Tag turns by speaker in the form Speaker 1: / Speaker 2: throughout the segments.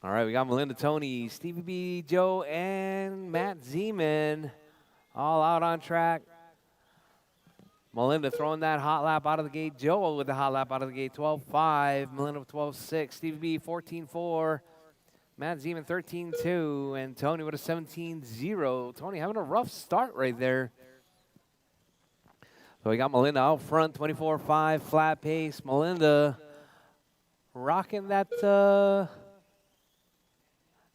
Speaker 1: All right, we got Melinda, Tony, Stevie B, Joe, and Matt Zeman all out on track. Melinda throwing that hot lap out of the gate. Joe with the hot lap out of the gate, 12.5. Melinda with 12.6. Stevie B, 14.4. Matt Zeman, 13.2. And Tony with a 17.0. Tony having a rough start right there. So we got Melinda out front, 24.5, flat pace. Melinda rocking that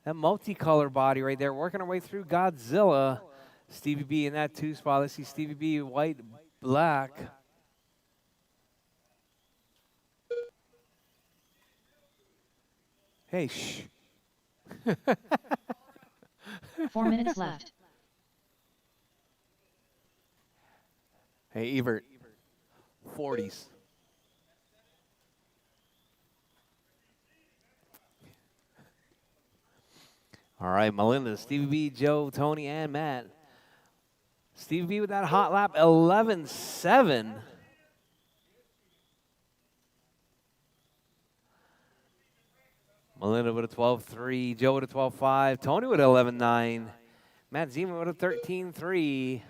Speaker 1: multicolor body right there, working her way through Godzilla. Stevie B in that 2 spot. Let's see Stevie B, white, black. Hey, shh.
Speaker 2: 4 minutes left.
Speaker 1: Hey, Evert. 40s. All right, Melinda, Stevie B, Joe, Tony, and Matt. Stevie B with that hot lap, 11.7. Melinda with a 12.3, Joe with a 12.5, Tony with an 11.9, Matt Zeman with a 13.3.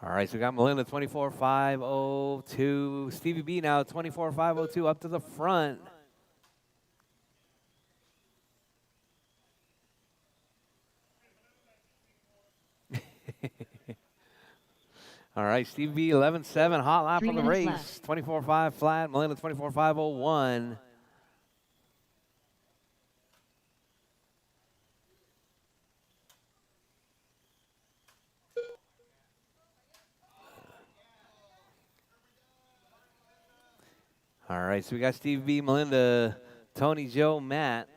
Speaker 1: All right, so we got Melinda 24.502. Stevie B now 24.502 up to the front. All right, Stevie B 11.7, hot lap on the race. 24.5 flat, Melinda 24.501. All right, so we got Stevie B, Melinda, Tony, Joe, Matt.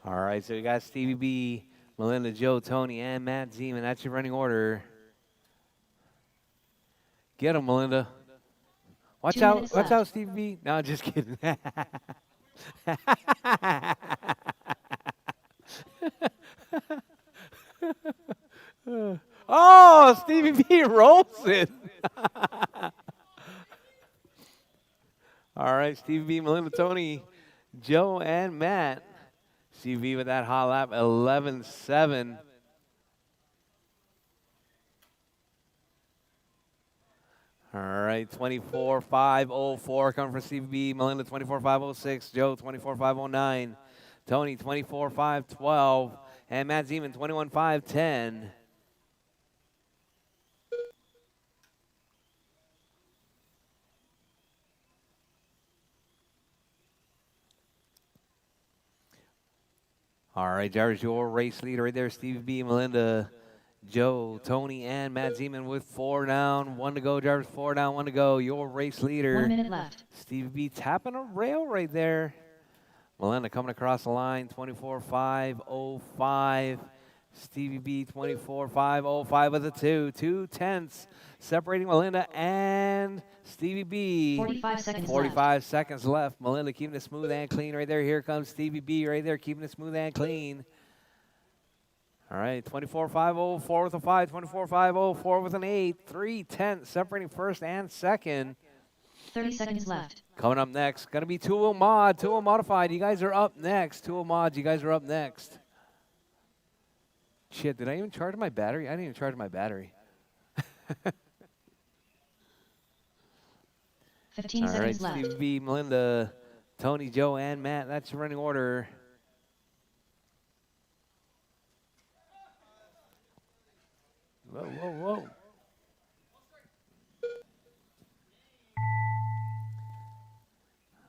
Speaker 1: All right, so we got Stevie B, Melinda, Joe, Tony, and Matt Zeman. That's your running order. Get him, Melinda. Watch out, Stevie B. No, just kidding. Oh, Stevie B rolls it. All right, Stevie B, Melinda, Tony, Joe, and Matt. Stevie B with that hot lap, 11.7. All right, 24.504 coming from Stevie B, Melinda 24.506, Joe 24.509, Tony 24.512, and Matt Zeman 21.510. All right, drivers, your race leader right there, Stevie B, Melinda, Joe, Tony, and Matt Zeman with 4 down, 1 to go. Drivers, 4 down, 1 to go. Your race leader.
Speaker 2: 1 minute left.
Speaker 1: Stevie B tapping a rail right there. Melinda coming across the line, 24.505. Stevie B, 24.505 with a 2. 2/10 separating Melinda and Stevie B.
Speaker 2: 45 seconds
Speaker 1: 45 seconds left. Melinda keeping it smooth and clean right there. Here comes Stevie B right there, keeping it smooth and clean. All right, 24.504 with a 5, 24.504 with an 8, 3/10 separating first and second.
Speaker 2: 30 seconds left.
Speaker 1: Coming up next, going to be 2-wheel mod, 2-wheel modified. You guys are up next. 2-wheel mods, you guys are up next. Shit, did I even charge my battery? I didn't even charge my battery.
Speaker 2: 15
Speaker 1: All right,
Speaker 2: seconds left.
Speaker 1: Stevie B, Melinda, Tony, Joe, and Matt. That's your running order. Whoa, whoa, whoa.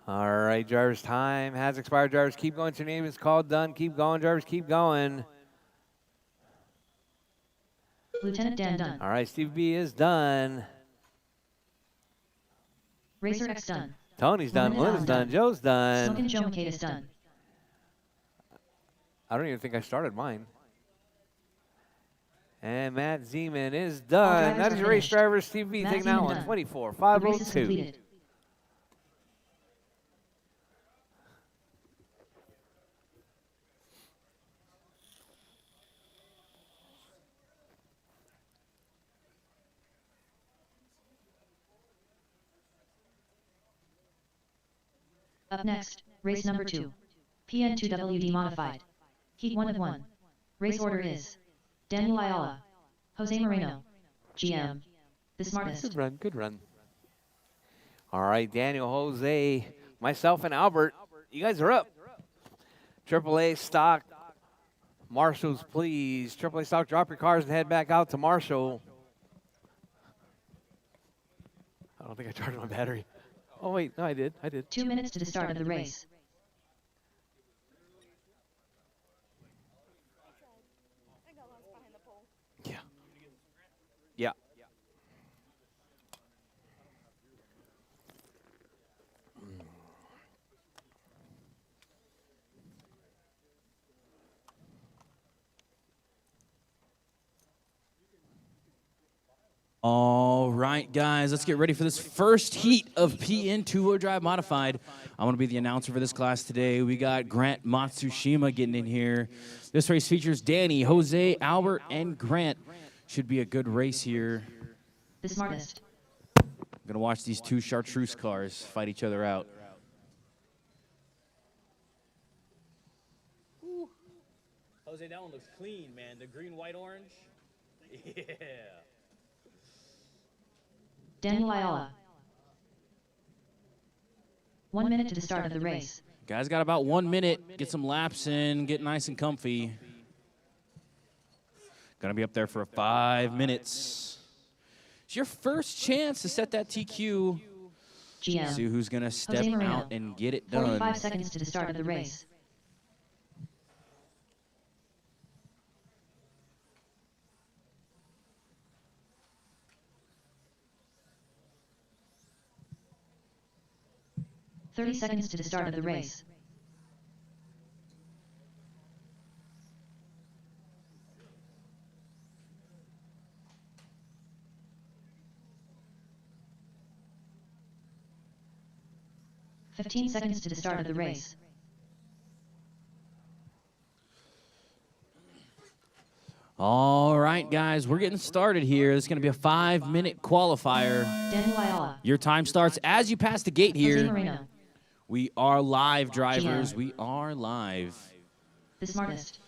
Speaker 1: All right, drivers, time has expired. Drivers, keep going. Your name is called. Done. Keep going, drivers. Keep going.
Speaker 2: Lieutenant Dan done.
Speaker 1: All right, Stevie B is done.
Speaker 2: Rchq done.
Speaker 1: Tony's done. Melinda's done. Joe's done.
Speaker 2: Smokin' Joe Makeda's done.
Speaker 1: I don't even think I started mine. And Matt Zeman is done. That is your race driver, Steve B, taking that one. 24-502.
Speaker 2: Up next, race number 2. PN2WD modified. Heat 1 of 1. Race order is Daniel Ayala, Jose Moreno, GM, the smartest.
Speaker 1: Good run, good run. All right, Daniel, Jose, myself, and Albert, you guys are up. AAA stock, Marshals, please. AAA stock, drop your cars and head back out to Marshall. I don't think I charged my battery. Oh, wait, no, I did.
Speaker 2: 2 minutes to the start of the race.
Speaker 1: Yeah. Yeah.
Speaker 3: All right, guys, let's get ready for this first heat of PN two-wheel drive modified. I'm going to be the announcer for this class today. We got Grant Matsushima getting in here. This race features Danny, Jose, Albert, and Grant. Should be a good race here.
Speaker 2: The smartest.
Speaker 3: I'm going to watch these two chartreuse cars fight each other out.
Speaker 4: Ooh. Jose, that one looks clean, man. The green, white, orange. Yeah.
Speaker 2: Daniel Ayala. 1 minute to the start of the race.
Speaker 3: Guys got about 1 minute. Get some laps in, get nice and comfy. Gonna be up there for 5 minutes. It's your first chance to set that TQ.
Speaker 2: GM.
Speaker 3: See who's gonna step out and get it done.
Speaker 2: 45 seconds to the start of the race. "30 seconds to the start of the race. "15 seconds to the start of the race.
Speaker 3: All right, guys, we're getting started here. This is going to be a 5-minute qualifier.
Speaker 2: Daniel Ayala.
Speaker 3: Your time starts as you pass the gate
Speaker 2: Jose
Speaker 3: here.
Speaker 2: Moreno.
Speaker 3: We are live, drivers.
Speaker 2: GM.
Speaker 3: We are live.
Speaker 2: The smartest.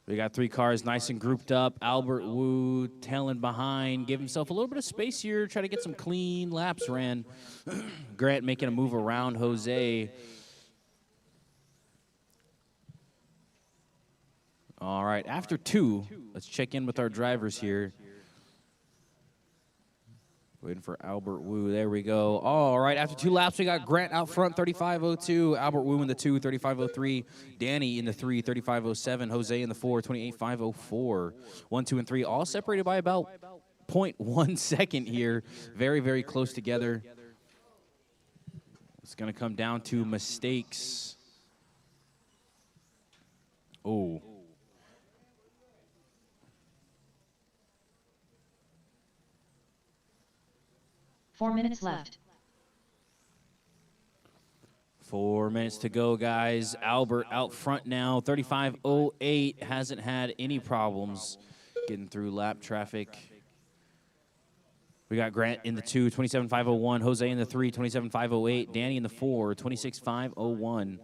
Speaker 3: We got 3 cars nice and grouped up. Albert Wu tailing behind. Give himself a little bit of space here. Try to get some clean laps ran. Grant making a move around Jose. All right, after 2, let's check in with our drivers here. Waiting for Albert Wu. There we go. All right, after 2 laps, we got Grant out front, 35:02. Albert Wu in the 2, 35:03. Danny in the 3, 35:07. Jose in the 4, 28:504. 1, 2, and 3, all separated by about 0.1 second here. Very, very close together. It's going to come down to mistakes. Oh.
Speaker 2: "4 minutes left.
Speaker 3: 4 minutes to go, guys. Albert out front now, 35:08. Hasn't had any problems getting through lap traffic. We got Grant in the 2, 27:501. Jose in the 3, 27:508. Danny in the 4, 26:501.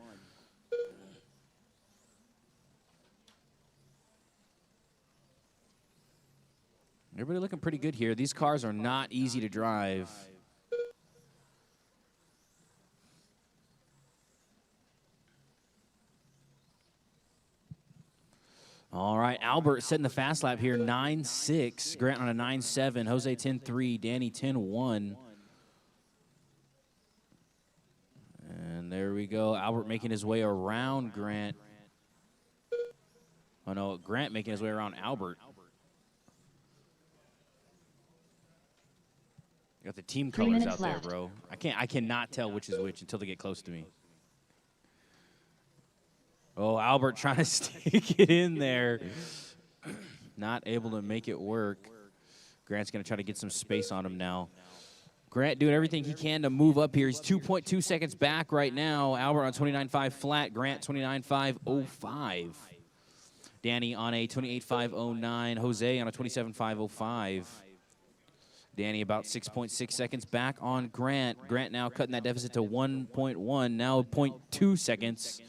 Speaker 3: Everybody looking pretty good here. These cars are not easy to drive. All right, Albert setting the fast lap here, 9.6. Grant on a 9.7. Jose 10.3. Danny 10.1. And there we go. Albert making his way around Grant. Oh, no, Grant making his way around Albert. Got the team
Speaker 2: 3
Speaker 3: colors
Speaker 2: minutes
Speaker 3: out there,
Speaker 2: left.
Speaker 3: bro. I cannot tell which is which until they get close to me. Oh, Albert trying to stick it in there. Not able to make it work. Grant's going to try to get some space on him now. Grant doing everything he can to move up here. He's 2.2 seconds back right now. Albert on 29.5 flat. Grant 29.505. Danny on a 28.509. Jose on a 27.505. Danny about 6.6 seconds back on Grant. Grant now cutting that deficit to 1.1, now 0.2 seconds.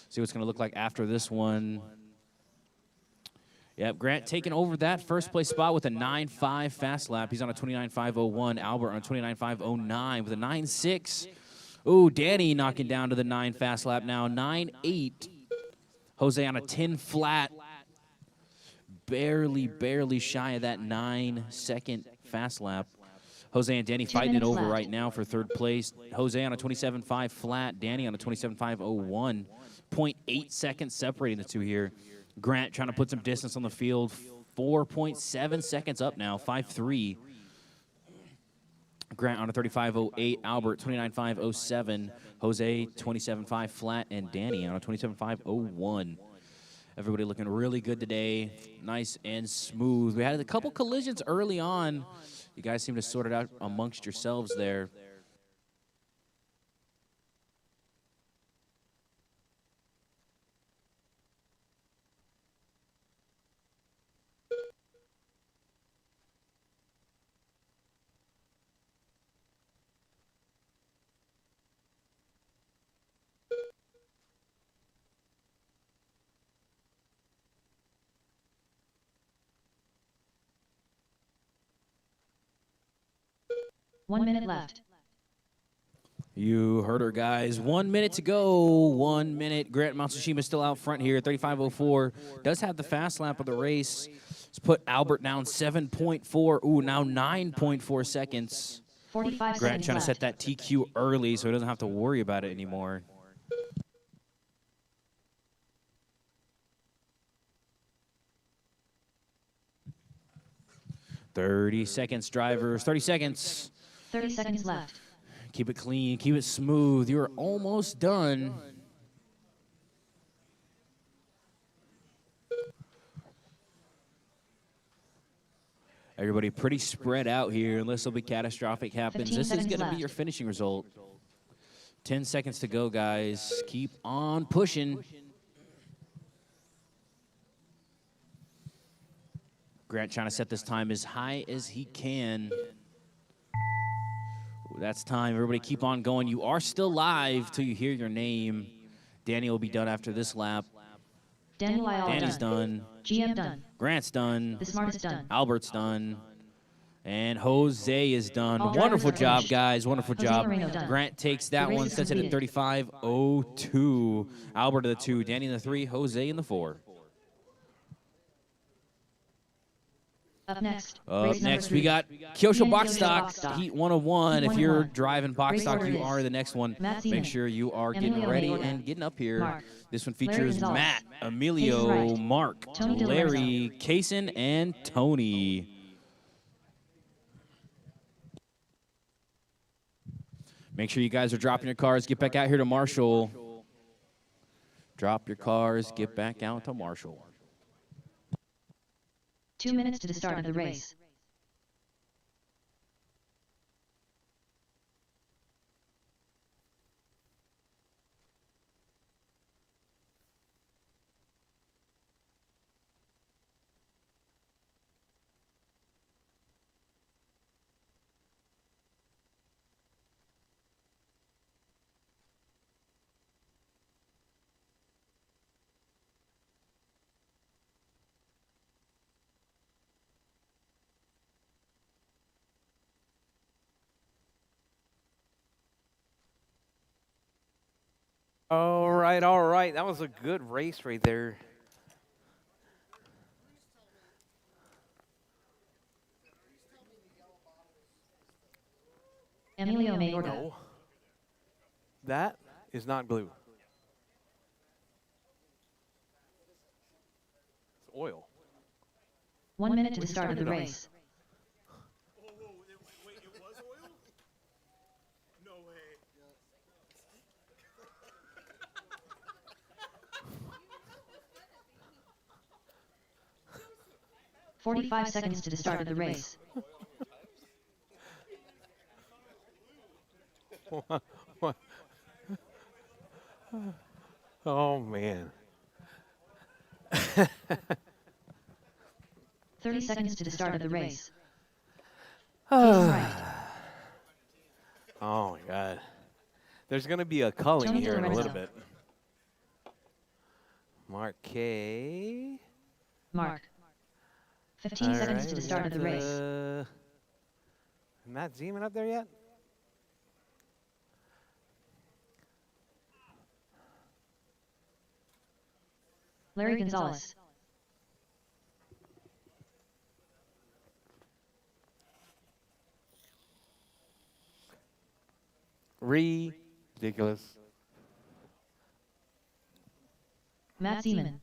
Speaker 3: See what's going to look like after this one. Yep, Grant taking over that first place spot with a 9.5 fast lap. He's on a 29.501. Albert on a 29.509 with a 9.6. Ooh, Danny knocking down to the 9 fast lap now, 9.8. Jose on a 10 flat. Barely shy of that 9-second fast lap. Jose and Danny
Speaker 2: 2
Speaker 3: fighting it
Speaker 2: minutes
Speaker 3: over
Speaker 2: left.
Speaker 3: right now for third place. Jose on a 27.5 flat. Danny on a 27.501. 0.8 seconds separating the two here. Grant trying to put some distance on the field. 4.7 seconds up now, 5.3. Grant on a 35.08. Albert 29.507. Jose 27.5 flat. And Danny on a 27.501. Everybody looking really good today. Nice and smooth. We had a couple collisions early on. You guys seem to sort it out amongst yourselves there.
Speaker 2: One minute left.
Speaker 3: You heard her, guys. 1 minute to go. 1 minute. Grant Matsushima still out front here. 35.04. Does have the fast lap of the race. It's put Albert down 7.4. Ooh, now 9.4 seconds.
Speaker 2: 45
Speaker 3: Grant
Speaker 2: seconds
Speaker 3: trying to set
Speaker 2: left.
Speaker 3: that TQ early so he doesn't have to worry about it anymore. Thirty seconds, drivers. 30 seconds.
Speaker 2: 30 seconds left.
Speaker 3: Keep it clean. Keep it smooth. You're almost done. Everybody pretty spread out here unless something catastrophic happens.
Speaker 2: 15
Speaker 3: This is
Speaker 2: seconds
Speaker 3: going to be
Speaker 2: left.
Speaker 3: your finishing result. 10 seconds to go, guys. Keep on pushing. Grant trying to set this time as high as he can. Ooh, that's time. Everybody keep on going. You are still live till you hear your name. Danny will be done after this lap.
Speaker 2: Daniel Ayala
Speaker 3: Danny's
Speaker 2: done.
Speaker 3: done.
Speaker 2: GM done.
Speaker 3: Grant's done.
Speaker 2: The smartest done.
Speaker 3: Albert's done. And Jose is done.
Speaker 2: All drivers
Speaker 3: Wonderful
Speaker 2: are
Speaker 3: job,
Speaker 2: finished.
Speaker 3: guys. Wonderful
Speaker 2: Jose
Speaker 3: job.
Speaker 2: Moreno done.
Speaker 3: Grant takes that
Speaker 2: The race
Speaker 3: one,
Speaker 2: is
Speaker 3: sets it at
Speaker 2: completed.
Speaker 3: 35.02. Albert in the 2, Danny in the 3, Jose in the 4.
Speaker 2: Up next.
Speaker 3: Up
Speaker 2: race number
Speaker 3: next, we
Speaker 2: 3.
Speaker 3: got Kyosho
Speaker 2: Kyosho
Speaker 3: Box
Speaker 2: Box
Speaker 3: Stock,
Speaker 2: Stock.
Speaker 3: Heat 101.
Speaker 2: Heat
Speaker 3: If you're
Speaker 2: 101.
Speaker 3: driving Box
Speaker 2: Race
Speaker 3: Stock,
Speaker 2: order
Speaker 3: you
Speaker 2: is
Speaker 3: are the next one.
Speaker 2: Matt
Speaker 3: Make
Speaker 2: Zeman,
Speaker 3: sure you are
Speaker 2: Emilio
Speaker 3: getting ready
Speaker 2: Mayorga,
Speaker 3: and getting up here.
Speaker 2: Mark,
Speaker 3: This one
Speaker 2: Larry
Speaker 3: features
Speaker 2: Gonzalez,
Speaker 3: Matt,
Speaker 2: Hayes
Speaker 3: Emilio,
Speaker 2: Wright,
Speaker 3: Mark,
Speaker 2: Tony De
Speaker 3: Larry, Kaysen, and Tony. Make sure you guys are dropping your cars. Get back out here to Marshall. Drop your cars. Get back out to Marshall.
Speaker 2: 2 minutes to the start of the race.
Speaker 1: All right, all right. That was a good race right there.
Speaker 2: Emilio Mayorga.
Speaker 1: No. That is not glue. It's oil.
Speaker 2: 1 minute to the start of the
Speaker 1: talking about?
Speaker 2: race. 45 seconds to the start of the race.
Speaker 1: Oh, man.
Speaker 2: 30 seconds to the start of the race. Casing right.
Speaker 1: Oh, my God. There's going to be a culling
Speaker 2: Tony
Speaker 1: here in a little
Speaker 2: Lorenzo.
Speaker 1: bit. Mark K.
Speaker 2: Mark. 15 seconds to the start of the race.
Speaker 1: Matt Zeman up there yet?
Speaker 2: Larry Gonzalez.
Speaker 1: Ridiculous.
Speaker 2: Matt Zeman.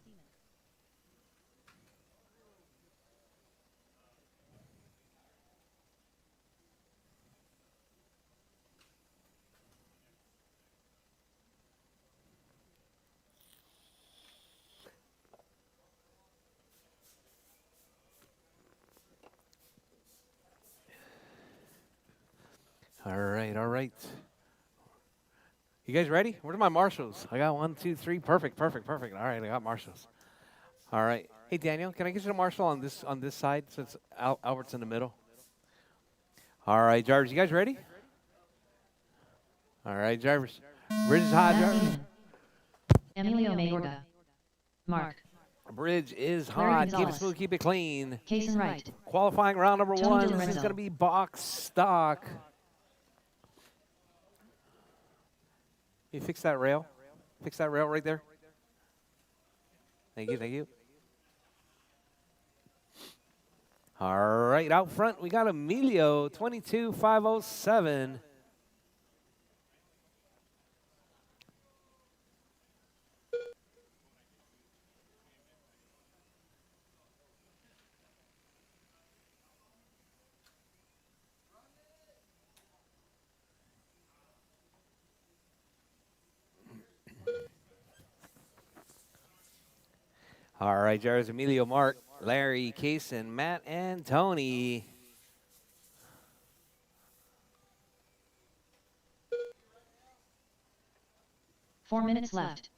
Speaker 1: All right, all right. You guys ready? Where's my marshals? I got 1, 2, 3. Perfect, perfect, perfect. All right, I got marshals. All right. Hey, Daniel, can I get you a marshal on this side since Albert's in the middle? All right, Jarvis, you guys ready? All right, Jarvis. Bridge is hot,
Speaker 2: Matt
Speaker 1: Jarvis.
Speaker 2: Zeman. Emilio Mayorga. Mark.
Speaker 1: Bridge is
Speaker 2: Larry
Speaker 1: hot. Keep it
Speaker 2: Gonzalez.
Speaker 1: smooth, keep it clean.
Speaker 2: Casing right.
Speaker 1: Qualifying round number
Speaker 2: Tony
Speaker 1: 1. This is
Speaker 2: Lorenzo.
Speaker 1: going to be box stock. You fix that rail. Fix that rail right there. Thank you, thank you. All right, out front, we got Emilio, 22,507. All right, Jarvis, Emilio, Mark, Larry, Kaysen, Matt, and Tony.
Speaker 2: Four minutes left.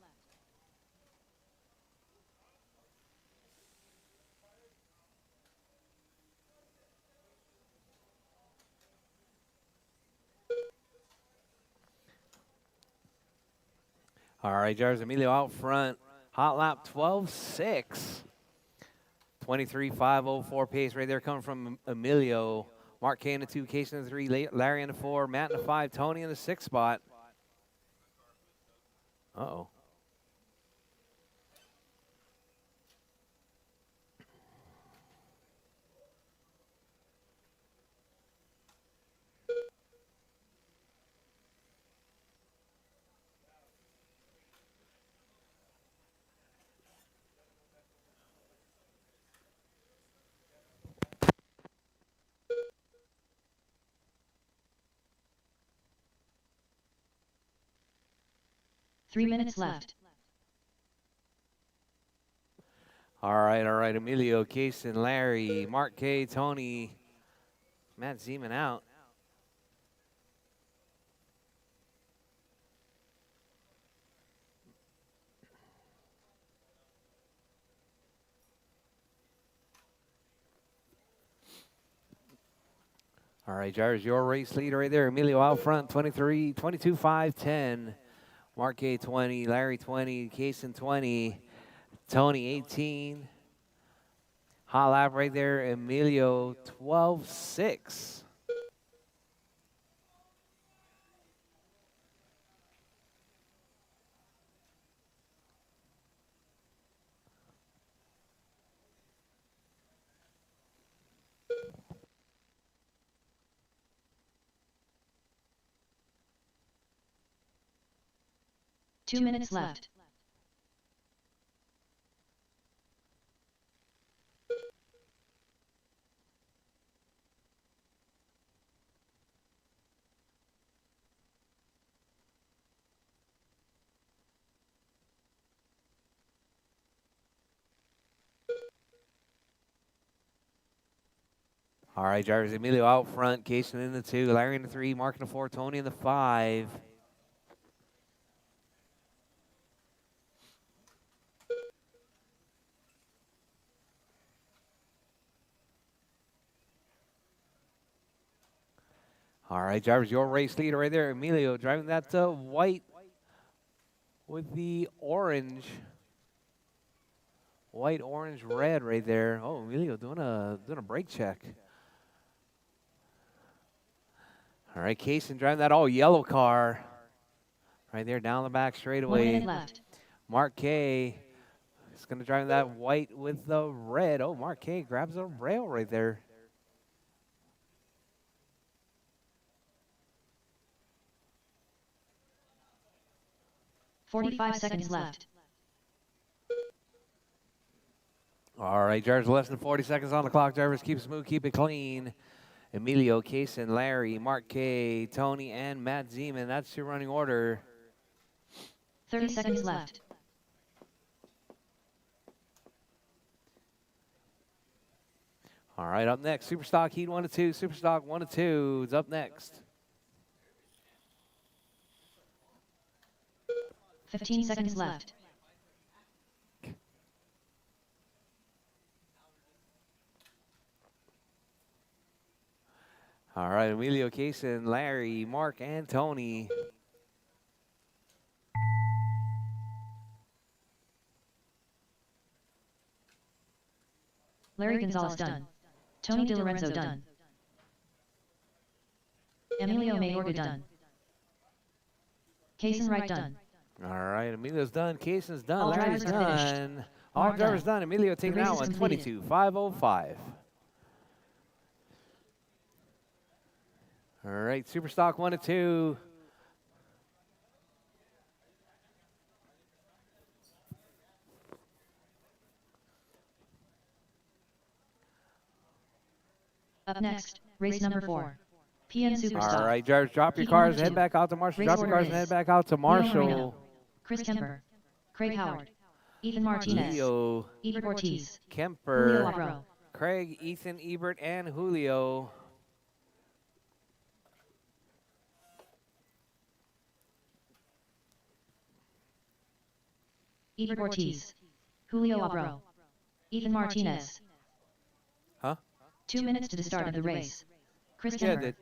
Speaker 1: All right, Jarvis, Emilio out front. Hot lap 12.6. 23,504 pace right there coming from Emilio. Mark K in the 2, Kaysen in the 3, Larry in the 4, Matt in the 5, Tony in the 6 spot. Uh-oh.
Speaker 2: Three minutes left.
Speaker 1: All right. Emilio, Kaysen, Larry, Mark K, Tony, Matt Zeman out. All right, Jarvis, your race leader right there. Emilio out front, 22,510. Mark K 20, Larry 20, Kaysen 20, Tony 18. Hot lap right there, Emilio 12.6.
Speaker 2: Two minutes left.
Speaker 1: All right, drivers. Emilio out front. Kaysen in the 2. Larry in the 3. Mark in the 4. Tony in the 5. All right, drivers, your race leader right there, Emilio, driving that white with the orange. White, orange, red right there. Oh, Emilio doing a brake check. All right, Kaysen driving that all yellow car. Right there down the back
Speaker 2: 1
Speaker 1: straightaway.
Speaker 2: minute left.
Speaker 1: Mark K is going to drive that white with the red. Oh, Mark K grabs a rail right there.
Speaker 2: $45 left.
Speaker 1: All right, drivers, less than 40 seconds on the clock. Drivers, keep it smooth, keep it clean. Emilio, Kaysen, Larry, Mark K, Tony, and Matt Zeman. That's your running order.
Speaker 2: 30 seconds left.
Speaker 1: All right, up next, Superstock Heat 1 to 2. Superstock 1 to 2 is up next.
Speaker 2: 15 seconds left.
Speaker 1: All right, Emilio, Kaysen, Larry, Mark, and Tony.
Speaker 2: Larry Gonzalez done. Tony DiLorenzo done. Emilio Mayorga done. Kaysen Wright done.
Speaker 1: All right, Emilio's done, Kaysen's done,
Speaker 2: All
Speaker 1: Larry's
Speaker 2: drivers are finished.
Speaker 1: done. All
Speaker 2: Mark
Speaker 1: drivers
Speaker 2: done.
Speaker 1: done. Emilio taking
Speaker 2: race
Speaker 1: that
Speaker 2: is
Speaker 1: one,
Speaker 2: completed.
Speaker 1: 22.505. All right, Superstock 1 to 2.
Speaker 2: Up next, race number 4. PN Superstock.
Speaker 1: All right, drivers, drop your
Speaker 2: Heat 1
Speaker 1: cars,
Speaker 2: of
Speaker 1: head
Speaker 2: 2.
Speaker 1: back out to Marshall.
Speaker 2: Race
Speaker 1: Drop your
Speaker 2: order
Speaker 1: cars and
Speaker 2: is
Speaker 1: head back out to
Speaker 2: Leo Moreno,
Speaker 1: Marshall.
Speaker 2: Chris Kemper, Craig Howard, Ethan Martinez,
Speaker 1: Leo,
Speaker 2: Ebert Ortiz, Julio
Speaker 1: Kemper,
Speaker 2: Abro.
Speaker 1: Craig, Ethan, Ebert, and Julio.
Speaker 2: Ebert Ortiz, Julio Abro, Ethan Martinez.
Speaker 1: Huh?
Speaker 2: 2 minutes to the start of the race. Chris
Speaker 1: Yeah,
Speaker 2: Kemper.
Speaker 1: did.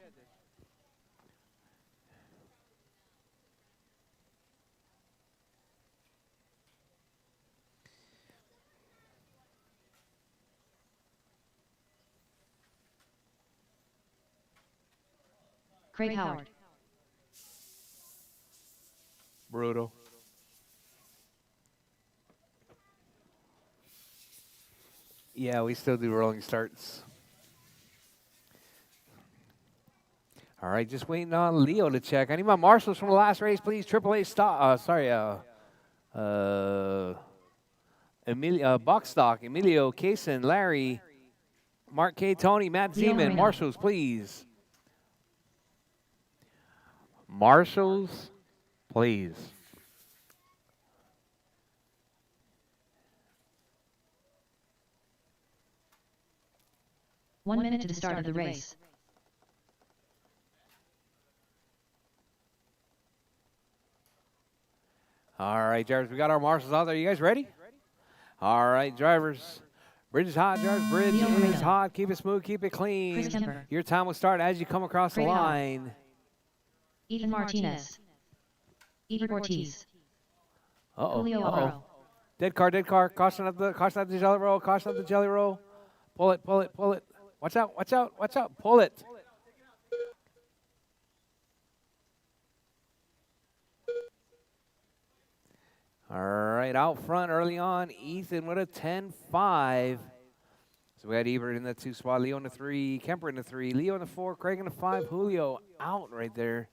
Speaker 2: Craig Howard.
Speaker 1: Brutal. Yeah, we still do rolling starts. All right, just waiting on Leo to check. I need my marshals from the last race, please. AAA stock. Box stock. Emilio, Kaysen, Larry, Mark K, Tony, Matt
Speaker 2: Leo
Speaker 1: Zeman.
Speaker 2: Moreno.
Speaker 1: Marshals, please. Marshals, please.
Speaker 2: One minute to the start of the race.
Speaker 1: All right, drivers, we got our marshals out there. You guys ready? All right, drivers. Bridge is hot, drivers. Bridge
Speaker 2: Leo
Speaker 1: is
Speaker 2: Moreno.
Speaker 1: hot. Keep it smooth, keep it
Speaker 2: Chris
Speaker 1: clean.
Speaker 2: Kemper.
Speaker 1: Your time will start as you come across the
Speaker 2: Craig Howard.
Speaker 1: line.
Speaker 2: Ethan Martinez. Ebert Ortiz.
Speaker 1: Uh-oh.
Speaker 2: Julio
Speaker 1: Uh-oh.
Speaker 2: Abro.
Speaker 1: Dead car, dead car. Caution at the jelly roll. Caution at the jelly roll. Pull it, pull it, pull it. Watch out, watch out, watch out. Pull it. All right, out front early on, Ethan with a 10-5. So we had Ebert in the 2 spot, Leo in the 3, Kemper in the 3, Leo in the 4, Craig in the 5, Julio out right there.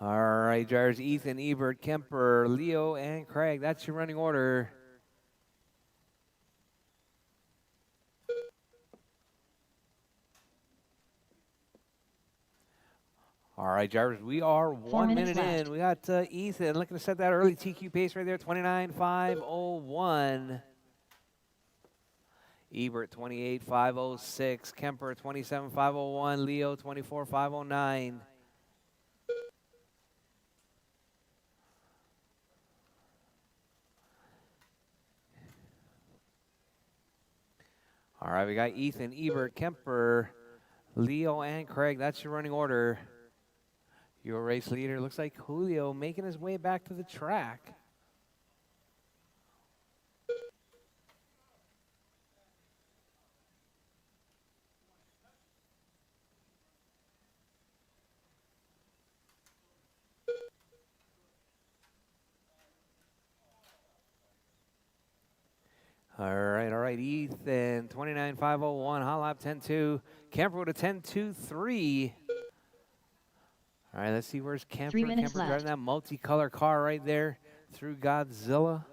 Speaker 1: All right, drivers, Ethan, Ebert, Kemper, Leo, and Craig. That's your running order. All All right, drivers, we are 1
Speaker 2: minutes
Speaker 1: minute
Speaker 2: left.
Speaker 1: in. We got Ethan looking to set that early TQ pace right there, 29.501. Ebert, 28.506. Kemper, 27.501. Leo, 24.509. All right, we got Ethan, Ebert, Kemper, Leo, and Craig. That's your running order. Your race leader looks like Julio making his way back to the track. All right, Ethan, 29.501, hot lap 10.2. Kemper with a 10.23. All right, let's see where's Kemper.
Speaker 2: 3 minutes
Speaker 1: Kemper
Speaker 2: left.
Speaker 1: driving that multicolor car right there through Godzilla.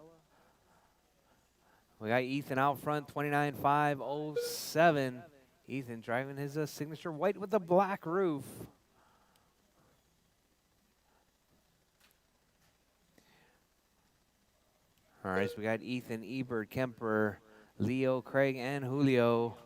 Speaker 1: We got Ethan out front, 29.507. Ethan driving his signature white with the black roof. All right, so we got Ethan, Ebert, Kemper, Leo, Craig, and Julio.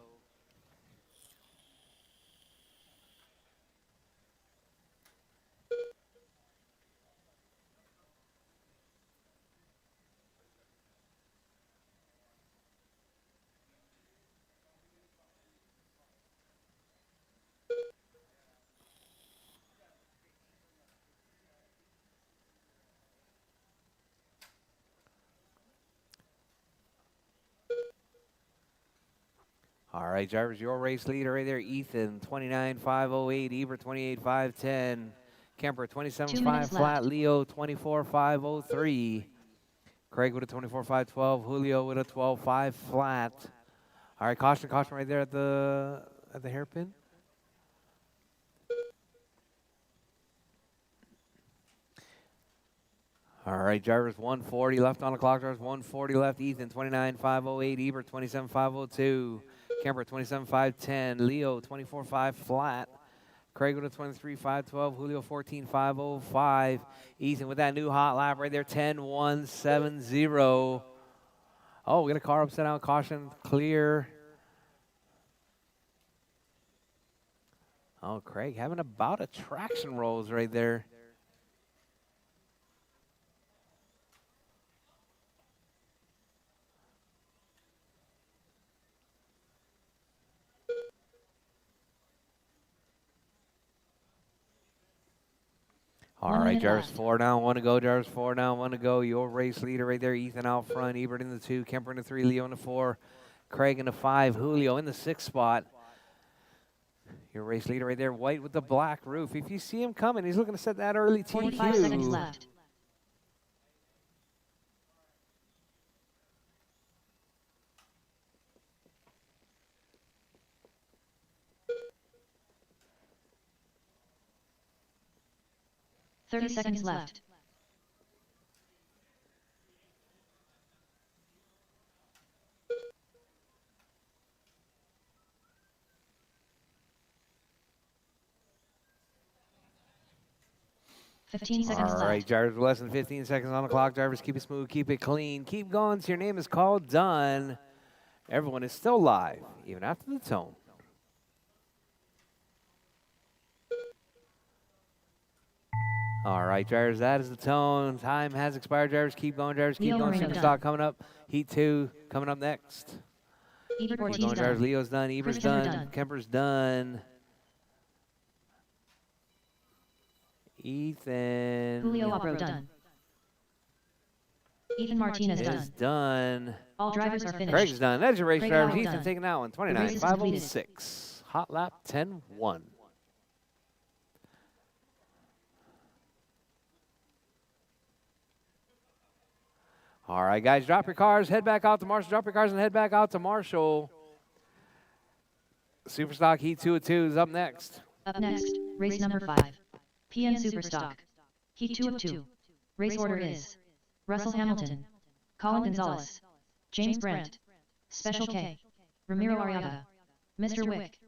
Speaker 1: All right, drivers, your race leader right there, Ethan, 29.508, Ebert, 28.510, Kemper,
Speaker 2: 2 minutes
Speaker 1: 27.5 flat,
Speaker 2: left.
Speaker 1: Leo, 24.503, Craig with a 24.512, Julio with a 12.5 flat. All right, caution right there at the hairpin. All right, drivers, 140 left on the clock. Drivers, 140 left. Ethan, 29.508. Ebert, 27.502. Kemper, 27.510. Leo, 24.5 flat. Craig with a 23.512. Julio, 14.505. Ethan with that new hot lap right there, 10.170. Oh, we got a car upside down. Caution, clear. Oh, Craig having about a traction rolls right there. All
Speaker 2: 1
Speaker 1: right,
Speaker 2: minute
Speaker 1: Jarvis,
Speaker 2: left.
Speaker 1: 4 down, 1 to go. Jarvis, 4 down, 1 to go. Your race leader right there, Ethan out front. Ebert in the 2, Kemper in the 3, Leo in the 4, Craig in the 5, Julio in the 6th spot. Your race leader right there, white with the black roof. If you see him coming, he's looking to set that early
Speaker 2: 45 seconds
Speaker 1: TQ.
Speaker 2: left. $30 left. $15
Speaker 1: All
Speaker 2: left.
Speaker 1: right, Jarvis, less than 15 seconds on the clock. Drivers, keep it smooth, keep it clean. Keep going till your name is called done. Everyone is still live, even after the tone. All right, drivers, that is the tone. Time has expired. Drivers, keep going. Drivers, keep
Speaker 2: Leo
Speaker 1: going.
Speaker 2: Moreno
Speaker 1: Superstock
Speaker 2: done.
Speaker 1: coming up. Heat 2 coming up next.
Speaker 2: Ebert
Speaker 1: Keep
Speaker 2: Ortiz
Speaker 1: going, drivers.
Speaker 2: done.
Speaker 1: Leo's done. Ebert's
Speaker 2: Christopher
Speaker 1: done.
Speaker 2: done.
Speaker 1: Kemper's done. Ethan
Speaker 2: Julio Abro done. Ethan Martinez
Speaker 1: is
Speaker 2: done.
Speaker 1: done.
Speaker 2: All drivers are finished.
Speaker 1: Craig's done. That's your race,
Speaker 2: Craig
Speaker 1: drivers.
Speaker 2: Howell
Speaker 1: Ethan
Speaker 2: done.
Speaker 1: taking that one.
Speaker 2: The race is completed.
Speaker 1: 29.506. Hot lap 10.1. All right, guys, drop your cars, head back out to Marshall. Drop your cars and head back out to Marshall. Superstock Heat 2 of 2 is up next.
Speaker 2: Up next, race number 5. PN Superstock. Heat 2 of 2. Race order is Russell Hamilton, Colin Gonzalez, James Brent, Special K, Ramiro Arriaga, Mr. Wick.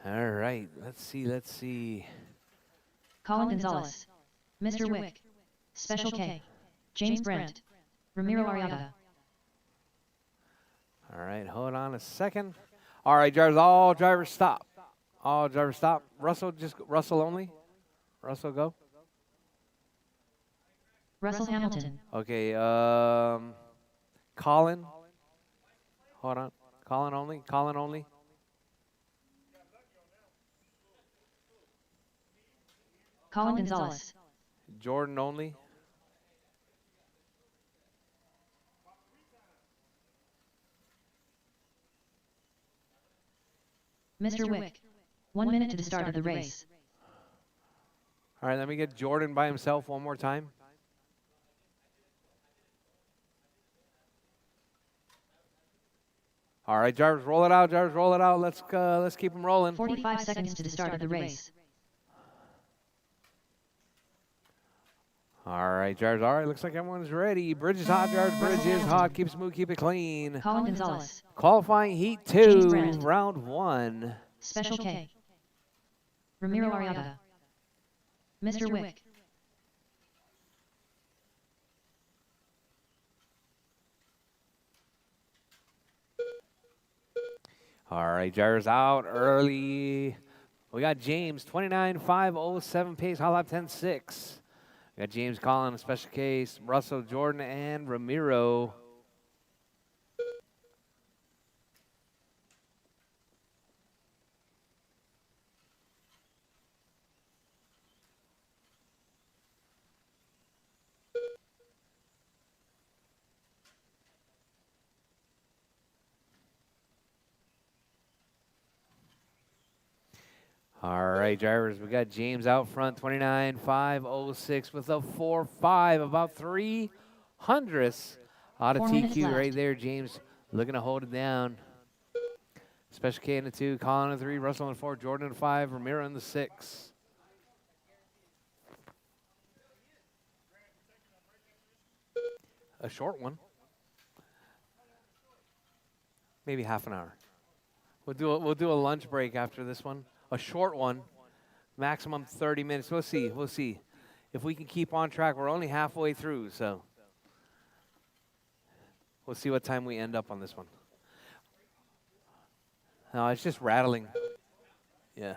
Speaker 1: All right, let's see.
Speaker 2: Colin Gonzalez. Mr. Wick. Special K. James Brandt. Ramiro Arriaga.
Speaker 1: All right, hold on a second. All right, drivers, all drivers stop. All drivers stop. Russell, just Russell only. Russell, go.
Speaker 2: Russell Hamilton.
Speaker 1: Okay, Colin. Hold on. Colin only. Colin only.
Speaker 2: Colin Gonzalez.
Speaker 1: Jordan only.
Speaker 2: Mr. Wick. 1 minute to the start of the race.
Speaker 1: All right, let me get Jordan by himself one more time. All right, drivers, roll it out. Drivers, roll it out. Let's keep them rolling.
Speaker 2: 45 seconds to the start of the race.
Speaker 1: All right, drivers. All right, looks like everyone's ready. Bridge is hot, drivers. Bridge is hot. Keep it smooth, keep it clean.
Speaker 2: Colin Gonzalez.
Speaker 1: Qualifying heat
Speaker 2: James
Speaker 1: 2,
Speaker 2: Brandt.
Speaker 1: round 1.
Speaker 2: Special K. Ramiro Arriaga. Mr. Wick.
Speaker 1: All right, drivers out early. We got James, 29.507 pace, hot lap 10.6. We got James Collin, special case, Russell, Jordan, and Ramiro. All right, drivers, we got James out front, 29.506 with a 4.5, about 300ths out of
Speaker 2: 4 minutes
Speaker 1: TQ
Speaker 2: left.
Speaker 1: right there. James looking to hold it down. Special K in the 2, Colin in the 3, Russell in the 4, Jordan in the 5, Ramiro in the 6. A short one. Maybe half an hour. We'll do a lunch break after this one. A short one, maximum 30 minutes. We'll see if we can keep on track. We're only halfway through, so we'll see what time we end up on this one. No, it's just rattling. Yeah.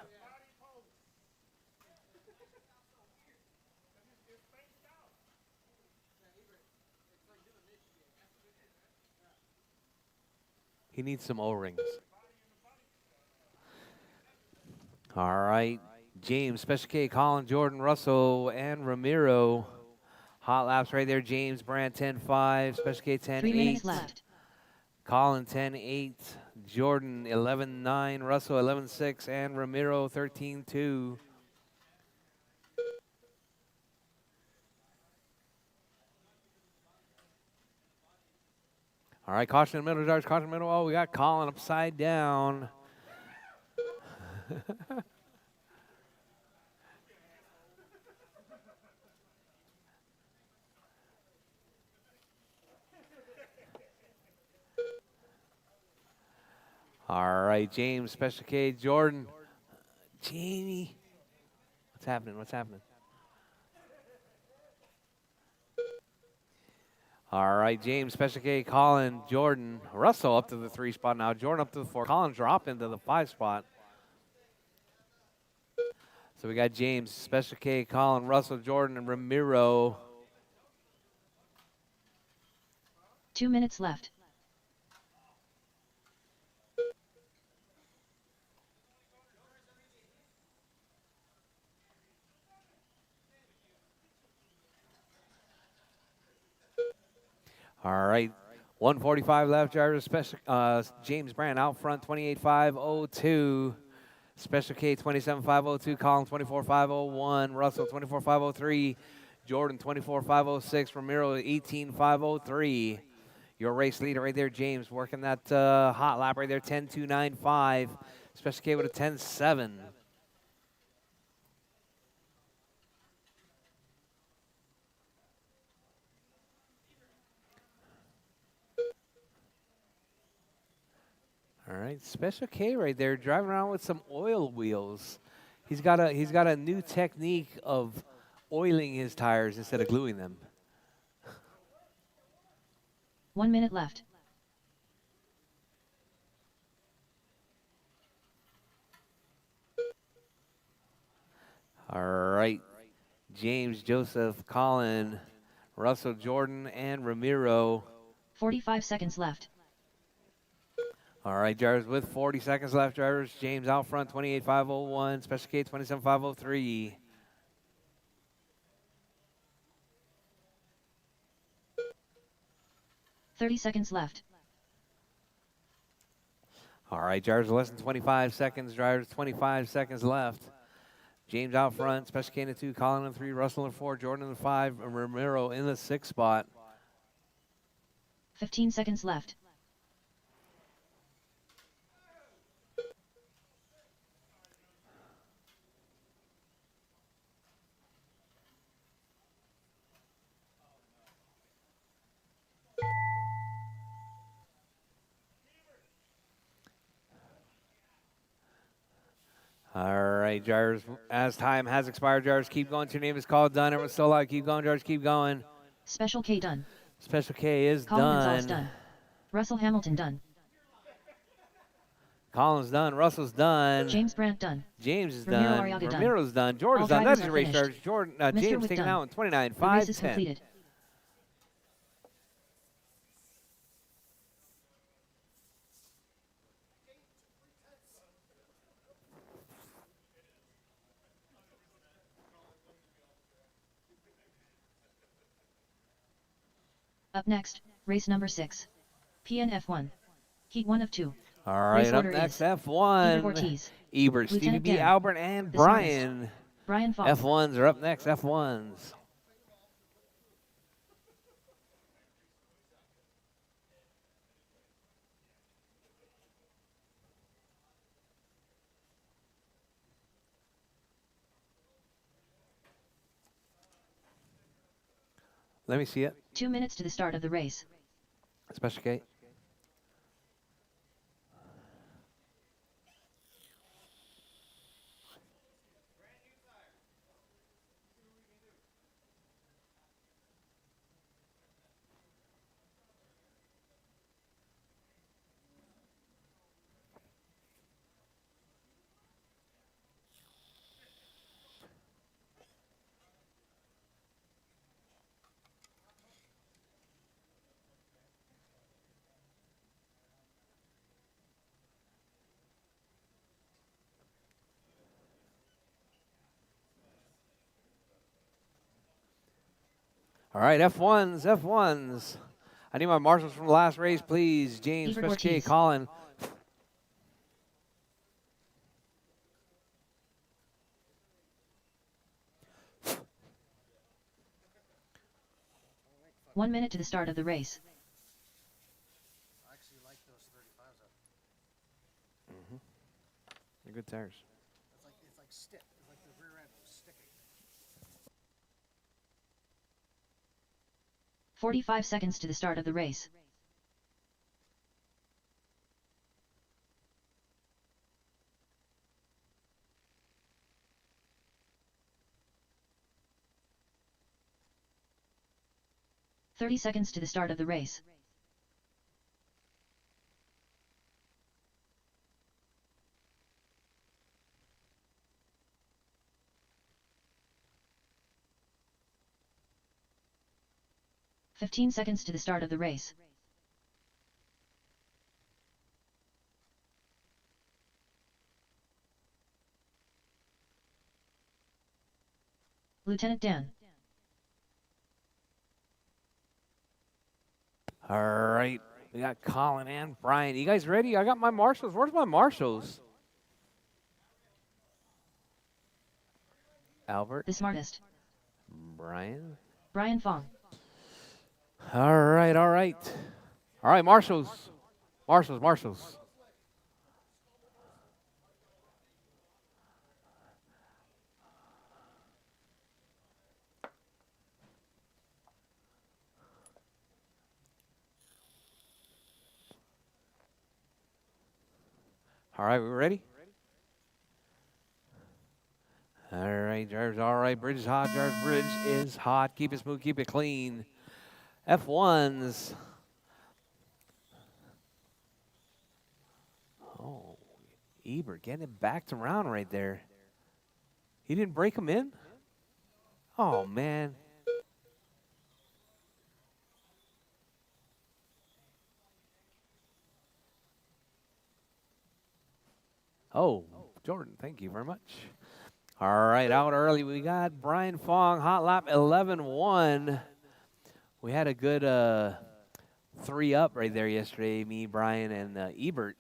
Speaker 1: He needs some O-rings. All right, James, Special K, Colin, Jordan, Russell, and Ramiro. Hot laps right there. James, Brandt, 10.5, Special K, 10.8.
Speaker 2: 3 minutes left.
Speaker 1: Colin, 10.8, Jordan, 11.9, Russell, 11.6, and Ramiro, 13.2. All right, caution in the middle, drivers, caution in the middle. Oh, we got Colin upside down. All right, James, Special K, Jordan. Jamie. What's happening? What's happening? All right, James, Special K, Colin, Jordan, Russell up to the 3 spot now. Jordan up to the 4. Colin drop into the 5 spot. So we got James, Special K, Colin, Russell, Jordan, and Ramiro.
Speaker 2: 2 minutes left.
Speaker 1: All right, 145 left, drivers. Special James Brandt out front, 28.502. Special K, 27.502. Colin, 24.501. Russell, 24.503. Jordan, 24.506. Ramiro, 18.503. Your race leader right there, James, working that hot lap right there, 10.295. Special K with a 10.7. All right, Special K right there, driving around with some oil wheels. He's got a new technique of oiling his tires instead of gluing them.
Speaker 2: 1 minute left.
Speaker 1: All right, James, Joseph, Colin, Russell, Jordan, and Ramiro.
Speaker 2: 45 seconds left.
Speaker 1: All right, drivers with 40 seconds left. Drivers, James out front, 28.501. Special K, 27.503.
Speaker 2: Thirty seconds left.
Speaker 1: All right, drivers less than 25 seconds. Drivers 25 seconds left. James out front, Special K in the 2, Colin in the 3, Russell in the 4, Jordan in the 5, and Ramiro in the 6 spot.
Speaker 2: 15 seconds left.
Speaker 1: All right, drivers, as time has expired, drivers keep going. Your name is called. Done. Everyone's still alive. Keep going, drivers. Keep going.
Speaker 2: Special K done.
Speaker 1: Special K is
Speaker 2: Colin
Speaker 1: done.
Speaker 2: Gonzalez done. Russell Hamilton done.
Speaker 1: Colin's done. Russell's done.
Speaker 2: James Brandt done.
Speaker 1: James is
Speaker 2: Ramiro
Speaker 1: done.
Speaker 2: Arriaga done.
Speaker 1: Ramiro's done. Jordan's
Speaker 2: All
Speaker 1: done.
Speaker 2: drivers
Speaker 1: That's
Speaker 2: are
Speaker 1: your race,
Speaker 2: finished.
Speaker 1: drivers. Jordan,
Speaker 2: Mr.
Speaker 1: James
Speaker 2: Wick
Speaker 1: taking
Speaker 2: done.
Speaker 1: out in 29,
Speaker 2: The
Speaker 1: 5,
Speaker 2: race is
Speaker 1: 10.
Speaker 2: completed. Up next, race number 6. PNF1. Heat 1 of 2.
Speaker 1: All right,
Speaker 2: Race
Speaker 1: up
Speaker 2: order
Speaker 1: next,
Speaker 2: is Ebert
Speaker 1: F1.
Speaker 2: Ortiz,
Speaker 1: Ebert, Stevie
Speaker 2: Lieutenant
Speaker 1: B,
Speaker 2: Dan,
Speaker 1: Albert, and
Speaker 2: the
Speaker 1: Brian.
Speaker 2: Brian Falk.
Speaker 1: F1s are up next, F1s. Let me see it.
Speaker 2: 2 minutes to the start of the race.
Speaker 1: Special K. All right, F1s, F1s. I need my marshals from the last race, please. James,
Speaker 2: Ebert
Speaker 1: Special K,
Speaker 2: Ortiz.
Speaker 1: Colin.
Speaker 2: One minute to the start of the race.
Speaker 1: They're good tires.
Speaker 5: It's like stiff. It's like the rear end was sticking.
Speaker 2: 45 seconds to the start of the race. "30 seconds to the start of the race. "15 seconds to the start of the race. Lieutenant Dan.
Speaker 1: All right, we got Colin and Brian. You guys ready? I got my marshals. Where's my marshals? Albert,
Speaker 2: The smartest.
Speaker 1: Brian.
Speaker 2: Brian Fong.
Speaker 1: All right, all right. All right, marshals. Marshals, marshals. All right, we ready? All right, drivers, all right. Bridge is hot, drivers. Bridge is hot. Keep it smooth, keep it clean. F1s. Oh, Ebert getting it backed around right there. He didn't break him in? Oh, man. Oh, Jordan, thank you very much. All right, out early. We got Brian Fong, hot lap 11-1. We had a good 3 up right there yesterday, me, Brian, and Ebert.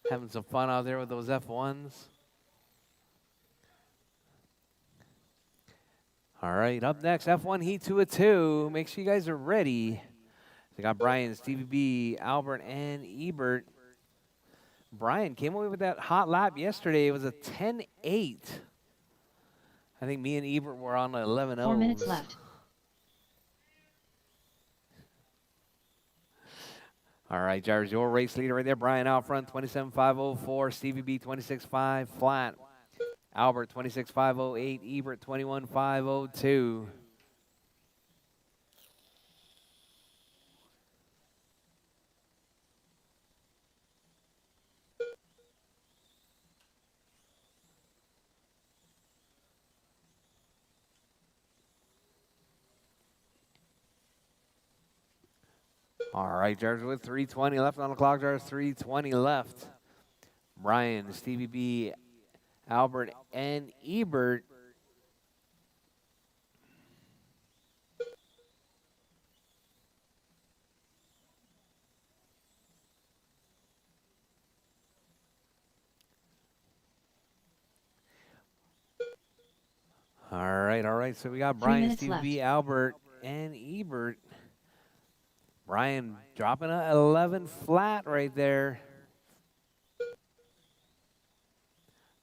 Speaker 1: Having some fun out there with those F1s. All right, up next, F1 Heat 2 of 2. Make sure you guys are ready. We got Brian, Stevie B, Albert, and Ebert. Brian came away with that hot lap yesterday. It was a 10-8. I think me and Ebert were on 11-0.
Speaker 2: 4 minutes left.
Speaker 1: All right, Jared, your race leader right there. Brian out front, 27.504. Stevie B, 26.5 flat. Albert, 26.508. Ebert, 21.502. All right, Jared with 3:20 left on the clock. Jared, 3:20 left. Brian, Stevie B, Albert, and Ebert. All right. So we got Brian, Stevie B, Albert, and Ebert. Brian dropping a 11 flat right there.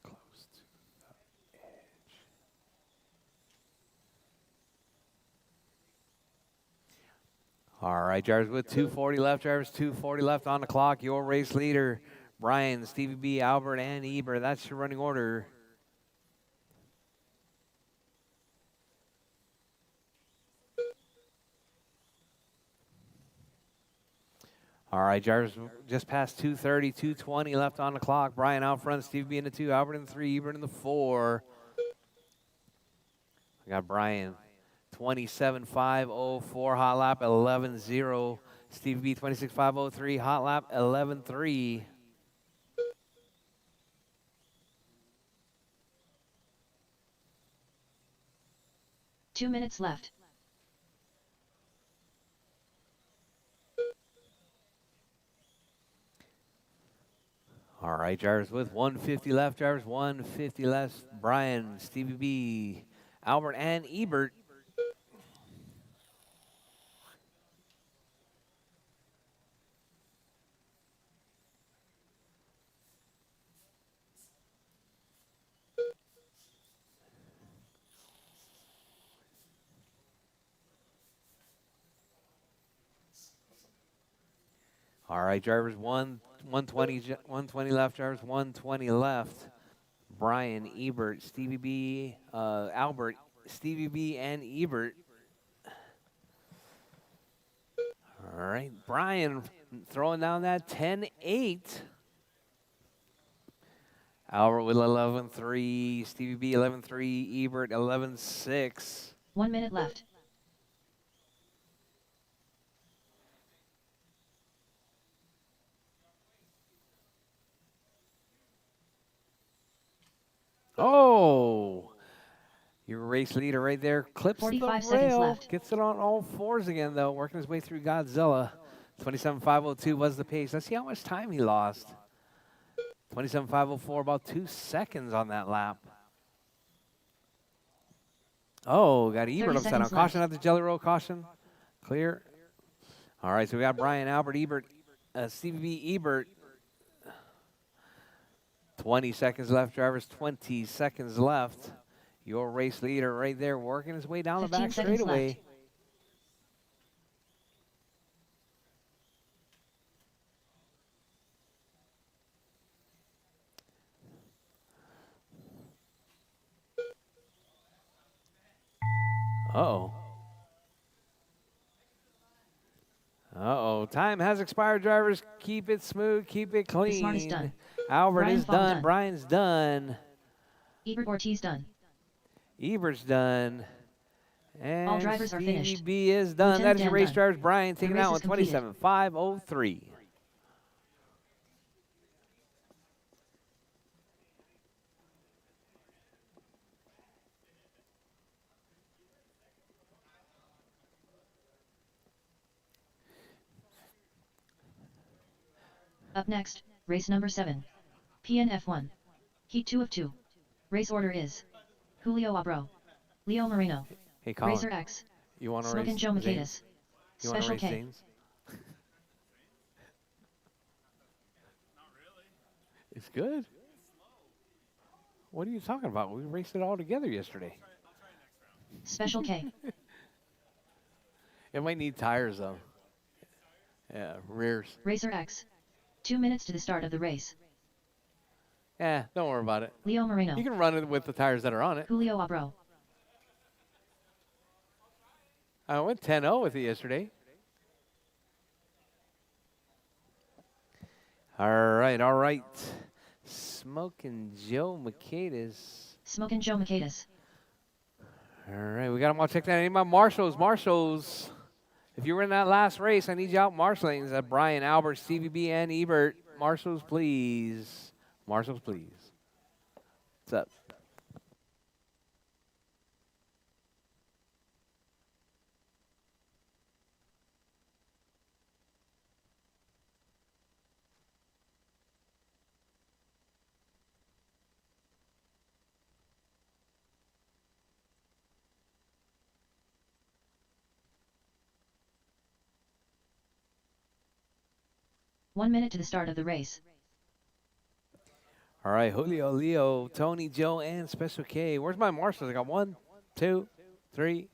Speaker 1: Close to the edge. All right, drivers with 2:40 left. Drivers 2:40 left on the clock. Your race leader, Brian, Stevie B, Albert, and Ebert. That's your running order. All right, Jarvis just past 2:30, 2:20 left on the clock. Brian out front, Steve B in the 2, Albert in the 3, Ebert in the 4. I got Brian, 27.504, hot lap 11.0. Steve B, 26.503, hot lap 11.3.
Speaker 2: Two minutes left.
Speaker 1: All right, drivers with 150 left, drivers 150 left. Brian, Stevie B, Albert, and Ebert. All right, drivers 120 left, drivers 120 left. Brian, Ebert, Stevie B, Albert, Stevie B, and Ebert. All right, Brian throwing down that 10-8. Albert with 11.3, Stevie B 11.3, Ebert 11.6.
Speaker 2: 1 minute left.
Speaker 1: Oh, your race leader right there clips the
Speaker 2: 45 seconds
Speaker 1: rail.
Speaker 2: left.
Speaker 1: Gets it on all fours again, though, working his way through Godzilla. 27.502 was the pace. Let's see how much time he lost. 27.504, about 2 seconds on that lap. Oh, got Ebert upside down. Caution at the jelly roll, caution. Clear. All right, so we got Brian, Albert, Ebert, Stevie B, Ebert. 20 seconds left, drivers, 20 seconds left. Your race leader right there working his way down the back straightaway.
Speaker 2: Left.
Speaker 1: Uh-oh. Uh-oh. Time has expired, drivers. Keep it smooth. Keep it clean.
Speaker 2: Smart is done.
Speaker 1: Albert
Speaker 2: Brian
Speaker 1: is
Speaker 2: Fong
Speaker 1: done.
Speaker 2: done.
Speaker 1: Brian's done.
Speaker 2: Ebert Ortiz done.
Speaker 1: Ebert's done. And
Speaker 2: drivers are
Speaker 1: Stevie
Speaker 2: finished.
Speaker 1: B is done.
Speaker 2: Lieutenant
Speaker 1: That is your
Speaker 2: Dan
Speaker 1: race
Speaker 2: done.
Speaker 1: drivers. Brian
Speaker 2: The
Speaker 1: taking
Speaker 2: race
Speaker 1: out
Speaker 2: is
Speaker 1: on
Speaker 2: completed.
Speaker 1: 27.503.
Speaker 2: Up next, race number 7. PNF1. Heat 2 of 2. Race order is Julio Abro, Leo Moreno,
Speaker 1: Hey, Colin.
Speaker 2: Racer X,
Speaker 1: You want to
Speaker 2: Smokin'
Speaker 1: race
Speaker 2: Joe
Speaker 1: Zanes?
Speaker 2: Makedas,
Speaker 1: You want to
Speaker 2: Special
Speaker 1: race
Speaker 2: K.
Speaker 1: Zanes? It's good. What are you talking about? We raced it all together yesterday.
Speaker 2: Special K.
Speaker 1: It might need tires, though. Yeah, rears.
Speaker 2: Racer X. 2 minutes to the start of the race.
Speaker 1: Yeah, don't worry about it.
Speaker 2: Leo Moreno,
Speaker 1: You can run it with the tires that are on it.
Speaker 2: Julio Abro,
Speaker 1: I went 10-0 with it yesterday. All right. Smoking Joe Makedas.
Speaker 2: Smokin' Joe Makedas,
Speaker 1: All right, we got them all checked out. I need my marshals. Marshals. If you were in that last race, I need you out marshaling. That's Brian, Albert, Stevie B, and Ebert. Marshals, please. Marshals, please. What's up?
Speaker 2: One minute to the start of the race.
Speaker 1: All right, Julio, Leo, Tony, Joe, and Special K. Where's my marshals? I got 1, 2, 3.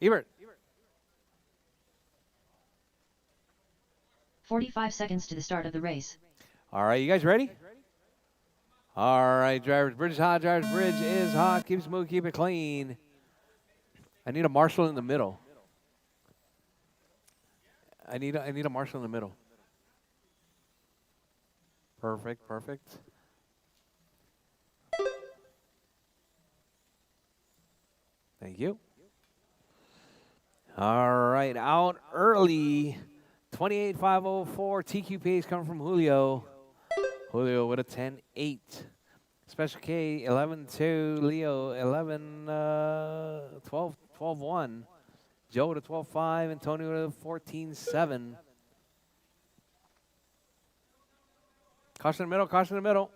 Speaker 1: Ebert.
Speaker 2: 45 seconds to the start of the race.
Speaker 1: All right, you guys ready? All right, drivers. Bridge is hot. Drivers, bridge is hot. Keep it smooth. Keep it clean. I need a marshal in the middle. I need a marshal in the middle. Perfect. Thank you. All right, out early. 28.504. TQ pace coming from Julio. Julio with a 10.8. Special K 11.2. Leo 12.1. Joe with a 12.5 and Tony with a 14.7. Caution in the middle.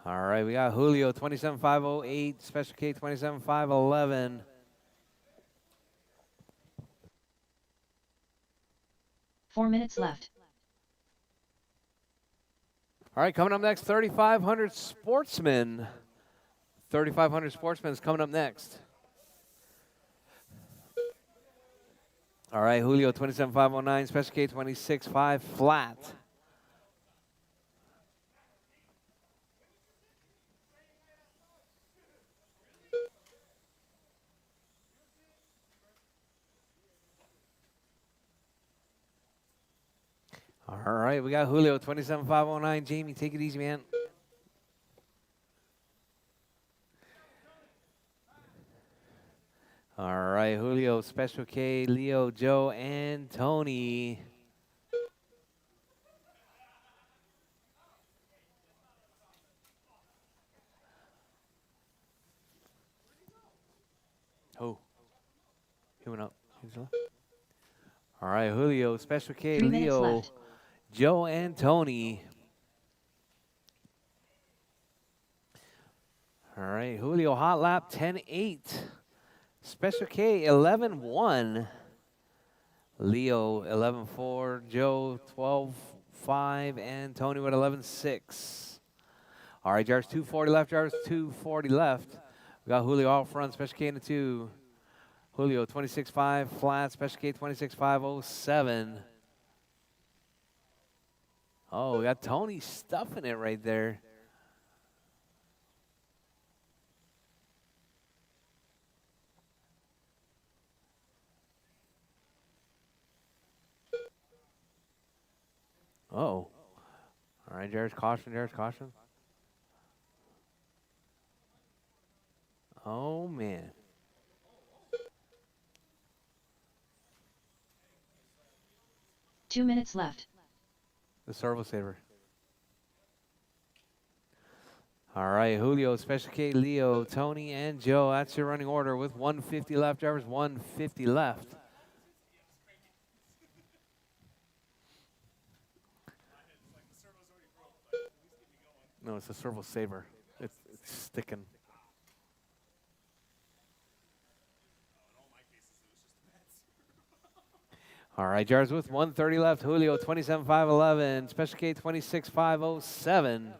Speaker 1: All right, we got Julio 27.508, Special K 27.511.
Speaker 2: Four minutes left.
Speaker 1: All right, coming up next, 3,500 Sportsman. 3,500 Sportsman is coming up next. All right, Julio 27.509, Special K 26.5 flat. All right, we got Julio 27.509. Jamie, take it easy, man. All right, Julio, Special K, Leo, Joe, and Tony. Oh, he went up. All right, Julio, Special K,
Speaker 2: 3 minutes
Speaker 1: Leo,
Speaker 2: left.
Speaker 1: Joe, and Tony. All right, Julio, hot lap 10.8. Special K 11.1. Leo 11.4. Joe 12.5. And Tony with 11.6. All right, Jarvis 240 left. Jarvis 240 left. We got Julio out front. Special K in the 2. Julio 26.5 flat. Special K 26.507. Oh, we got Tony stuffing it right there. Oh. All right, Jared's caution, Jared's caution. Oh, man.
Speaker 2: Two minutes left.
Speaker 1: The servo saver. All right, Julio, Special K, Leo, Tony, and Joe. That's your running order with 150 left, drivers. 150 left. No, it's a servo saver. It's sticking. All right, Jars with 130 left. Julio 27.511. Special K 26.507.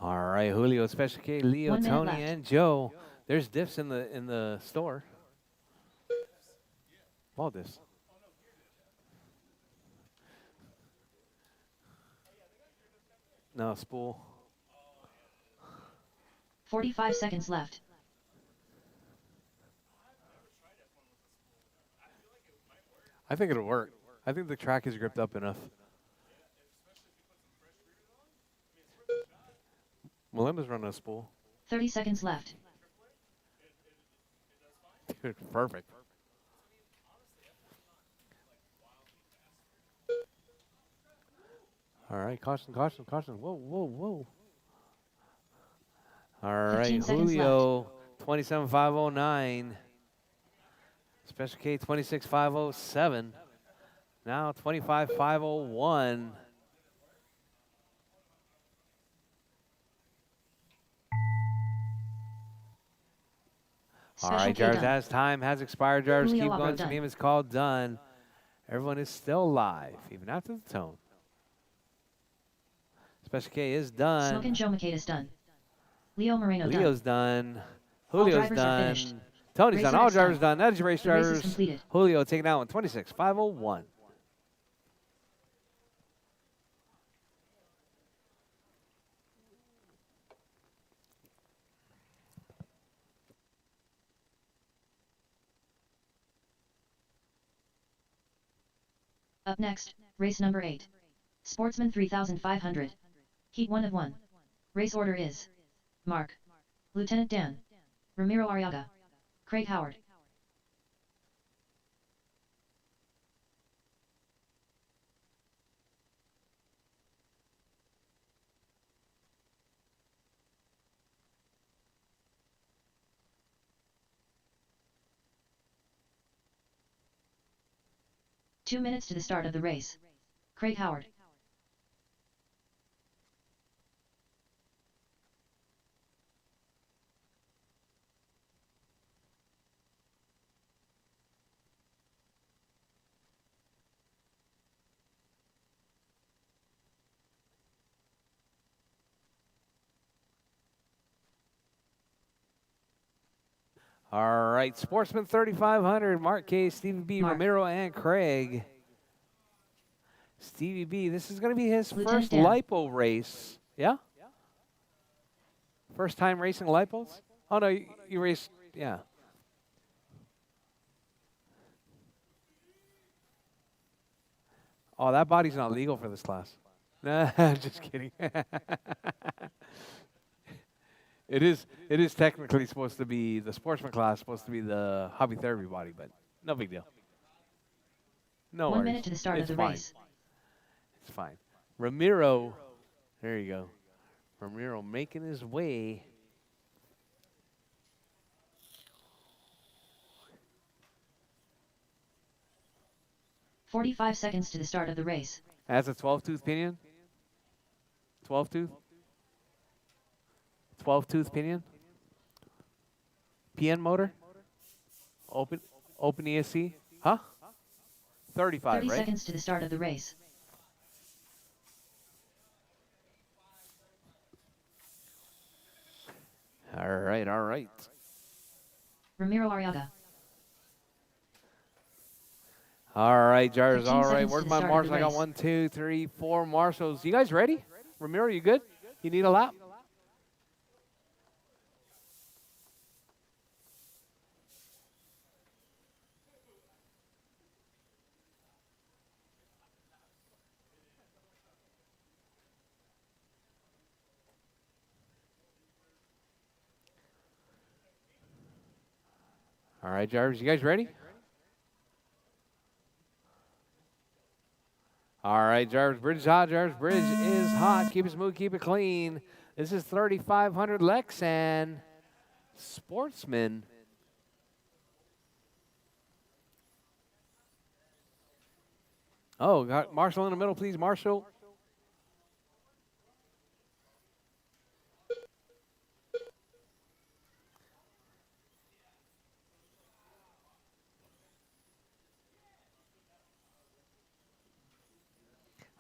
Speaker 1: All right, Julio, Special K, Leo,
Speaker 2: 1 minute
Speaker 1: Tony,
Speaker 2: left.
Speaker 1: and Joe. There's diffs in the store. Ball diffs. No, spool.
Speaker 2: 45 seconds left.
Speaker 1: I think it'll work. I think the track is gripped up enough. Melinda's running a spool.
Speaker 2: 30 seconds left.
Speaker 1: Dude, perfect. All right, caution, caution, caution. Whoa, whoa, whoa. All
Speaker 2: 15
Speaker 1: right,
Speaker 2: seconds
Speaker 1: Julio, 27.509. Special K, 26.507. Now 25.501. All
Speaker 2: Special
Speaker 1: right,
Speaker 2: K
Speaker 1: Jars,
Speaker 2: done.
Speaker 1: as time has expired, Jars,
Speaker 2: Julio
Speaker 1: keep
Speaker 2: Albert
Speaker 1: going.
Speaker 2: done.
Speaker 1: Name is called done. Everyone is still live, even after the tone. Special K is done.
Speaker 2: Smokin' Joe McCade is done. Leo Moreno
Speaker 1: Leo's done.
Speaker 2: All
Speaker 1: Julio's
Speaker 2: drivers are finished.
Speaker 1: done. Tony's
Speaker 2: Race
Speaker 1: done. All
Speaker 2: next
Speaker 1: drivers
Speaker 2: time.
Speaker 1: done. That is your race
Speaker 2: The race is
Speaker 1: drivers.
Speaker 2: completed.
Speaker 1: Julio taking out 26.501.
Speaker 2: Up next, race number 8. Sportsman 3500. Heat 1 of 1. Race order is Mark, Lieutenant Dan, Ramiro Arriaga, Craig Howard. Two minutes to the start of the race. Craig Howard.
Speaker 1: All right, Sportsman 3500, Mark K, Stevie B,
Speaker 2: Mark.
Speaker 1: Ramiro, and Craig. Stevie B, this is going to be his
Speaker 2: Lieutenant
Speaker 1: first
Speaker 2: Dan.
Speaker 1: lipo race. Yeah? First time racing lipos? Oh, no, you raced, yeah. Oh, that body's not legal for this class. Nah, just kidding. It is technically supposed to be the sportsman class, supposed to be the hobby therapy body, but no big deal. No
Speaker 2: 1
Speaker 1: worries.
Speaker 2: minute to the start
Speaker 1: It's
Speaker 2: of the
Speaker 1: fine.
Speaker 2: race.
Speaker 1: It's fine. Ramiro, there you go. Ramiro making his way.
Speaker 2: "45 seconds to the start of the race.
Speaker 1: Has a 12-tooth pinion. 12-tooth. 12-tooth pinion. PN motor? Open ESC? Huh? 35,
Speaker 2: 30
Speaker 1: right?
Speaker 2: seconds to the start of the race.
Speaker 1: All right, all right.
Speaker 2: Ramiro Arriaga.
Speaker 1: All right, Jars.
Speaker 2: 15
Speaker 1: All right,
Speaker 2: seconds to
Speaker 1: where's
Speaker 2: the
Speaker 1: my
Speaker 2: start of the
Speaker 1: marshal? I got
Speaker 2: race.
Speaker 1: 1, 2, 3, 4 marshals. You guys ready? Ramiro, you good? You need a lap? All right, Jarvis, you guys ready? All right, Jarvis Bridge is hot. Jarvis Bridge is hot. Keep it smooth, keep it clean. This is 3,500 Lex and Sportsman. Oh, got Marshall in the middle, please, Marshall.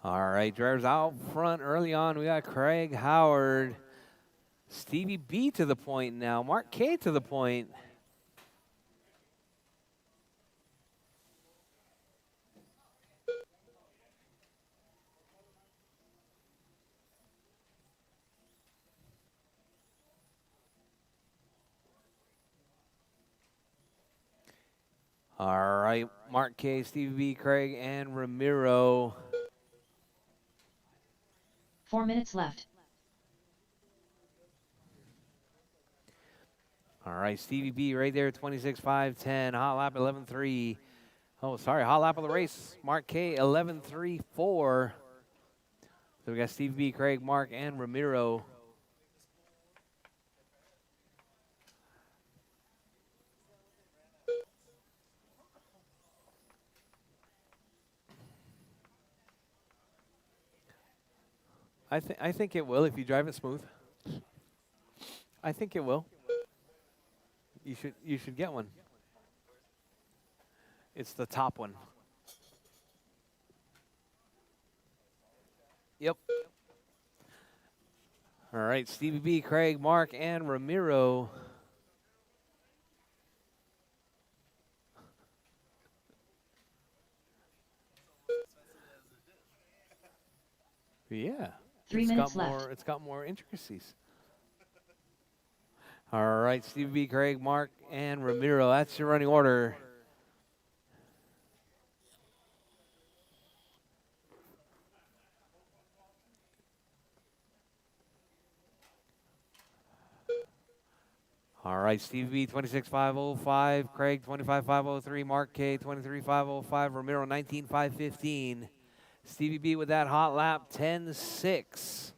Speaker 1: All right, drivers out front early on. We got Craig Howard. Stevie B to the point now. Mark K to the point. All right, Mark K, Stevie B, Craig, and Ramiro.
Speaker 2: 4 minutes left.
Speaker 1: All right, Stevie B right there, 26.510. Hot lap 11.3. Oh, sorry, hot lap of the race. Mark K, 11.34. So we got Stevie B, Craig, Mark, and Ramiro. I think it will if you drive it smooth. I think it will. You should get one. It's the top one. Yep. All right, Stevie B, Craig, Mark, and Ramiro. Yeah.
Speaker 2: 3 minutes left.
Speaker 1: It's got more intricacies. All right, Stevie B, Craig, Mark, and Ramiro. That's your running order. All right, Stevie B, 26.505, Craig, 25.503, Mark K, 23.505, Ramiro, 19.515. Stevie B with that hot lap, 10.6.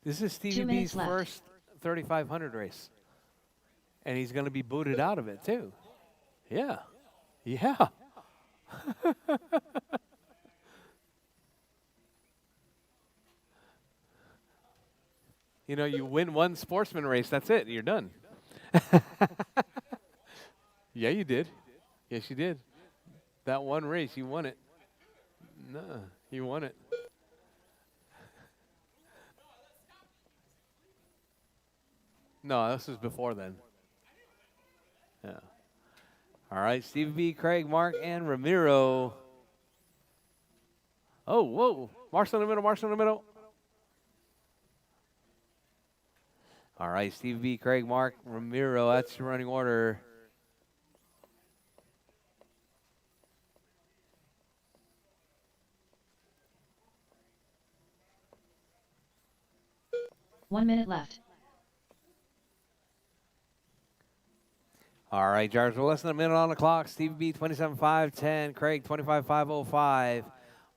Speaker 1: This is Stevie B's first 3,500 race. And he's going to be booted out of it, too. Yeah. Yeah. You know, you win one sportsman race, that's it. You're done. Yeah, you did. Yes, you did. That one race, you won it. No, you won it. No, this was before then. Yeah. All right, Stevie B, Craig, Mark, and Ramiro. Oh, whoa. Marshall in the middle, Marshall in the middle. All right, Stevie B, Craig, Mark, Ramiro. That's your running order.
Speaker 2: One minute left.
Speaker 1: All right, drivers, we're less than a minute on the clock. Stevie B, 27.510. Craig, 25.505.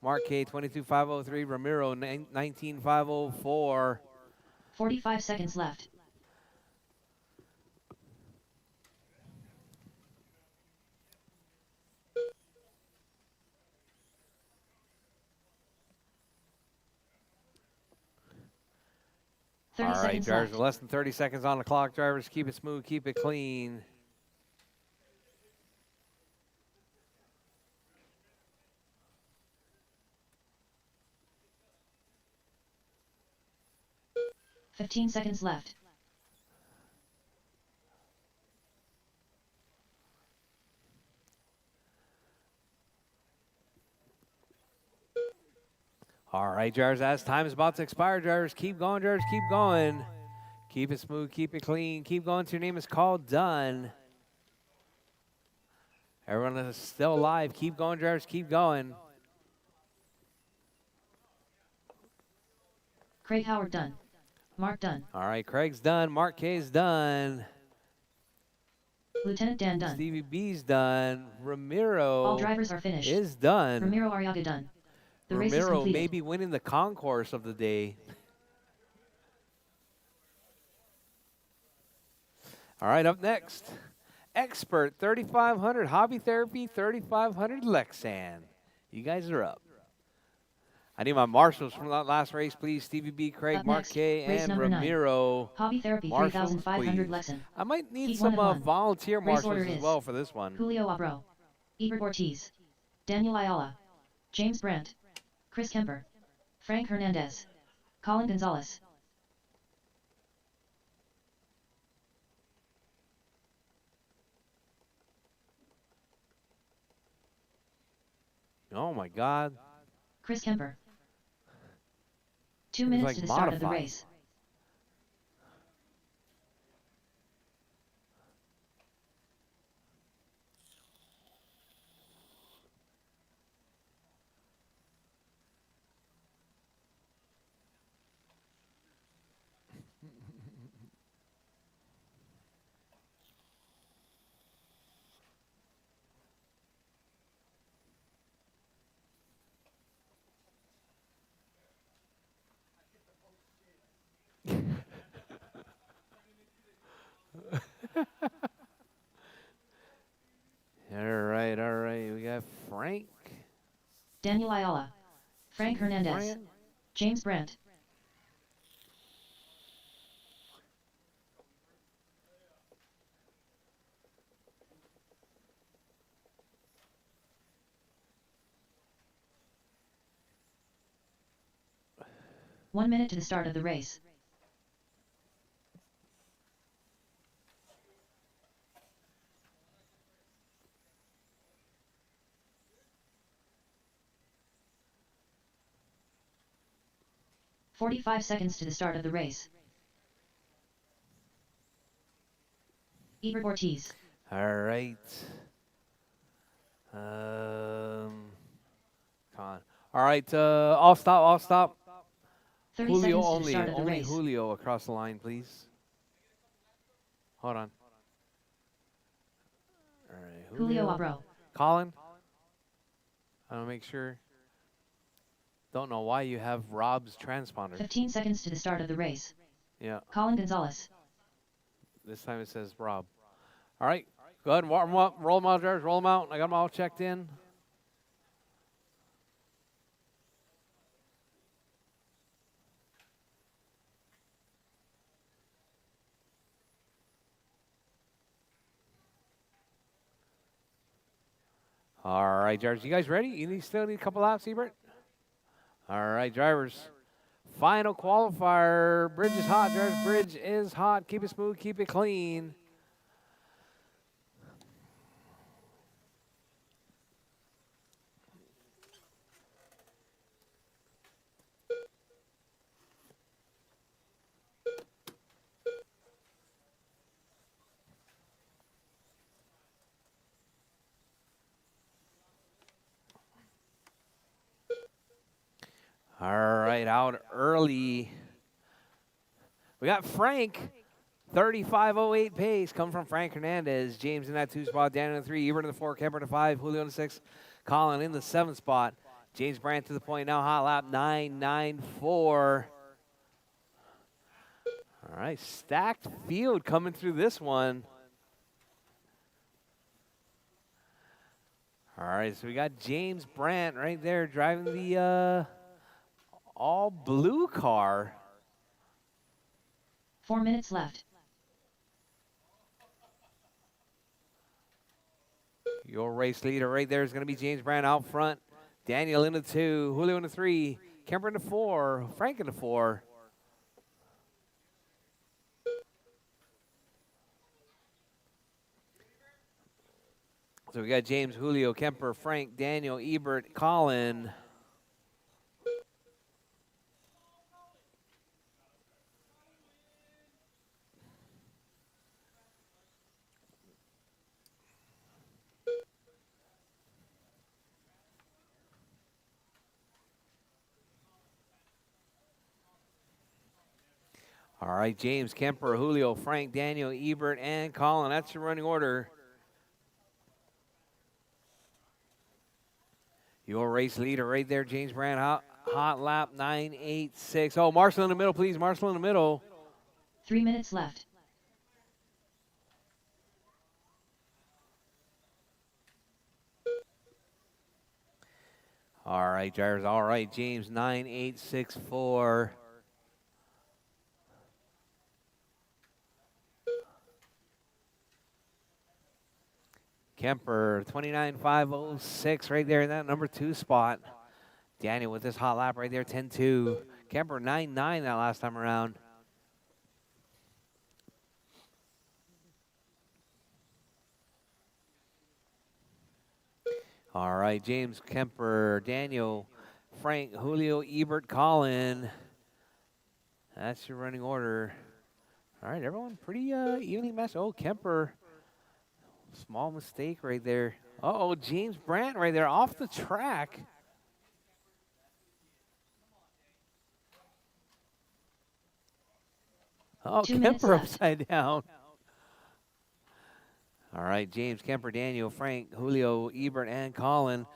Speaker 1: Mark K, 22.503. Ramiro, 19.504.
Speaker 2: 45 seconds left.
Speaker 1: All
Speaker 2: 30
Speaker 1: right,
Speaker 2: seconds
Speaker 1: drivers,
Speaker 2: left.
Speaker 1: we're less than 30 seconds on the clock. Drivers, keep it smooth, keep it clean.
Speaker 2: $15 seconds left.
Speaker 1: All right, drivers, as time is about to expire, drivers, keep going, drivers, keep going. Keep it smooth, keep it clean, keep going till your name is called done. Everyone is still alive. Keep going, drivers, keep going.
Speaker 2: Craig Howard done. Mark done.
Speaker 1: All right, Craig's done. Mark K's done.
Speaker 2: Lieutenant Dan done.
Speaker 1: Stevie B's done. Ramiro
Speaker 2: All drivers are finished.
Speaker 1: is done.
Speaker 2: Ramiro Arriaga done. The race is
Speaker 1: Ramiro
Speaker 2: completed.
Speaker 1: may be winning the concourse of the day. All right, up next, Expert 3500 Hobby Therapy 3500 Lexan. You guys are up. I need my marshals from that last race, please. Stevie B, Craig,
Speaker 2: Up
Speaker 1: Mark
Speaker 2: next,
Speaker 1: K,
Speaker 2: race
Speaker 1: and
Speaker 2: number 9.
Speaker 1: Ramiro.
Speaker 2: Hobby Therapy
Speaker 1: Marshals,
Speaker 2: 3500
Speaker 1: please.
Speaker 2: Lexan.
Speaker 1: I might need
Speaker 2: Heat
Speaker 1: some
Speaker 2: 1 of 1.
Speaker 1: volunteer
Speaker 2: Race
Speaker 1: marshals
Speaker 2: order
Speaker 1: as
Speaker 2: is
Speaker 1: well for this one.
Speaker 2: Julio Abro, Ebert Ortiz, Daniel Ayala, James Brandt, Chris Kemper, Frank Hernandez, Colin Gonzalez.
Speaker 1: Oh my God.
Speaker 2: Chris Kemper. 2
Speaker 1: It's
Speaker 2: minutes
Speaker 1: like
Speaker 2: to the start of the
Speaker 1: modified.
Speaker 2: race.
Speaker 1: All right. We got Frank.
Speaker 2: Daniel Ayala, Frank Hernandez,
Speaker 1: Brand.
Speaker 2: James Brandt. One minute to the start of the race. "45 seconds to the start of the race. Ebert Ortiz.
Speaker 1: All right. Come on. All right. I'll stop. I'll stop.
Speaker 2: 30
Speaker 1: Julio
Speaker 2: seconds to the
Speaker 1: only.
Speaker 2: start of the
Speaker 1: Only
Speaker 2: race.
Speaker 1: Julio across the line, please. Hold on. All right.
Speaker 2: Julio Abro.
Speaker 1: Colin. I want to make sure. Don't know why you have Rob's transponder.
Speaker 2: 15 seconds to the start of the race.
Speaker 1: Yeah.
Speaker 2: Colin Gonzalez.
Speaker 1: This time it says Rob. All right. Go ahead and warm them up. Roll them out, drivers. Roll them out. I got them all checked in. All right, drivers. You guys ready? Still need a couple laps, Ebert? All right, drivers. Final qualifier. Bridge is hot, drivers. Bridge is hot. Keep it smooth. Keep it clean. All right, out early. We got Frank. 35:08 pace coming from Frank Hernandez. James in that 2 spot. Dan in the 3. Ebert in the 4. Kemper in the 5. Julio in the 6. Colin in the 7th spot. James Brandt to the point now. Hot lap 9:94. All right, stacked field coming through this one. All right, so we got James Brandt right there driving the all blue car.
Speaker 2: 4 minutes left.
Speaker 1: Your race leader right there is going to be James Brandt out front. Daniel in the 2, Julio in the 3, Kemper in the 4, Frank in the 4. So we got James, Julio, Kemper, Frank, Daniel, Ebert, Colin. All right, James, Kemper, Julio, Frank, Daniel, Ebert, and Colin. That's your running order. Your race leader right there, James Brandt, hot lap 9:86. Oh, Marshall in the middle, please. Marshall in the middle.
Speaker 2: 3 minutes left.
Speaker 1: All right, drivers. All right, James, 9:864. Kemper, 29.506 right there in that number 2 spot. Daniel with this hot lap right there, 10.2. Kemper, 9.9 that last time around. All right, James, Kemper, Daniel, Frank, Julio, Ebert, Colin. That's your running order. All right, everyone pretty evenly matched. Oh, Kemper. Small mistake right there. Uh-oh, James Brandt right there off the track. Oh,
Speaker 2: 2 minutes
Speaker 1: Kemper
Speaker 2: left.
Speaker 1: upside down. All right, James, Kemper, Daniel, Frank, Julio, Ebert, and Colin.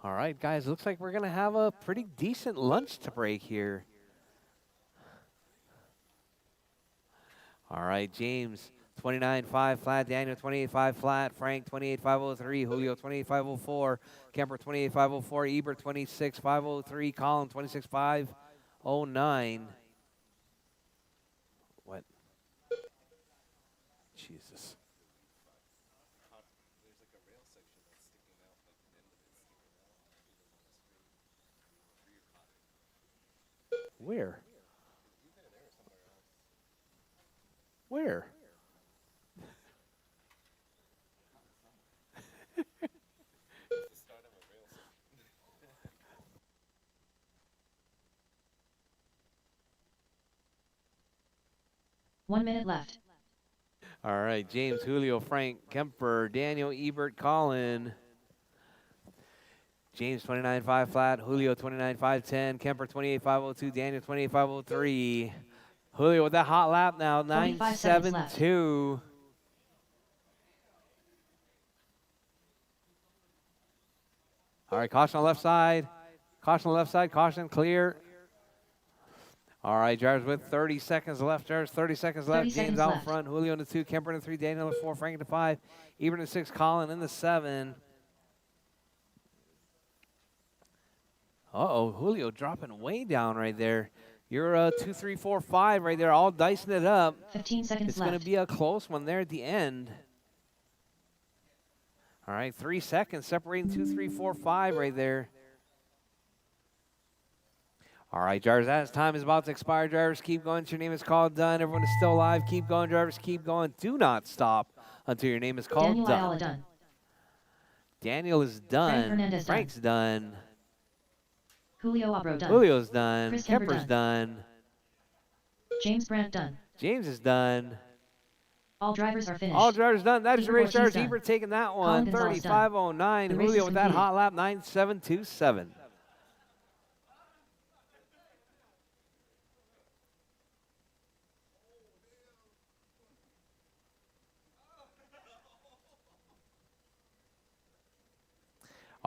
Speaker 1: All right, guys, looks like we're going to have a pretty decent lunch to break here. All right, James, 29.5 flat, Daniel 28.5 flat, Frank 28.503, Julio 28.504, Kemper 28.504, Ebert 26.503, Colin 26.509. What? Jesus. Where? Where?
Speaker 2: 1 minute left.
Speaker 1: All right, James, Julio, Frank, Kemper, Daniel, Ebert, Colin. James 29.5 flat, Julio 29.510, Kemper 28.502, Daniel 28.503. Julio with that hot lap now,
Speaker 2: 45 seconds left.
Speaker 1: 9.72. All right, caution on left side. Caution on left side, caution clear. All right, drivers with 30 seconds left. Drivers, 30 seconds left.
Speaker 2: 30
Speaker 1: James
Speaker 2: seconds
Speaker 1: out
Speaker 2: left.
Speaker 1: front. Julio in the 2, Kemper in the 3, Daniel in the 4, Frank in the 5, Ebert in the 6, Colin in the 7. Uh-oh, Julio dropping way down right there. You're 2, 3, 4, 5 right there, all dicing it up.
Speaker 2: 15 seconds
Speaker 1: It's
Speaker 2: left.
Speaker 1: going to be a close one there at the end. All right, 3 seconds separating 2, 3, 4, 5 right there. All right, drivers, as time is about to expire, drivers, keep going until your name is called done. Everyone is still alive. Keep going, drivers, keep going. Do not stop until your name is called
Speaker 2: Daniel
Speaker 1: done.
Speaker 2: Ayala done.
Speaker 1: Daniel is done.
Speaker 2: Hernandez done.
Speaker 1: Frank's done.
Speaker 2: Julio Abro done.
Speaker 1: Julio's done.
Speaker 2: Chris Kemper
Speaker 1: Kemper's done.
Speaker 2: James Brandt done.
Speaker 1: James is done.
Speaker 2: All drivers are finished.
Speaker 1: All drivers done. That is your race,
Speaker 2: Ebert Ortiz
Speaker 1: drivers.
Speaker 2: done.
Speaker 1: Ebert taking that
Speaker 2: Colin
Speaker 1: one.
Speaker 2: Gonzalez done.
Speaker 1: 35.09.
Speaker 2: The race
Speaker 1: Julio
Speaker 2: is
Speaker 1: with that
Speaker 2: completed.
Speaker 1: hot lap. 9.727.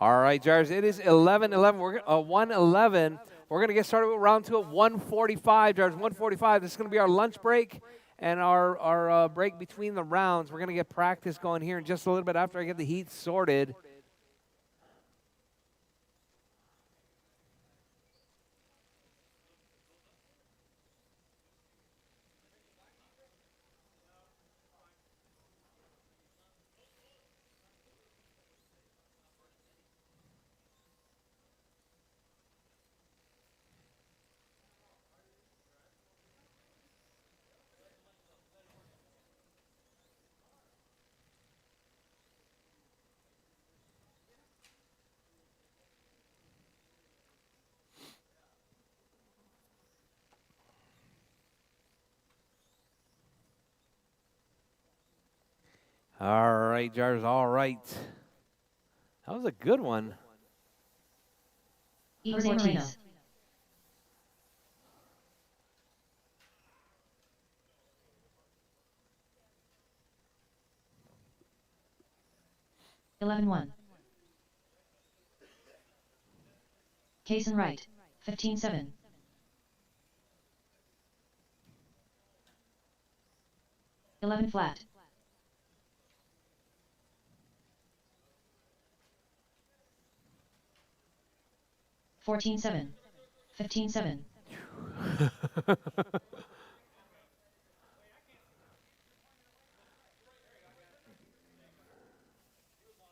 Speaker 1: All right, Jars, it is 11-11. We're 1-11. We're going to get started with round 2 at 1:45, Jars. 1:45. This is going to be our lunch break and our break between the rounds. We're going to get practice going here in just a little bit after I get the heat sorted. All right, Jars, all right. That was a good one.
Speaker 2: Jose Moreno. (11-1). Kaysen Wright. 15-7. 11 flat. (14-7). 15-7.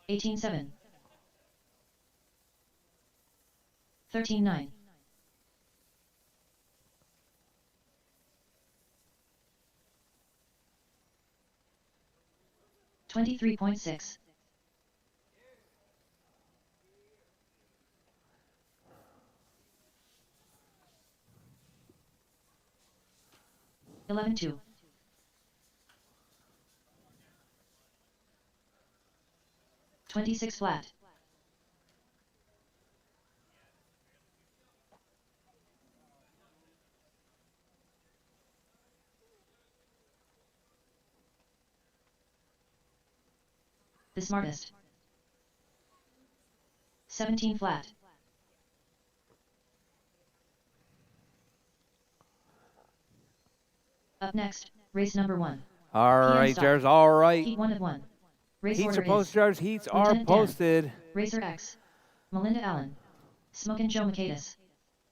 Speaker 2: 18-7. 13-9. 23.6. 11-2. 26 flat. The smartest. 17 flat. Up next, race number 1.
Speaker 1: All
Speaker 2: PM
Speaker 1: right,
Speaker 2: stop.
Speaker 1: Jars, all right.
Speaker 2: Heat 1 of 1. Race
Speaker 1: Heats
Speaker 2: order
Speaker 1: are posted,
Speaker 2: is
Speaker 1: Jars. Heats are
Speaker 2: Lieutenant Dan,
Speaker 1: posted.
Speaker 2: Racer X, Melinda Allen, Smokin' Joe Makadis,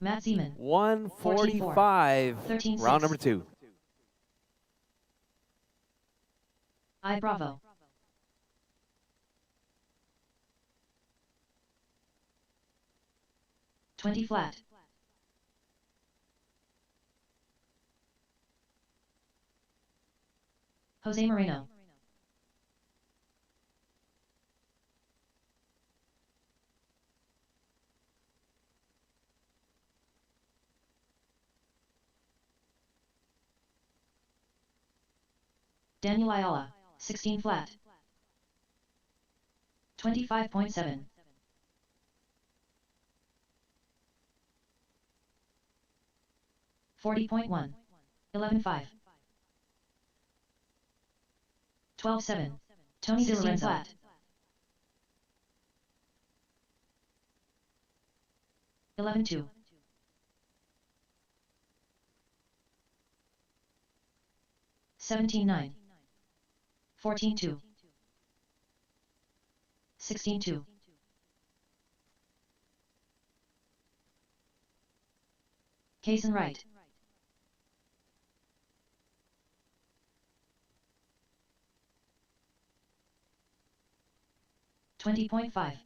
Speaker 2: Matt Zeman,
Speaker 1: 1:45.
Speaker 2: 13-6.
Speaker 1: Round number 2.
Speaker 2: I Bravo. (20 flat). Jose Moreno. Daniel Ayala, 16 flat. 25.7. 40.1. 11-5. 12-7. Tony 16 flat. 11-2. 17-9. 14-2. 16-2. 'Kaysen Wright. $20.5.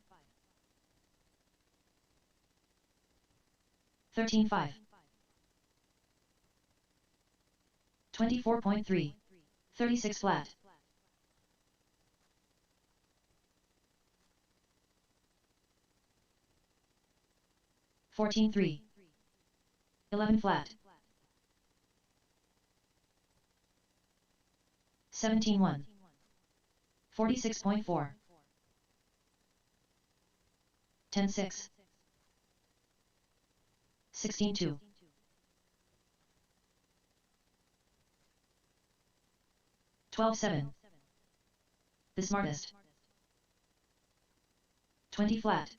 Speaker 2: 13-5. 24.3. 36 flat. 14-3. 11 flat. 17-1. 46.4. 10-6. 16-2. 12-7. The smartest. 20 flat.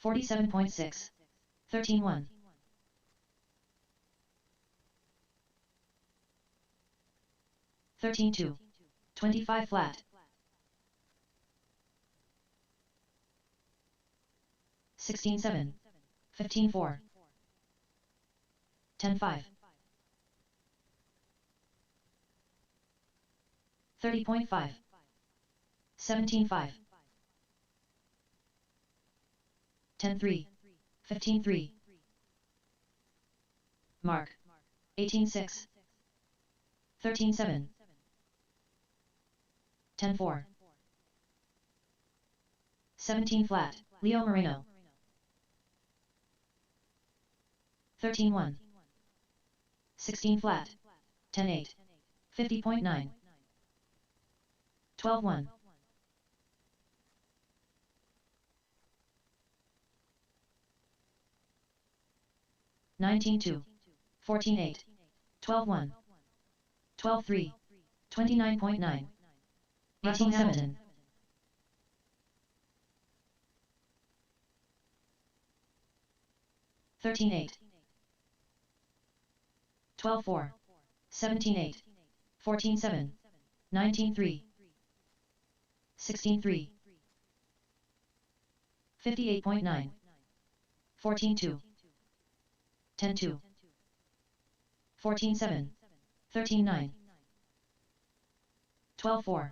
Speaker 2: 47.6. 13-1. 13-2. 25 flat. 16-7. 15-4. 10-5. 30.5. 17-5. 10-3. 15-3. Mark. 18-6. 13-7. 10-4. 17 flat. Leo Moreno. 13-1. 16 flat. 10-8. 50.9. 12-1. 19-2. 14-8. 12-1. 12-3. 29.9. 18-7. 13-8. 12-4. 17-8. 14-7. 19-3. 16-3. 58.9. 14-2. 10-2. 14-7. 13-9. 12-4.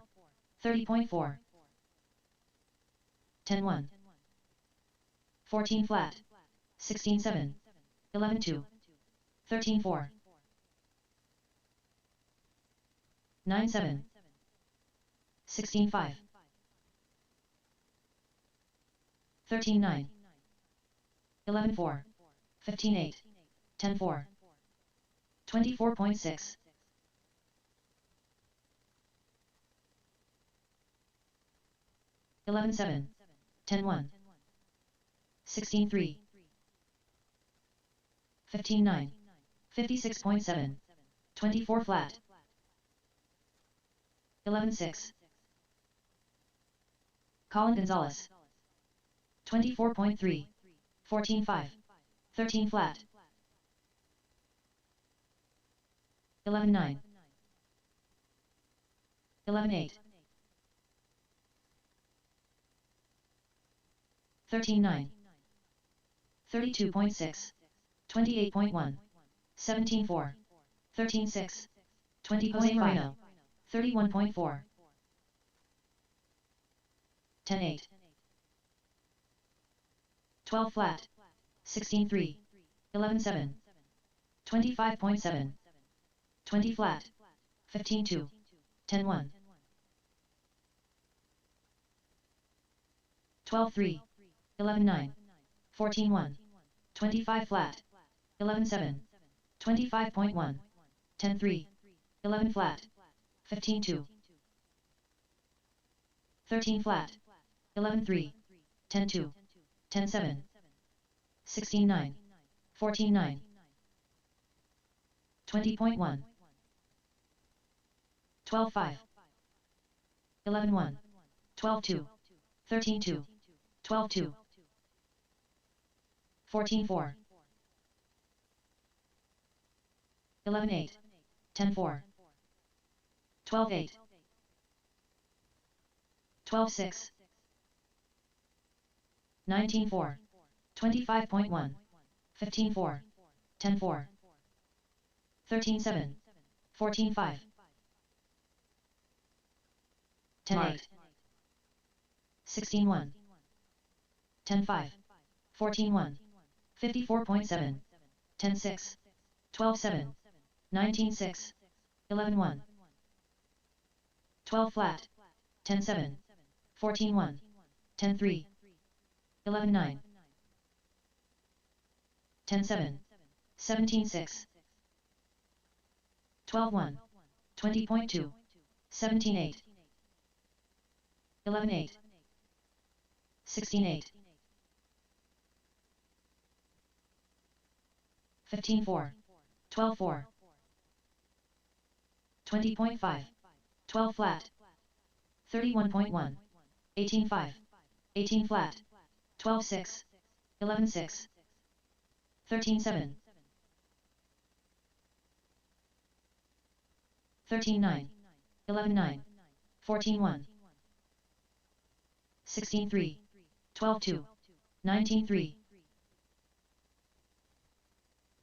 Speaker 2: 30.4. 10-1. 14 flat. 16-7. 11-2. 13-4. 9-7. 16-5. 13-9. 11-4. 15-8. 10-4. 24.6. 11-7. 10-1. 16-3. 15-9. 56.7. 24 flat. 11-6. Colin Gonzalez. 24.3. 14-5. 13 flat. 11-9. 11-8. 13-9. 32.6. 28.1. 17-4. 13-6. 20.5. 31.4. 10-8. 12 flat. 16-3. 11-7. 25.7. 20 flat. 15-2. 10-1. 12-3. 11-9. 14-1. 25 flat. 11-7. 25.1. 10-3. 11 flat. 15-2. 13 flat. 11-3. 10-2. 10-7. 16-9. 14-9. 20.1. 12-5. 11-1. 12-2. 13-2. 12-2. 14-4. 11-8. 10-4. 12-8. 12-6. 19-4. 25.1. 15-4. 10-4. 13-7. 14-5. 10-8. 16-1. 10-5. 14-1. 54.7. 10-6. 12-7. 19-6. 11-1. 12 flat. 10-7. 14-1. 10-3. 11-9. 10-7. 17-6. 12-1. 20.2. 17-8. 11-8. 16-8. 15-4. 12-4. 20.5. 12 flat. 31.1. 18-5. 18 flat. 12-6. 11-6. 13-7. 13-9. 11-9. 14-1. 16-3. 12-2. 19-3.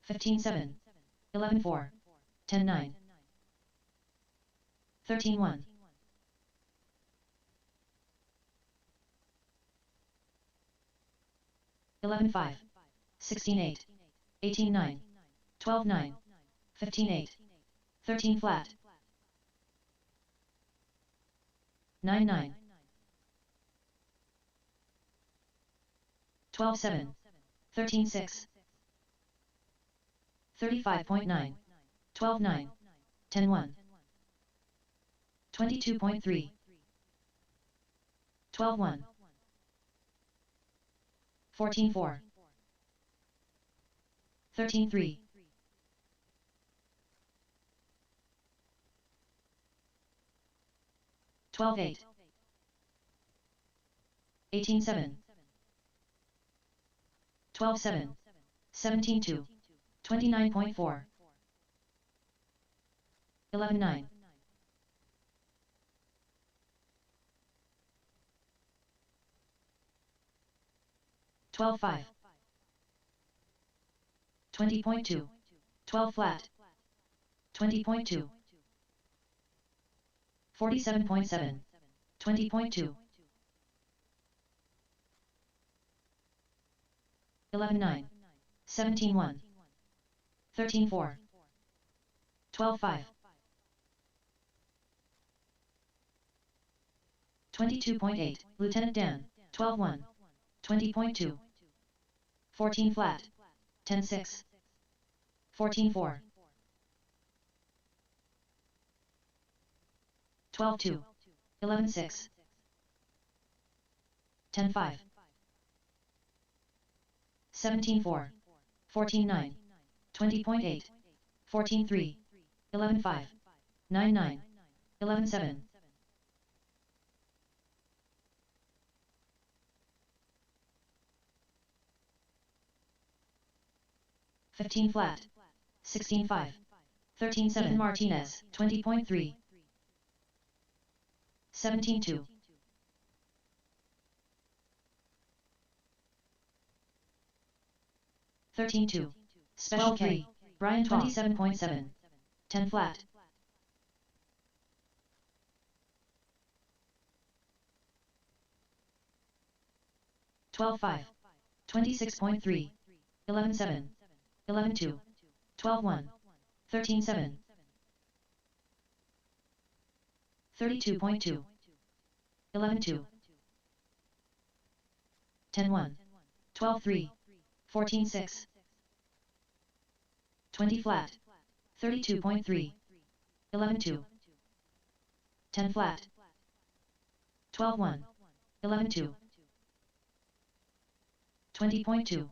Speaker 2: 15-7. 11-4. 10-9. 13-1. 11-5. 16-8. 18-9. 12-9. 15-8. 13 flat. 9-9. 12-7. 13-6. 35.9. 12-9. 10-1. 22.3. 12-1. 14-4. 13-3. 12-8. 18-7. 12-7. 17-2. 29.4. 11-9. 12-5. 20.2. 12 flat. 20.2. 47.7. 20.2. 11-9. 17-1. 13-4. 12-5. 22.8. Lieutenant Dan. 12-1. 20.2. 14 flat. 10-6. 14-4. 12-2. 11-6. 10-5. 17-4. 14-9. 20.8. 14-3. 11-5. 9-9. 11-7. 15 flat. 16-5. 13-7 Martinez. 20.3. 17-2. 13-2. Special K. Brian 27.7. 10 flat. 12-5. 26.3. 11-7. 11-2. 12-1. 13-7. 32.2. 11-2. 10-1. 12-3. 14-6. 20 flat. 32.3. 11-2. 10 flat. 12-1. 11-2. 20.2.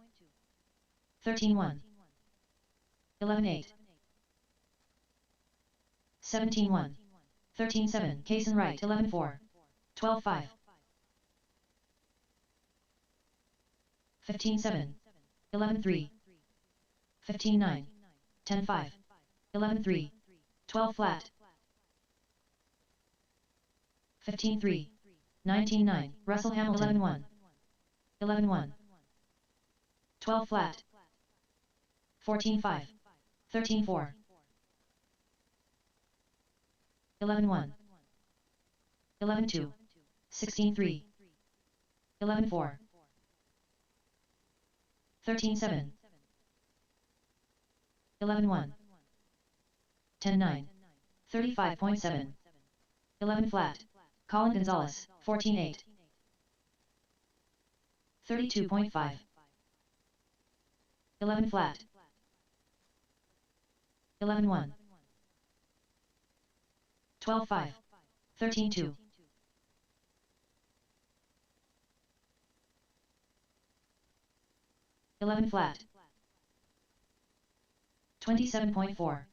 Speaker 2: 13-1. 11-8. 17-1. 13-7. Case and right. 11-4. 12-5. 15-7. 11-3. 15-9. 10-5. 11-3. 12 flat. 15-3. 19-9. Russell Hamilton. 11-1. 11-1. 12 flat. 14-5. 13-4. 11-1. 11-2. 16-3. 11-4. 13-7. 11-1. 10-9. 35.7. 11 flat. Colin Gonzalez. 14-8. 32.5. 11 flat. 11-1. 12-5. 13-2. 11 flat. 27.4.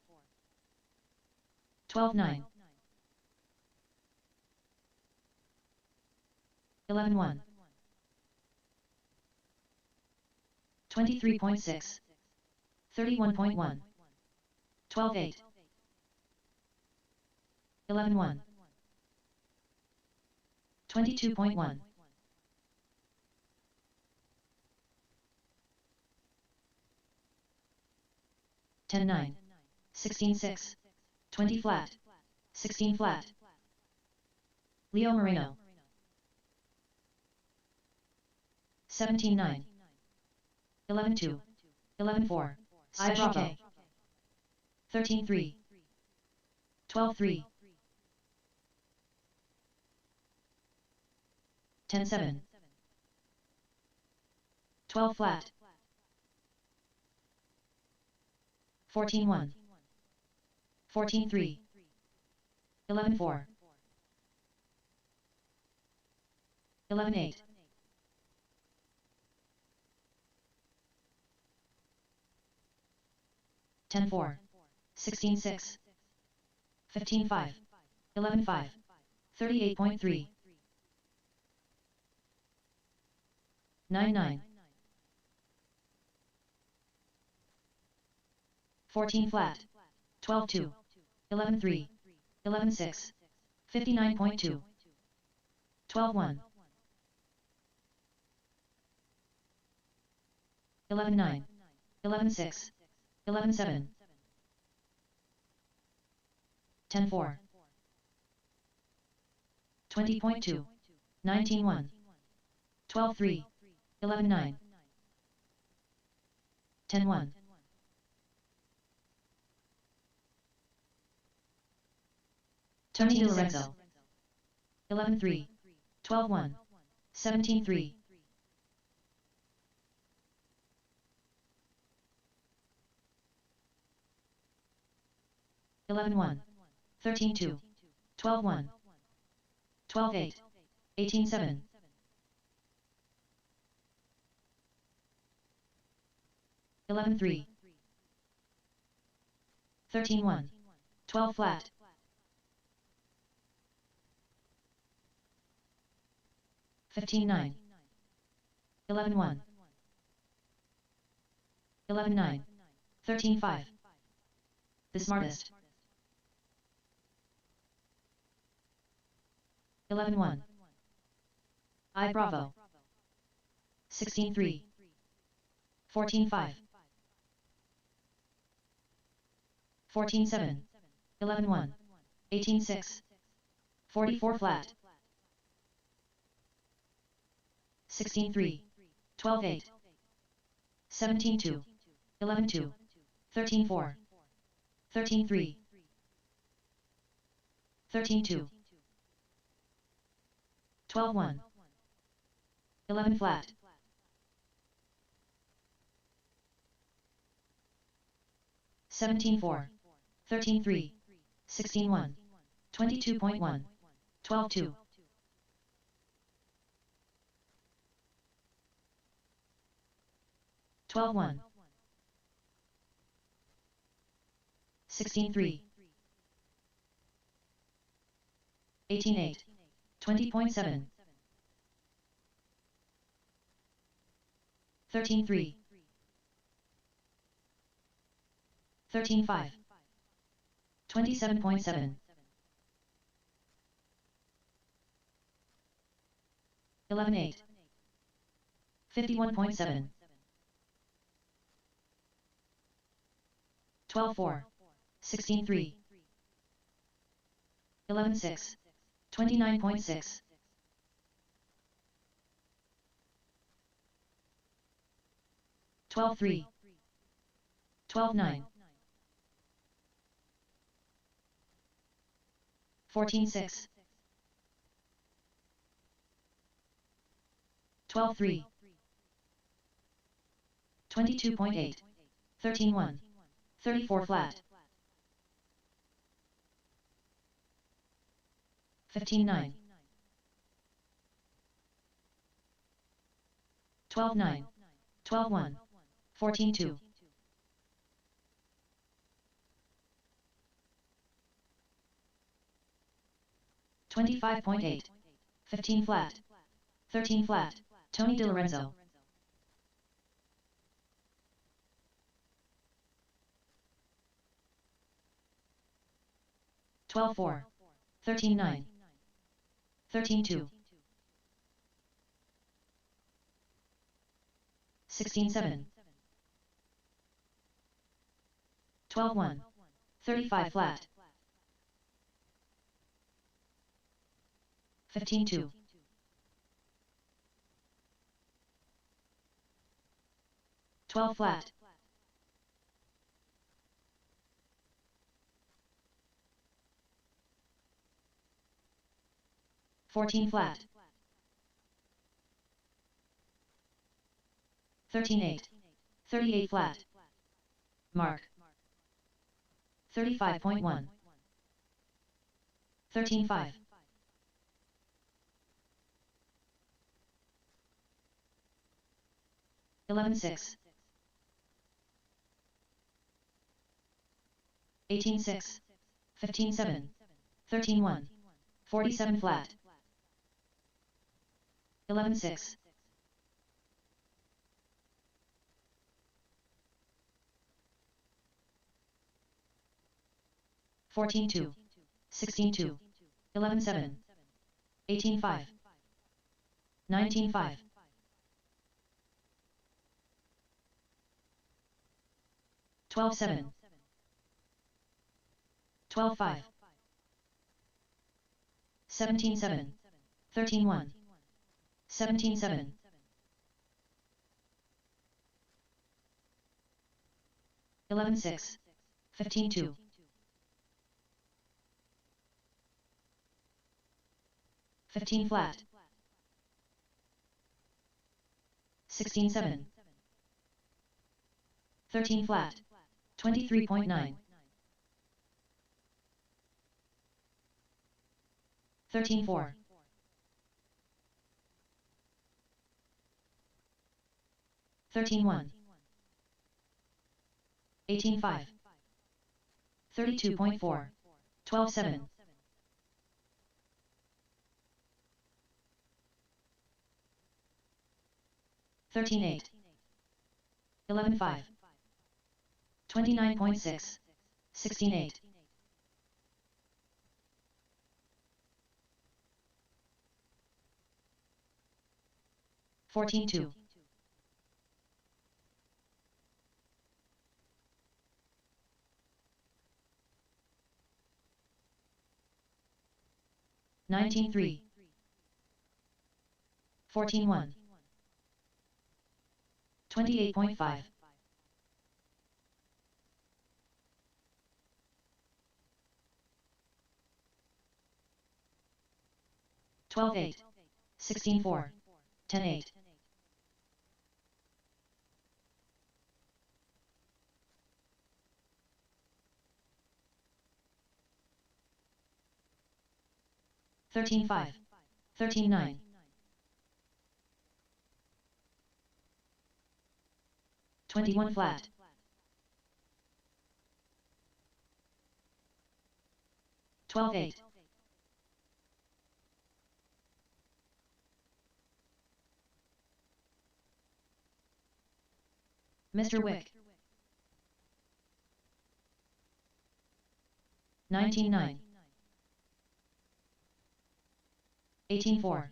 Speaker 2: 12-9. 11-1. 23.6. 31.1. 12.8. 11.1. 22.1. 10.9. 16.6. 20 flat. 16 flat. Leo Moreno. 17.9. 11.2. 11.4. I Bravo. 13.3. 12.3. 10.7. 12 flat. 14.1. 14.3. 11.4. 11.8. 10.4. 16.6. 15.5. 11.5. 38.3. 9.9. 14 flat. 12.2. 11.3. 11.6. 59.2. 12.1. 11.9. 11.6. 11.7. 10.4. 20.2. 19.1. 12.3. 11.9. 10.1. Tony DiLorenzo. 11.3. 12.1. 17.3. 11.1. 13.2. 12.1. 12.8. 18.7. 11.3. 13.1. 12 flat. 15.9. 11.1. 11.9. 13.5. The smartest. 11.1. I Bravo. 16.3. 14.5. 14.7. 11.1. 18.6. 44 flat. 16.3. 12.8. 17.2. 11.2. 13.4. 13.3. 13.2. 12.1. 11 flat. 17.4. 13.3. 16.1. 22.1. 12.2. 12.1. 16.3. 18.8. 20.7. 13.3. 13.5. 27.7. 11.8. 51.7. 12.4. 16.3. 11.6. 29.6. 12.3. 12.9. 14.6. 12.3. 22.8. 13.1. 34 flat. 15.9. 12.9. 12.1. 14.2. 25.8. 15 flat. 13 flat. Tony DiLorenzo. 12-4. 13-9. 13-2. 16-7. 12-1. 35 flat. 15-2. 12 flat. 14 flat. 13-8. 38 flat. Mark. 35.1. 13-5. 11-6. 18-6. 15-7. 13-1. 47 flat. 11-6. 14-2. 16-2. 11-7. 18-5. 19-5. 12-7. 12-5. 17-7. 13-1. 17-7. 11-6. 15-2. 15 flat. 16-7. 13 flat. 23.9. 13-4. 13-1. 18-5. 32.4. 12-7. 13-8. 11-5. 29.6. 16-8. 14-2. 19-3. 14-1. 28.5. 12-8. 16-4. 10-8. 13-5. 13-9. 21 flat. 12-8. 'Mr. Wick. 19-9. 18-4.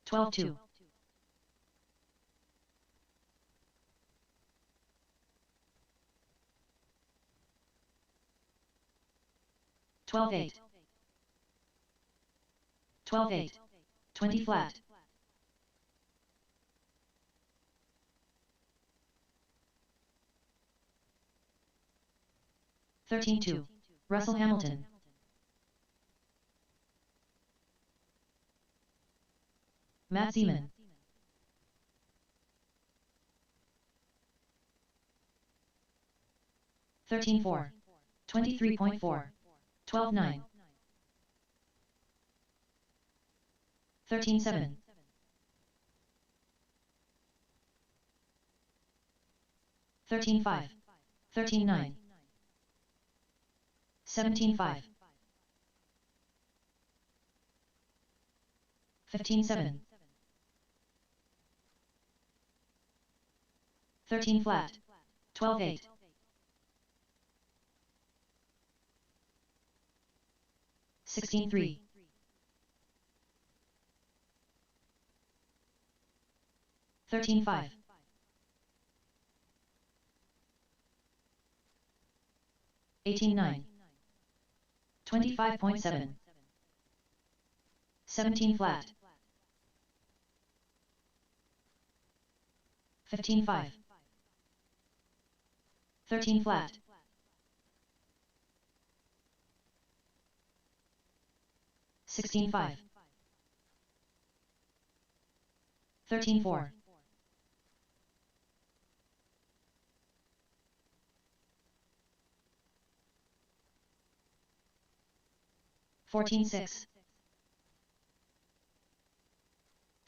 Speaker 2: 12-2. 12-8. 12-8. 20 flat. 13-2. Russell Hamilton. Matt Seaman. 13-4. 23.4. 12-9. 13-7. 13-5. 13-9. 17-5. 15-7. 13 flat. 12-8. 16-3. 13-5. 18-9. 25.7. 17 flat. 15-5. 13 flat. 16-5. 13-4. 14-6.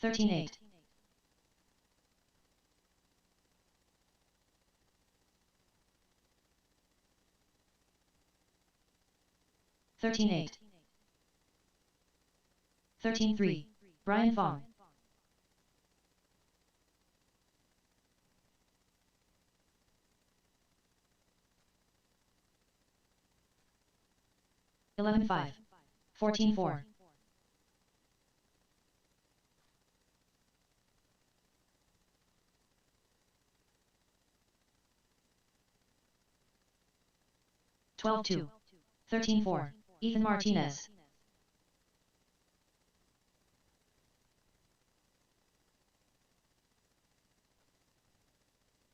Speaker 2: 13-8. 13-8. 13-3. Brian Fong. 11-5. 14-4. 12-2. 13-4. Ethan Martinez.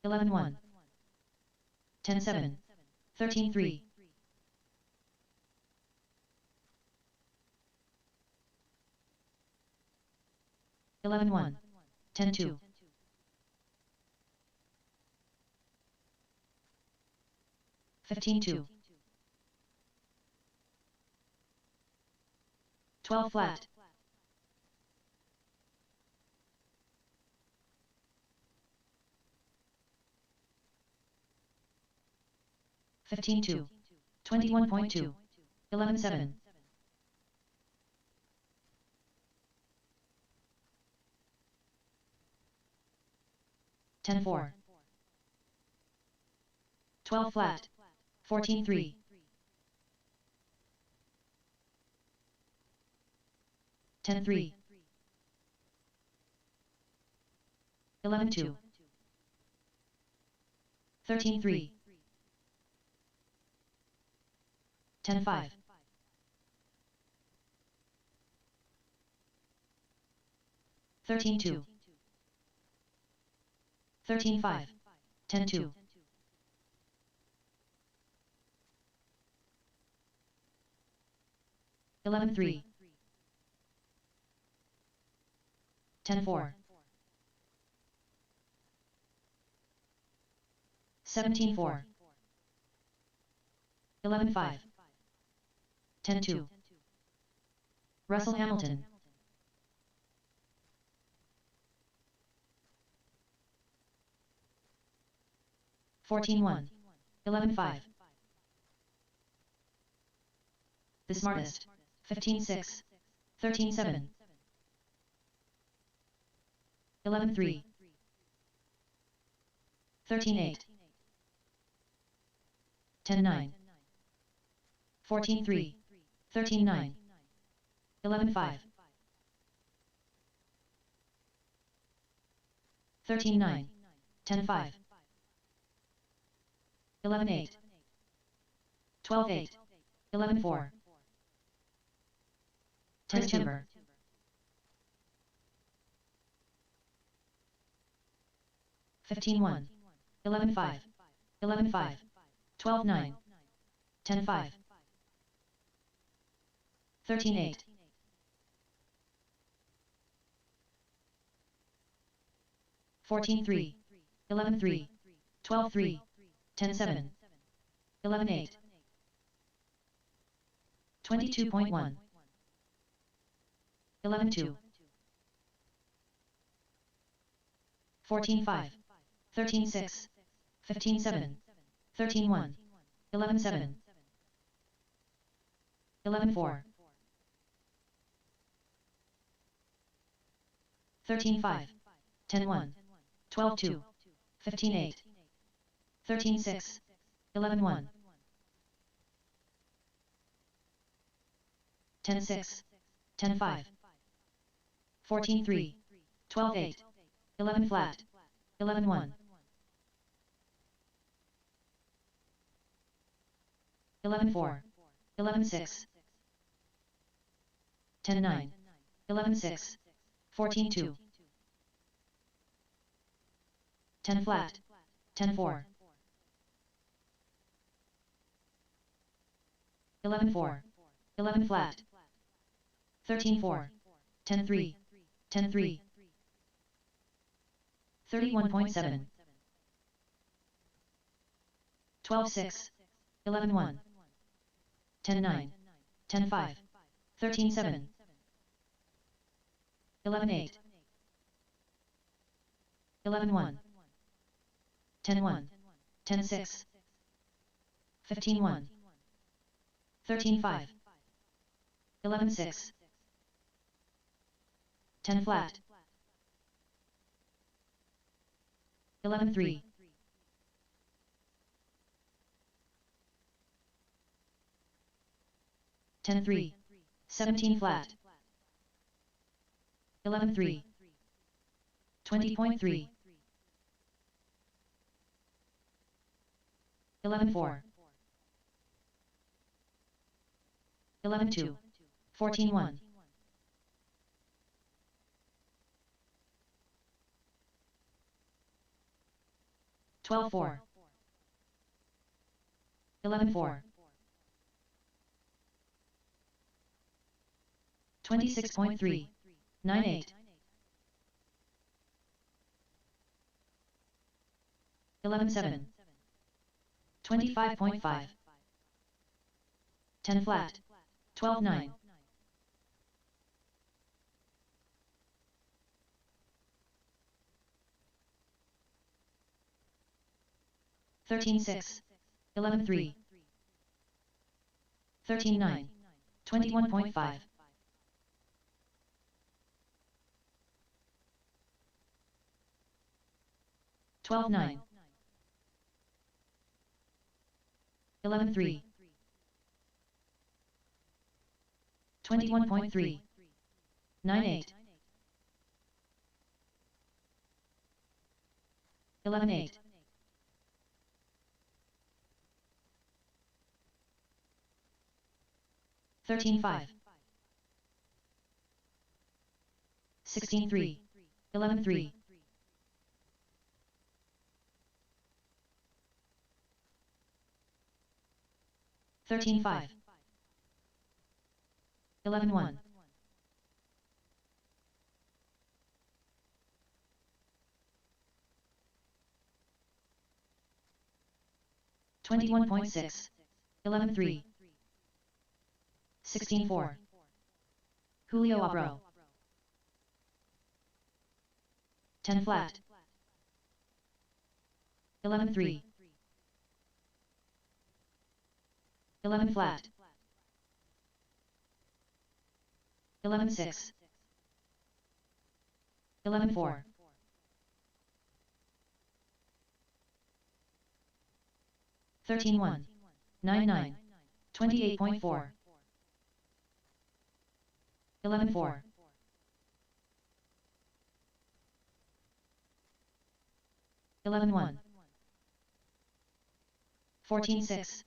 Speaker 2: 11-1. 10-7. 13-3. 11-1. 10-2. 15-2. 12 flat. 15-2. 21.2. 11-7. 10-4. 12 flat. 14-3. 10-3. 11-2. 13-3. 10-5. 13-2. 13-5. 10-2. 11-3. 10-4. 17-4. 11-5. 10-2. Russell Hamilton. 14-1. 11-5. The Smartest. 15-6. 13-7. 11-3. 13-8. 10-9. 14-3. 13-9. 11-5. 13-9. 10-5. 11-8. 12-8. 11-4. 10 timber. 15-1. 11-5. 11-5. 12-9. 10-5. 13-8. 14-3. 11-3. 12-3. 10-7. 11-8. 22.1. 11-2. 14-5. 13-6. 15-7. 13-1. 11-7. 11-4. 13-5. 10-1. 12-2. 15-8. 13-6. 11-1. 10-6, 10-5, 14-3, 12-8, 11 flat, 11-1, 11-4, 11-6, 10-9, 11-6, 14-2, 10 flat, 10-4, 11-4, 11 flat, 13-4, 10-3, 10-3, 31.7, 12-6, 11-1, 10-9, 10-5, 13-7, 11-8, 11-1, 10-1, 10-6, 15-1, 13-5, 11-6, 10 flat, 11-3, 10-3, 17 flat, 11-3, 20.3, 11-4, 11-2, 14-1, 12-4, 11-4, 26.3, 9-8, 11-7, 25.5, 10 flat, 12-9, 13-6, 11-3, 13-9, 21.5, 12-9, 11-3, 21.3, 9-8, 11-8, 13-5, 16-3, 11-3, 13-5, 11-1, 21.6, 11-3, 16-4, Julio Abro, 10 flat, 11-3, 11 flat, 11-6, 11-4, 13-1, 9-9, 28.4, 11-4, 11-1, 14-6,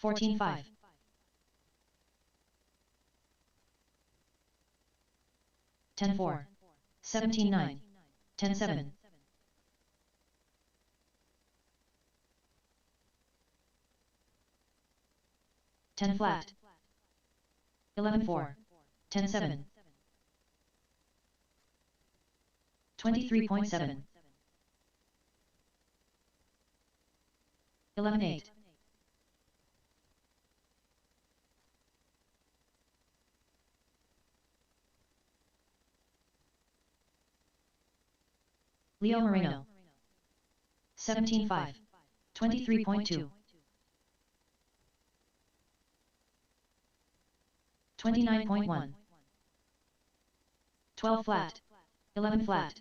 Speaker 2: 14-5, 10-4, 17-9, 10-7, 10 flat, 11-4, 10-7, 23.7, 11-8, Leo Moreno, 17-5, 23.2, 29.1, 12 flat, 11 flat,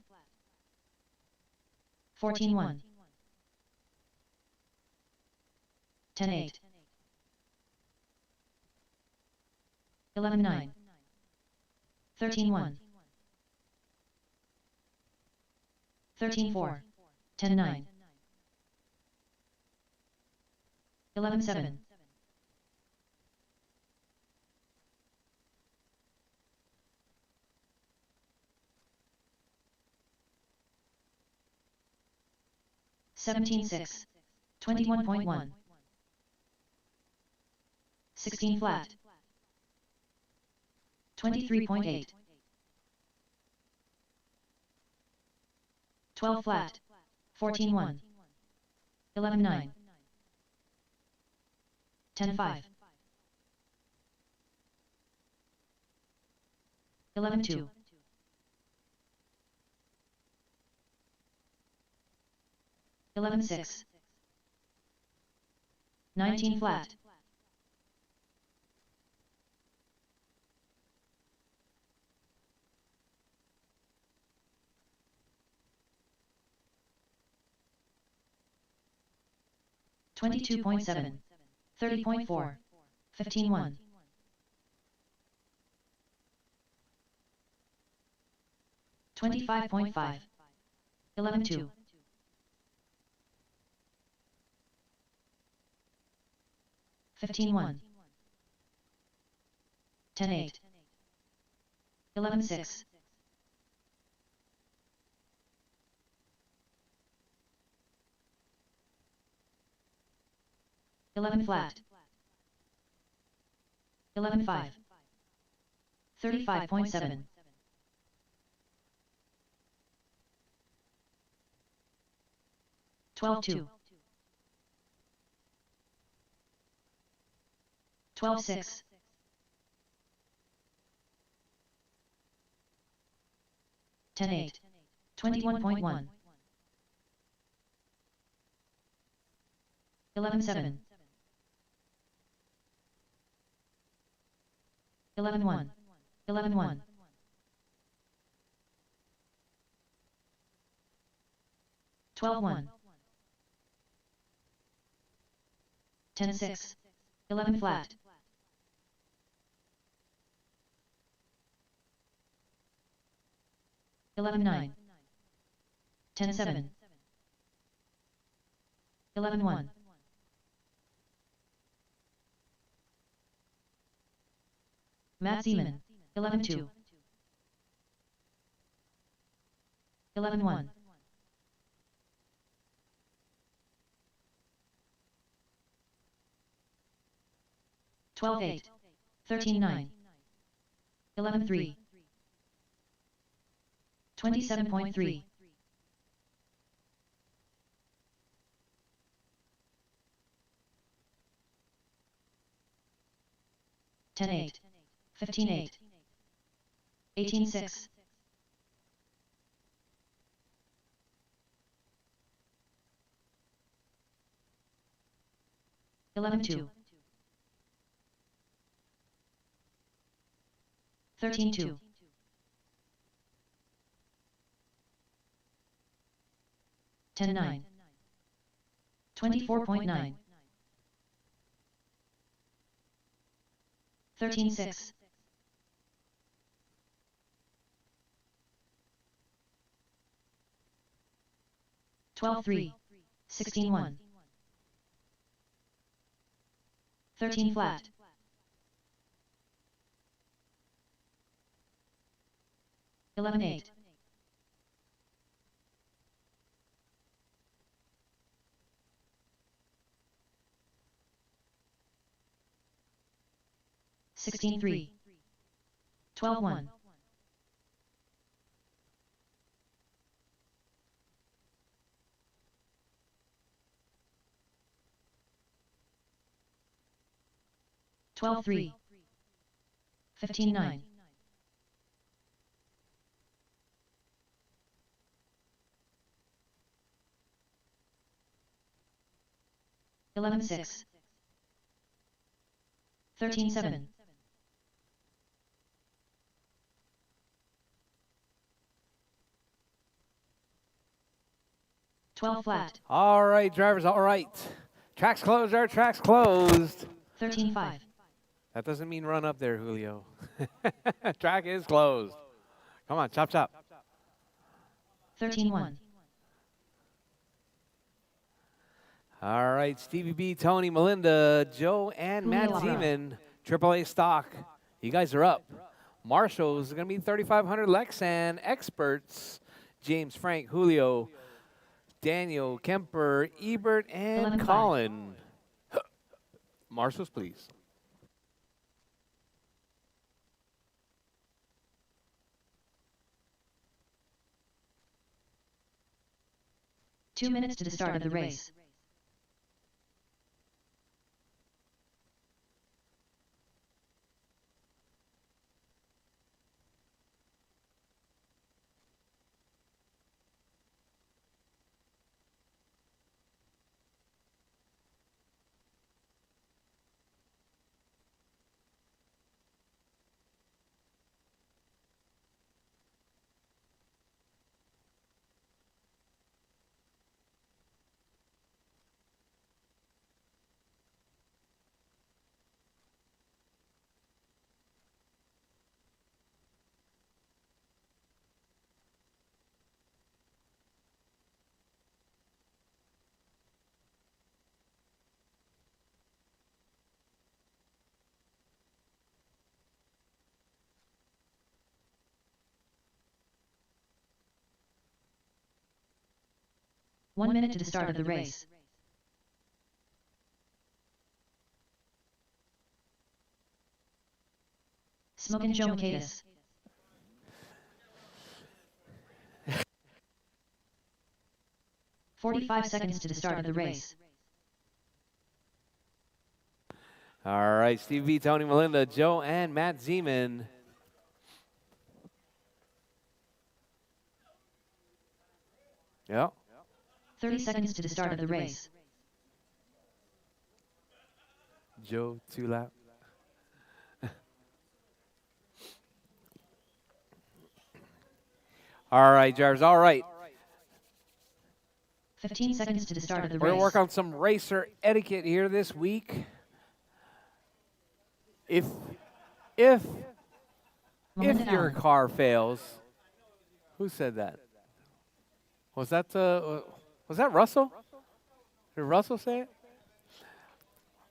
Speaker 2: 14-1, 10-8, 11-9. 13-1. 13-4. 10-9. 11-7. 17-6. 21.1. 16 flat. 23.8. 12 flat. 14-1. 11-9. 10-5. 11-2. 11-6. 19 flat. 22.7. 30.4. 15-1. 25.5. 11-2. 15-1. 10-8. 11-6. 11 flat. 11-5. 35.7. 12-2. 12-6. 10-8. 21.1. 11-7. 11-1. 11-1. 12-1. 10-6. 11 flat. 11-9. 10-7. 11-1. Matt Seaman. 11-2. 11-1. 12-8. 13-9. 11-3. 27.3. 10-8. 15-8. 18-6. 11-2. 13-2. 10-9. 24.9. 13-6. 12-3. 16-1. 13 flat. 11-8. 16-3. 12-1. 12-3. 15-9. 11-6. 13-7. 12 flat.
Speaker 1: All right, drivers, all right. Tracks closed, our tracks closed.
Speaker 2: 13-5.
Speaker 1: That doesn't mean run up there, Julio. Track is closed. Come on, chop, chop.
Speaker 2: 13-1.
Speaker 1: All right, Stevie B, Tony, Melinda, Joe, and Matt
Speaker 2: Julio Alvarado.
Speaker 1: Zeman, AAA stock. You guys are up. Marshall's going to be 3,500 Lexan. Experts, James, Frank, Julio, Daniel, Kemper, Ebert, and
Speaker 2: 11-5.
Speaker 1: Colin. Marshall's, please.
Speaker 2: Two minutes to the start of the race. One minute to the start of the race. Smokin' Joe Michaelis. "45 seconds to the start of the race.
Speaker 1: All right, Steve B, Tony, Melinda, Joe, and Matt Zeman. Yep.
Speaker 2: 30 seconds to the start of the race.
Speaker 1: Joe, 2 lap. All right, drivers. All right.
Speaker 2: 15 seconds to the start of the
Speaker 1: We're
Speaker 2: race.
Speaker 1: going to work on some racer etiquette here this week. If
Speaker 2: Melinda
Speaker 1: your
Speaker 2: Allen.
Speaker 1: car fails, who said that? Was that Russell? Did Russell say it?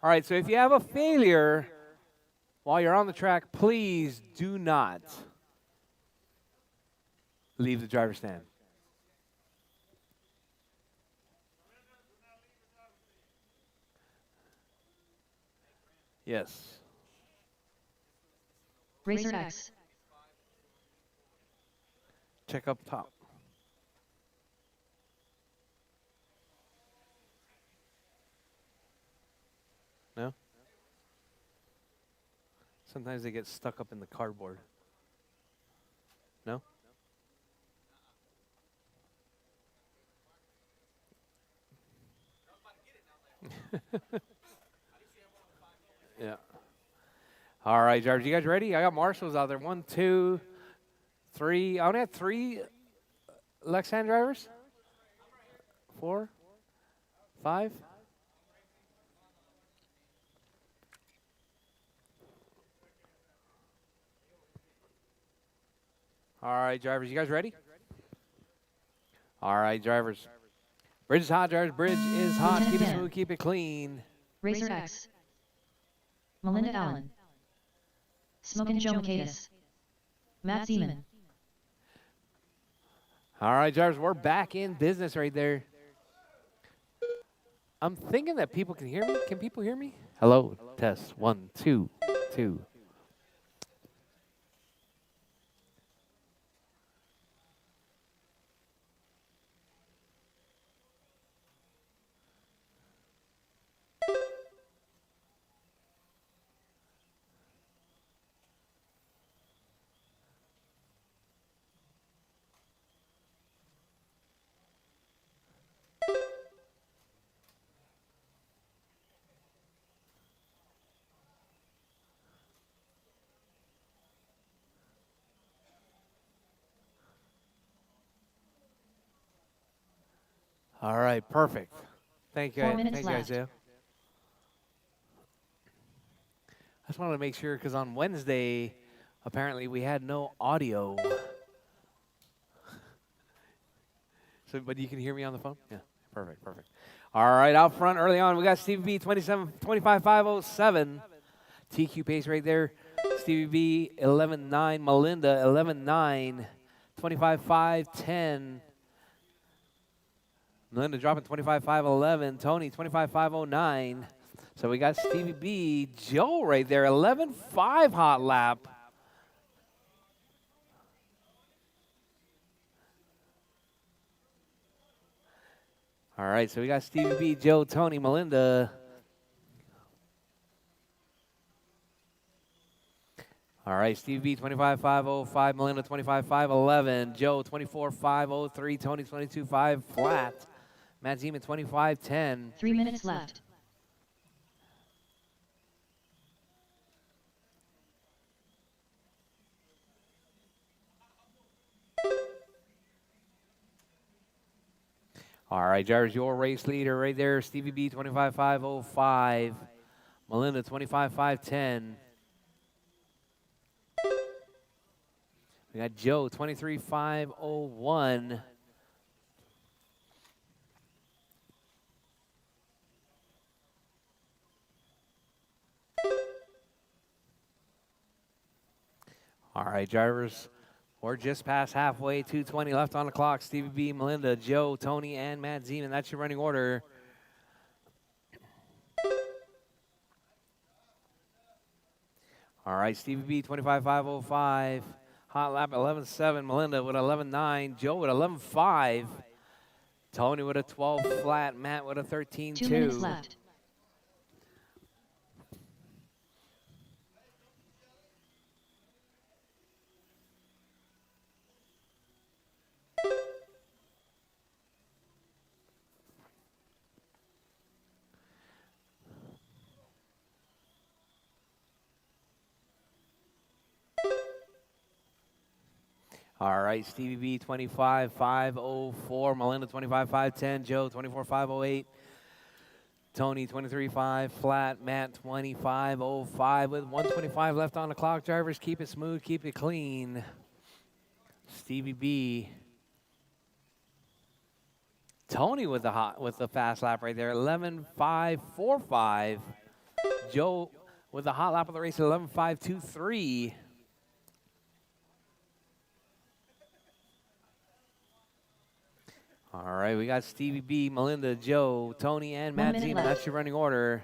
Speaker 1: All right, so if you have a failure while you're on the track, please do not leave the driver's stand. Yes.
Speaker 2: Rchq.
Speaker 1: Check up top. No? Sometimes they get stuck up in the cardboard. No? Yeah. All right, drivers, you guys ready? I got marshals out there. 1, 2, 3. I only have 3 Lexan drivers. 4, 5. All right, drivers, you guys ready? All right, drivers. Bridge is hot, drivers. Bridge is hot. Keep it smooth, keep it clean.
Speaker 2: Rchq. Melinda Allen. Smokin' Joe Michaelis. Matt Zeman.
Speaker 1: All right, drivers, we're back in business right there. I'm thinking that people can hear me. Can people hear me? Hello, test. 1, 2, 2. All right, perfect. Thank you,
Speaker 2: 4 minutes
Speaker 1: thank you,
Speaker 2: left.
Speaker 1: Isaiah. I just wanted to make sure because on Wednesday, apparently we had no audio. So, but you can hear me on the phone? Yeah, perfect, perfect. All right, out front early on, we got Stevie B 25-507. TQ pace right there. Stevie B 11-9. Melinda 11-9. 25-5-10. Melinda dropping 25-5-11. Tony 25-5-09. So we got Stevie B. Joe right there 11-5 hot lap. All right, so we got Stevie B, Joe, Tony, Melinda. All right, Stevie B 25-5-05, Melinda 25-5-11, Joe 24-5-03, Tony 22-5 flat, Matt Zeman 25-10.
Speaker 2: 3 minutes left.
Speaker 1: All right, Jarvis, your race leader right there, Stevie B 25-5-05, Melinda 25-5-10. We got Joe 23-5-01. All right, drivers, we're just past halfway, 2:20 left on the clock. Stevie B, Melinda, Joe, Tony, and Matt Zeman. That's your running order. All right, Stevie B, 25-5-05. Hot lap 11-7. Melinda with 11-9. Joe with 11-5. Tony with a 12 flat. Matt with a 13-2.
Speaker 2: 2 minutes left.
Speaker 1: All right, Stevie B, 25-5-04. Melinda, 25-5-10. Joe, 24-5-08. Tony, 23-5 flat. Matt, 25-05 with 1:25 left on the clock. Drivers, keep it smooth, keep it clean. Stevie B. Tony with the fast lap right there, 11-5-4-5. Joe with the hot lap of the race, 11-5-2-3. All right, we got Stevie B, Melinda, Joe, Tony, and
Speaker 2: 1
Speaker 1: Matt
Speaker 2: minute
Speaker 1: Zeman.
Speaker 2: left.
Speaker 1: That's your running order.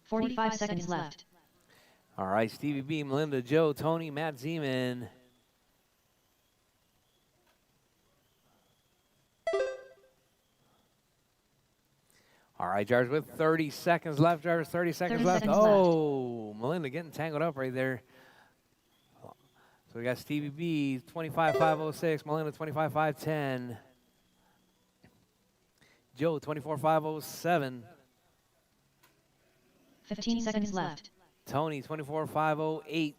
Speaker 2: Forty-five seconds left.
Speaker 1: All right, Stevie B, Melinda, Joe, Tony, Matt Zeman. All right, drivers, with 30 seconds left. Drivers, 30 seconds
Speaker 2: 30
Speaker 1: left.
Speaker 2: seconds
Speaker 1: Oh, Melinda getting tangled up right there. So we got Stevie B, 25-5-06. Melinda, 25-5-10. Joe, 24-5-07.
Speaker 2: 15 seconds left.
Speaker 1: Tony, 24-5-08.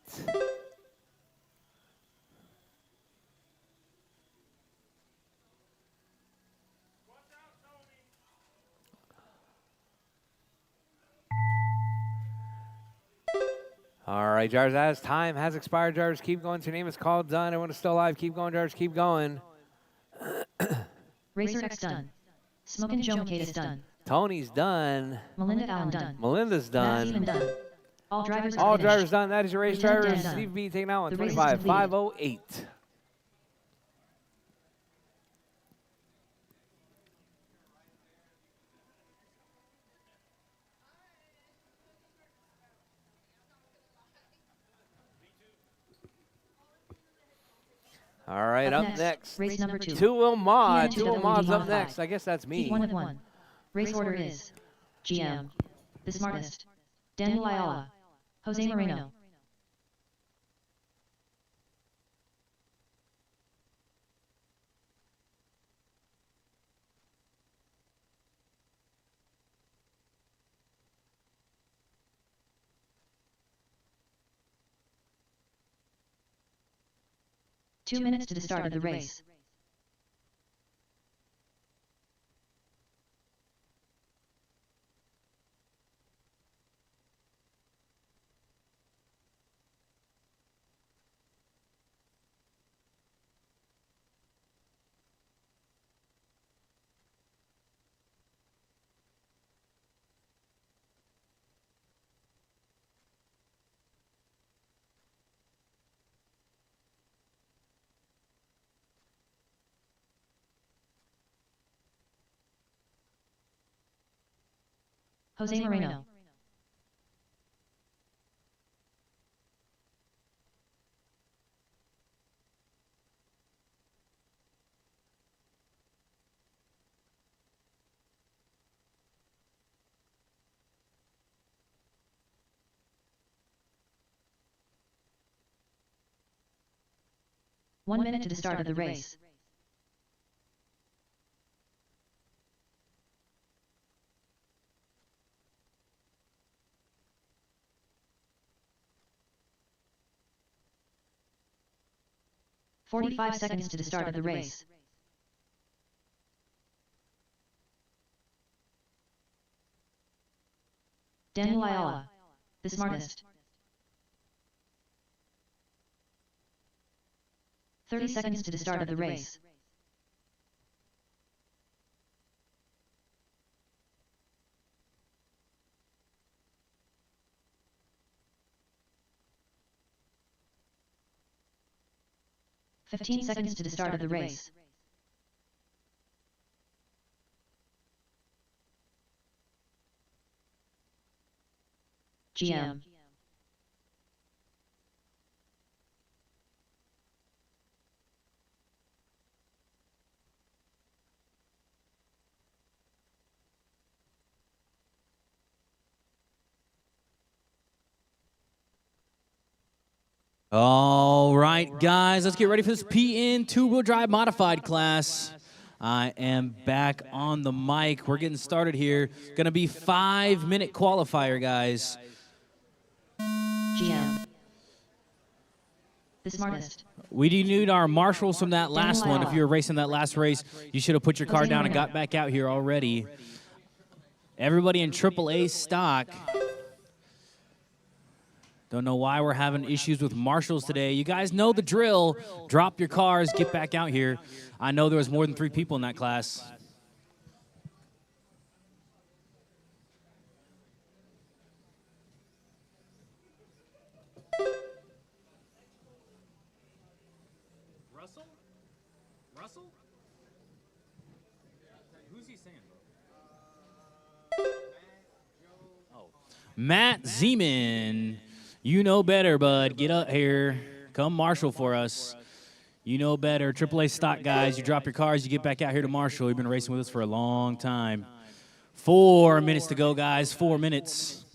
Speaker 1: All right, drivers, as time has expired, drivers, keep going. Your name is called, done. Everyone is still alive. Keep going, drivers, keep going.
Speaker 2: Rchq done. Smokin' Joe McCade is done.
Speaker 1: Tony's done.
Speaker 2: Melinda Allen done.
Speaker 1: Melinda's
Speaker 2: Matt Zeman
Speaker 1: done.
Speaker 2: done. All drivers
Speaker 1: All
Speaker 2: are finished.
Speaker 1: drivers done. That is your race,
Speaker 2: Lieutenant
Speaker 1: drivers.
Speaker 2: Dan done.
Speaker 1: Steve B taking out
Speaker 2: The
Speaker 1: on
Speaker 2: race is completed.
Speaker 1: 25-5-08. All right, up next.
Speaker 2: Race number 2.
Speaker 1: Two-wheel mod.
Speaker 2: PN2
Speaker 1: Two-wheel mod's up
Speaker 2: WD
Speaker 1: next. I guess that's me.
Speaker 2: Heat 1 of 1. Race order is GM, The Smartest, Daniel Ayala, Jose Moreno. 2 minutes to the start of the race. Jose Moreno. One minute to the start of the race. "45 seconds to the start of the race. Daniel Ayala, the smartest. 30 seconds to the start of the race. "15 seconds to the start of the race. GM.
Speaker 3: All right, guys, let's get ready for this PN two-wheel drive modified class. I am back on the mic. We're getting started here. Going to be 5-minute qualifier, guys.
Speaker 2: GM. The smartest.
Speaker 3: We do need our marshals from that last one. If you were racing that last race, you should have put your car down and got back out here already. Everybody in AAA stock. Don't know why we're having issues with marshals today. You guys know the drill. Drop your cars, get back out here. I know there was more than 3 people in that class.
Speaker 4: Russell? Russell? Who's he saying, bro?
Speaker 3: Matt Zeman. You know better, bud. Get up here. Come marshal for us. You know better. AAA stock guys, you drop your cars, you get back out here to marshal. You've been racing with us for a long time. 4 minutes to go, guys. 4 minutes.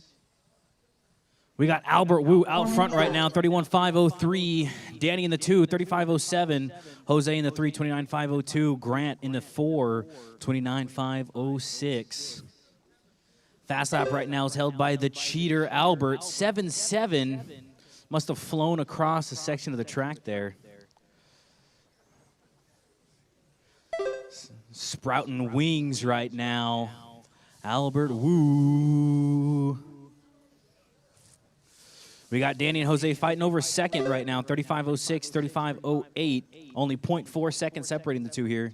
Speaker 3: We got Albert Wu out front right now, 31.503. Danny in the 2, 35.07. Jose in the 3, 29.502. Grant in the 4, 29.506. Fast lap right now is held by the cheater Albert. 7.7. Must have flown across a section of the track there. Sprouting wings right now. Albert Wu. We got Danny and Jose fighting over second right now. 35.06, 35.08. Only 0.4 seconds separating the two here.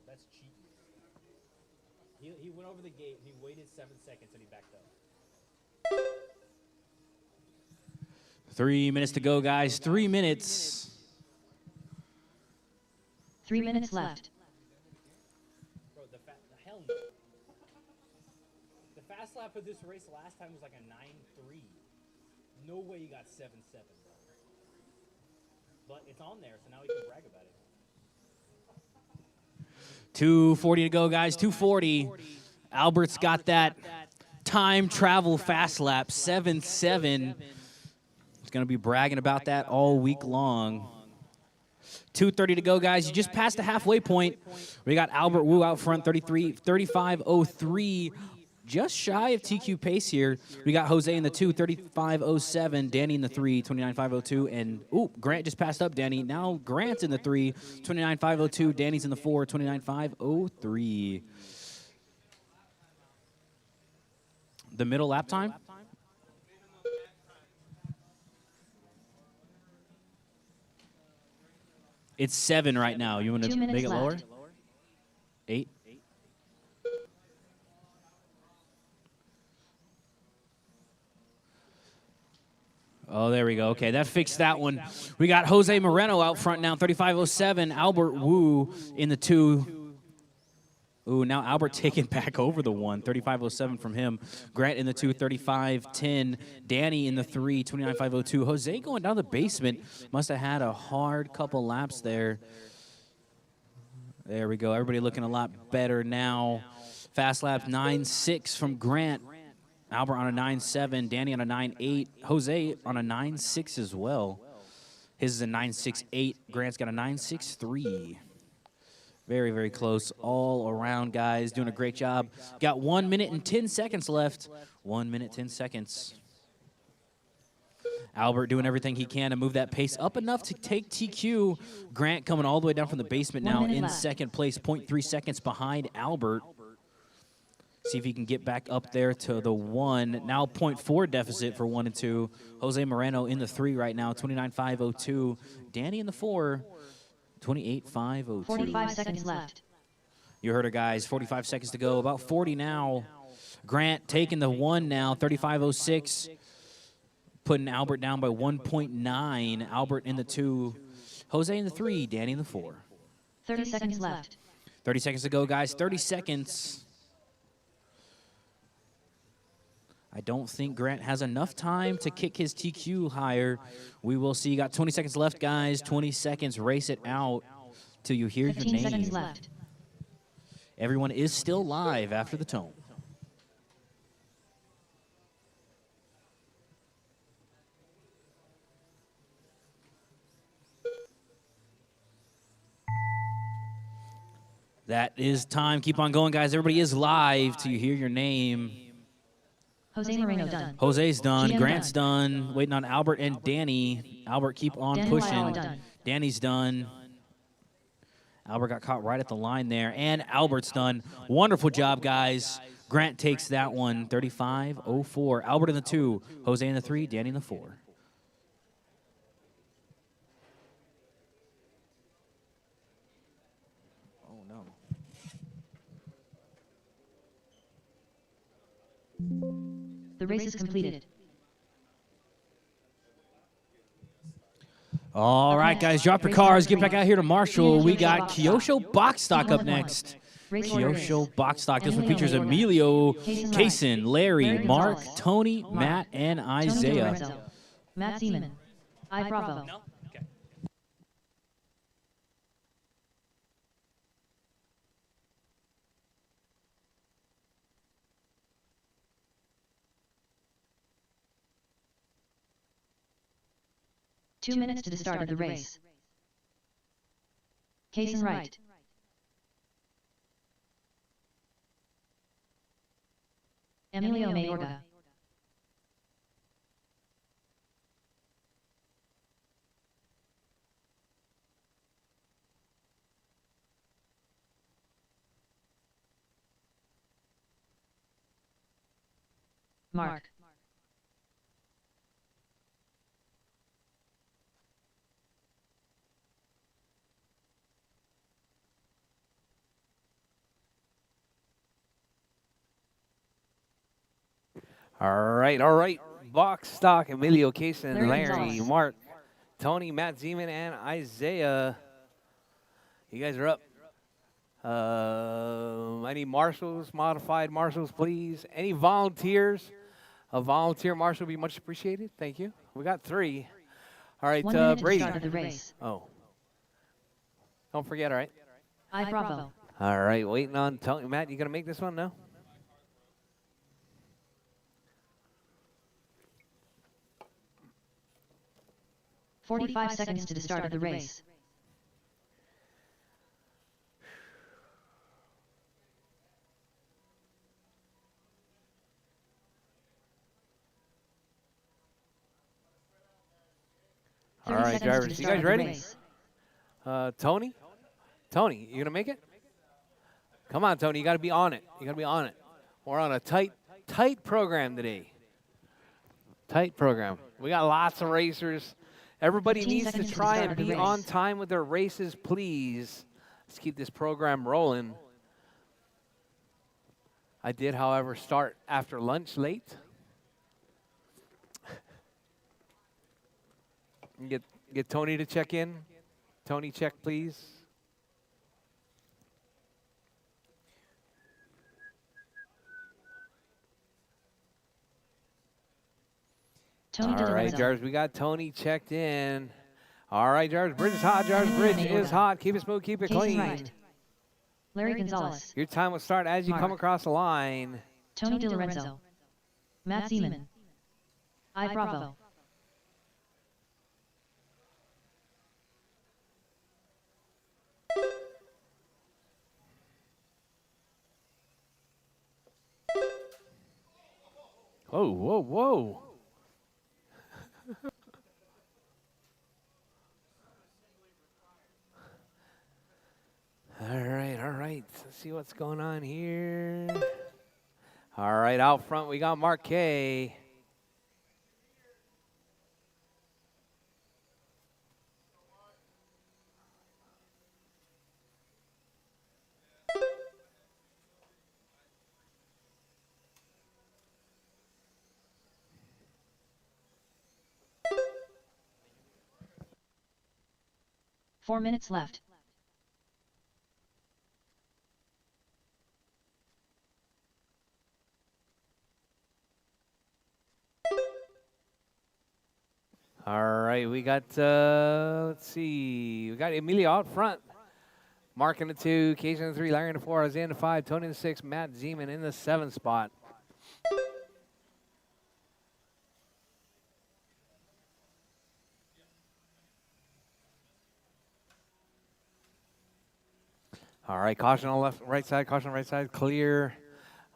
Speaker 4: That's cheating. He went over the gate, he waited 7 seconds, and he backed up.
Speaker 3: 3 minutes to go, guys. 3 minutes.
Speaker 2: 3 minutes left.
Speaker 4: Bro, hell no. The fast lap of this race last time was like a 9.3. No way you got 7.7, bro. But it's on there, so now we can brag about it.
Speaker 3: 2:40 to go, guys. 2:40. Albert's got that time travel fast lap, 7.7. He's going to be bragging about that all week long. 2:30 to go, guys. You just passed the halfway point. We got Albert Wu out front, 35:03. Just shy of TQ pace here. We got Jose in the 2, 35:07. Danny in the 3, 29:502. And, Grant just passed up Danny. Now Grant's in the 3, 29:502. Danny's in the 4, 29:503. The middle lap time? It's 7 right now. You want to
Speaker 2: 2 minutes
Speaker 3: make it lower?
Speaker 2: left.
Speaker 3: 8? Oh, there we go. Okay, that fixed that one. We got Jose Moreno out front now, 35:07. Albert Wu in the 2. Ooh, now Albert taking back over the 1, 35:07 from him. Grant in the 2, 35:10. Danny in the 3, 29:502. Jose going down the basement. Must have had a hard couple laps there. There we go. Everybody looking a lot better now. Fast lap 9.6 from Grant. Albert on a 9.7. Danny on a 9.8. Jose on a 9.6 as well. His is a 9.68. Grant's got a 9.63. Very, very close all around, guys. Doing a great job. Got 1 minute and 10 seconds left. 1 minute, 10 seconds. Albert doing everything he can to move that pace up enough to take TQ. Grant coming all the way down from the basement now in second place, 0.3 seconds behind Albert. See if he can get back up there to the 1. Now 0.4 deficit for 1 and 2. Jose Moreno in the 3 right now, 29:502. Danny in the 4, 28:502.
Speaker 2: 45 seconds left.
Speaker 3: You heard it, guys. 45 seconds to go. About 40 now. Grant taking the 1 now, 35:06. Putting Albert down by 1.9. Albert in the 2. Jose in the 3. Danny in the 4.
Speaker 2: 30 seconds left.
Speaker 3: 30 seconds to go, guys. 30 seconds. I don't think Grant has enough time to kick his TQ higher. We will see. You got 20 seconds left, guys. 20 seconds. Race it out till you hear your
Speaker 2: 15
Speaker 3: name.
Speaker 2: seconds left.
Speaker 3: Everyone is still live after the tone. That is time. Keep on going, guys. Everybody is live till you hear your name.
Speaker 2: Jose Moreno done.
Speaker 3: Jose's done.
Speaker 2: GM
Speaker 3: Grant's done. Waiting on Albert and Danny. Albert, keep on
Speaker 2: Danny
Speaker 3: pushing.
Speaker 2: Lyle done.
Speaker 3: Danny's done. Albert got caught right at the line there. And Albert's done. Wonderful job, guys. Grant takes that one. 35:04. Albert in the 2. Jose in the 3. Danny in the 4. Oh, no.
Speaker 2: The race is completed.
Speaker 3: All right, guys, drop your cars. Get back out here to Marshall. We got Kyosho Box Stock up next. Kyosho Box Stock. This one features Emilio, Kaysen, Larry, Mark, Tony, Matt, and Isaiah.
Speaker 2: Matt Seaman. I Bravo.
Speaker 4: No? Okay.
Speaker 2: Two minutes to the start of the race. Kaysen right. Emilio Mayorga. Mark.
Speaker 1: All right. Box Stock, Emilio, Kaysen,
Speaker 2: Larry
Speaker 1: Larry,
Speaker 2: Gonzalez.
Speaker 1: Mark, Tony, Matt Zeman, and Isaiah. You guys are up. I need marshals, modified marshals, please. Any volunteers? A volunteer marshal would be much appreciated. Thank you. We got 3. All right,
Speaker 2: 1 minute to the
Speaker 1: Brady.
Speaker 2: start of the race.
Speaker 1: Oh. Don't forget, all right?
Speaker 2: I Bravo.
Speaker 1: All right, waiting on Tony. Matt, you going to make this one now?
Speaker 2: .45 seconds to the start of the race.
Speaker 1: All
Speaker 2: 30
Speaker 1: right,
Speaker 2: seconds to
Speaker 1: drivers,
Speaker 2: the
Speaker 1: you
Speaker 2: start
Speaker 1: guys
Speaker 2: of the
Speaker 1: ready?
Speaker 2: race.
Speaker 1: Tony? Tony, you gonna make it? Come on, Tony, you gotta be on it. You gotta be on it. We're on a tight program today. Tight program. We got lots of racers. Everybody
Speaker 2: 15
Speaker 1: needs to
Speaker 2: seconds to the
Speaker 1: try
Speaker 2: start
Speaker 1: and
Speaker 2: of the
Speaker 1: be
Speaker 2: race.
Speaker 1: on time with their races, please. Let's keep this program rolling. I did, however, start after lunch late. Get Tony to check in. Tony, check, please.
Speaker 2: Tony
Speaker 1: All right,
Speaker 2: DiLorenzo.
Speaker 1: Jarvis, we got Tony checked in. All right, Jarvis, bridge is hot. Jarvis, bridge is hot. Keep it smooth, keep it
Speaker 2: Jason
Speaker 1: clean.
Speaker 2: Wright. Larry Gonzalez.
Speaker 1: Your time will start as you
Speaker 2: Mark.
Speaker 1: come across the line.
Speaker 2: Tony DiLorenzo. Matt Seaman. I Bravo.
Speaker 1: Whoa, whoa, whoa. All right. Let's see what's going on here. All right, out front we got Mark K.
Speaker 2: Four minutes left.
Speaker 1: All right, we got, let's see, we got Emilio out front. Mark in the 2, Case in the 3, Larry in the 4, Isaiah in the 5, Tony in the 6, Matt Zeman in the 7 spot. All right, caution on left, right side, caution on right side, clear.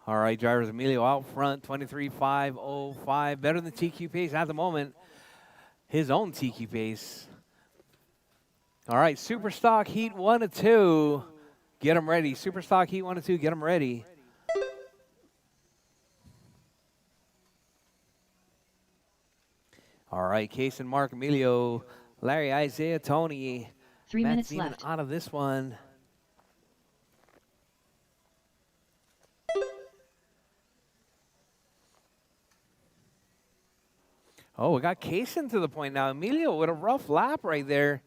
Speaker 1: All right, drivers, Emilio out front, 23.505, better than TQ pace at the moment. His own TQ pace. All right, Super Stock Heat 1 to 2. Get them ready. Super Stock Heat 1 to 2, get them ready. All right, Case and Mark, Emilio, Larry, Isaiah, Tony.
Speaker 2: 3
Speaker 1: Matt
Speaker 2: minutes
Speaker 1: Zeman
Speaker 2: left.
Speaker 1: out of this one. Oh, we got Kaysen to the point now. Emilio with a rough lap right there.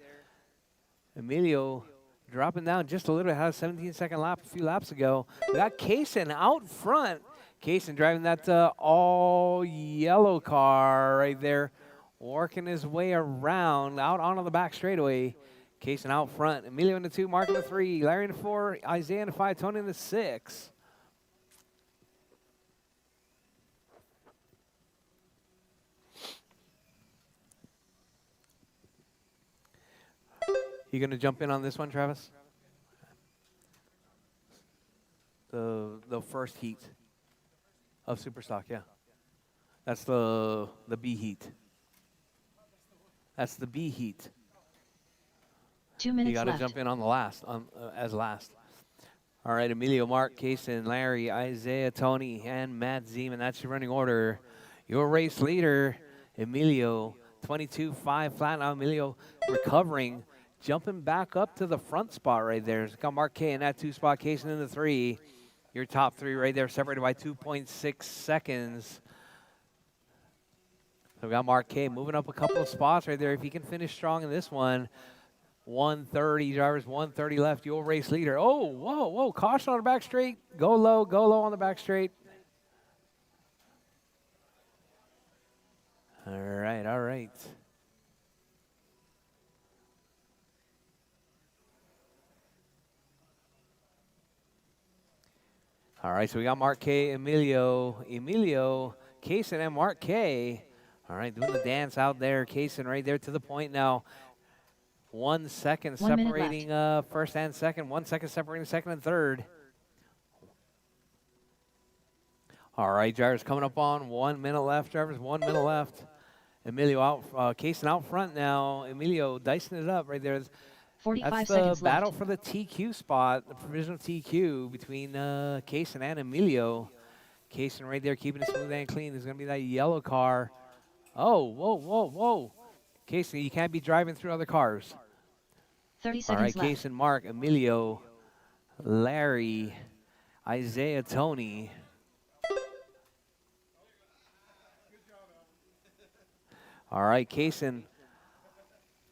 Speaker 1: Emilio dropping down just a little bit. Had a 17-second lap a few laps ago. We got Kaysen out front. Kaysen driving that all yellow car right there, working his way around out onto the back straightaway. Kaysen out front. Emilio in the 2, Mark in the 3, Larry in the 4, Isaiah in the 5, Tony in the 6. You gonna jump in on this one, Travis? The first heat of Superstock, yeah. That's the B heat. That's the B heat.
Speaker 2: 2 minutes
Speaker 1: You got to
Speaker 2: left.
Speaker 1: jump in on the last, as last. All right, Emilio, Mark, Kaysen, Larry, Isaiah, Tony, and Matt Zeman. That's your running order. Your race leader, Emilio, 22.5 flat. Now Emilio recovering, jumping back up to the front spot right there. It's got Mark K in that 2 spot, Kaysen in the 3. Your top 3 right there, separated by 2.6 seconds. So we got Mark K moving up a couple of spots right there. If he can finish strong in this one, 130, drivers, 130 left. Your race leader. Oh, whoa, whoa, caution on the back straight. Go low on the back straight. All right, all right. All right, so we got Mark K, Emilio, Kaysen, and Mark K. All right, doing the dance out there. Kaysen right there to the point now. 1 second
Speaker 2: 1 minute
Speaker 1: separating first and second. 1 second separating second and third. All right, drivers coming up on 1 minute left. Drivers, 1 minute left. Emilio out, Kaysen out front now. Emilio dicing it up right there.
Speaker 2: 45
Speaker 1: That's the
Speaker 2: seconds
Speaker 1: battle
Speaker 2: left.
Speaker 1: for the TQ spot, the provisional TQ between Kaysen and Emilio. Kaysen right there keeping it smooth and clean. There's going to be that yellow car. Oh, whoa, whoa, whoa. Kaysen, you can't be driving through other cars.
Speaker 2: 30
Speaker 1: All right,
Speaker 2: seconds left.
Speaker 1: Kaysen, Mark, Emilio, Larry, Isaiah, Tony. All right, Kaysen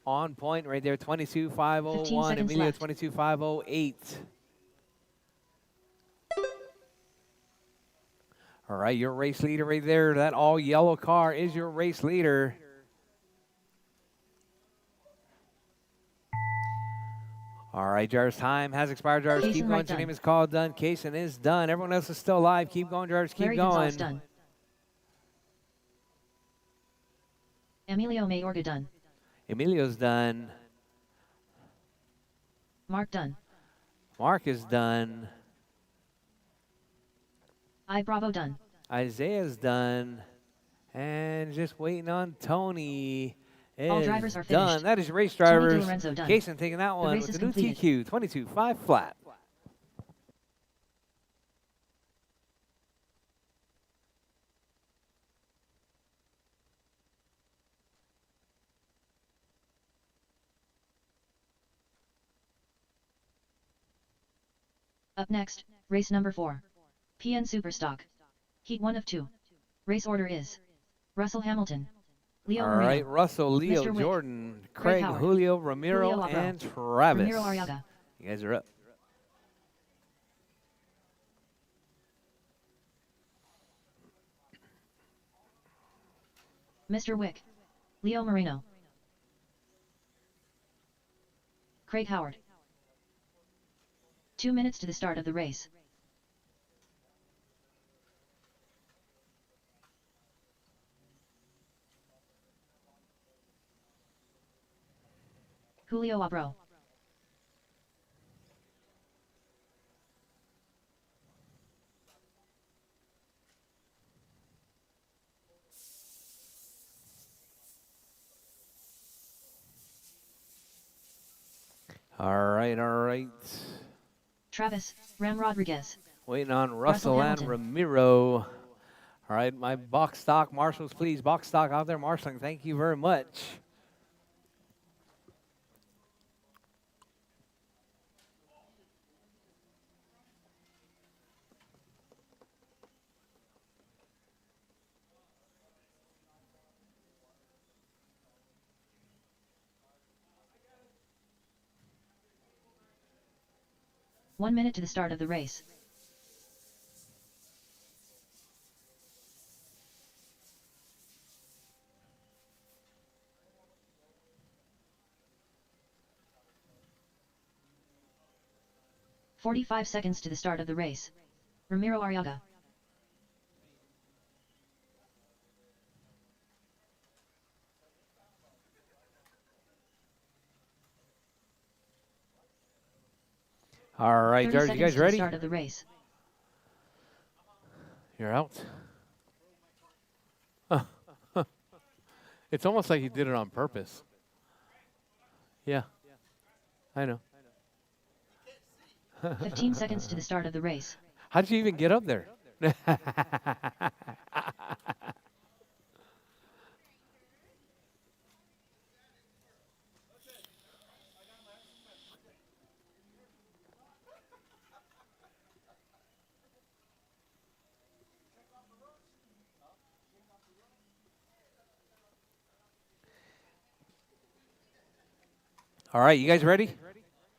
Speaker 1: on point right there, 22.501.
Speaker 2: seconds
Speaker 1: Emilio,
Speaker 2: left.
Speaker 1: 22.508. All right, your race leader right there. That all yellow car is your race leader. All right, Jarvis, time has expired. Jarvis,
Speaker 2: Kaysen
Speaker 1: keep going.
Speaker 2: right
Speaker 1: Your
Speaker 2: done.
Speaker 1: name is called. Done. Kaysen is done. Everyone else is still alive. Keep going, Jarvis. Keep
Speaker 2: Larry
Speaker 1: going.
Speaker 2: Gonzalez done. Emilio Mayorga done.
Speaker 1: Emilio's done.
Speaker 2: Mark done.
Speaker 1: Mark is done.
Speaker 2: I Bravo done.
Speaker 1: Isaiah's done. And just waiting on Tony.
Speaker 2: All
Speaker 1: Is
Speaker 2: drivers are
Speaker 1: done.
Speaker 2: finished.
Speaker 1: That is your race
Speaker 2: Tony
Speaker 1: drivers.
Speaker 2: DiLorenzo done.
Speaker 1: Kaysen taking that one
Speaker 2: race
Speaker 1: with
Speaker 2: is
Speaker 1: the new
Speaker 2: completed.
Speaker 1: TQ, 22.5 flat.
Speaker 2: Up next, race number 4. PN Superstock. Heat 1 of 2. Race order is Russell Hamilton, Leo
Speaker 1: All
Speaker 2: Marino,
Speaker 1: right, Russell, Leo,
Speaker 2: Mr. Wick,
Speaker 1: Jordan,
Speaker 2: Craig
Speaker 1: Craig,
Speaker 2: Howard,
Speaker 1: Julio, Ramiro,
Speaker 2: Julio Labro,
Speaker 1: and Travis.
Speaker 2: Ramiro Arriaga,
Speaker 1: You guys are up.
Speaker 2: Mr. Wick, Leo Marino, Craig Howard. 2 minutes to the start of the race. Julio Abro.
Speaker 1: All right, all right.
Speaker 2: Travis, Ram Rodriguez.
Speaker 1: Waiting on Russell and
Speaker 2: Hamilton.
Speaker 1: Ramiro. All right, my box stock marshals, please. Box stock out there marshaling. Thank you very much.
Speaker 2: One minute to the start of the race. "45 seconds to the start of the race. Ramiro Arriaga.
Speaker 1: All right,
Speaker 2: 30
Speaker 1: George, you
Speaker 2: seconds
Speaker 1: guys
Speaker 2: to the
Speaker 1: ready?
Speaker 2: start of the race.
Speaker 1: You're out. It's almost like you did it on purpose. Yeah, I know.
Speaker 2: 15 seconds to the start of the race.
Speaker 1: How did you even get up there? All right, you guys ready?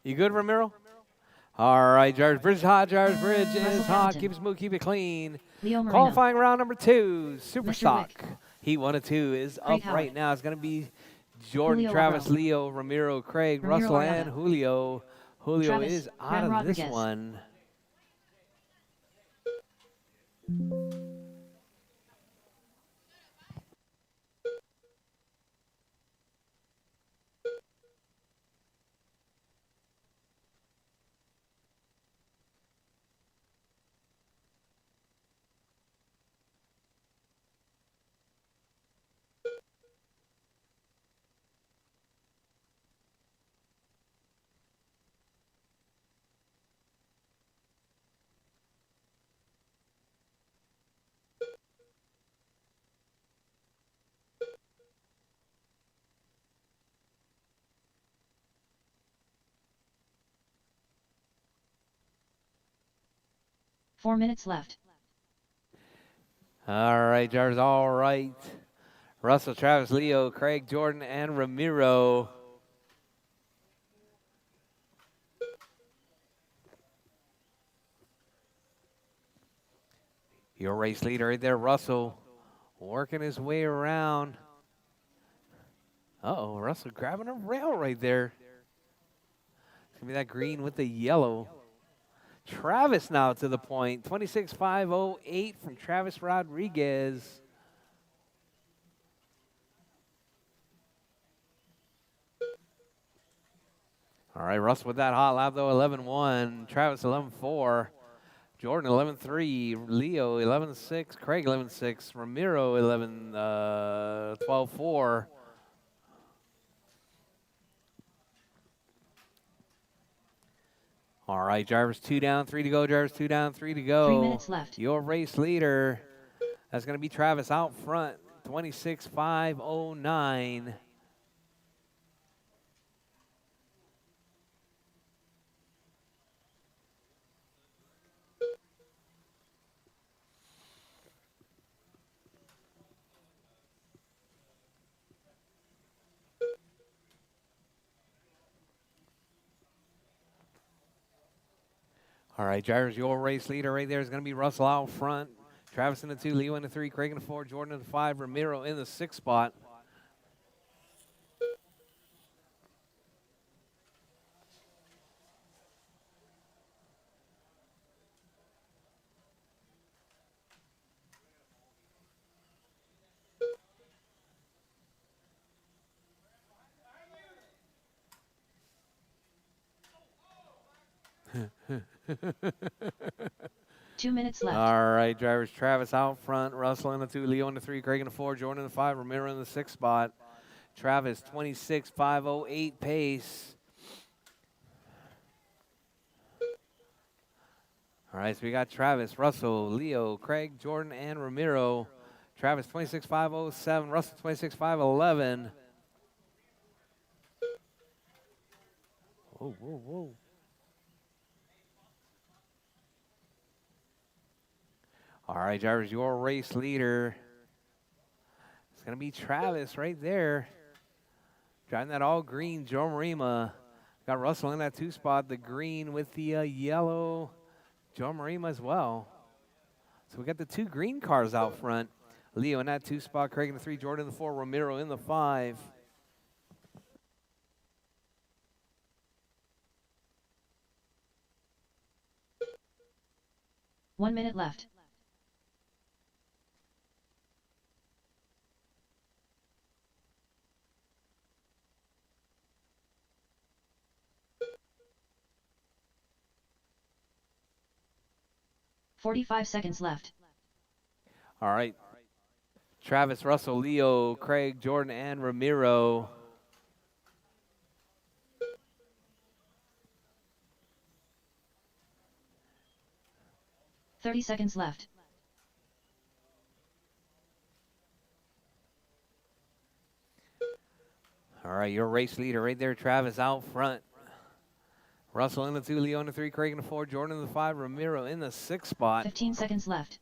Speaker 1: You good, Ramiro? All right, George. Bridge is hot. George Bridge is
Speaker 2: Russell
Speaker 1: hot.
Speaker 2: Hamilton.
Speaker 1: Keep it smooth. Keep it clean.
Speaker 2: Leo Marino.
Speaker 1: Qualifying round number 2, Super
Speaker 2: Mr.
Speaker 1: Stock.
Speaker 2: Wick.
Speaker 1: Heat 1 of 2 is
Speaker 2: Craig
Speaker 1: up
Speaker 2: Howard.
Speaker 1: right now. It's going to be Jordan,
Speaker 2: Julio
Speaker 1: Travis,
Speaker 2: Labro.
Speaker 1: Leo, Ramiro, Craig,
Speaker 2: Ramiro
Speaker 1: Russell,
Speaker 2: Arriaga.
Speaker 1: and Julio. Julio
Speaker 2: Travis,
Speaker 1: is out
Speaker 2: Ram
Speaker 1: of this
Speaker 2: Rodriguez.
Speaker 1: one.
Speaker 2: 4 minutes left.
Speaker 1: All right, drivers, all right. Russell, Travis, Leo, Craig, Jordan, and Ramiro. Your race leader right there, Russell, working his way around. Uh-oh, Russell grabbing a rail right there. It's going to be that green with the yellow. Travis now to the point. 26.508 from Travis Rodriguez. All right, Russell with that hot lap, though, 11.1. Travis, 11.4. Jordan, 11.3. Leo, 11.6. Craig, 11.6. Ramiro, 12.4. All right, drivers 2 down, 3 to go. Drivers 2 down, 3 to go.
Speaker 2: 3 minutes left.
Speaker 1: Your race leader, that's going to be Travis out front, 26.509. All right, drivers, your race leader right there is going to be Russell out front. Travis in the 2, Leo in the 3, Craig in the 4, Jordan in the 5, Ramiro in the 6 spot.
Speaker 2: Two minutes left.
Speaker 1: All right, drivers, Travis out front, Russell in the 2, Leo in the 3, Craig in the 4, Jordan in the 5, Ramiro in the 6 spot. Travis, 26.508 pace. All right, so we got Travis, Russell, Leo, Craig, Jordan, and Ramiro. Travis, 26.507. Russell, 26.511. Whoa, whoa, whoa. All right, drivers, your race leader. It's going to be Travis right there. Driving that all green Joe Marima. Got Russell in that 2 spot, the green with the yellow Joe Marima as well. So we got the 2 green cars out front. Leo in that 2 spot, Craig in the 3, Jordan in the 4, Ramiro in the 5.
Speaker 2: One minute left. "45 seconds left.
Speaker 1: All right. Travis, Russell, Leo, Craig, Jordan, and Ramiro.
Speaker 2: "30 seconds left.
Speaker 1: All right, your race leader right there, Travis out front. Russell in the 2, Leo in the 3, Craig in the 4, Jordan in the 5, Ramiro in the 6 spot.
Speaker 2: 15 seconds left.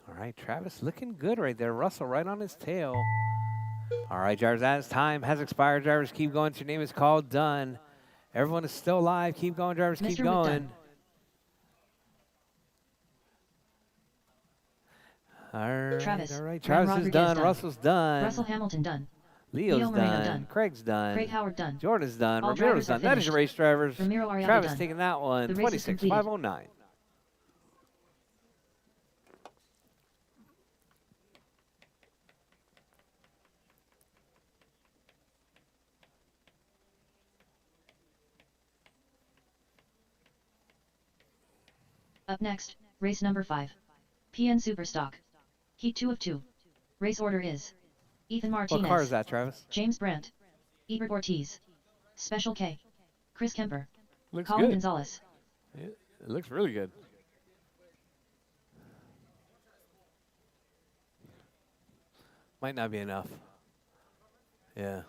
Speaker 1: All right, Travis looking good right there. Russell right on his tail. All right, drivers, as time has expired, drivers, keep going. Your name is called. Done. Everyone is still live. Keep going, drivers. Keep
Speaker 2: Mr.
Speaker 1: going.
Speaker 2: Done.
Speaker 1: All right,
Speaker 2: Travis.
Speaker 1: all right.
Speaker 2: Graham
Speaker 1: Travis is
Speaker 2: Rodriguez
Speaker 1: done.
Speaker 2: done.
Speaker 1: Russell's done.
Speaker 2: Russell Hamilton done.
Speaker 1: Leo's
Speaker 2: Leo Moreno
Speaker 1: done.
Speaker 2: done.
Speaker 1: Craig's done.
Speaker 2: Craig Howard done.
Speaker 1: Jordan's done.
Speaker 2: All
Speaker 1: Ramiro's
Speaker 2: drivers are
Speaker 1: done. That is your
Speaker 2: finished.
Speaker 1: race, drivers.
Speaker 2: Ramiro Ariaga
Speaker 1: Travis
Speaker 2: done.
Speaker 1: taking that one.
Speaker 2: The race is completed.
Speaker 1: 26.509.
Speaker 2: Up next, race number 5. PN Superstock. Heat 2 of 2. Race order is Ethan Martinez.
Speaker 1: What car is that, Travis?
Speaker 2: James Brandt. Ebert Ortiz. Special K. Chris Kemper.
Speaker 1: Looks
Speaker 2: Colin
Speaker 1: good.
Speaker 2: Gonzalez.
Speaker 1: It looks really good. Might not be enough. Yeah.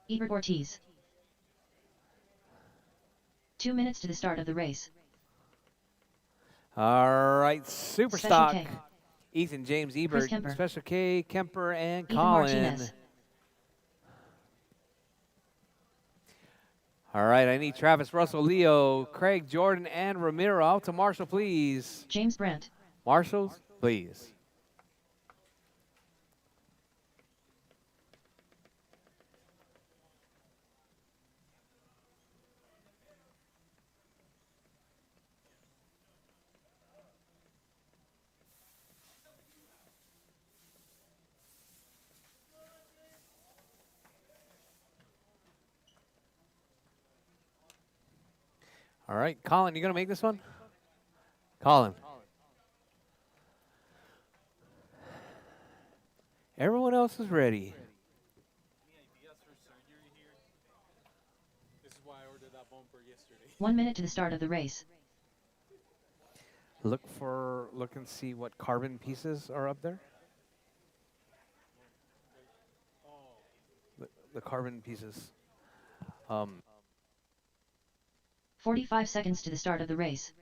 Speaker 2: Ebert Ortiz. 2 minutes to the start of the race.
Speaker 1: All right, super
Speaker 2: Special
Speaker 1: stock.
Speaker 2: K.
Speaker 1: Ethan, James, Ebert,
Speaker 2: Kemper.
Speaker 1: Special K, Kemper, and
Speaker 2: Ethan
Speaker 1: Colin.
Speaker 2: Martinez.
Speaker 1: All right, I need Travis, Russell, Leo, Craig, Jordan, and Ramiro. Out to Marshall, please.
Speaker 2: James Brandt.
Speaker 1: Marshall, please. All right, Colin, you going to make this one? Colin. Everyone else is ready.
Speaker 6: Any ideas for surgery here? This is why I ordered that bumper yesterday.
Speaker 2: 1 minute to the start of the race.
Speaker 1: Look and see what carbon pieces are up there. The carbon pieces.
Speaker 2: 45 seconds to the start of the race.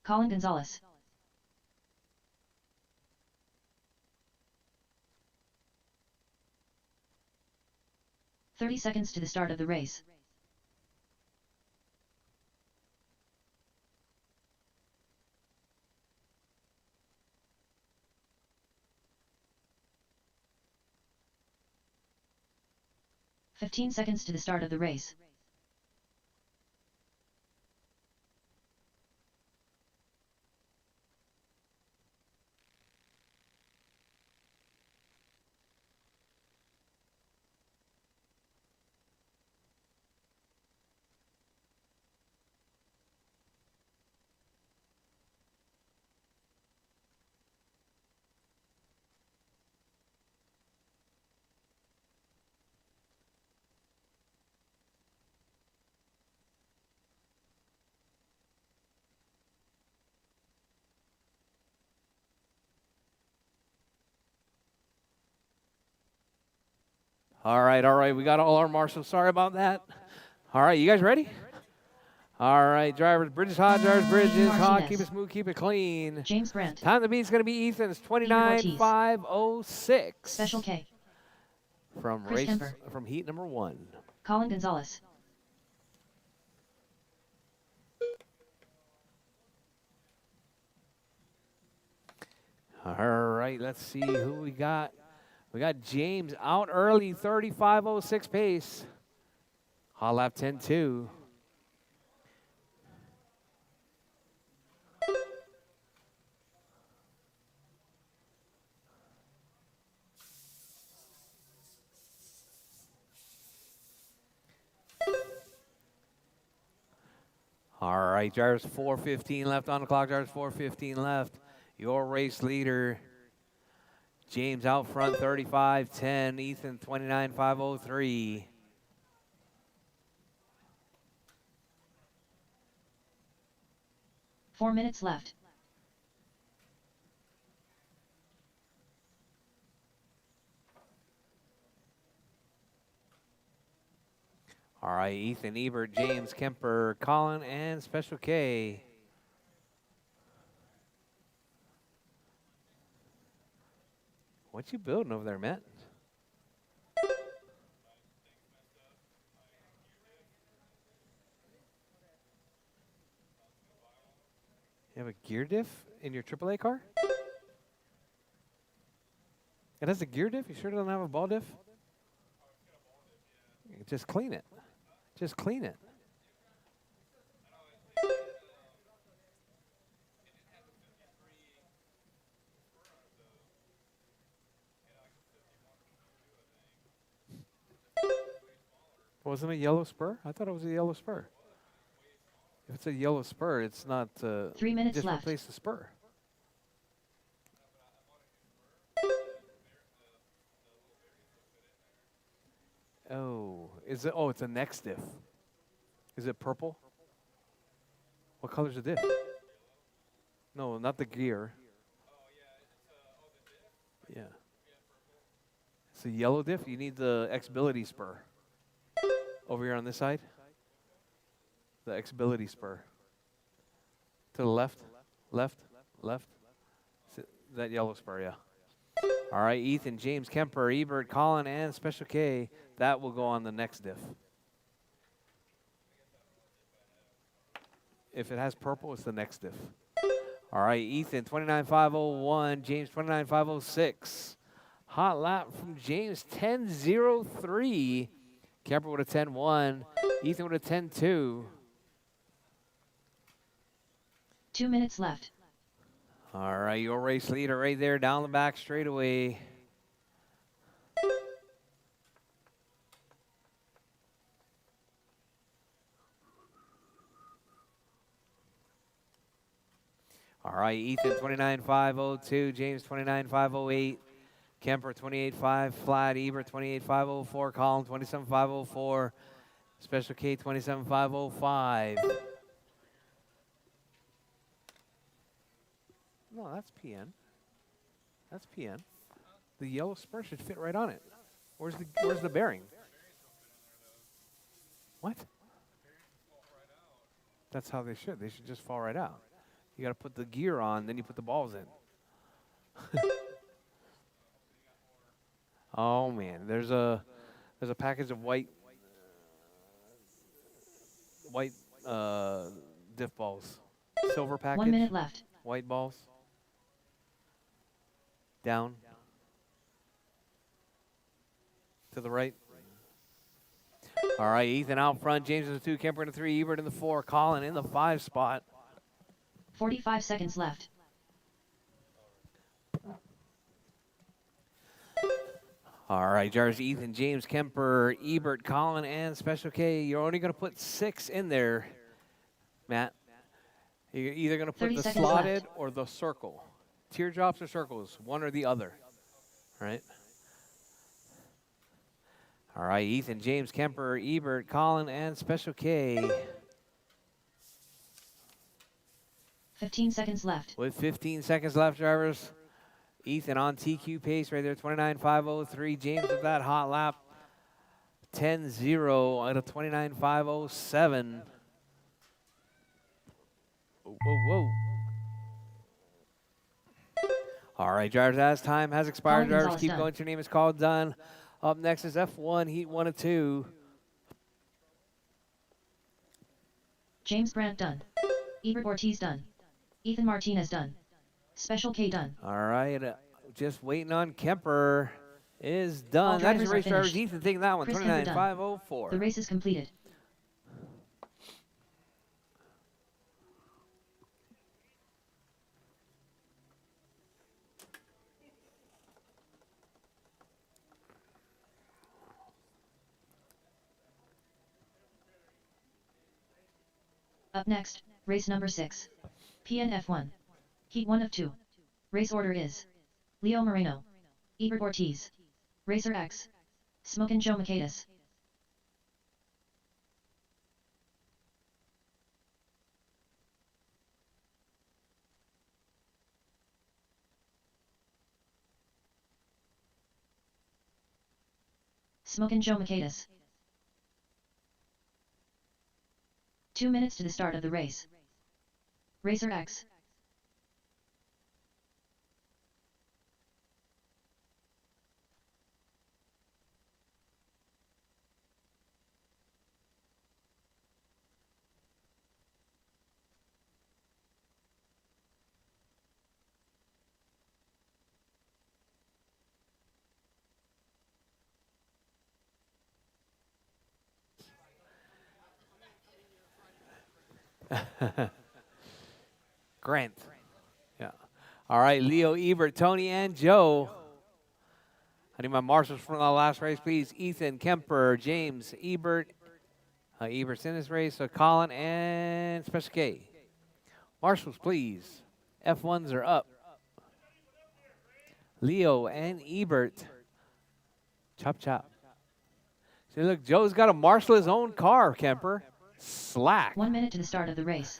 Speaker 2: Colin Gonzalez. "30 seconds to the start of the race. "15 seconds to the start of the race.
Speaker 1: All right. We got all our marshals. Sorry about that. All right, you guys ready? All right, drivers, bridges hot, drivers, bridges hot.
Speaker 2: Martinez.
Speaker 1: Keep it smooth, keep it clean.
Speaker 2: James Brandt.
Speaker 1: Time to beat is going to be Ethan's
Speaker 2: Ortiz.
Speaker 1: 29.506
Speaker 2: Special K.
Speaker 1: from
Speaker 2: Chris
Speaker 1: race
Speaker 2: Kemper.
Speaker 1: from heat number 1.
Speaker 2: Colin Gonzalez.
Speaker 1: All right, let's see who we got. We got James out early, 35.06 pace. Hot lap 10.2. All right, drivers, 4:15 left on the clock. Drivers, 4:15 left. Your race leader, James out front, 35.10. Ethan, 29.503.
Speaker 2: "4 minutes left.
Speaker 1: All right, Ethan, Ebert, James, Kemper, Colin, and Special K. What you building over there, Matt? You have a gear diff in your AAA car? It has a gear diff? You sure it doesn't have a ball diff? Just clean it. Just clean it. Wasn't it a yellow spur? I thought it was a yellow spur. If it's a yellow spur, it's not.
Speaker 2: 3 minutes
Speaker 1: just
Speaker 2: left.
Speaker 1: replace the spur. Oh, is it? Oh, it's a next diff. Is it purple? What color's the diff? No, not the gear. Yeah. It's a yellow diff. You need the X-Ability spur. Over here on this side. The X-Ability spur. To the left. Left. Left. That yellow spur, yeah. All right, Ethan, James, Kemper, Ebert, Colin, and Special K. That will go on the next diff. If it has purple, it's the next diff. All right, Ethan, 29.501. James, 29.506. Hot lap from James, 10.03. Kemper with a 10.1. Ethan with a 10.2.
Speaker 2: 2 minutes left.
Speaker 1: All right, your race leader right there down the back straightaway. All right, Ethan 29.502, James 29.508, Kemper 28.5 flat, Ebert 28.504, Colin 27.504, Special K 27.505. No, that's PN. That's PN. The yellow spur should fit right on it. Where's the bearing? What? That's how they should. They should just fall right out. You got to put the gear on, then you put the balls in. Oh man, there's a package of white diff balls. Silver package.
Speaker 2: 1 minute left.
Speaker 1: White balls. Down. To the right. All right, Ethan out front. James in the 2, Kemper in the 3, Ebert in the 4, Colin in the 5 spot.
Speaker 2: 45 seconds left.
Speaker 1: All right, Jars, Ethan, James, Kemper, Ebert, Colin, and Special K. You're only going to put 6 in there, Matt. You're either going to put
Speaker 2: 30
Speaker 1: the
Speaker 2: seconds
Speaker 1: slotted
Speaker 2: left.
Speaker 1: or the circle. Teardrops or circles, one or the other, right? All right, Ethan, James, Kemper, Ebert, Colin, and Special K.
Speaker 2: 15 seconds left.
Speaker 1: With 15 seconds left, drivers. Ethan on TQ pace right there, 29.503. James with that hot lap, 10-0 at a 29.507. Whoa, whoa. All right, drivers, as time has expired,
Speaker 2: Colin
Speaker 1: drivers,
Speaker 2: Gonzalez
Speaker 1: keep
Speaker 2: done.
Speaker 1: going. Your name is called, done. Up next is F1, Heat 1 and 2.
Speaker 2: James Brandt done. Ebert Ortiz done. Ethan Martinez done. Special K done.
Speaker 1: All right, just waiting on Kemper. Is
Speaker 2: All
Speaker 1: done. That's
Speaker 2: drivers
Speaker 1: your
Speaker 2: are
Speaker 1: race, drivers.
Speaker 2: finished.
Speaker 1: Ethan taking that one,
Speaker 2: Chris Kemper done.
Speaker 1: 29.504.
Speaker 2: The race is completed. Up next, race number 6. PNF1. Heat 1 of 2. Race order is Leo Moreno, Ebert Ortiz, Racer X, Smokin' Joe Michaelis. Smokin' Joe Michaelis. 2 minutes to the start of the race. Racer X.
Speaker 1: Grant. Yeah. All right, Leo, Ebert, Tony, and Joe. I need my marshals from the last race, please. Ethan, Kemper, James, Ebert. Ebert's in this race. So Colin and Special K. Marshals, please. F1s are up. Leo and Ebert. Chop, chop. See, look, Joe's got to marshal his own car, Kemper. Slack.
Speaker 2: 1 minute to the start of the race.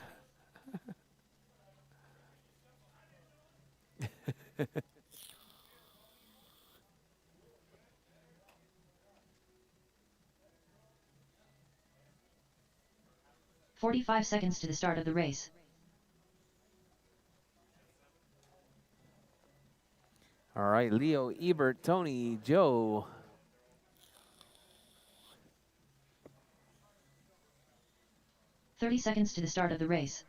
Speaker 2: 45 seconds to the start of the race.
Speaker 1: All right, Leo, Ebert, Tony, Joe.
Speaker 2: "30 seconds to the start of the race.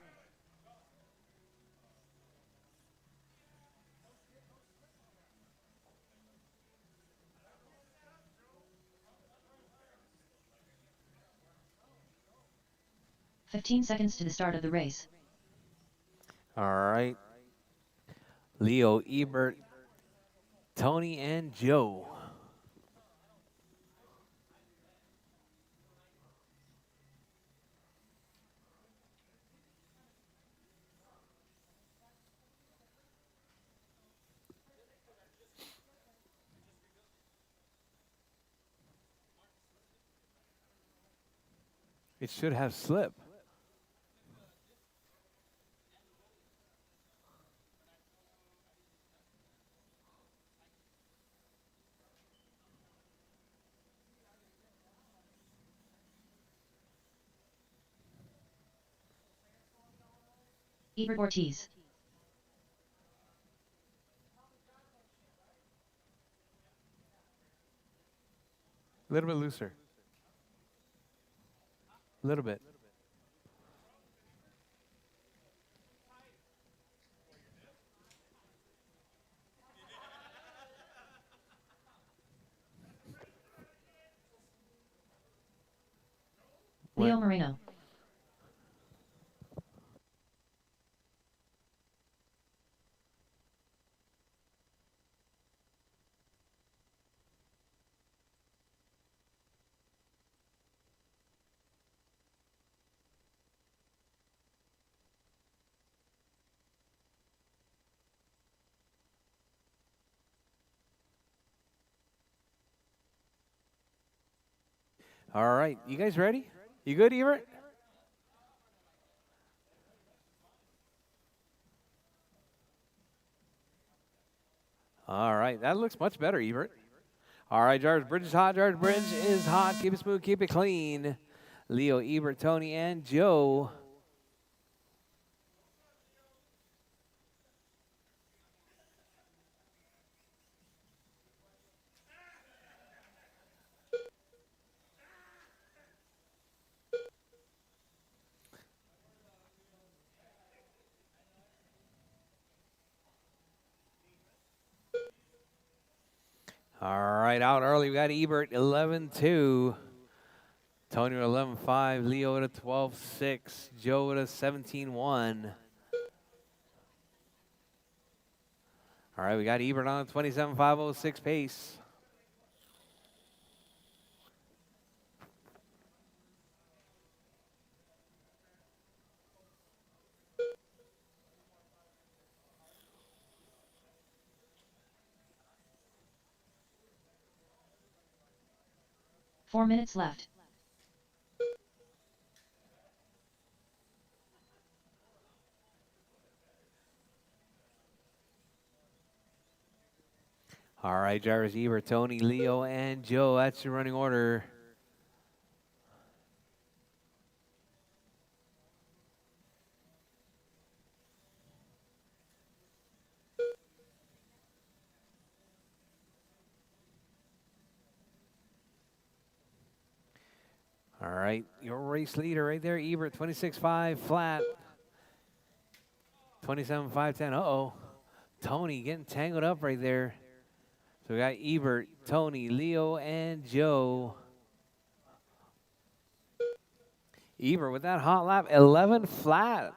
Speaker 2: "15 seconds to the start of the race.
Speaker 1: All right. Leo, Ebert, Tony, and Joe. It should have slip.
Speaker 2: Ebert Ortiz.
Speaker 1: A little bit looser. A little bit.
Speaker 2: Leo Moreno.
Speaker 1: All right, you guys ready? You good, Ebert? All right, that looks much better, Ebert. All right, Jarvis Bridge is hot. Jarvis Bridge is hot. Keep it smooth, keep it clean. Leo, Ebert, Tony, and Joe. All right, out early. We got Ebert 11-2. Tony with 11-5. Leo with a 12-6. Joe with a 17-1. All right, we got Ebert on a 27.506 pace.
Speaker 2: Four minutes left.
Speaker 1: All right, Jarvis, Ebert, Tony, Leo, and Joe. That's your running order. All right, your race leader right there, Ebert, 26.5 flat. 27.510. Uh-oh. Tony getting tangled up right there. So we got Ebert, Tony, Leo, and Joe. Ebert with that hot lap, 11 flat.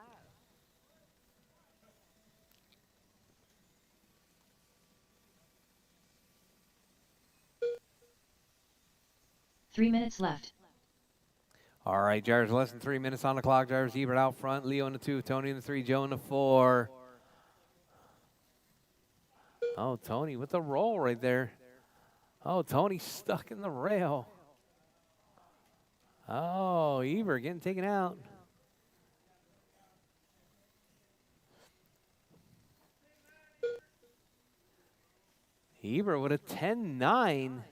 Speaker 2: Three minutes left.
Speaker 1: All right, Jarvis, less than 3 minutes on the clock. Jarvis, Ebert out front. Leo in the 2, Tony in the 3, Joe in the 4. Oh, Tony with the roll right there. Oh, Tony stuck in the rail. Oh, Ebert getting taken out. Ebert with a 10-9.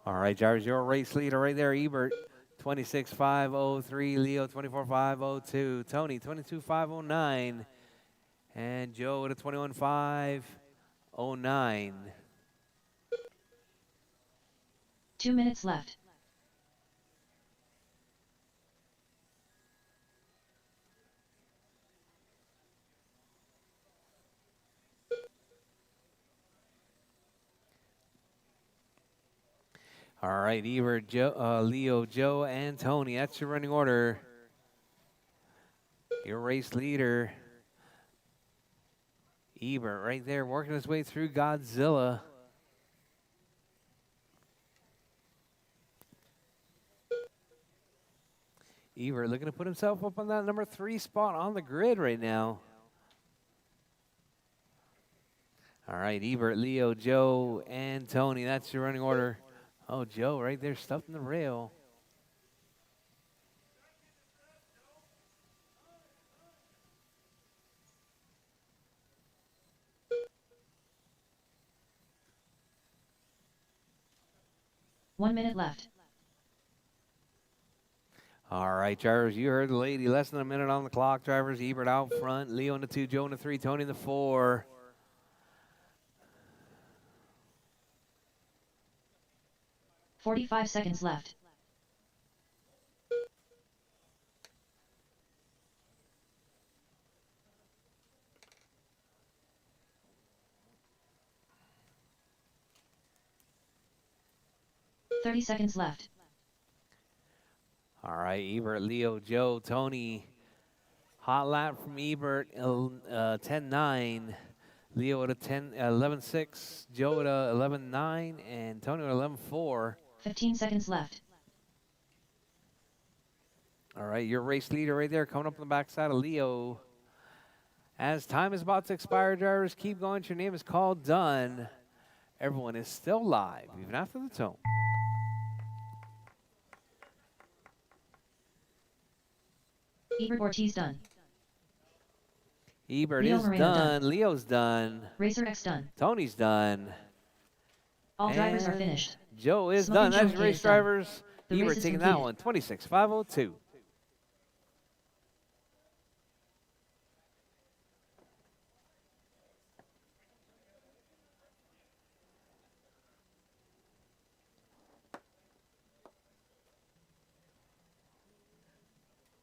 Speaker 1: All right, Jarvis, your race leader right there, Ebert, 26.503. Leo, 24.502. Tony, 22.509. And Joe with a 21.509.
Speaker 2: 2 minutes left.
Speaker 1: All right, Ebert, Joe, Leo, Joe, and Tony. That's your running order. Your race leader, Ebert, right there, working his way through Godzilla. Ebert looking to put himself up on that number 3 spot on the grid right now. All right, Ebert, Leo, Joe, and Tony. That's your running order. Oh, Joe right there stuffed in the rail.
Speaker 2: One minute left.
Speaker 1: All right, drivers, you heard the lady. Less than a minute on the clock. Drivers, Ebert out front. Leo in the 2, Joe in the 3, Tony in the 4.
Speaker 2: 45 seconds left. "30 seconds left.
Speaker 1: All right, Ebert, Leo, Joe, Tony. Hot lap from Ebert, 10-9. Leo at a 11-6. Joe at a 11-9. And Tony at 11-4.
Speaker 2: 15 seconds left.
Speaker 1: All right, your race leader right there coming up on the backside of Leo. As time is about to expire, drivers, keep going. Your name is called done. Everyone is still live, even after the tone.
Speaker 2: Ebert Ortiz done.
Speaker 1: Ebert
Speaker 2: Leo
Speaker 1: is
Speaker 2: Moreno
Speaker 1: done.
Speaker 2: done.
Speaker 1: Leo's done.
Speaker 2: Rchq done.
Speaker 1: Tony's done.
Speaker 2: All drivers are
Speaker 1: And
Speaker 2: finished.
Speaker 1: Joe is
Speaker 2: Smoking
Speaker 1: done. That's
Speaker 2: Joe
Speaker 1: your
Speaker 2: K
Speaker 1: race
Speaker 2: is done.
Speaker 1: drivers.
Speaker 2: The race
Speaker 1: Ebert
Speaker 2: is
Speaker 1: taking that
Speaker 2: completed.
Speaker 1: one, 26.502.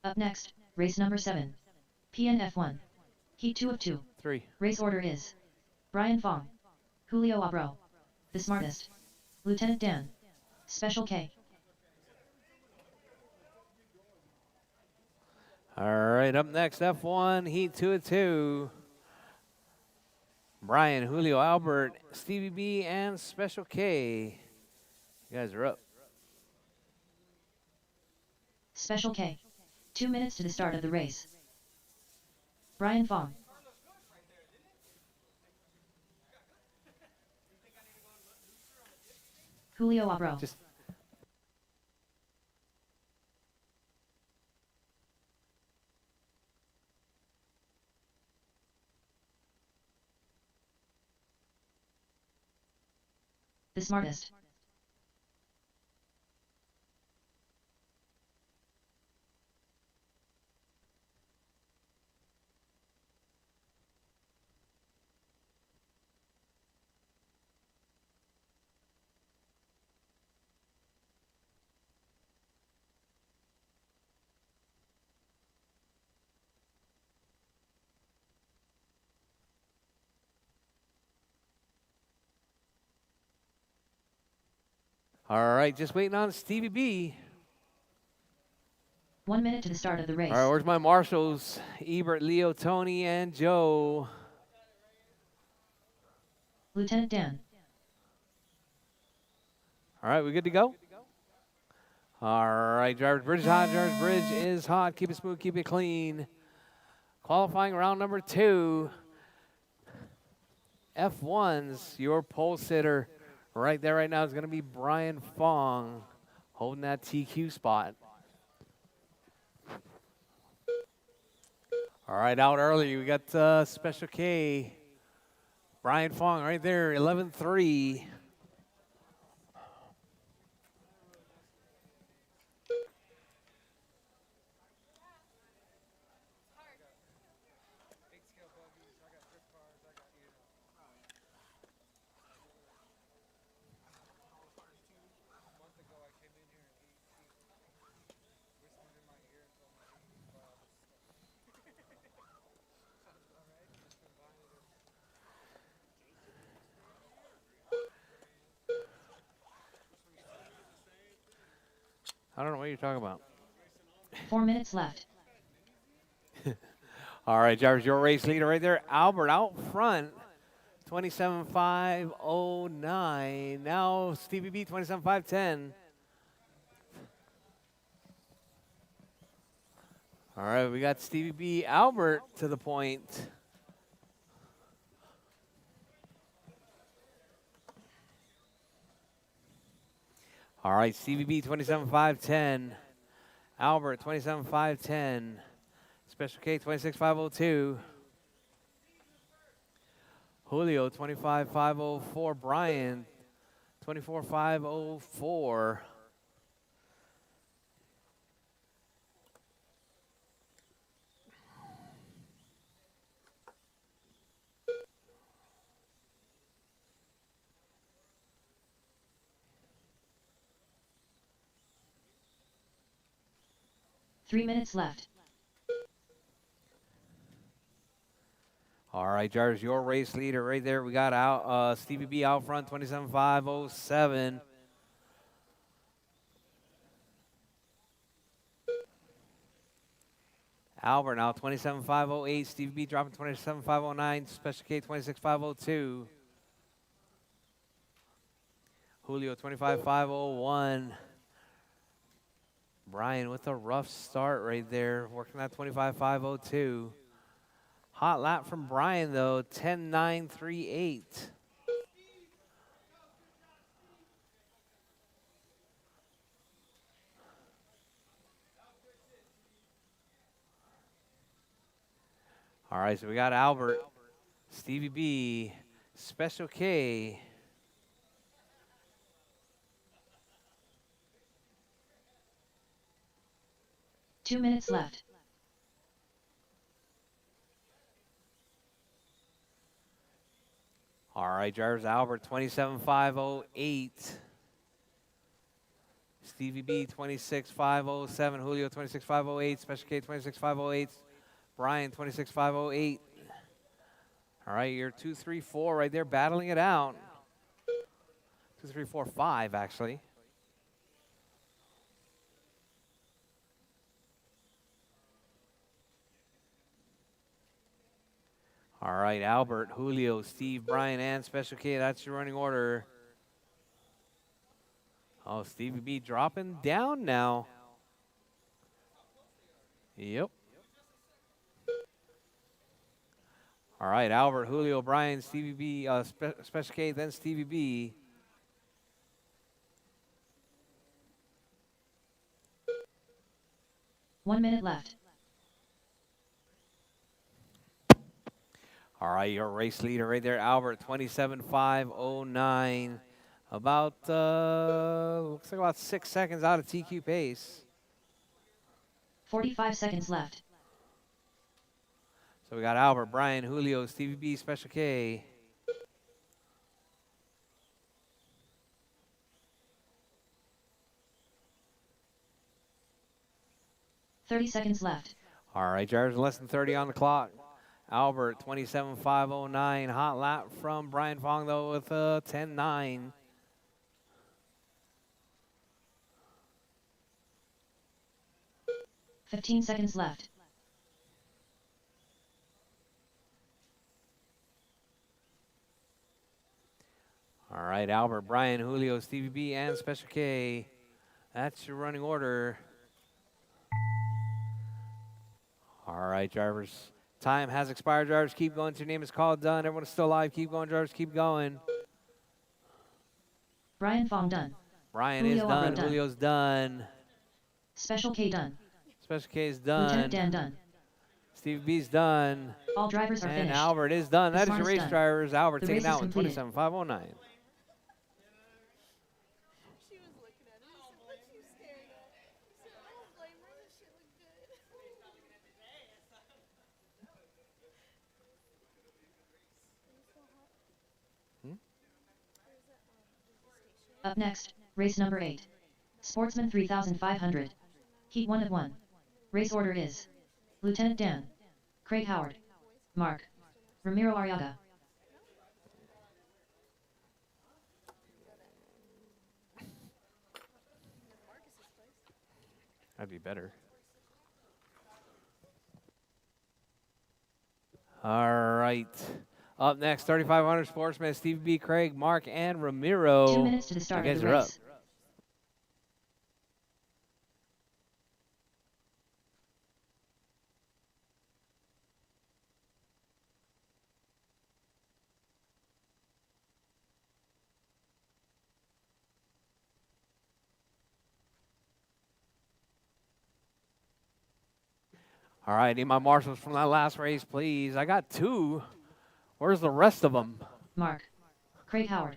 Speaker 2: Up next, race number 7. PNF1. Heat 2 of 2.
Speaker 1: 3.
Speaker 2: Race order is Brian Fong, Julio Abro, The Smartest, Lieutenant Dan, Special K.
Speaker 1: All right, up next, F1, Heat 2 of 2. Brian, Julio, Albert, Stevie B, and Special K. You guys are up.
Speaker 2: Special K. 2 minutes to the start of the race. Brian Fong. Julio Abro.
Speaker 1: Just
Speaker 2: The Smartest.
Speaker 1: all right, just waiting on Stevie B.
Speaker 2: 1 minute to the start of the race.
Speaker 1: All right, where's my marshals? Ebert, Leo, Tony, and Joe.
Speaker 2: Lieutenant Dan.
Speaker 1: All right, we good to go? All right, driver's bridge is hot. Driver's bridge is hot. Keep it smooth, keep it clean. Qualifying round number 2. F1s, your pole sitter right there right now is going to be Brian Fong holding that TQ spot. All right, out early, we got Special K. Brian Fong right there, 11-3. I don't know what you're talking about.
Speaker 2: 4 minutes left.
Speaker 1: All right, Jarvis, your race leader right there. Albert out front, 27.509. Now Stevie B, 27.510. All right, we got Stevie B, Albert to the point. All right, Stevie B, 27.510. Albert, 27.510. Special K, 26.502. Julio, 25.504. Brian, 24.504.
Speaker 2: Three minutes left.
Speaker 1: All right, Jarvis, your race leader right there. We got out Stevie B out front, 27.507. Albert now 27.508. Stevie B dropping 27.509. Special K 26.502. Julio 25.501. Brian with a rough start right there, working at 25.502. Hot lap from Brian though, 10.938. All right, so we got Albert, Stevie B, Special K.
Speaker 2: Two minutes left.
Speaker 1: All right, Jarvis Albert, 27.508. Stevie B, 26.507. Julio, 26.508. Special K, 26.508. Brian, 26.508. All right, you're 2, 3, 4 right there battling it out. 2, 3, 4, 5, actually. All right, Albert, Julio, Steve, Brian, and Special K. That's your running order. Oh, Stevie B dropping down now. Yep. All right, Albert, Julio, Brian, Stevie B, Special K, then Stevie B.
Speaker 2: One minute left.
Speaker 1: All right, your race leader right there, Albert, 27.509. About, looks like about 6 seconds out of TQ pace.
Speaker 2: 45 seconds left.
Speaker 1: So we got Albert, Brian, Julio, Stevie B, Special K.
Speaker 2: $30 seconds left.
Speaker 1: All right, Jarvis, less than 30 on the clock. Albert, 27.509. Hot lap from Brian Fong, though, with 10.9.
Speaker 2: $15 seconds left.
Speaker 1: All right, Albert, Brian, Julio, Stevie B, and Special K. That's your running order. All right, Jarvis. Time has expired, drivers. Keep going. Your name is called. Done. Everyone is still alive. Keep going, drivers. Keep going.
Speaker 2: Brian Fong done.
Speaker 1: Brian
Speaker 2: Julio
Speaker 1: is done.
Speaker 2: Alvaro done.
Speaker 1: Julio's done.
Speaker 2: Special K done.
Speaker 1: Special K is
Speaker 2: Lieutenant
Speaker 1: done.
Speaker 2: Dan done.
Speaker 1: Steve B's done.
Speaker 2: All drivers are
Speaker 1: And
Speaker 2: finished.
Speaker 1: Albert is done.
Speaker 2: The
Speaker 1: That is your
Speaker 2: smart is
Speaker 1: race
Speaker 2: done.
Speaker 1: drivers. Albert
Speaker 2: The
Speaker 1: taking
Speaker 2: race is
Speaker 1: out with
Speaker 2: completed.
Speaker 1: 27,509.
Speaker 7: She was looking at it. I said, what you staring at? She said, I don't blame her. This shit look good.
Speaker 2: Up next, race number 8. Sportsman 3500. Heat 1 of 1. Race order is Lieutenant Dan, Craig Howard, Mark, Ramiro Arriaga.
Speaker 1: That'd be better. All right. Up next, 3,500 sportsmen, Steve B, Craig, Mark, and Ramiro.
Speaker 2: 2 minutes to the start
Speaker 1: You
Speaker 2: of
Speaker 1: guys
Speaker 2: the
Speaker 1: are up.
Speaker 2: race.
Speaker 1: All right, need my marshals from that last race, please. I got 2. Where's the rest of them?
Speaker 2: Mark, Craig Howard.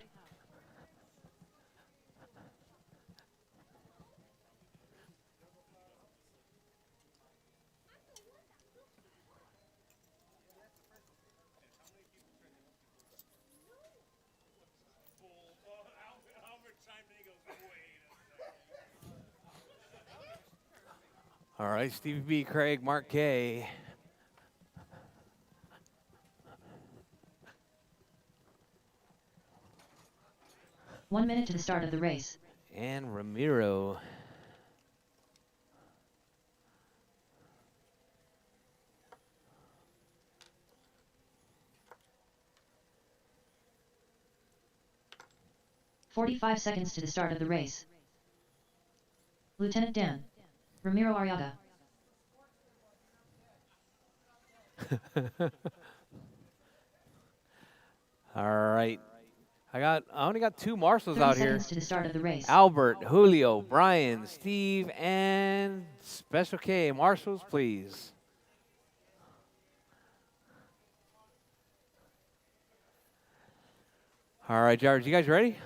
Speaker 1: All right, Stevie B, Craig, Mark K.
Speaker 2: One minute to the start of the race.
Speaker 1: And Ramiro.
Speaker 2: "45 seconds to the start of the race. Lieutenant Dan, Ramiro Arriaga.
Speaker 1: All right. I only got 2 marshals
Speaker 2: 30
Speaker 1: out here.
Speaker 2: seconds to the start of the race.
Speaker 1: Albert, Julio, Brian, Steve, and Special K. Marshals, please. All right, Jarvis, you guys ready?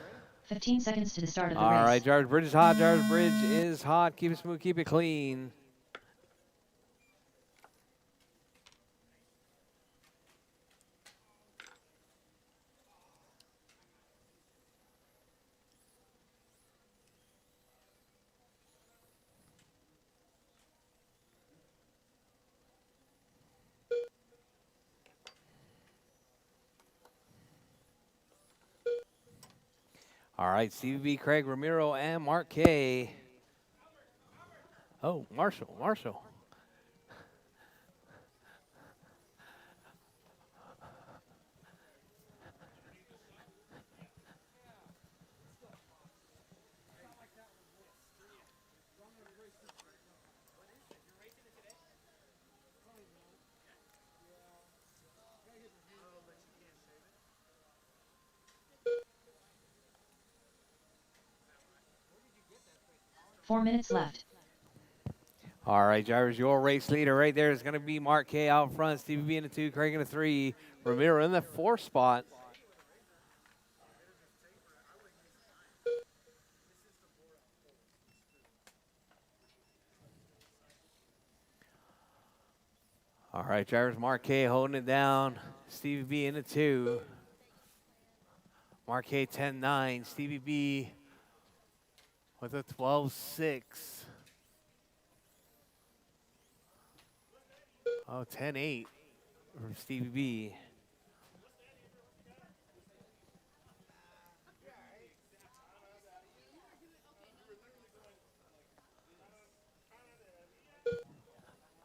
Speaker 2: 15 seconds to the start of the
Speaker 1: All
Speaker 2: race.
Speaker 1: right, Jarvis Bridge is hot. Jarvis Bridge is hot. Keep it smooth, keep it clean. All right, CVB, Craig, Ramiro, and Mark K. Oh, Marshall.
Speaker 2: 4 minutes left.
Speaker 1: All right, drivers, your race leader right there is going to be Mark K out front, Stevie B in the 2, Craig in the 3, Ramiro in the 4 spot. All right, drivers, Mark K holding it down, Stevie B in the 2. Mark K 10-9, Stevie B with a 12-6. Oh, 10-8 from Stevie B.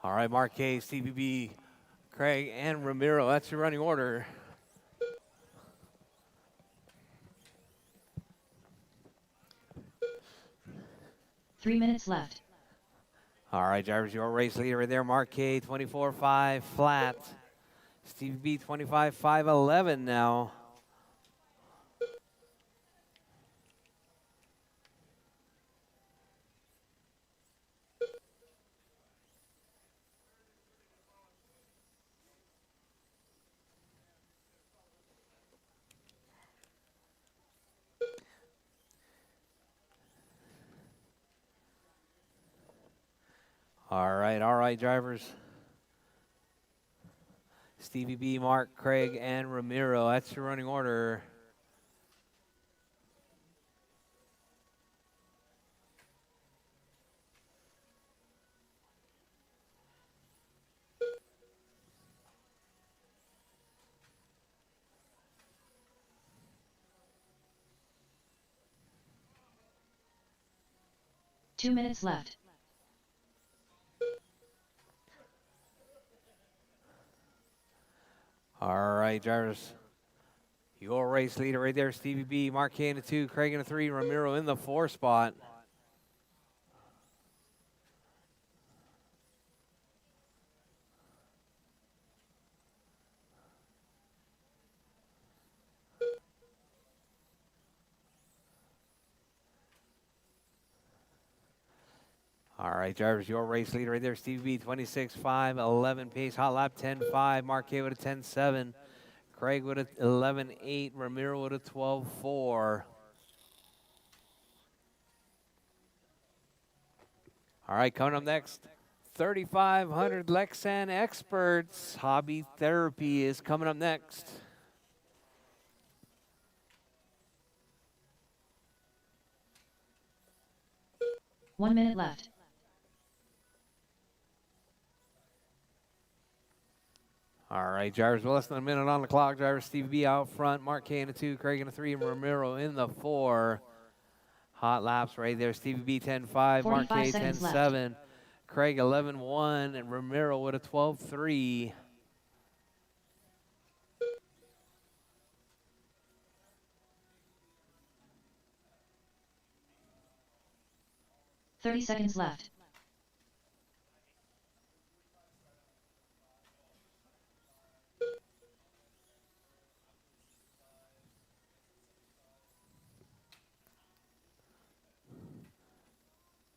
Speaker 1: All right, Mark K, Stevie B, Craig, and Ramiro. That's your running order.
Speaker 2: Three minutes left.
Speaker 1: All right, drivers, your race leader right there, Mark K, 24-5, flat. Stevie B 25-5-11 now. All right, drivers. Stevie B, Mark, Craig, and Ramiro. That's your running order.
Speaker 2: Two minutes left.
Speaker 1: All right, drivers. Your race leader right there, Stevie B, Mark K in the 2, Craig in the 3, Ramiro in the 4 spot. All right, drivers, your race leader right there, Stevie B, 26-5-11 pace, hot lap 10-5, Mark K with a 10-7, Craig with a 11-8, Ramiro with a 12-4. All right, coming up next, 3,500 Lexan Experts. Hobby Therapy is coming up next.
Speaker 2: One minute left.
Speaker 1: All right, drivers, well, less than a minute on the clock. Driver Stevie B out front, Mark K in the 2, Craig in the 3, and Ramiro in the 4. Hot laps right there. Stevie B 10-5, Mark K 10-7, Craig 11-1, and Ramiro with a 12-3.
Speaker 2: Thirty seconds left.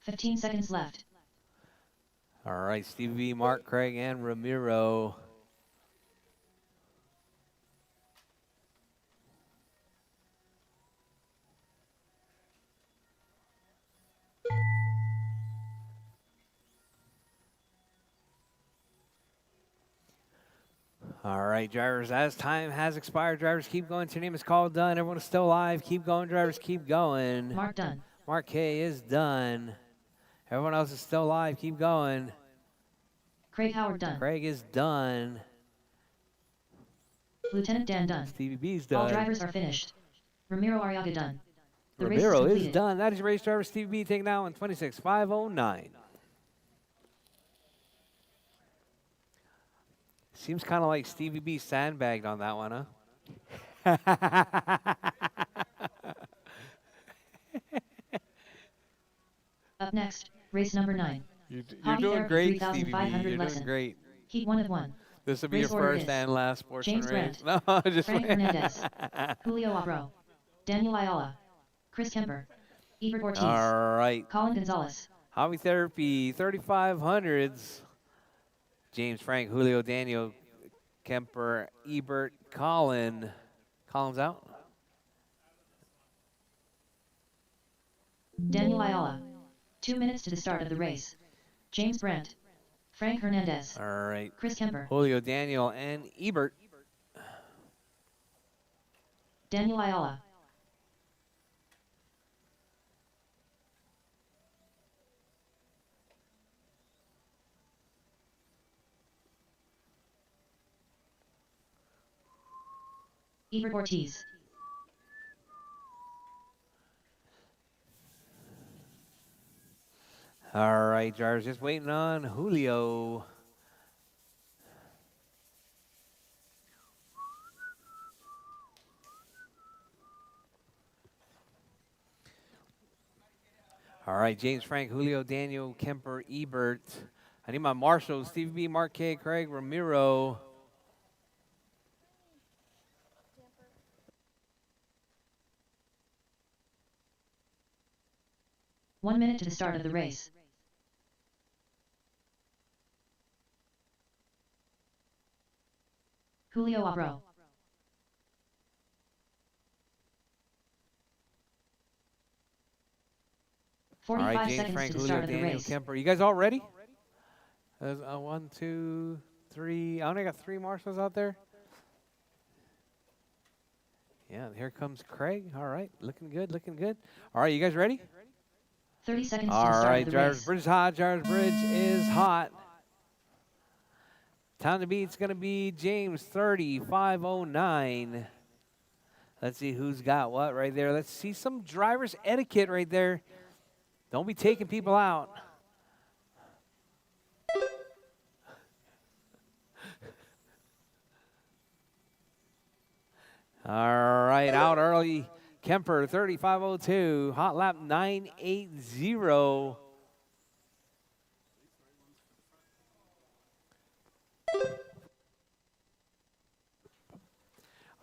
Speaker 2: Fifteen seconds left.
Speaker 1: All right, Stevie B, Mark, Craig, and Ramiro. All right, drivers, as time has expired, drivers, keep going. Your name is called, done. Everyone is still alive. Keep going, drivers, keep going.
Speaker 2: Mark done.
Speaker 1: Mark K is done. Everyone else is still alive. Keep going.
Speaker 2: Craig Howard done.
Speaker 1: Craig is done.
Speaker 2: Lieutenant Dan done.
Speaker 1: Stevie B's done.
Speaker 2: All drivers are finished. Ramiro Arriaga done. The
Speaker 1: Ramiro
Speaker 2: race
Speaker 1: is
Speaker 2: completed.
Speaker 1: done. That is your race driver, Stevie B, taking now in 26-5-09. Seems kind of like Stevie B sandbagged on that one, huh?
Speaker 2: Up next, race number 9.
Speaker 1: You're
Speaker 2: Hobby
Speaker 1: doing
Speaker 2: Therapy
Speaker 1: great, Stevie B.
Speaker 2: 3,500
Speaker 1: You're
Speaker 2: lesson.
Speaker 1: doing great.
Speaker 2: Heat 1 of 1.
Speaker 1: This will be your
Speaker 2: Race order
Speaker 1: first
Speaker 2: is
Speaker 1: and last sportsman
Speaker 2: James
Speaker 1: race.
Speaker 2: Brandt,
Speaker 1: No, just
Speaker 2: Frank Hernandez, Julio Abro, Daniel Ayala, Chris Kemper, Ebert Ortiz,
Speaker 1: All right.
Speaker 2: Colin Gonzalez.
Speaker 1: Hobby Therapy 3,500s. James, Frank, Julio, Daniel, Kemper, Ebert, Colin. Colin's out.
Speaker 2: Daniel Ayala. 2 minutes to the start of the race. James Brandt, Frank Hernandez,
Speaker 1: All right.
Speaker 2: Chris Kemper,
Speaker 1: Julio, Daniel, and Ebert.
Speaker 2: Daniel Ayala. Ebert Ortiz.
Speaker 1: All right, drivers, just waiting on Julio. All right, James, Frank, Julio, Daniel, Kemper, Ebert. I need my marshals, Stevie B, Mark K, Craig, Ramiro.
Speaker 2: 1 minute to the start of the race. Julio Abro.
Speaker 1: All right,
Speaker 2: 45
Speaker 1: James,
Speaker 2: seconds
Speaker 1: Frank,
Speaker 2: to the
Speaker 1: Julio,
Speaker 2: start of the
Speaker 1: Daniel,
Speaker 2: race.
Speaker 1: Kemper. You guys all ready? 1, 2, 3. I only got 3 marshals out there. Yeah, here comes Craig. All right, looking good, looking good. All right, you guys ready?
Speaker 2: 30 seconds to the
Speaker 1: All
Speaker 2: start
Speaker 1: right,
Speaker 2: of the
Speaker 1: Jarvis
Speaker 2: race.
Speaker 1: Bridge is hot. Jarvis Bridge is hot. Time to beat's going to be James 3509. Let's see who's got what right there. Let's see some driver's etiquette right there. Don't be taking people out. All right, out early. Kemper 3502. Hot lap 980.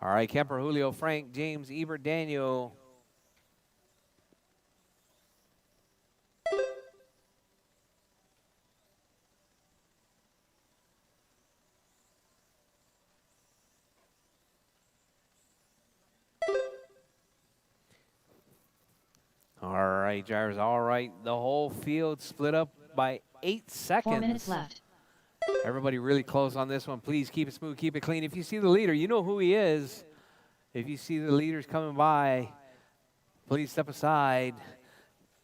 Speaker 1: All right, Kemper, Julio, Frank, James, Ebert, Daniel. All right, drivers, all right. The whole field split up by 8 seconds.
Speaker 2: 4 minutes left.
Speaker 1: Everybody really close on this one. Please keep it smooth, keep it clean. If you see the leader, you know who he is. If you see the leaders coming by, please step aside.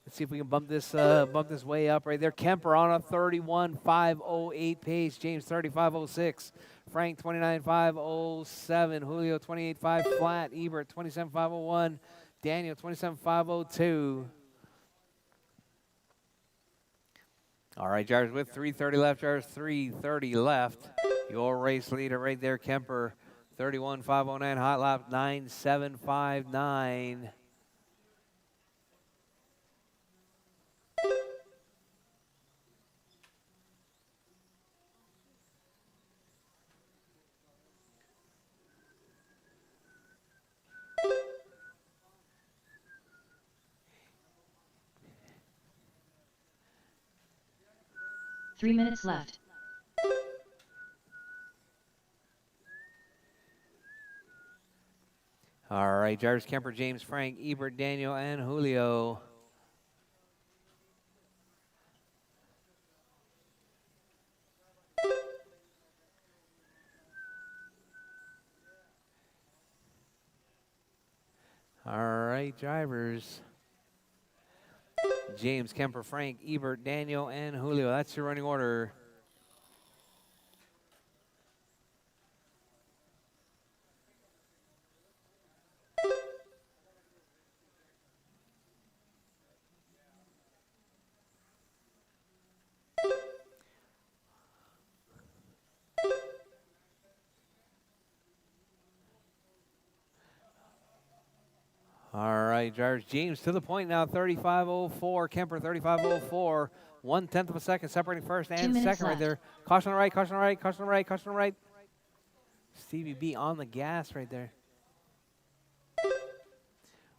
Speaker 1: Let's see if we can bump this way up right there. Kemper on a 31.508 pace. James 35.06. Frank 29.507. Julio 28.5 flat. Ebert 27.501. Daniel 27.502. All right, drivers with 3:30 left. Drivers 3:30 left. Your race leader right there, Kemper 31.509. Hot lap 9.759.
Speaker 2: Three minutes left.
Speaker 1: All right, drivers Kemper, James, Frank, Ebert, Daniel, and Julio. All right, drivers. James, Kemper, Frank, Ebert, Daniel, and Julio. That's your running order. All right, drivers. James to the point now, 35.04. Kemper, 35.04. 1/10 of a second separating first
Speaker 2: 2
Speaker 1: and
Speaker 2: minutes
Speaker 1: second right
Speaker 2: left.
Speaker 1: there. Caution on the right, caution on the right, caution on the right, caution on the right. Stevie B on the gas right there.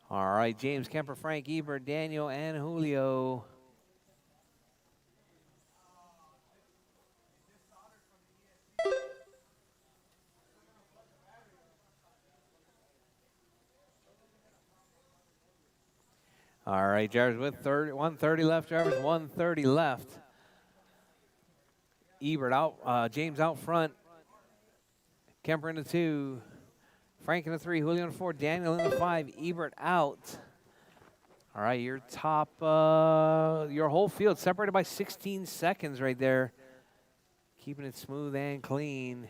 Speaker 1: All right, James, Kemper, Frank, Ebert, Daniel, and Julio. All right, drivers with 130 left, drivers 130 left. Ebert out, James out front. Kemper in the 2. Frank in the 3, Julio in the 4, Daniel in the 5, Ebert out. All right, your top, your whole field separated by 16 seconds right there. Keeping it smooth and clean.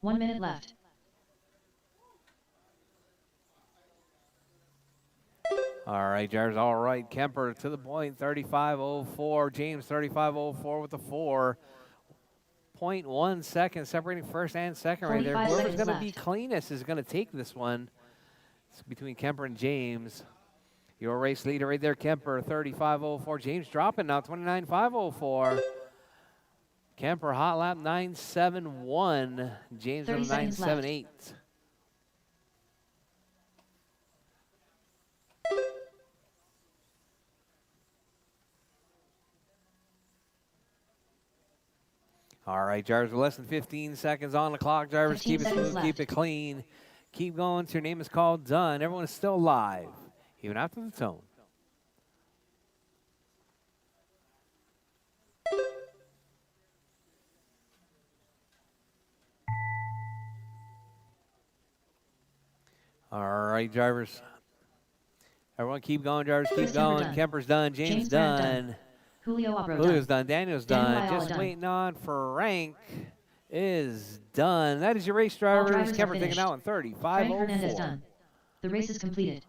Speaker 2: One minute left.
Speaker 1: All right, drivers, all right. Kemper to the point, 35.04. James, 35.04 with the 4. 0.1 seconds separating first and second right there.
Speaker 2: 45
Speaker 1: Whoever's
Speaker 2: seconds
Speaker 1: going to be
Speaker 2: left.
Speaker 1: cleanest is going to take this one. It's between Kemper and James. Your race leader right there, Kemper, 35.04. James dropping now, 29.504. Kemper hot lap 9.71. James
Speaker 2: 30
Speaker 1: on
Speaker 2: seconds left.
Speaker 1: 9.78. All right, drivers, with less than 15 seconds on the clock. Drivers,
Speaker 2: 15
Speaker 1: keep it
Speaker 2: seconds
Speaker 1: smooth, keep
Speaker 2: left.
Speaker 1: it clean. Keep going till your name is called done. Everyone is still live, even after the tone. All right, drivers. Everyone keep going, drivers, keep
Speaker 2: Chris Kemper
Speaker 1: going.
Speaker 2: done.
Speaker 1: Kemper's done, James
Speaker 2: Grant
Speaker 1: done.
Speaker 2: Julio Abro
Speaker 1: Julio's
Speaker 2: done.
Speaker 1: done, Daniel's
Speaker 2: Daniel
Speaker 1: done.
Speaker 2: Ayala
Speaker 1: Just
Speaker 2: done.
Speaker 1: waiting on Frank is done. That is your race,
Speaker 2: All
Speaker 1: drivers.
Speaker 2: drivers are
Speaker 1: Kemper taking
Speaker 2: finished.
Speaker 1: out in 35.04.
Speaker 2: Frank Hernandez done. The race is completed.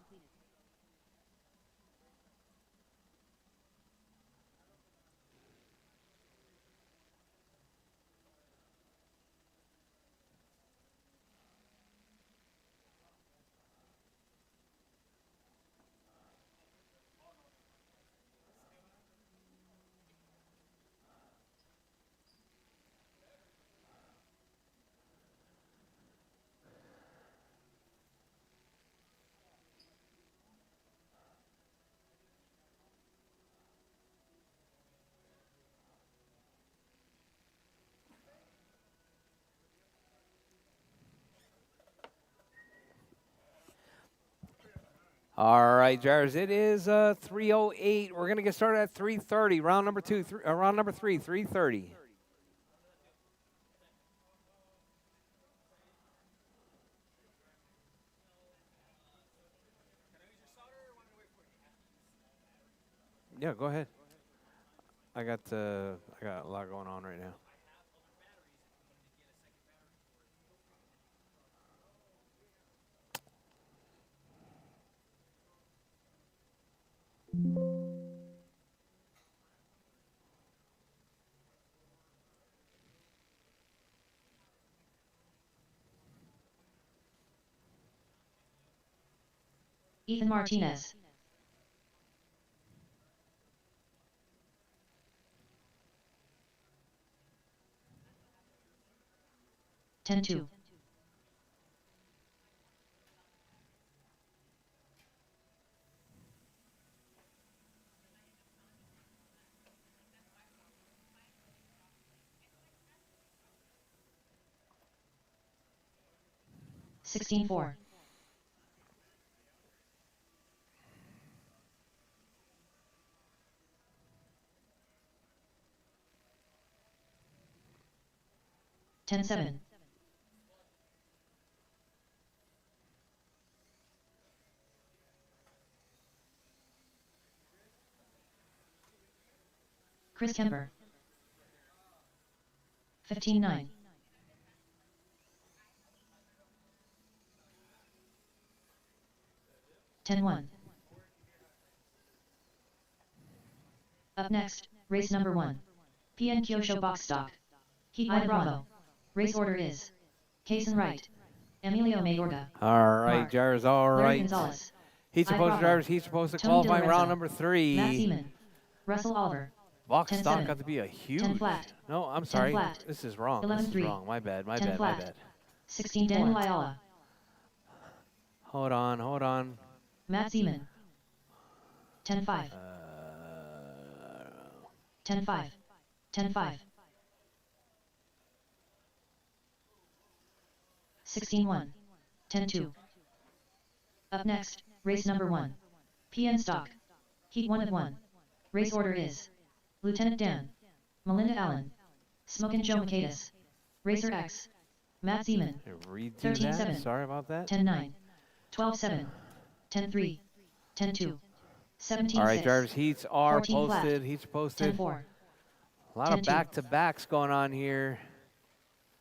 Speaker 1: All right, drivers, it is 3:08. We're going to get started at 3:30. Round number round number three, 3:30. Yeah, go ahead. I got a lot going on right now.
Speaker 2: Ethan Martinez. Ten two. Sixteen four. Ten seven. Chris Kemper. 15-9. Ten one. Up next, race number 1. PN Kyosho Box Stock. Heat I Bravo. Race order is Kason Wright, Emilio Mayorga,
Speaker 1: All right,
Speaker 2: Mark,
Speaker 1: drivers, all
Speaker 2: Larry
Speaker 1: right.
Speaker 2: Gonzalez,
Speaker 1: He's
Speaker 2: I
Speaker 1: supposed to
Speaker 2: Bravo,
Speaker 1: drivers. He's supposed to
Speaker 2: Tony
Speaker 1: qualify
Speaker 2: DiLorenzo,
Speaker 1: round number
Speaker 2: Matt
Speaker 1: 3.
Speaker 2: Seaman, Russell Oliver,
Speaker 1: Box
Speaker 2: 10-7,
Speaker 1: stock got to be a huge.
Speaker 2: 10 flat,
Speaker 1: No, I'm
Speaker 2: 10
Speaker 1: sorry.
Speaker 2: flat,
Speaker 1: This is wrong.
Speaker 2: 11
Speaker 1: This is
Speaker 2: 3,
Speaker 1: wrong. My bad. My
Speaker 2: 10
Speaker 1: bad.
Speaker 2: flat,
Speaker 1: My bad.
Speaker 2: 16 Daniel Ayala,
Speaker 1: Hold on. Hold on.
Speaker 2: Matt Seaman, 10 5, 10 5, 10 5, 16 1, 10 2. Up next, race number 1. PN Stock. Heat 1 of 1. Race order is Lieutenant Dan, Melinda Allen, Smokin' Joe Michaelis, Racer X, Matt Seaman,
Speaker 1: Redo
Speaker 2: 13
Speaker 1: that.
Speaker 2: 7,
Speaker 1: Sorry about that.
Speaker 2: 10 9, 12 7, 10 3, 10 2, 17
Speaker 1: All right,
Speaker 2: 6,
Speaker 1: drivers. Heats are
Speaker 2: 14 flat,
Speaker 1: posted. Heats
Speaker 2: 10
Speaker 1: posted.
Speaker 2: 4,
Speaker 1: A lot
Speaker 2: 10
Speaker 1: of
Speaker 2: 2,
Speaker 1: back-to-backs going on here.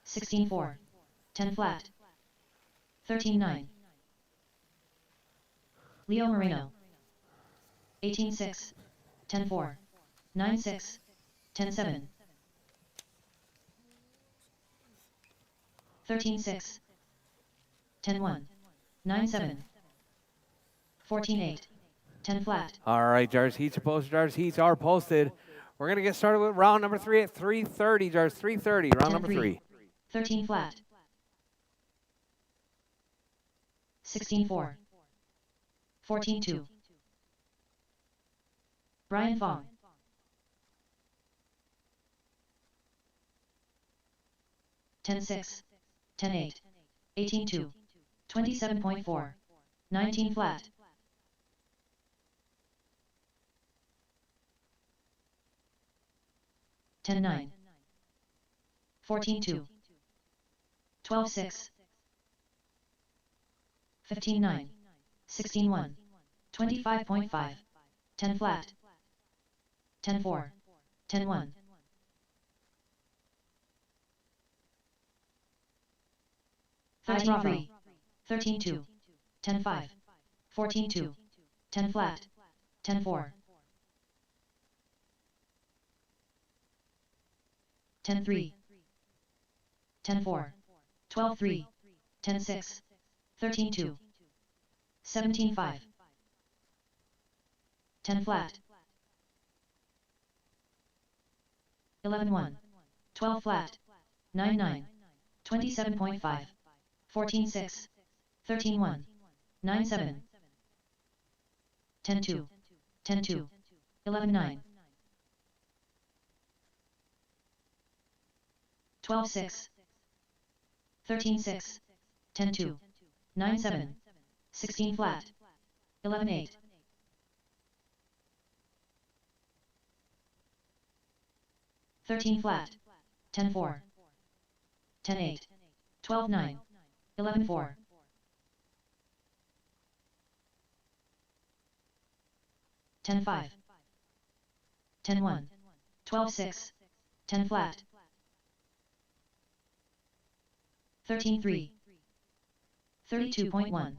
Speaker 2: 16 4, 10 flat, 13 9. Leo Moreno, 18 6, 10 4, 9 6, 10 7, 13 6, 10 1, 9 7, 14 8, 10 flat,
Speaker 1: All right, drivers. Heats are posted. Drivers. Heats are posted. We're going to get started with round number 3 at 3:30, Jars. 3:30, round
Speaker 2: 10
Speaker 1: number 3.
Speaker 2: 13 flat. 16 4. 14 2. Brian Fong. 10 6. 10 8. 18 2. 27.4. 19 flat. 10 9. 14 2. 12 6. 15 9. 16 1. 25.5. 10 flat. 10 4. 10 1. 13 3. 13 2. 10 5. 14 2. 10 flat. 10 4. 10 3. 10 4. 12 3. 10 6. 13 2. 17 5. 10 flat. 11 1. 12 flat. 9 9. 27.5. 14 6. 13 1. 9 7. 10 2. 10 2. 11 9. 12 6. 13 6. 10 2. 9 7. 16 flat. 11 8. 13 flat. 10 4. 10 8. 12 9. 11 4. 10 5. 10 1. 12 6. 10 flat. 13 3. 32.1.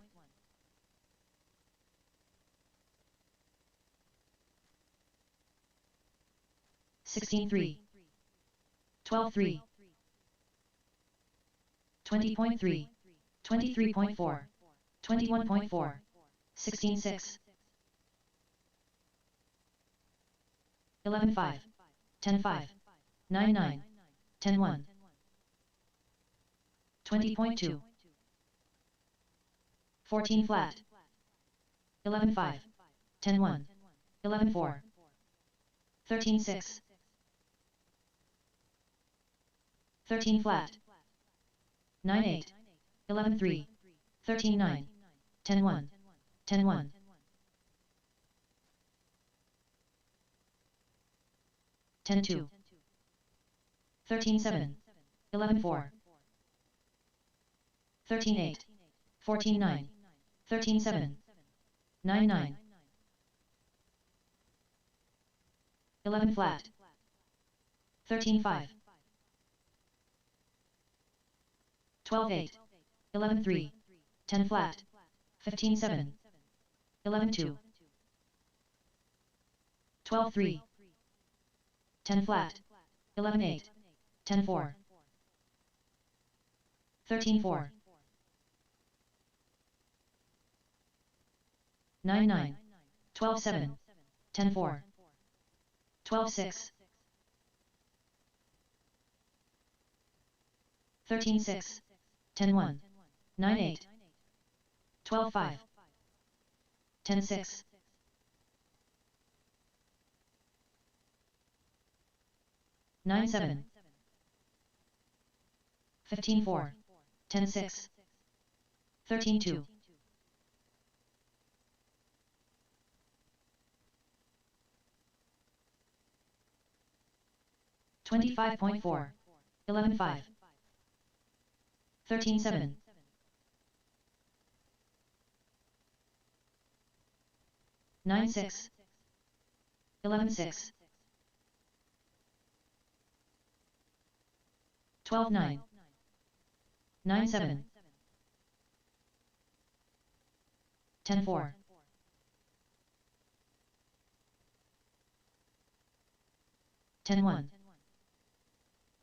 Speaker 2: 16 3. 12 3. 20.3. 23.4. 21.4. 16 6. 11 5. 10 5. 9 9. 10 1. 20.2. 14 flat. 11 5. 10 1. 11 4. 13 6. 13 flat. 9 8. 11 3. 13 9. 10 1. 10 1. 10 2. 13 7. 11 4. 13 8. 14 9. 13 7. 9 9. 11 flat. 13 5. 12 8. 11 3. 10 flat. 15 7. 11 2. 12 3. 10 flat. 11 8. 10 4. 13 4. 9 9. 12 7. 10 4. 12 6. 13 6. 10 1. 9 8. 12 5. 10 6. 9 7. 15 4. 10 6. 13 2. 25.4. 11 5. 13 7. 9 6. 11 6. 12 9. 9 7. 10 4. 10 1.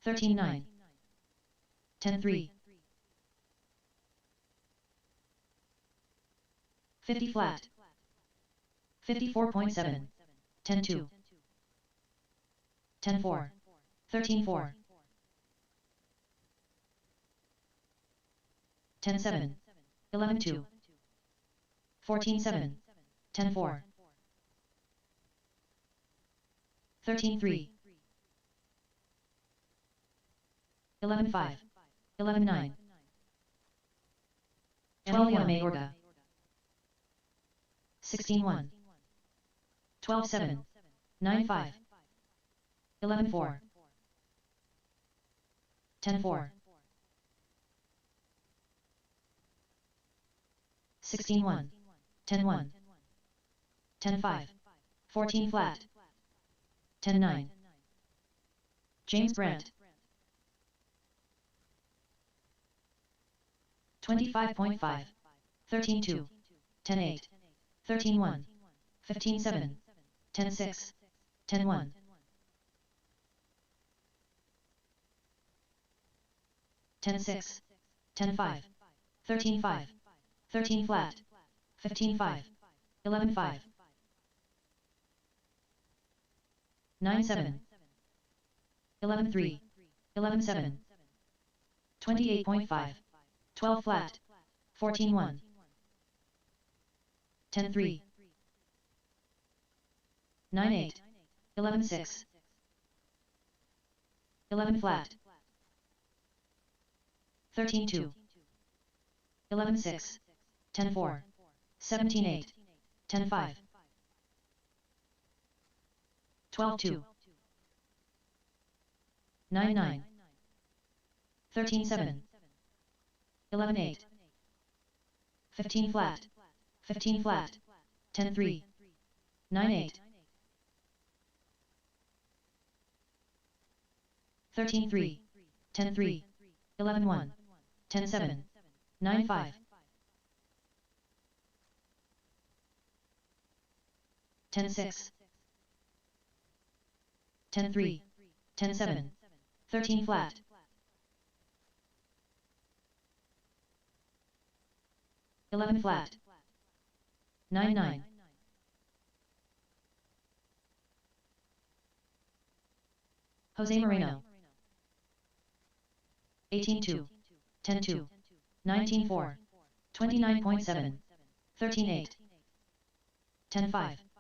Speaker 2: 13 9. 10 3. 50 flat. 54.7. 10 2. 10-4. 13-4. 10-7. 11-2. 14-7. 10-4. 13-3. 11-5. 11-9. 12 Mayorga. 16-1. 12-7. 9-5. 11-4. 10-4. 16-1. 10-1. 10-5. 14 flat. 10-9. James Brandt. 25.5. 13-2. 10-8. 13-1. 15-7. 10-6. 10-1. 10-6. 10-5. 13-5. 13 flat. 15-5. 11-5. 9-7. 11-3. 11-7. 28.5. 12 flat. 14-1. 10-3. 9-8. 11-6. 11 flat. 13-2. 11-6. 10-4. 17-8. 10-5. 12-2. 9-9. 13-7. 11-8. 15 flat. 15 flat. 10-3. 9-8. 13-3. 10-3. 11-1. 10-7. 9-5. 10-6. 10-3. 10-7. 13 flat. 11 flat. 9-9. Jose Moreno. 18-2. 10-2. 19-4. 29.7. 13-8. 10-5.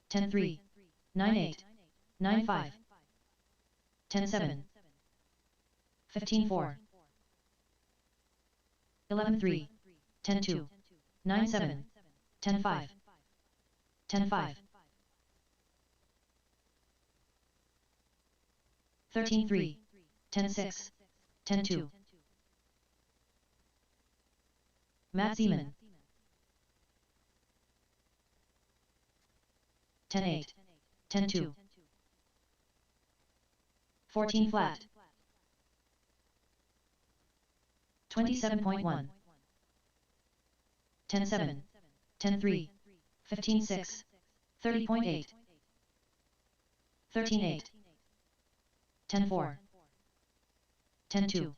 Speaker 2: 10-3. 9-8. 9-5. 10-7. 15-4. 11-3. 10-2. 9-7. 10-5. 10-5. 13-3. 10-6. 10-2. Matt Zeman. 10-8. 10-2. 14 flat. 27.1. 10-7. 10-3. 15-6. 30.8. 13-8. 10-4. 10-2.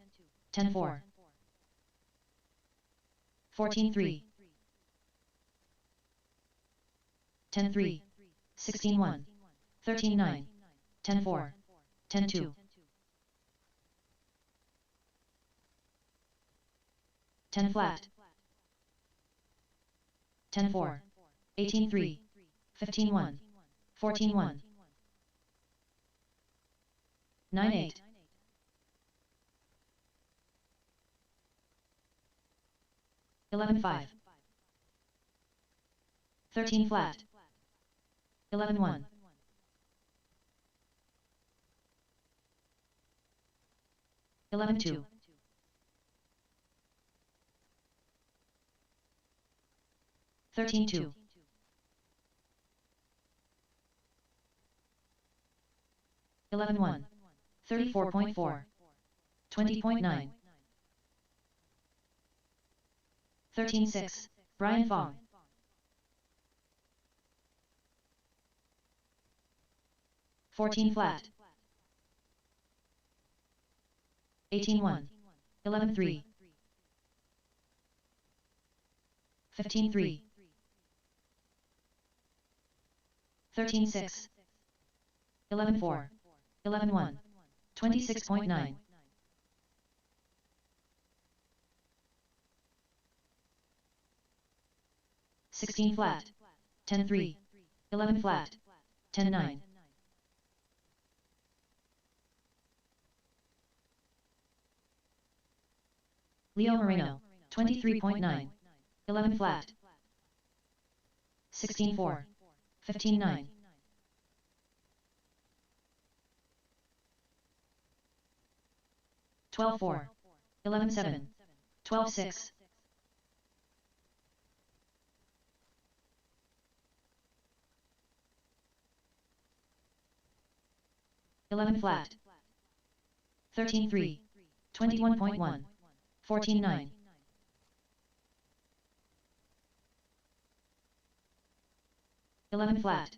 Speaker 2: 10-4. 14-3. 10-3. 16-1. 13-9. 10-4. 10-2. 10 flat. 10-4. 18-3. 15-1. 14-1. 9-8. 11-5. 13 flat. 11-1. 11-2. 13-2. 11-1. 34.4. 20.9. 13-6. Brian Fong. 14 flat. 18-1. 11-3. 15-3. 13-6. 11-4. 11-1. 26.9. 16 flat. 10-3. 11 flat. 10-9. Leo Moreno. 23.9. 11 flat. 16-4. 15-9. 12-4. 11-7. 12-6. 11 flat. 13-3. 21.1. 14-9. 11 flat.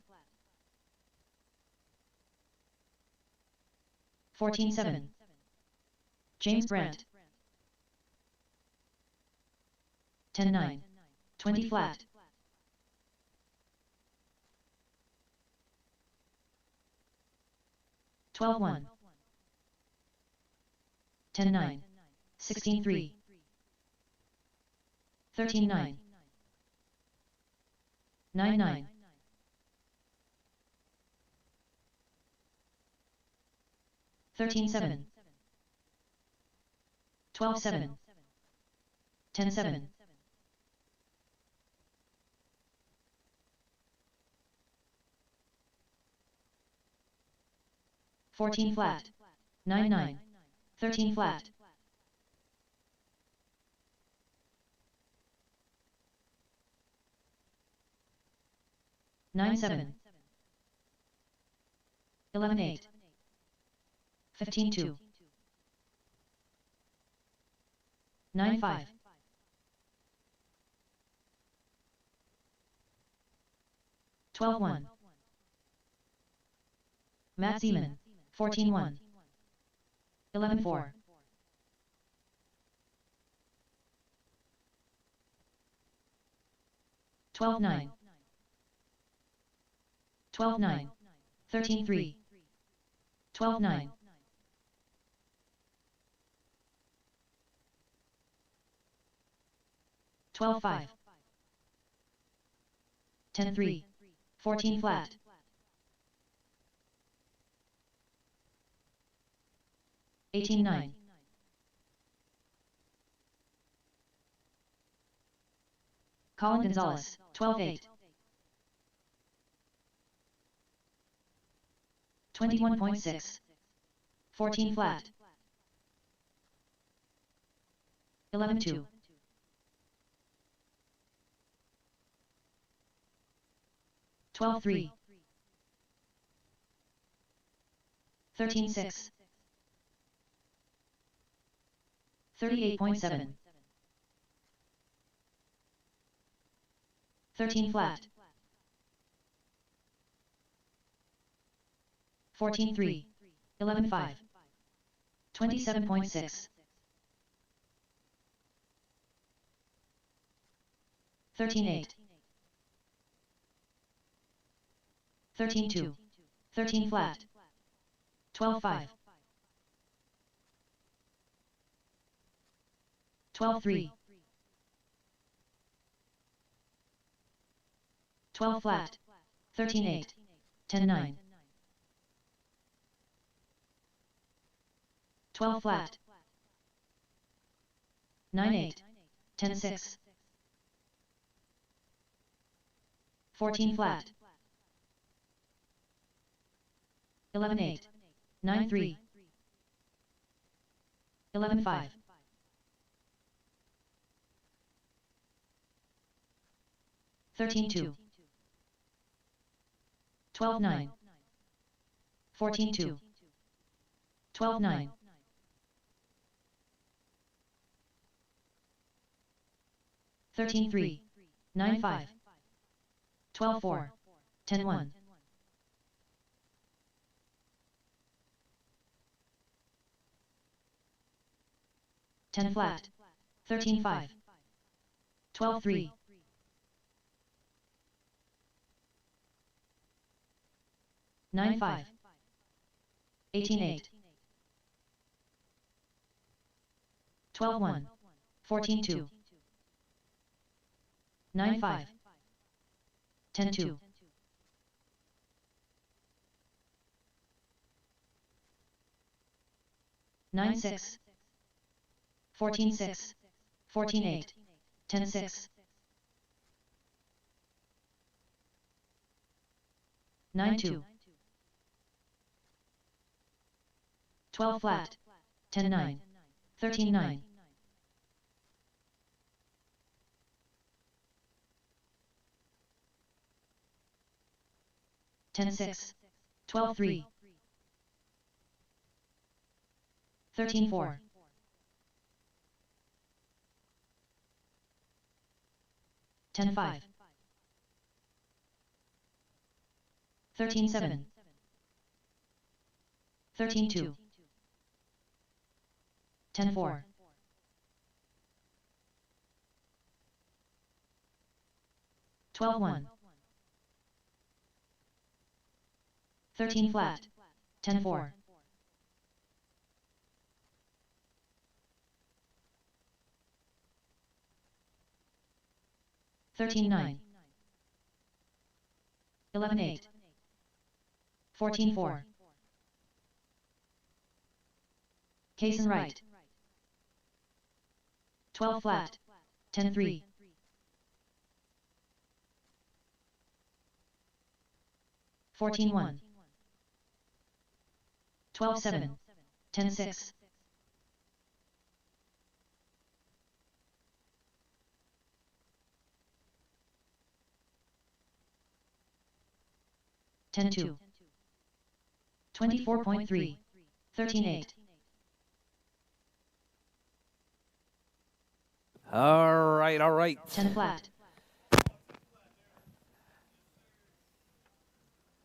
Speaker 2: 14-7. James Brandt. 10-9. 20 flat. 12-1. 10-9. 16-3. 13-9. 9-9. 13-7. 12-7. 10-7. 14 flat. 9-9. 13 flat. 9-7. 11-8. 15-2. 9-5. 12-1. Matt Zeman. 14-1. 11-4. 12-9. 12-9. 13-3. 12-9. 12-5. 10-3. 14 flat. 18-9. 'Colin Gonzalez. 12-8. 21.6. 14 flat. 11-2. 12-3. 13-6. 38.7. 13 flat. 14-3. 11-5. 27.6. 13-8. 13-2. 13 flat. 12-5. 12-3. 12 flat. 13-8. 10-9. 12 flat. 9-8. 10-6. 14 flat. 11-8. 9-3. 11-5. 13-2. 12-9. 14-2. 12-9. 13-3. 9-5. 12-4. 10-1. 10 flat. 13-5. 12-3. 9-5. 18-8. 12-1. 14-2. 9-5. 10-2. 9-6. 14-6. 14-8. 10-6. 9-2. 12 flat. 10-9. 13-9. 10-6. 12-3. 13-4. 10-5. 13-7. 13-2. 10-4. 12-1. 13 flat. 10-4. 13-9. 11-8. 14-4. Case and right. 12 flat. 10-3. 14-1. 12-7. 10-6. 10-2. 24.3. 13-8.
Speaker 1: All right, all right.
Speaker 2: 10 flat.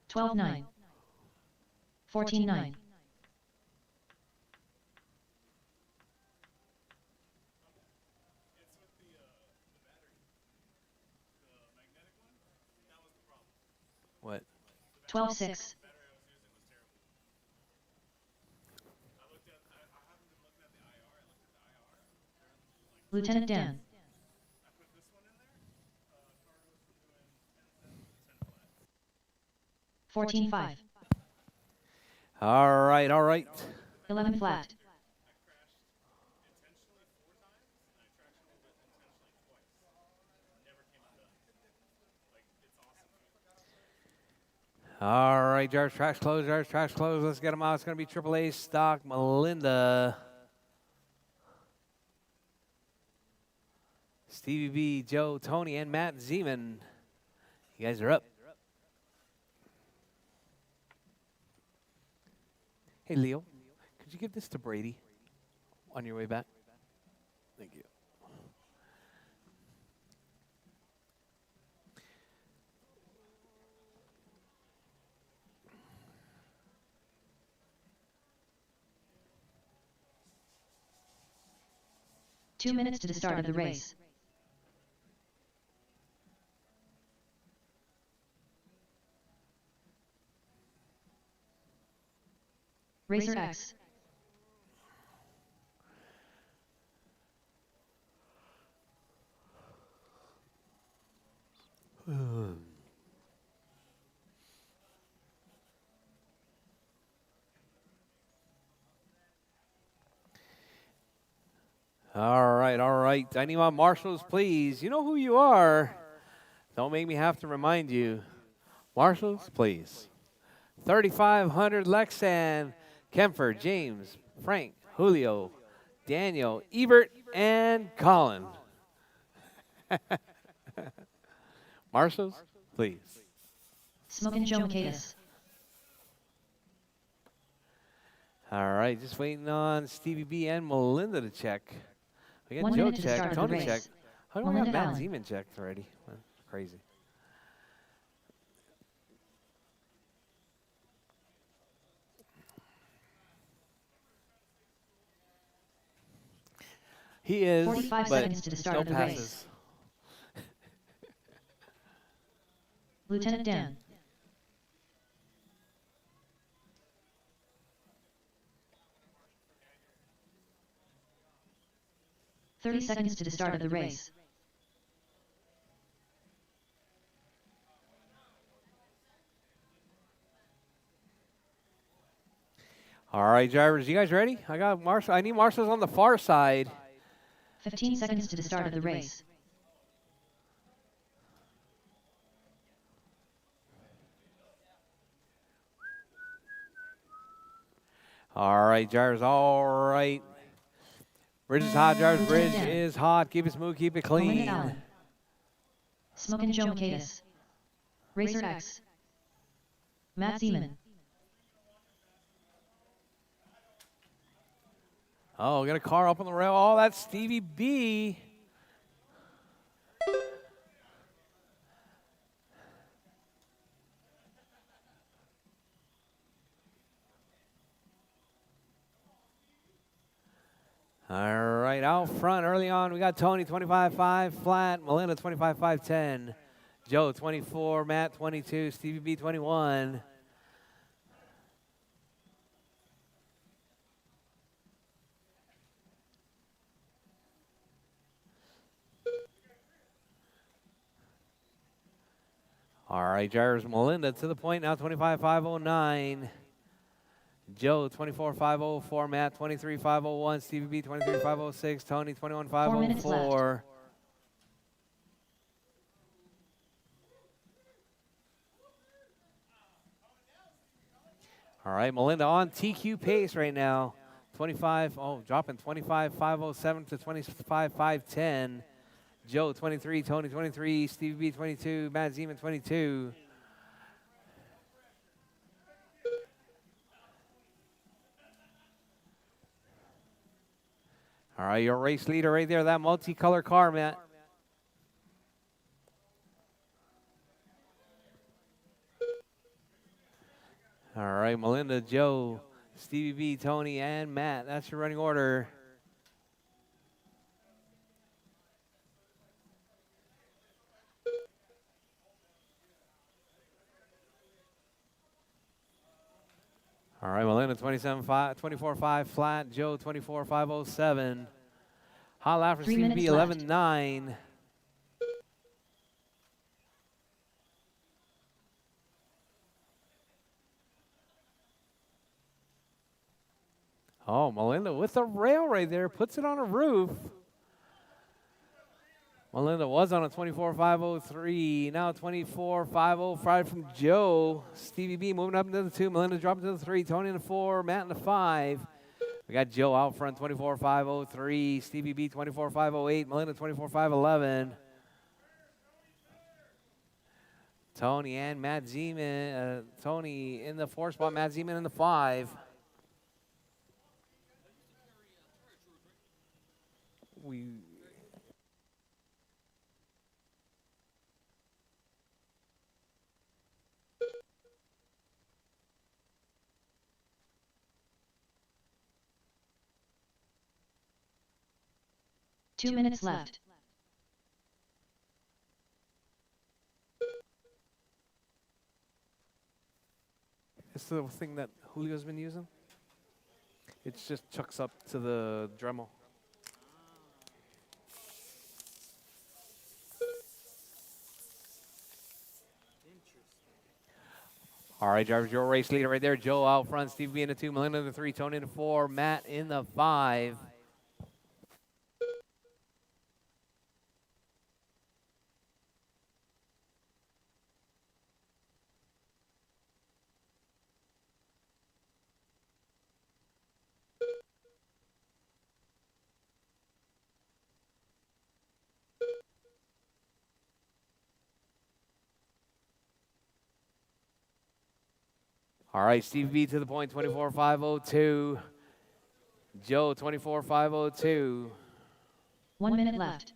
Speaker 2: 12-9. 14-9.
Speaker 1: What?
Speaker 2: 12-6. Lieutenant Dan. 14-5.
Speaker 1: All right, all right.
Speaker 2: 11 flat.
Speaker 1: All right, Jar's trash closed, Jar's trash closed. Let's get them out. It's going to be AAA stock, Melinda. Stevie B, Joe, Tony, and Matt Zeman. You guys are up. Hey, Leo, could you give this to Brady on your way back? Thank you.
Speaker 2: Two minutes to the start of the race. Racer X.
Speaker 1: All right, all right. I need my marshals, please. You know who you are. Don't make me have to remind you. Marshals, please. 3,500 Lexan, Kemper, James, Frank, Julio, Daniel, Ebert, and Colin. Marshals, please.
Speaker 2: Smokin' Joe Michaelis.
Speaker 1: All right, just waiting on Stevie B and Melinda to check. We got
Speaker 2: 1
Speaker 1: Joe
Speaker 2: minute to the start
Speaker 1: checked,
Speaker 2: of the
Speaker 1: Tony
Speaker 2: race.
Speaker 1: checked. How do I
Speaker 2: Melinda
Speaker 1: got Matt
Speaker 2: Allen.
Speaker 1: Zeman checked already? That's crazy. He is,
Speaker 2: 45
Speaker 1: but
Speaker 2: seconds to the start
Speaker 1: no
Speaker 2: of the
Speaker 1: passes.
Speaker 2: race. Lieutenant Dan. 30 seconds to the start of the race.
Speaker 1: All right, drivers, you guys ready? I got Marshall. I need Marshall's on the far side.
Speaker 2: 15 seconds to the start of the race.
Speaker 1: All right, drivers, all right. Bridge is hot, drivers. Bridge
Speaker 2: Lieutenant Dan.
Speaker 1: is hot. Keep it smooth, keep it
Speaker 2: Melinda
Speaker 1: clean.
Speaker 2: Allen. Smokin' Joe Michaelis. Racer X. Matt Zeman.
Speaker 1: Oh, we got a car up on the rail. Oh, that's Stevie B. All right, out front early on, we got Tony 25.5 flat, Melinda 25.510, Joe 24, Matt 22, Stevie B 21. All right, drivers, Melinda to the point now, 25.509. Joe 24.504, Matt 23.501, Stevie B 23.506, Tony 21.504. All right, Melinda on TQ pace right now. 25, oh, dropping 25.507 to 25.510. Joe 23, Tony 23, Stevie B 22, Matt Zeman 22. All right, your race leader right there, that multicolor car, Matt. All right, Melinda, Joe, Stevie B, Tony, and Matt. That's your running order. All right, Melinda 24.5 flat, Joe 24.507. Hot lap for
Speaker 2: 3
Speaker 1: Stevie
Speaker 2: minutes
Speaker 1: B
Speaker 2: left.
Speaker 1: 11.9. Oh, Melinda with the rail right there, puts it on a roof. Melinda was on a 24.503, now 24.505 from Joe. Stevie B moving up into the 2, Melinda dropping to the 3, Tony in the 4, Matt in the 5. We got Joe out front, 24.503, Stevie B 24.508, Melinda 24.511. Tony and Matt Zeman, Tony in the 4 spot, Matt Zeman in the 5. We
Speaker 2: Two minutes left.
Speaker 1: It's the thing that Julio's been using. It just chucks up to the Dremel. All right, drivers, your race leader right there. Joe out front, Steve B in the 2, Melinda in the 3, Tony in the 4, Matt in the 5. All right, Steve B to the point, 24.502. Joe, 24.502.
Speaker 2: 1 minute left.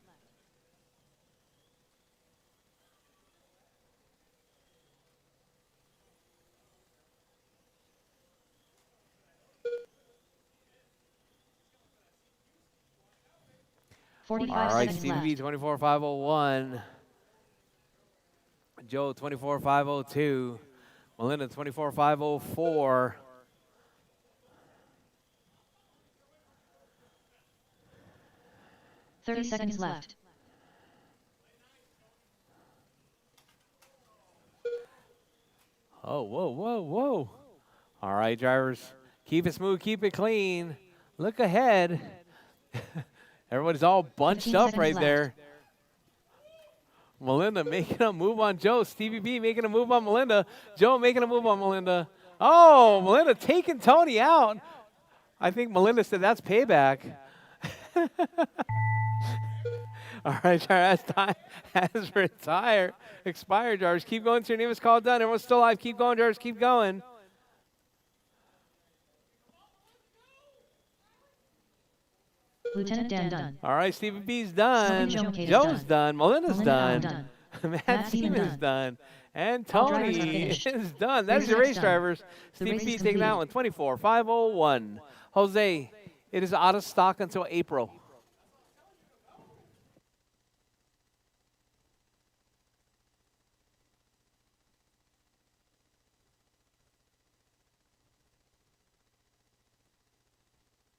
Speaker 1: All
Speaker 2: 45
Speaker 1: right,
Speaker 2: seconds
Speaker 1: Steve
Speaker 2: left.
Speaker 1: B, 24.501. Joe, 24.502. Melinda, 24.504.
Speaker 2: 30 seconds left.
Speaker 1: Oh, whoa, whoa, whoa. All right, drivers. Keep it smooth, keep it clean. Look ahead. Everybody's all bunched
Speaker 2: 15
Speaker 1: up
Speaker 2: seconds
Speaker 1: right
Speaker 2: left.
Speaker 1: there. Melinda making a move on Joe. Stevie B making a move on Melinda. Joe making a move on Melinda. Oh, Melinda taking Tony out. I think Melinda said that's payback. All right, as time has retired, expired, drivers. Keep going till your name is called done. Everyone's still alive. Keep going, drivers. Keep going.
Speaker 2: Lieutenant Dan done.
Speaker 1: All right, Stevie B's done.
Speaker 2: Joe McCabe is
Speaker 1: Joe's
Speaker 2: done.
Speaker 1: done. Melinda's
Speaker 2: Melinda
Speaker 1: done.
Speaker 2: done.
Speaker 1: Matt
Speaker 2: Matt
Speaker 1: Seaman
Speaker 2: Seaman
Speaker 1: is done. And
Speaker 2: All drivers
Speaker 1: Tony
Speaker 2: are finished.
Speaker 1: is done. That is
Speaker 2: Race
Speaker 1: your
Speaker 2: start's
Speaker 1: race,
Speaker 2: done.
Speaker 1: drivers.
Speaker 2: The
Speaker 1: Stevie
Speaker 2: race
Speaker 1: B
Speaker 2: is
Speaker 1: taking that one,
Speaker 2: completed.
Speaker 1: 24-501. Jose, it is out of stock until April.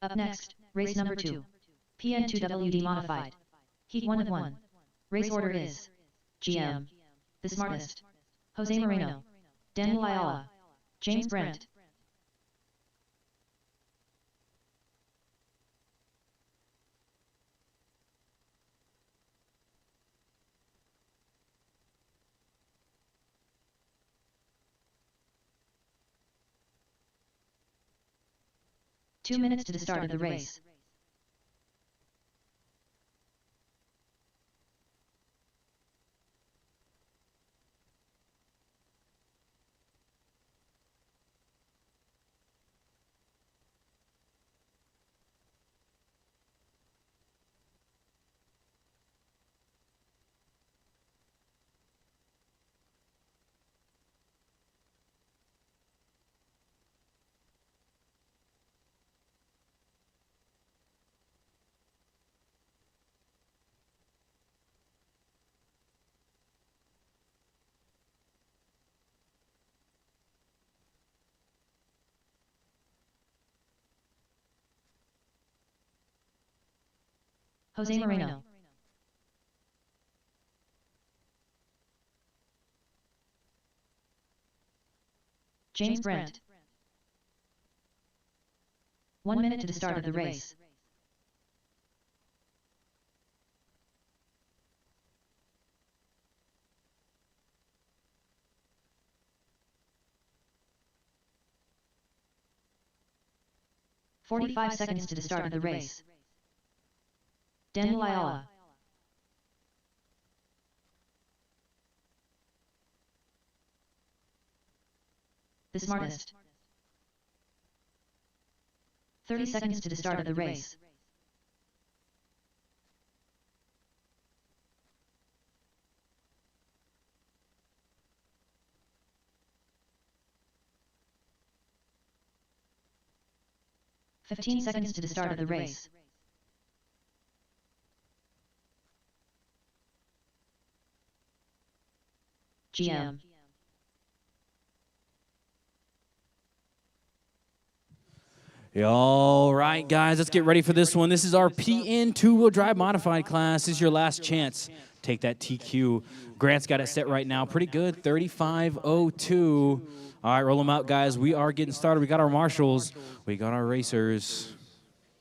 Speaker 2: Up next, race number 2. PN2WD modified. Heat 1 of 1. Race order is GM, The Smartest, Jose Moreno, Daniel Ayala, James Brandt. Two minutes to the start of the race. Jose Moreno. James Brandt. 1 minute to the start of the race. "45 seconds to the start of the race. Daniel Ayala. The Smartest. 30 seconds to the start of the race. "15 seconds to the start of the race. GM.
Speaker 3: All right, guys, let's get ready for this one. This is our PN two-wheel drive modified class. This is your last chance. Take that TQ. Grant's got it set right now. Pretty good, 35:02. All right, roll them out, guys. We are getting started. We got our marshals. We got our racers.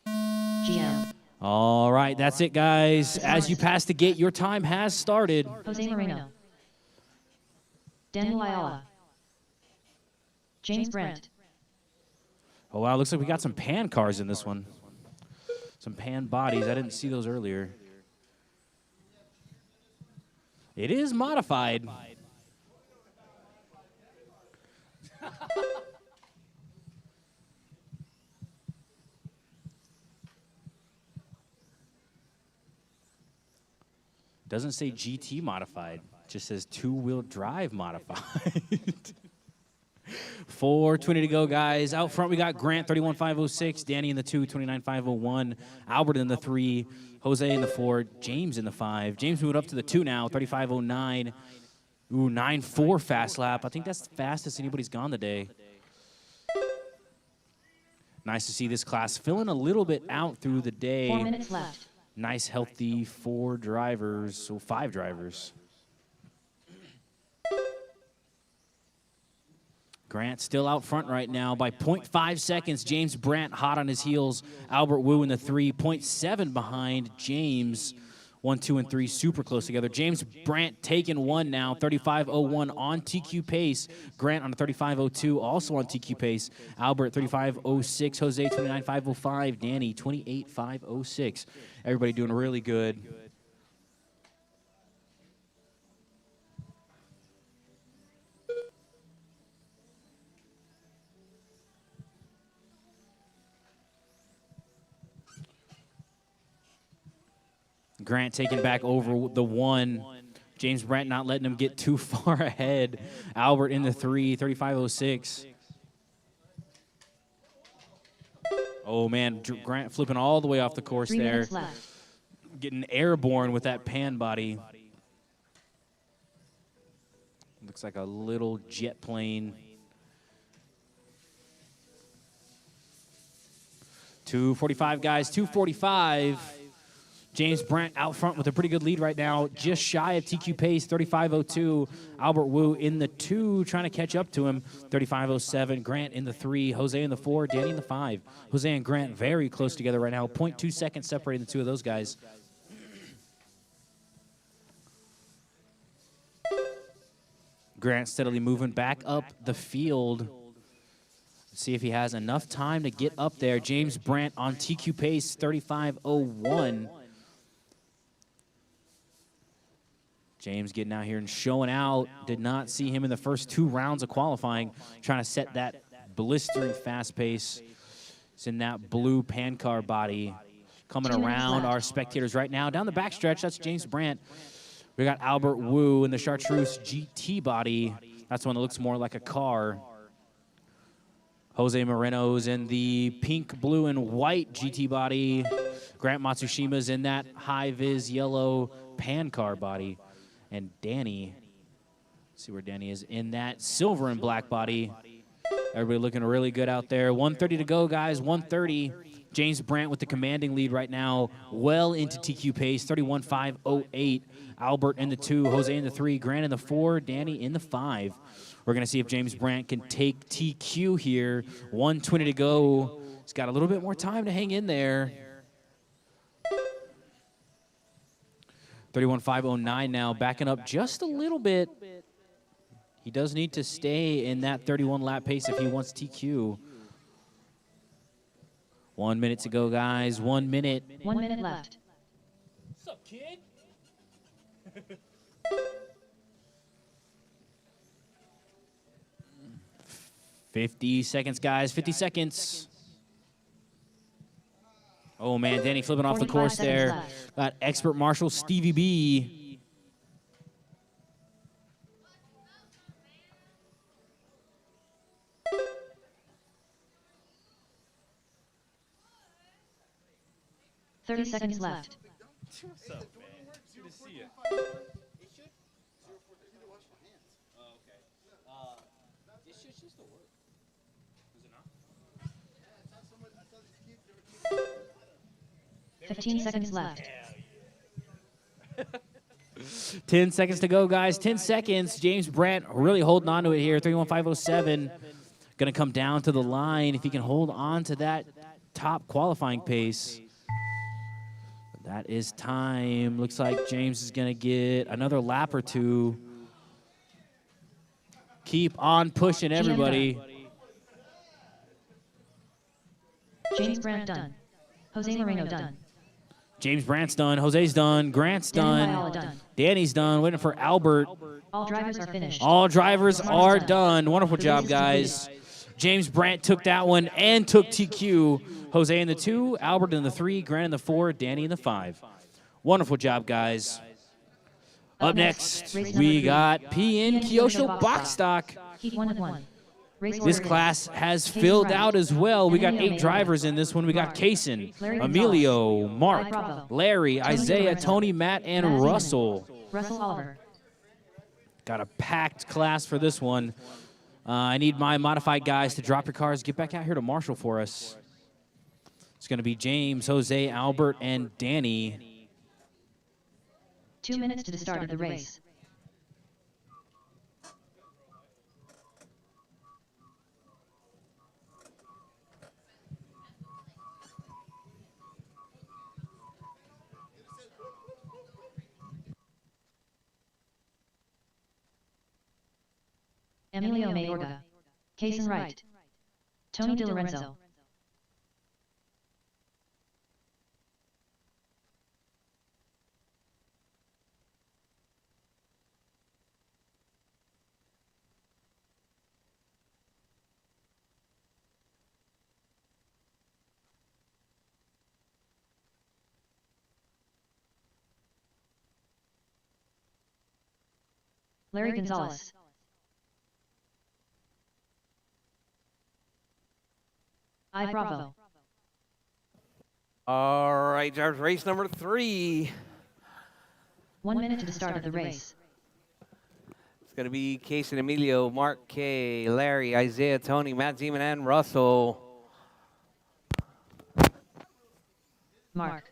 Speaker 2: GM.
Speaker 3: All right, that's it, guys. As you pass the gate, your time has started.
Speaker 2: Jose Moreno. Daniel Ayala. James Brandt.
Speaker 3: Oh, wow, looks like we got some pan cars in this one. Some pan bodies. I didn't see those earlier. It is modified. Doesn't say GT modified. It just says two-wheel drive modified. 4:20 to go, guys. Out front, we got Grant, 31.506. Danny in the 2, 29.501. Albert in the 3. Jose in the 4. James in the 5. James moving up to the 2 now, 35.09. Ooh, 9.4 fast lap. I think that's the fastest anybody's gone today. Nice to see this class filling a little bit out through the day.
Speaker 2: 4 minutes left.
Speaker 3: Nice, healthy 4 drivers, so 5 drivers. Grant still out front right now by 0.5 seconds. James Brandt hot on his heels. Albert Wu in the 3, 0.7 behind James. 1, 2, and 3 super close together. James Brandt taking 1 now, 35.01 on TQ pace. Grant on 35.02, also on TQ pace. Albert 35.06, Jose 29.505, Danny 28.506. Everybody doing really good. Grant taking back over the 1. James Brandt not letting him get too far ahead. Albert in the 3, 35.06. Oh, man, Grant flipping all the way off the course
Speaker 2: 3
Speaker 3: there.
Speaker 2: minutes left.
Speaker 3: Getting airborne with that pan body. Looks like a little jet plane. 2:45, guys, 2:45. James Brandt out front with a pretty good lead right now, just shy of TQ pace, 35.02. Albert Wu in the 2, trying to catch up to him, 35.07. Grant in the 3, Jose in the 4, Danny in the 5. Jose and Grant very close together right now, 0.2 seconds separating the 2 of those guys. Grant steadily moving back up the field. See if he has enough time to get up there. James Brandt on TQ pace, 35.01. James getting out here and showing out. Did not see him in the first 2 rounds of qualifying, trying to set that blistering fast pace. It's in that blue pan car body. Coming
Speaker 2: 2 minutes
Speaker 3: around
Speaker 2: left.
Speaker 3: our spectators right now. Down the backstretch, that's James Brandt. We got Albert Wu in the Chartreuse GT body. That's one that looks more like a car. Jose Moreno's in the pink, blue, and white GT body. Grant Matsushima's in that high-vis yellow pan car body. And Danny, let's see where Danny is, in that silver and black body. Everybody looking really good out there. 1:30 to go, guys, 1:30. James Brandt with the commanding lead right now, well into TQ pace, 31.508. Albert in the 2, Jose in the 3, Grant in the 4, Danny in the 5. We're going to see if James Brandt can take TQ here. 1:20 to go. He's got a little bit more time to hang in there. 31.509 now, backing up just a little bit. He does need to stay in that 31 lap pace if he wants TQ. 1 minute to go, guys. 1 minute.
Speaker 2: 1 minute left.
Speaker 4: What's up, kid?
Speaker 3: 50 seconds, guys. 50 seconds. Oh, man, Danny flipping off the
Speaker 2: 45
Speaker 3: course
Speaker 2: seconds
Speaker 3: there.
Speaker 2: left.
Speaker 3: Got expert marshal Stevie B.
Speaker 2: Thirty seconds left.
Speaker 6: What's up, man? Good to see you.
Speaker 3: This shit's just a work. Is it not?
Speaker 2: 15 seconds left.
Speaker 3: 10 seconds to go, guys. 10 seconds. James Brandt really holding on to it here. 31.507. Going to come down to the line if he can hold on to that top qualifying pace. That is time. Looks like James is going to get another lap or 2. Keep on pushing, everybody.
Speaker 2: James Brandt done. Jose Moreno done.
Speaker 3: James Brandt's done. Jose's done. Grant's
Speaker 2: Danny
Speaker 3: done.
Speaker 2: Ayala done.
Speaker 3: Danny's done. Waiting for Albert.
Speaker 2: All drivers are finished.
Speaker 3: All drivers are
Speaker 2: done.
Speaker 3: done. Wonderful
Speaker 2: The
Speaker 3: job,
Speaker 2: race is
Speaker 3: guys. James Brandt took that one and took TQ. Jose in the 2, Albert in the 3, Grant in the 4, Danny in the 5. Wonderful job, guys. Up next,
Speaker 2: race
Speaker 3: we
Speaker 2: number
Speaker 3: got
Speaker 2: 3.
Speaker 3: PN Kyosho Box Stock.
Speaker 2: Heat 1 of 1. Race
Speaker 3: This
Speaker 2: order
Speaker 3: class
Speaker 2: is
Speaker 3: has
Speaker 2: Casey
Speaker 3: filled
Speaker 2: Wright,
Speaker 3: out as well. We got
Speaker 2: Emilio
Speaker 3: 8
Speaker 2: Mayweather,
Speaker 3: drivers in this one. We got
Speaker 2: Mark,
Speaker 3: Kaysen,
Speaker 2: Larry
Speaker 3: Emilio,
Speaker 2: Gonzalez,
Speaker 3: Mark,
Speaker 2: Mike Bravo,
Speaker 3: Larry,
Speaker 2: Tony
Speaker 3: Isaiah,
Speaker 2: Lorenzo,
Speaker 3: Tony, Matt, and
Speaker 2: Matt Damon,
Speaker 3: Russell.
Speaker 2: Russell Oliver.
Speaker 3: Got a packed class for this one. I need my modified guys to drop your cars. Get back out here to Marshall for us. It's going to be James, Jose, Albert, and Danny.
Speaker 2: 2 minutes to the start of the race. Emilio Mayorga. Kaysen Wright. Tony DiLorenzo. Larry Gonzalez. I Bravo.
Speaker 1: All right, drivers, race number 3.
Speaker 2: 1 minute to the start of the race.
Speaker 1: It's going to be Casey, Emilio, Mark K, Larry, Isaiah, Tony, Matt Zeman, and Russell.
Speaker 2: Mark.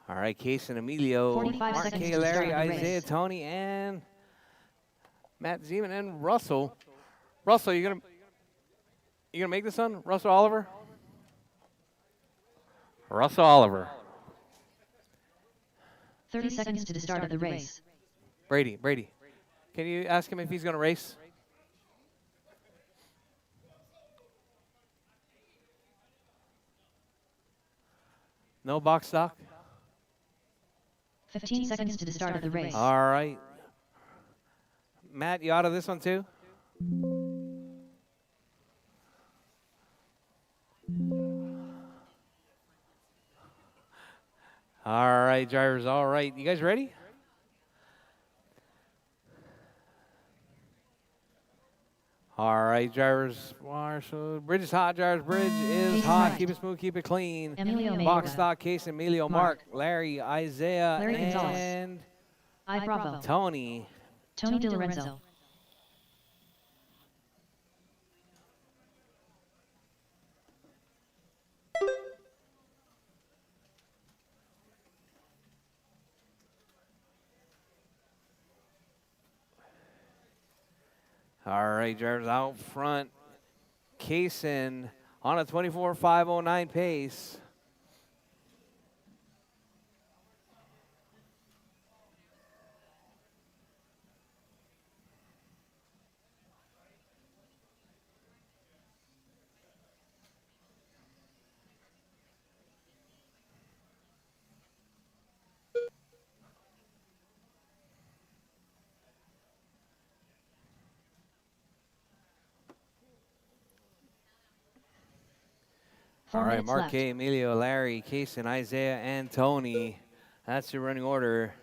Speaker 1: All right, Casey and Emilio,
Speaker 2: 45
Speaker 1: Mark
Speaker 2: seconds
Speaker 1: K,
Speaker 2: to
Speaker 1: Larry,
Speaker 2: start the
Speaker 1: Isaiah,
Speaker 2: race.
Speaker 1: Tony, and Matt Zeman and Russell. Russell, you gonna make this one? Russell Oliver? Russell Oliver.
Speaker 2: 30 seconds to the start of the race.
Speaker 1: Brady. Can you ask him if he's gonna race? No box stock?
Speaker 2: 15 seconds to the start of the race.
Speaker 1: All right. Matt, you out of this one too? All right, drivers, all right. You guys ready? All right, drivers. Marshall. Bridge is hot, drivers. Bridge is
Speaker 2: Casey
Speaker 1: hot.
Speaker 2: Wright.
Speaker 1: Keep it smooth, keep it clean.
Speaker 2: Emilio
Speaker 1: Box
Speaker 2: Mayorga.
Speaker 1: stock, Case, Emilio,
Speaker 2: Mark.
Speaker 1: Larry, Isaiah,
Speaker 2: Larry Gonzalez.
Speaker 1: and
Speaker 2: I Bravo.
Speaker 1: Tony.
Speaker 2: Tony DiLorenzo.
Speaker 1: All right, drivers out front. Kaysen on a 24.509 pace. All
Speaker 2: 4
Speaker 1: right,
Speaker 2: minutes
Speaker 1: Mark
Speaker 2: left.
Speaker 1: K, Emilio, Larry, Kaysen, Isaiah, and Tony. That's your running order.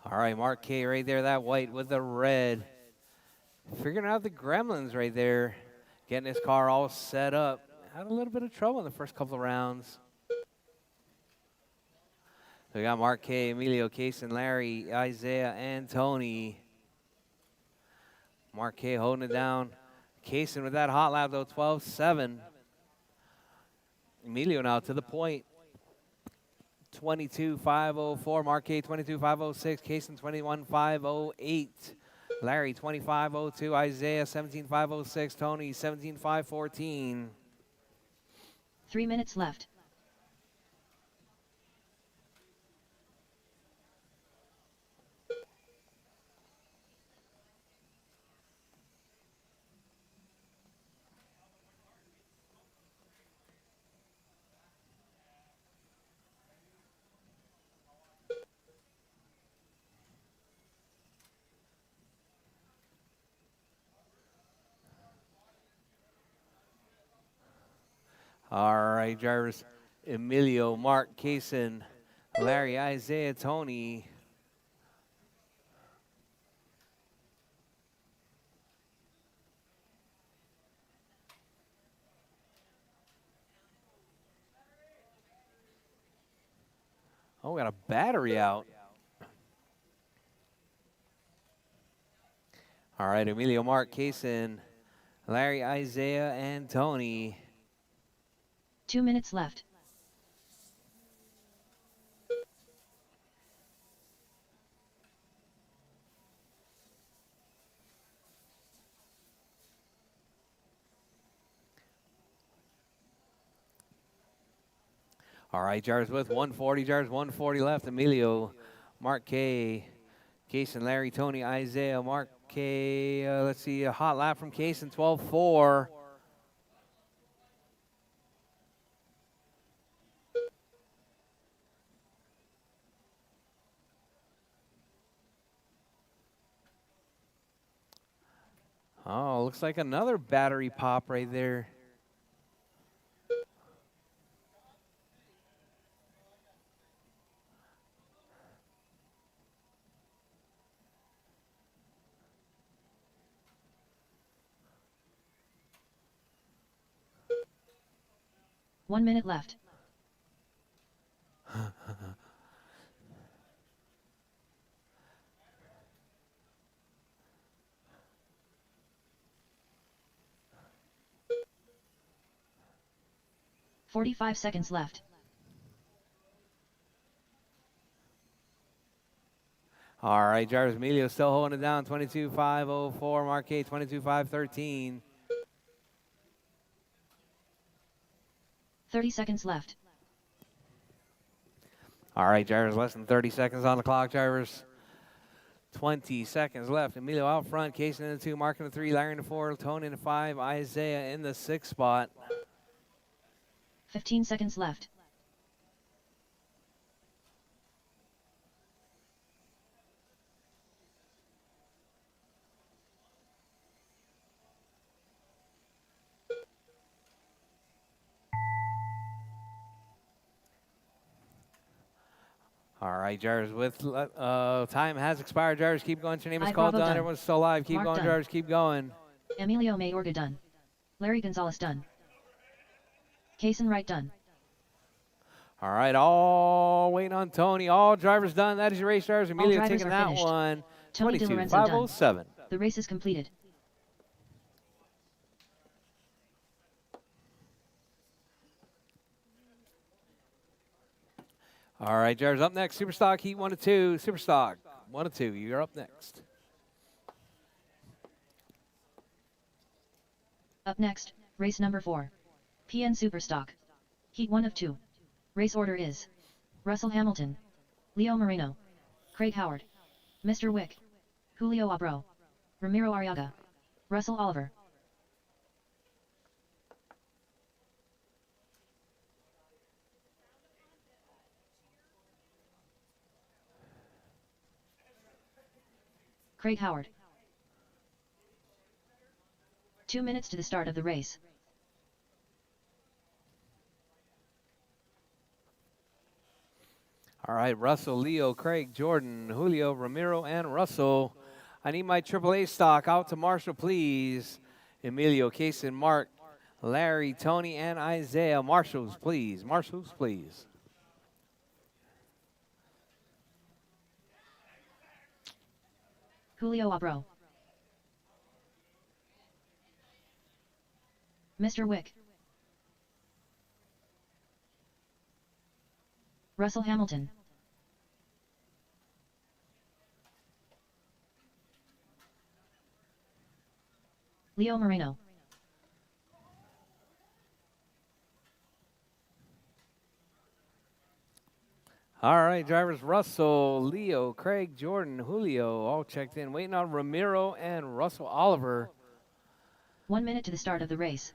Speaker 1: All right, Mark K right there, that white with the red. Figuring out the gremlins right there. Getting his car all set up. Had a little bit of trouble in the first couple of rounds. So we got Mark K, Emilio, Kaysen, Larry, Isaiah, and Tony. Mark K holding it down. Kaysen with that hot lap though, 12.7. Emilio now to the point. 22.504. Mark K 22.506. Kaysen 21.508. Larry 25.02. Isaiah 17.506. Tony 17.514.
Speaker 2: 3 minutes left.
Speaker 1: All right, drivers. Emilio, Mark, Kaysen, Larry, Isaiah, Tony. Oh, we got a battery out. All right, Emilio, Mark, Kaysen, Larry, Isaiah, and Tony.
Speaker 2: 2 minutes left.
Speaker 1: All right, Jars with 140, Jars 140 left. Emilio, Mark K, Kaysen, Larry, Tony, Isaiah, Mark K. Let's see, a hot lap from Kaysen, 12-4. Oh, looks like another battery pop right there.
Speaker 2: One minute left. "45 seconds left.
Speaker 1: All right, Jarvis Emilio still holding it down, 22-5-04. Mark K, 22-5-13.
Speaker 2: 30 seconds left.
Speaker 1: All right, Jarvis, less than 30 seconds on the clock, Jarvis. 20 seconds left. Emilio out front, Kaysen in the 2, Mark in the 3, Larry in the 4, Tony in the 5, Isaiah in the 6 spot.
Speaker 2: 15 seconds left.
Speaker 1: All right, Jarvis, with time has expired. Jarvis, keep going. Your name is
Speaker 2: I
Speaker 1: called.
Speaker 2: Bravo
Speaker 1: Done.
Speaker 2: done.
Speaker 1: Everyone's still alive. Keep
Speaker 2: Mark
Speaker 1: going,
Speaker 2: done.
Speaker 1: Jarvis. Keep going.
Speaker 2: Emilio Mayorga done. Larry Gonzalez done. Kaysen Wright done.
Speaker 1: All right, all waiting on Tony. All drivers done. That is your race, Jarvis. Emilio
Speaker 2: drivers
Speaker 1: taking
Speaker 2: are
Speaker 1: that
Speaker 2: finished.
Speaker 1: one.
Speaker 2: Tony Di Lorenzo done.
Speaker 1: 22-5-07.
Speaker 2: The race is completed.
Speaker 1: All right, Jarvis, up next. Superstock Heat 1 and 2. Superstock 1 and 2. You're up next.
Speaker 2: Up next, race number 4. PN Superstock. Heat 1 of 2. Race order is Russell Hamilton, Leo Moreno, Craig Howard, Mr. Wick, Julio Abro, Ramiro Arriaga, Russell Oliver. Craig Howard. 2 minutes to the start of the race.
Speaker 1: All right, Russell, Leo, Craig, Jordan, Julio, Ramiro, and Russell. I need my AAA stock out to Marshall, please. Emilio, Kaysen, Mark, Larry, Tony, and Isaiah. Marshalls, please. Marshalls, please.
Speaker 2: Julio Abro. Mr. Wick. Russell Hamilton. Leo Moreno.
Speaker 1: All right, drivers Russell, Leo, Craig, Jordan, Julio, all checked in. Waiting on Ramiro and Russell Oliver.
Speaker 2: 1 minute to the start of the race.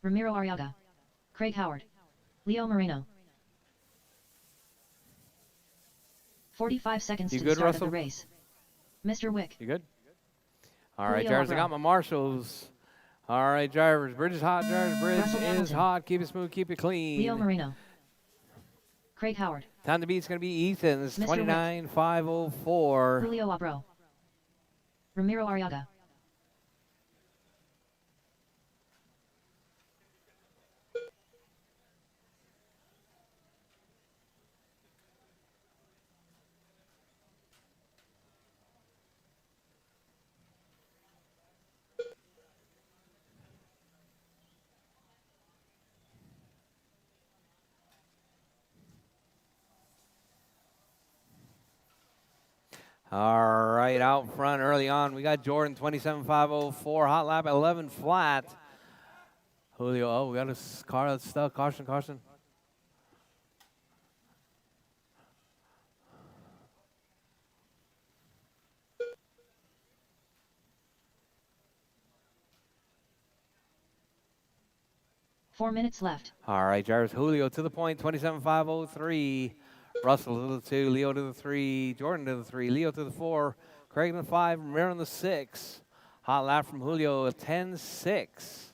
Speaker 2: Ramiro Arriaga. Craig Howard. Leo Moreno. 45 seconds
Speaker 1: You
Speaker 2: to
Speaker 1: good,
Speaker 2: the start
Speaker 1: Russell?
Speaker 2: of the race. Mr. Wick.
Speaker 1: You good? All right,
Speaker 2: Julio
Speaker 1: drivers, I
Speaker 2: Abro.
Speaker 1: got my Marshalls. All right, drivers, bridge is hot, drivers, bridge
Speaker 2: Russell
Speaker 1: is
Speaker 2: Hamilton.
Speaker 1: hot. Keep it smooth, keep it clean.
Speaker 2: Leo Moreno. Craig Howard.
Speaker 1: Time to beat is going to be Ethan's,
Speaker 2: Mr. Wick.
Speaker 1: 29-5-04.
Speaker 2: Julio Abro. Ramiro Arriaga.
Speaker 1: All right, out front early on, we got Jordan 27.504, hot lap 11 flat. Julio, oh, we got a car that's stuck. Caution, caution.
Speaker 2: Four minutes left.
Speaker 1: All right, drivers. Julio to the point, 27.503. Russell to the 2, Leo to the 3, Jordan to the 3, Leo to the 4, Craig to the 5, Ramiro in the 6. Hot lap from Julio, 10.6.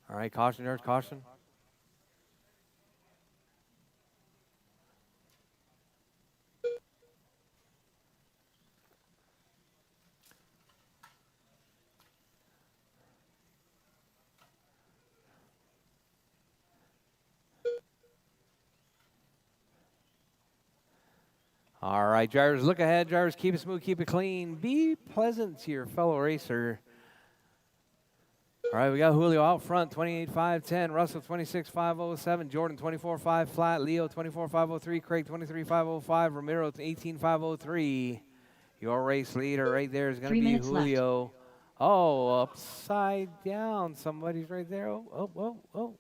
Speaker 1: All right, caution, yards, caution. All right, drivers, look ahead. Drivers, keep it smooth, keep it clean. Be pleasant to your fellow racer. All right, we got Julio out front, 28.510. Russell, 26.507. Jordan, 24.5 flat. Leo, 24.503. Craig, 23.505. Ramiro, 18.503. Your race leader right there is going to
Speaker 2: 3
Speaker 1: be
Speaker 2: minutes left.
Speaker 1: Julio. Oh, upside down. Somebody's right there. Oh.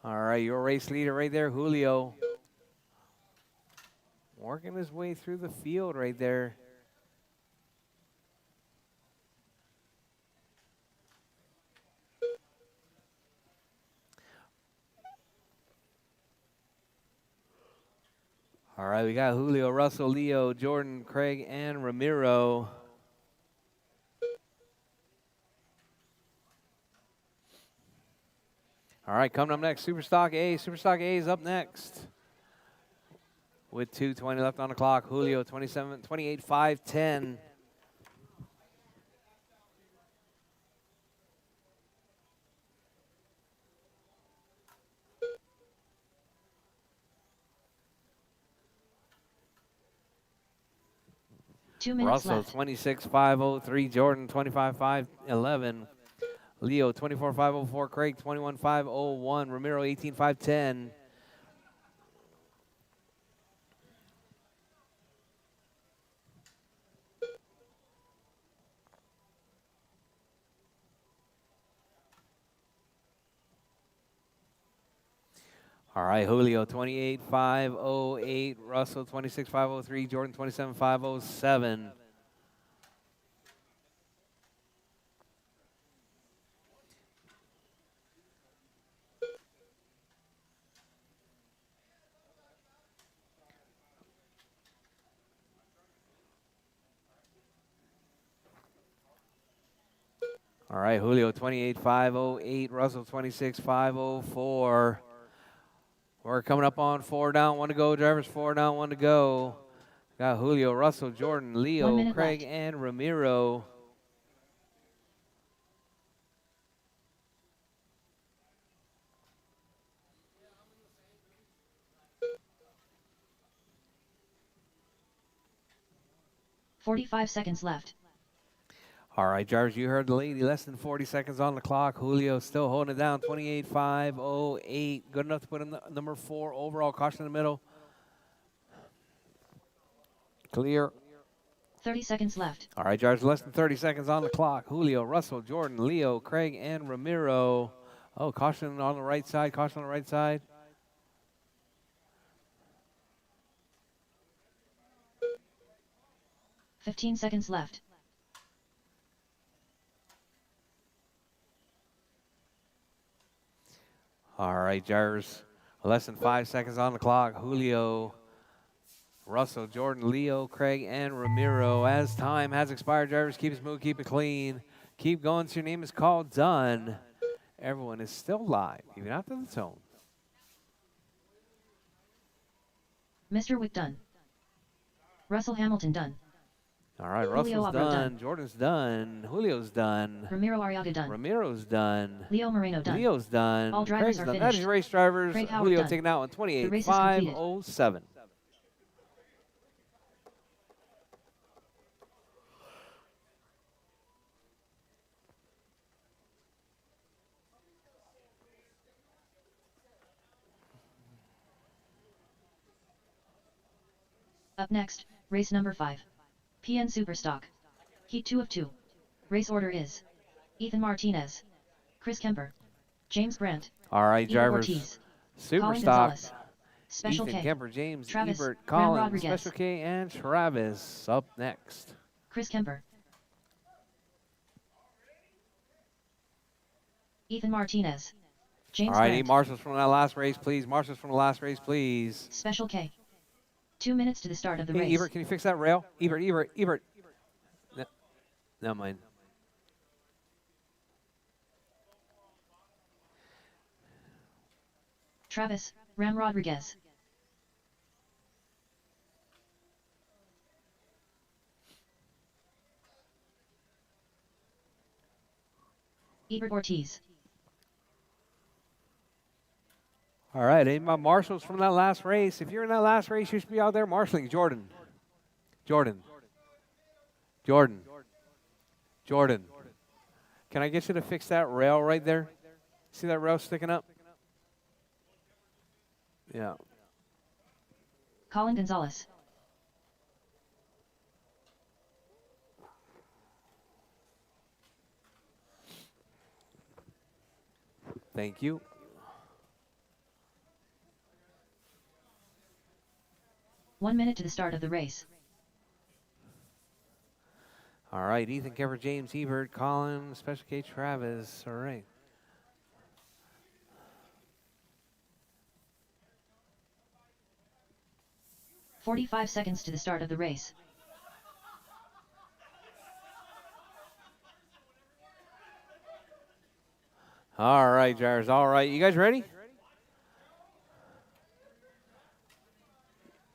Speaker 1: All right, your race leader right there, Julio. Working his way through the field right there. All right, we got Julio, Russell, Leo, Jordan, Craig, and Ramiro. All right, coming up next, Superstock A. Superstock A is up next. With 2:20 left on the clock, Julio 28.510.
Speaker 2: Two minutes
Speaker 1: Russell
Speaker 2: left.
Speaker 1: 26.503, Jordan 25.511, Leo 24.504, Craig 21.501, Ramiro 18.510. All right, Julio 28.508, Russell 26.503, Jordan 27.507. All right, Julio 28.508, Russell 26.504. We're coming up on 4 down, 1 to go. Drivers 4 down, 1 to go. Got Julio, Russell, Jordan,
Speaker 2: 1
Speaker 1: Leo,
Speaker 2: minute
Speaker 1: Craig,
Speaker 2: left.
Speaker 1: and Ramiro.
Speaker 2: $45 seconds left.
Speaker 1: All right, drivers, you heard the lady. Less than 40 seconds on the clock. Julio still holding it down, 28.508. Good enough to put in the number 4 overall. Caution in the middle. Clear.
Speaker 2: 30 seconds left.
Speaker 1: All right, drivers, less than 30 seconds on the clock. Julio, Russell, Jordan, Leo, Craig, and Ramiro. Oh, caution on the right side. Caution on the right side.
Speaker 2: $15 seconds left.
Speaker 1: All right, drivers, less than 5 seconds on the clock. Julio, Russell, Jordan, Leo, Craig, and Ramiro. As time has expired, drivers, keep it smooth, keep it clean. Keep going till your name is called. Done. Everyone is still live, even after the tone.
Speaker 2: Mr. Wick done. Russell Hamilton done.
Speaker 1: All right,
Speaker 2: Julio
Speaker 1: Russell's
Speaker 2: Abro
Speaker 1: done.
Speaker 2: done.
Speaker 1: Jordan's done. Julio's done.
Speaker 2: Ramiro Arriaga done.
Speaker 1: Ramiro's done.
Speaker 2: Leo Moreno done.
Speaker 1: Leo's done.
Speaker 2: All drivers
Speaker 1: Craig's
Speaker 2: are
Speaker 1: done.
Speaker 2: finished.
Speaker 1: That is race drivers.
Speaker 2: Craig Howard
Speaker 1: Julio
Speaker 2: done.
Speaker 1: taking out on
Speaker 2: The race is completed.
Speaker 1: 28.507.
Speaker 2: Up next, race number 5. PN Superstock. Heat 2 of 2. Race order is Ethan Martinez, Chris Kemper, James Brandt,
Speaker 1: All right,
Speaker 2: Ebert
Speaker 1: drivers.
Speaker 2: Ortiz,
Speaker 1: Super
Speaker 2: Colin
Speaker 1: stock.
Speaker 2: Gonzalez, Special
Speaker 1: Ethan
Speaker 2: K,
Speaker 1: Kemper, James
Speaker 2: Travis,
Speaker 1: Ebert,
Speaker 2: Ram
Speaker 1: Collins,
Speaker 2: Rodriguez,
Speaker 1: Special K, and Travis up next.
Speaker 2: Chris Kemper, Ethan Martinez, James
Speaker 1: All right, need
Speaker 2: Brandt,
Speaker 1: marshals from that last race, please. Marshals from the last race, please.
Speaker 2: Special K. 2 minutes to the start of the
Speaker 1: Hey,
Speaker 2: race.
Speaker 1: Ebert, can you fix that rail? Ebert. No, never mind.
Speaker 2: Travis, Ram Rodriguez, Ebert Ortiz,
Speaker 1: All right, any of my marshals from that last race? If you're in that last race, you should be out there marshaling. Jordan. Can I get you to fix that rail right there? See that rail sticking up? Yeah.
Speaker 2: Colin Gonzalez,
Speaker 1: Thank you.
Speaker 2: One minute to the start of the race.
Speaker 1: All right, Ethan Kemper, James Ebert, Colin, Special K, Travis. All right.
Speaker 2: "45 seconds to the start of the race.
Speaker 1: All right, drivers. All right, you guys ready?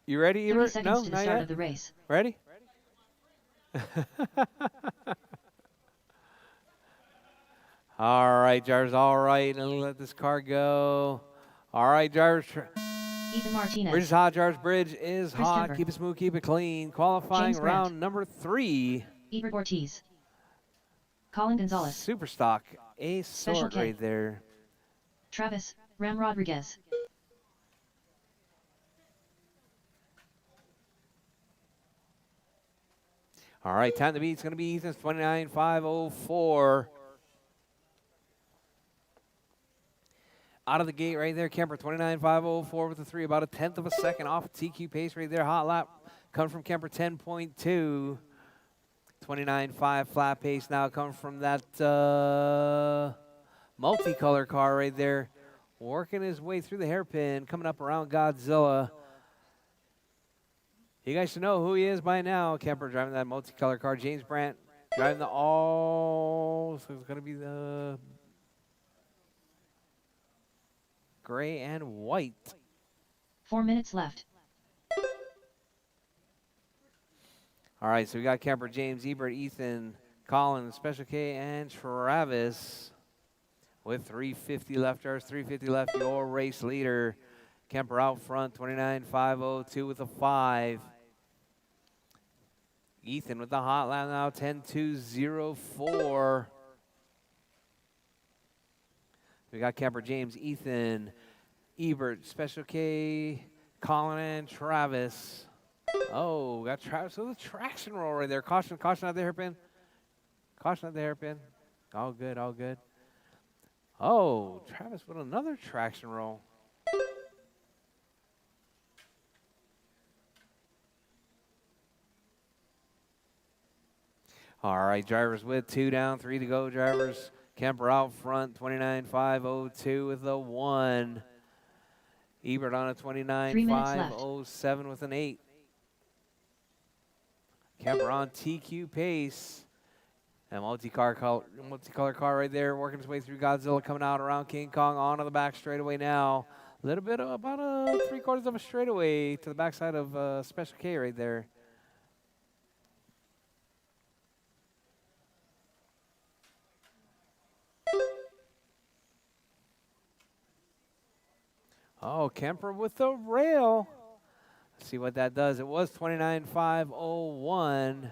Speaker 1: You ready,
Speaker 2: 30
Speaker 1: Ebert?
Speaker 2: seconds
Speaker 1: No,
Speaker 2: to the
Speaker 1: not
Speaker 2: start
Speaker 1: yet.
Speaker 2: of the race.
Speaker 1: Ready? All right, drivers. All right, and let this car go. All right, drivers.
Speaker 2: Ethan Martinez,
Speaker 1: Bridge is hot, drivers. Bridge is
Speaker 2: Chris
Speaker 1: hot.
Speaker 2: Kemper.
Speaker 1: Keep it smooth, keep it clean. Qualifying
Speaker 2: James Brandt.
Speaker 1: round number 3.
Speaker 2: Ebert Ortiz, Colin Gonzalez,
Speaker 1: Super stock. A
Speaker 2: Special
Speaker 1: sort
Speaker 2: K.
Speaker 1: right there.
Speaker 2: Travis, Ram Rodriguez,
Speaker 1: All right, time to beat. It's going to be Ethan's 29.504. Out of the gate right there, Kemper 29.504 with the 3, about a tenth of a second off TQ pace right there. Hot lap comes from Kemper 10.2. 29.5 flat pace now comes from that multicolor car right there. Working his way through the hairpin, coming up around Godzilla. You guys should know who he is by now. Kemper driving that multicolor car. James Brandt driving the all. So it's going to be the gray and white.
Speaker 2: 4 minutes left.
Speaker 1: All right, so we got Kemper, James, Ebert, Ethan, Colin, Special K, and Travis with 350 left. There's 350 left. Your race leader, Kemper out front, 29.502 with a 5. Ethan with the hot lap now, 10.204. We got Kemper, James, Ethan, Ebert, Special K, Colin, and Travis. Oh, got Travis with a traction roll right there. Caution at the hairpin. Caution at the hairpin. All good, all good. Oh, Travis with another traction roll. All right, drivers with 2 down, 3 to go. Drivers, Kemper out front, 29.502 with a 1. Ebert on a 29.507 with an 8. Kemper on TQ pace. And multicolor car right there, working his way through Godzilla, coming out around King Kong, onto the back straightaway now. A little bit of about a 3/4 of a straightaway to the backside of Special K right there. Oh, Kemper with the rail. Let's see what that does. It was 29.501.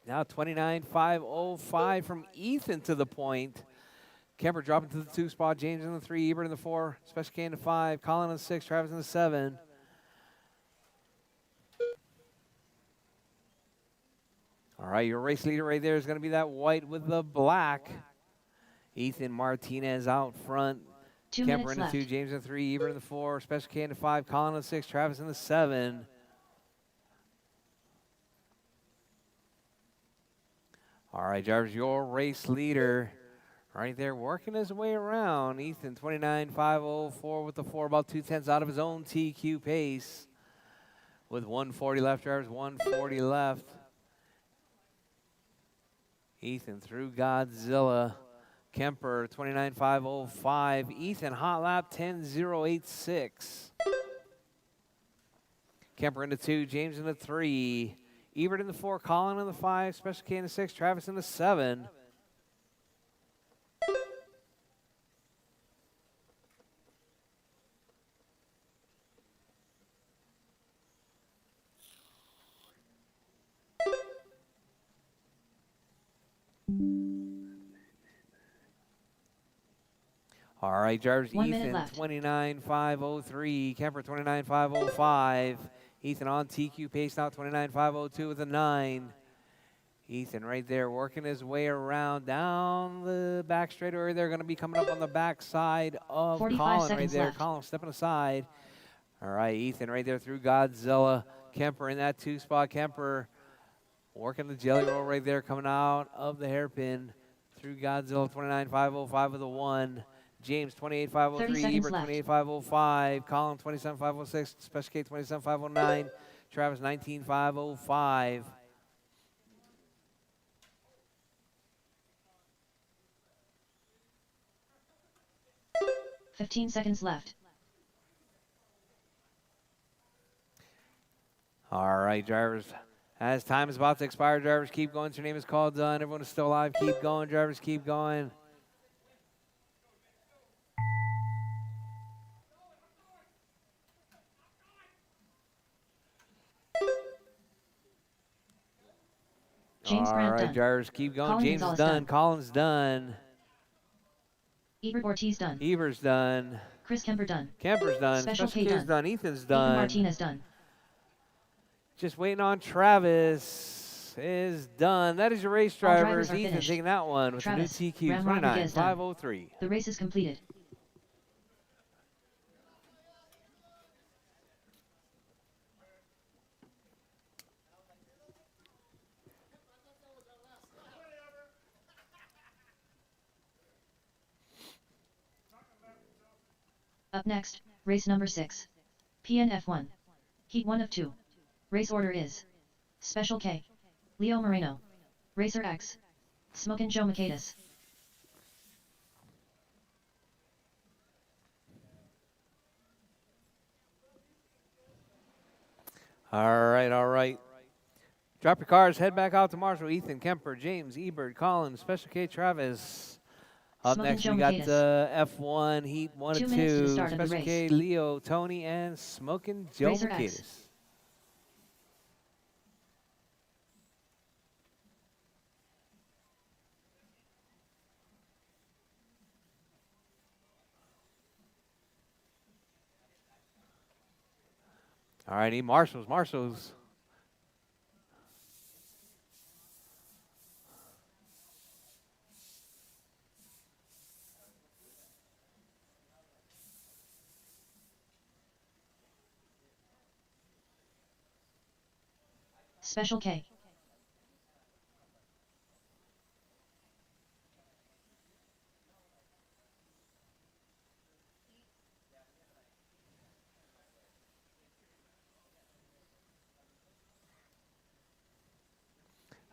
Speaker 1: Now 29.505 from Ethan to the point. Kemper dropping to the 2 spot. James in the 3. Ebert in the 4. Special K in the 5. Colin in the 6. Travis in the 7. All right, your race leader right there is going to be that white with the black. Ethan Martinez out front.
Speaker 2: 2
Speaker 1: Kemper
Speaker 2: minutes
Speaker 1: in the
Speaker 2: left.
Speaker 1: 2. James in the 3. Ebert in the 4. Special K in the 5. Colin in the 6. Travis in the 7. All right, Jarvis, your race leader right there working his way around. Ethan, 29.504 with the 4, about 2/10 out of his own TQ pace. With 140 left, Jarvis, 140 left. Ethan through Godzilla. Kemper, 29.505. Ethan, hot lap, 10.086. Kemper in the 2, James in the 3. Ebert in the 4, Colin in the 5, Special K in the 6, Travis in the 7. All right, Jarvis,
Speaker 2: 1 minute
Speaker 1: Ethan,
Speaker 2: left.
Speaker 1: 29.503. Kemper, 29.505. Ethan on TQ pace now, 29.502 with a 9. Ethan right there working his way around down the back straightaway. They're going to be coming up on the back side of
Speaker 2: 45
Speaker 1: Colin right
Speaker 2: seconds
Speaker 1: there.
Speaker 2: left.
Speaker 1: Colin stepping aside. All right, Ethan right there through Godzilla. Kemper in that 2 spot. Kemper working the jelly roll right there, coming out of the hairpin through Godzilla. 29.505 with a 1. James 28.503.
Speaker 2: 30 seconds
Speaker 1: Ebert
Speaker 2: left.
Speaker 1: 28.505. Colin 27.506. Special K 27.509. Travis 19.505.
Speaker 2: 15 seconds left.
Speaker 1: All right, drivers. As time is about to expire, drivers, keep going. Your name is called done. Everyone is still alive. Keep going, drivers. Keep going.
Speaker 2: James
Speaker 1: All
Speaker 2: Grant
Speaker 1: right,
Speaker 2: done.
Speaker 1: drivers, keep going.
Speaker 2: Colin
Speaker 1: James is
Speaker 2: Gonzalez
Speaker 1: done.
Speaker 2: done.
Speaker 1: Colin's done.
Speaker 2: Ebert Ortiz done.
Speaker 1: Eber's done.
Speaker 2: Chris Kemper done.
Speaker 1: Kemper's done.
Speaker 2: Special K
Speaker 1: K's
Speaker 2: done.
Speaker 1: done. Ethan's
Speaker 2: Ethan
Speaker 1: done.
Speaker 2: Martinez done.
Speaker 1: Just waiting on Travis is done. That is your race,
Speaker 2: All drivers
Speaker 1: drivers.
Speaker 2: are
Speaker 1: Ethan
Speaker 2: finished.
Speaker 1: taking that one with
Speaker 2: Travis,
Speaker 1: the new TQ,
Speaker 2: Ram Rodriguez done.
Speaker 1: 29.503.
Speaker 2: The race is completed. Up next, race number 6. PNF1. Heat 1 of 2. Race order is Special K, Leo Moreno, Racer X, Smokin' Joe Michaelis.
Speaker 1: All right, all right. Drop your cars, head back out to Marshall. Ethan, Kemper, James, Ebert, Collins, Special K, Travis. Up
Speaker 2: Smokin'
Speaker 1: next,
Speaker 2: Joe
Speaker 1: we got
Speaker 2: Michaelis.
Speaker 1: F1, Heat 1
Speaker 2: 2
Speaker 1: and
Speaker 2: minutes to the
Speaker 1: 2.
Speaker 2: start of the
Speaker 1: Special K,
Speaker 2: race.
Speaker 1: Leo, Tony, and Smokin' Joe
Speaker 2: Racer X.
Speaker 1: Michaelis. All right, need Marshalls. Marshalls.
Speaker 2: Special K.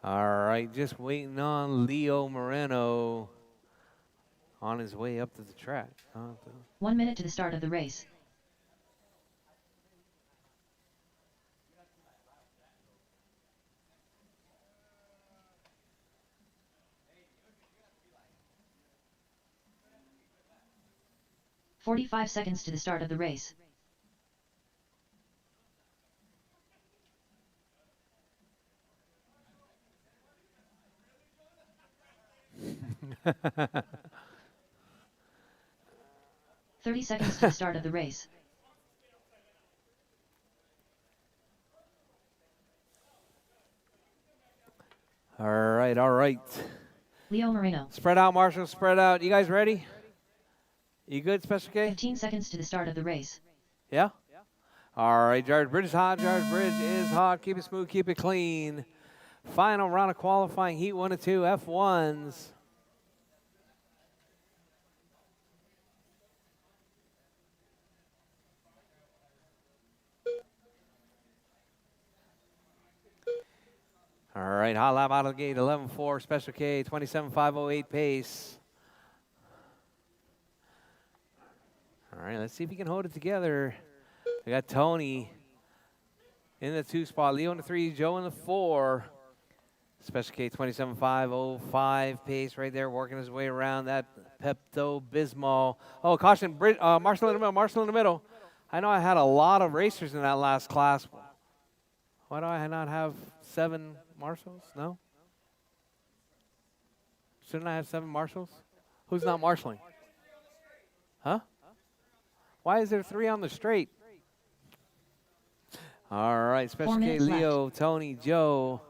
Speaker 1: All right, just waiting on Leo Moreno on his way up to the track.
Speaker 2: 1 minute to the start of the race. "45 seconds to the start of the race. 30 seconds to the start of the race.
Speaker 1: All right, all right.
Speaker 2: Leo Moreno.
Speaker 1: Spread out, Marshall, spread out. You guys ready? You good, Special K?
Speaker 2: 15 seconds to the start of the race.
Speaker 1: Yeah? All right, Jared Bridge is hot. Jared Bridge is hot. Keep it smooth, keep it clean. Final round of qualifying, heat 1 and 2, F1s. All right, hot lap out of the gate, 11.4, Special K, 27.508 pace. All right, let's see if he can hold it together. We got Tony in the 2 spot, Leo in the 3, Joe in the 4. Special K 27.505 pace right there, working his way around that Pepto-Bismol. Oh, caution, Marshall in the middle, Marshall in the middle. I know I had a lot of racers in that last class. Why do I not have 7 marshals? No? Shouldn't I have 7 marshals? Who's not marshaling? Huh? Why is there 3 on the straight? All right, Special
Speaker 2: 4
Speaker 1: K,
Speaker 2: minutes
Speaker 1: Leo,
Speaker 2: left.
Speaker 1: Tony, Joe.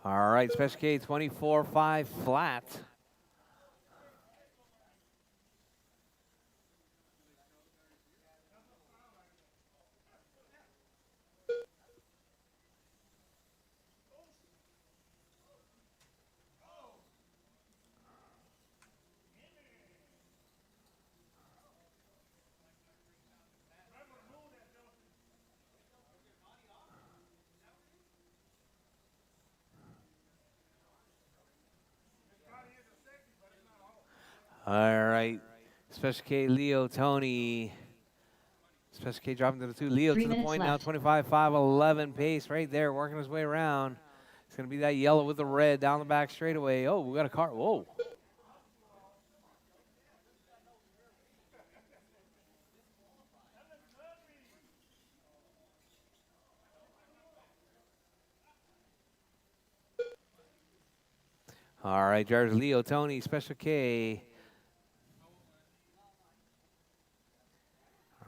Speaker 1: All right, Special K 24.5 flat. All right, Special K, Leo, Tony. Special K dropping to the 2. Leo
Speaker 2: 3
Speaker 1: to the
Speaker 2: minutes
Speaker 1: point
Speaker 2: left.
Speaker 1: now, 25.511 pace right there, working his way around. It's going to be that yellow with the red down the back straightaway. Oh, we got a car. Whoa. All right, Jared, Leo, Tony, Special K.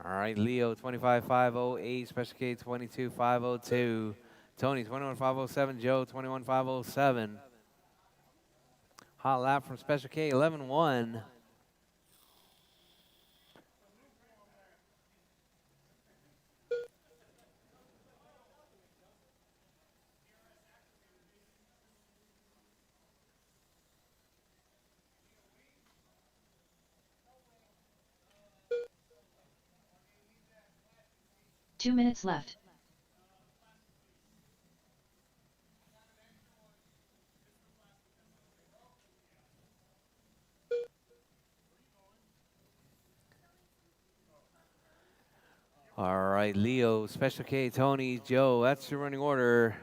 Speaker 1: All right, Leo, 25.508, Special K, 22.502. Tony, 21.507, Joe, 21.507. Hot lap from Special K, 11.1.
Speaker 2: Two minutes left.
Speaker 1: All right, Leo, Special K, Tony, Joe. That's your running order.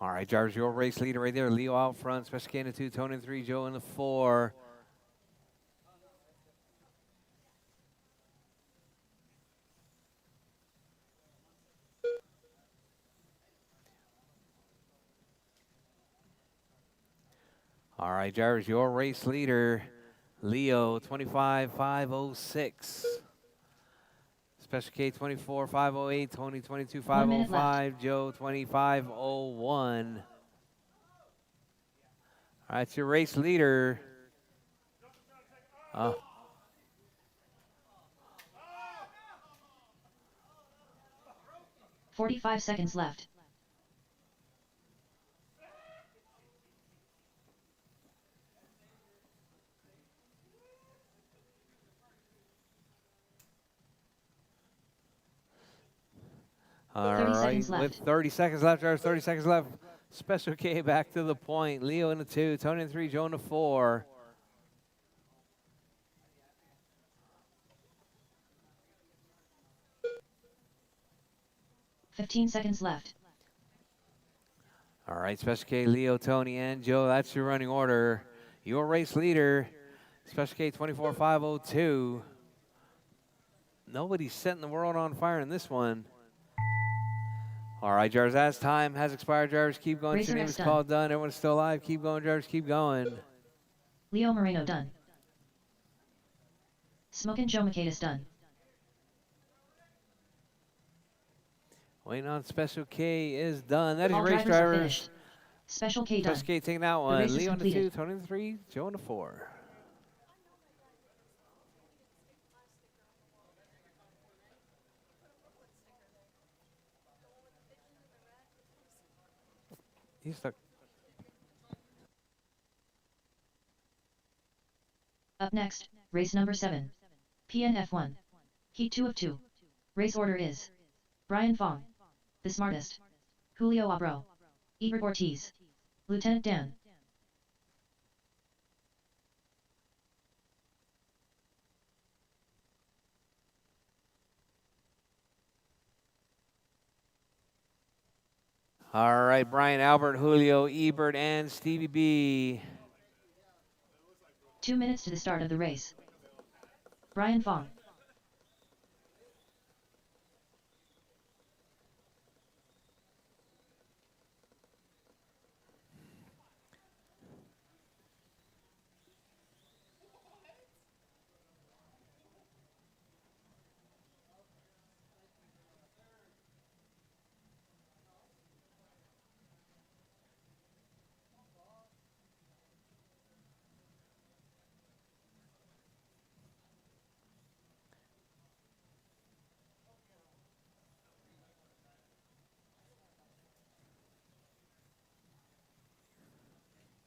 Speaker 1: All right, Jarvis, your race leader right there. Leo out front, Special K in the 2, Tony in the 3, Joe in the 4. All right, Jarvis, your race leader. Leo, 25.506. Special K, 24.508. Tony,
Speaker 2: 1 minute
Speaker 1: 22.505. Joe, 25.01. All right, it's your race leader.
Speaker 2: 45 seconds left.
Speaker 1: All
Speaker 2: 30
Speaker 1: right,
Speaker 2: seconds
Speaker 1: with
Speaker 2: left.
Speaker 1: 30 seconds left, Jarvis, 30 seconds left. Special K back to the point. Leo in the 2, Tony in the 3, Joe in the 4.
Speaker 2: 15 seconds left.
Speaker 1: All right, Special K, Leo, Tony, and Joe. That's your running order. Your race leader, Special K 24502. Nobody's setting the world on fire in this one. All right, drivers, as time has expired, drivers, keep going.
Speaker 2: Racer
Speaker 1: Your name
Speaker 2: X
Speaker 1: is
Speaker 2: done.
Speaker 1: called done. Everyone's still alive. Keep going, drivers, keep going.
Speaker 2: Leo Moreno done. Smokin' Joe Macedas done.
Speaker 1: Waiting on Special K is done. That is
Speaker 2: All
Speaker 1: your race,
Speaker 2: drivers are
Speaker 1: drivers.
Speaker 2: finished. Special K done.
Speaker 1: Special K taking that
Speaker 2: The
Speaker 1: one.
Speaker 2: race is
Speaker 1: Leo on the 2,
Speaker 2: completed.
Speaker 1: Tony on the 3, Joe on the 4. He's stuck.
Speaker 2: Up next, race number 7. PNF1. Heat 2 of 2. Race order is Brian Fong, the smartest. Julio Abro. Ebert Ortiz. Lieutenant Dan.
Speaker 1: All right, Brian, Albert, Julio, Ebert, and Stevie B.
Speaker 2: 2 minutes to the start of the race. Brian Fong.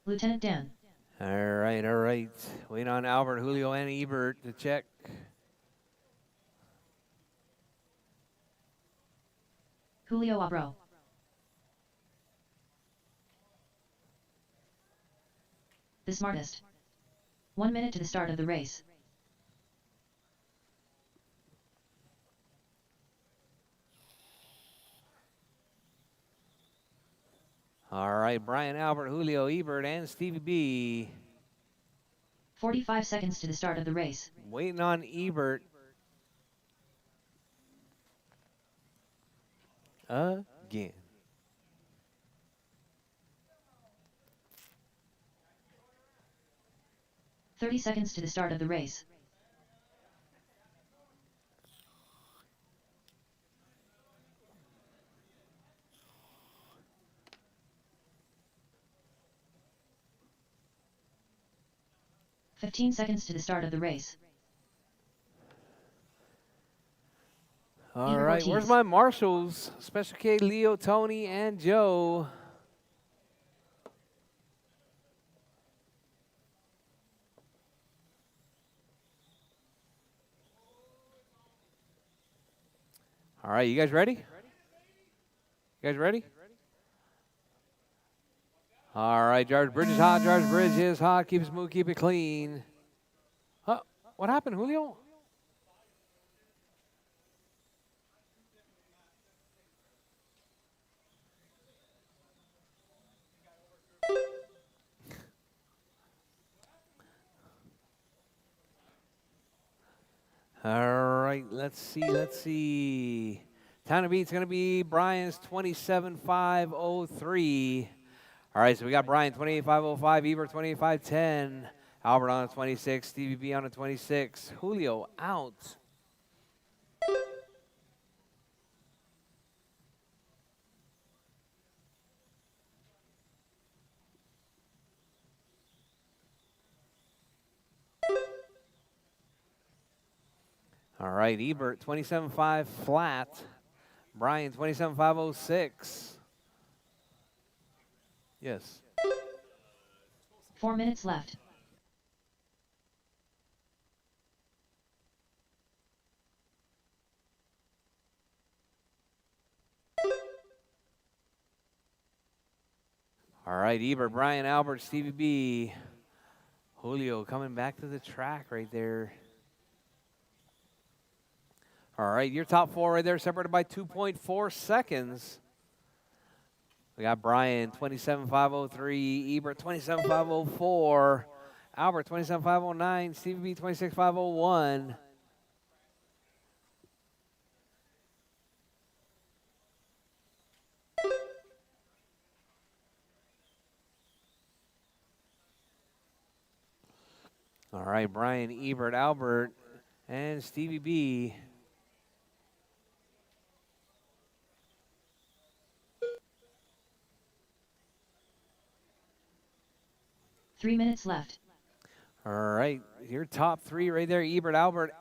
Speaker 2: Lieutenant Dan.
Speaker 1: All right, all right. Waiting on Albert, Julio, and Ebert to check.
Speaker 2: Julio Abro. The smartest. 1 minute to the start of the race.
Speaker 1: All right, Brian, Albert, Julio, Ebert, and Stevie B.
Speaker 2: 45 seconds to the start of the race.
Speaker 1: Waiting on Ebert. Again.
Speaker 2: "30 seconds to the start of the race. "15 seconds to the start of the race.
Speaker 1: All
Speaker 2: Ebert
Speaker 1: right, where's
Speaker 2: Ortiz.
Speaker 1: my marshals? Special K, Leo, Tony, and Joe. All right, you guys ready? You guys ready? All right, George Bridge is hot. George Bridge is hot. Keep it smooth, keep it clean. Huh? What happened, Julio? All right, let's see. Time to beat's going to be Brian's 27.503. All right, so we got Brian 28.505, Ebert 28.510, Albert on a 26, Stevie B on a 26, Julio out. All right, Ebert 27.5 flat, Brian 27.506. Yes.
Speaker 2: 4 minutes left.
Speaker 1: All right, Ebert, Brian, Albert, Stevie B, Julio coming back to the track right there. All right, your top four right there, separated by 2.4 seconds. We got Brian, 27.503, Ebert, 27.504, Albert, 27.509, Stevie B, 26.501. All right, Brian, Ebert, Albert, and Stevie B.
Speaker 2: Three minutes left.
Speaker 1: All right, your top three right there, Ebert, Albert,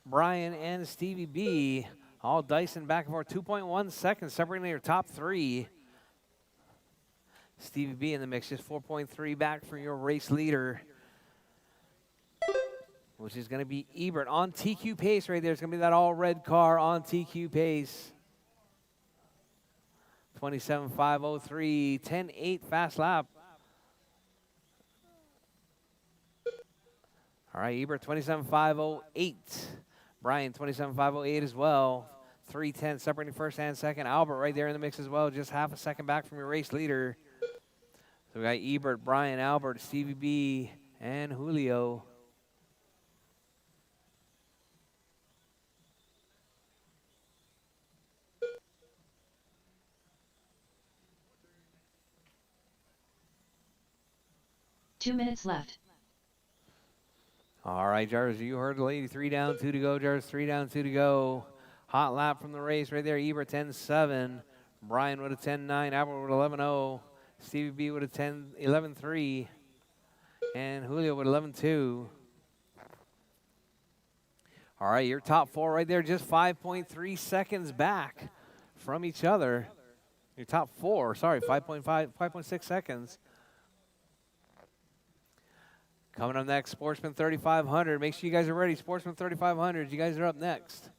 Speaker 1: Brian, and Stevie B. All dicing back and forth. 2.1 seconds separating your top three. Stevie B in the mix, just 4.3 back from your race leader, which is going to be Ebert on TQ pace right there. It's going to be that all red car on TQ pace. 27.503, 10.8 fast lap. All right, Ebert 27.508. Brian 27.508 as well. 3:10 separating first and second. Albert right there in the mix as well, just half a second back from your race leader. So we got Ebert, Brian, Albert, Stevie B, and Julio.
Speaker 2: Two minutes left.
Speaker 1: All right, Jarvis, you heard the lady. 3 down, 2 to go. Jarvis, 3 down, 2 to go. Hot lap from the race right there. Ebert 10.7. Brian with a 10.9. Albert with 11.0. Stevie B with a 11.3. And Julio with 11.2. All right, your top four right there, just 5.3 seconds back from each other. Your top four, sorry, 5.6 seconds. Coming up next, Sportsman 3500. Make sure you guys are ready. Sportsman 3500, you guys are up next.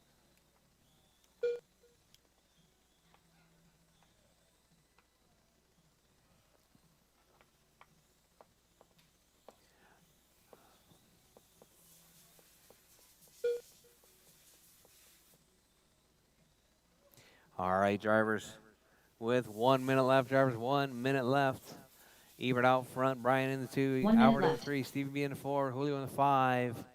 Speaker 1: All right, drivers, with 1 minute left, drivers, 1 minute left. Ebert out front, Brian in the 2,
Speaker 2: 1 minute
Speaker 1: Albert in the
Speaker 2: left.
Speaker 1: 3, Stevie B in the 4, Julio in the 5.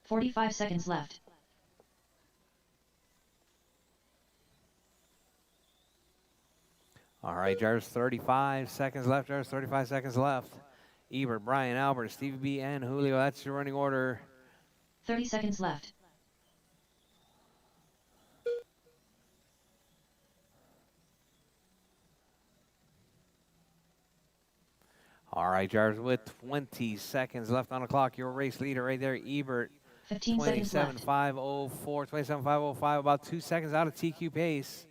Speaker 2: $45 seconds left.
Speaker 1: All right, drivers, 35 seconds left, drivers, 35 seconds left. Ebert, Brian, Albert, Stevie B, and Julio, that's your running order.
Speaker 2: 30 seconds left.
Speaker 1: All right, drivers, with 20 seconds left on the clock, your race leader right there, Ebert,
Speaker 2: 15 seconds left.
Speaker 1: 27.504, 27.505, about 2 seconds out of TQ pace.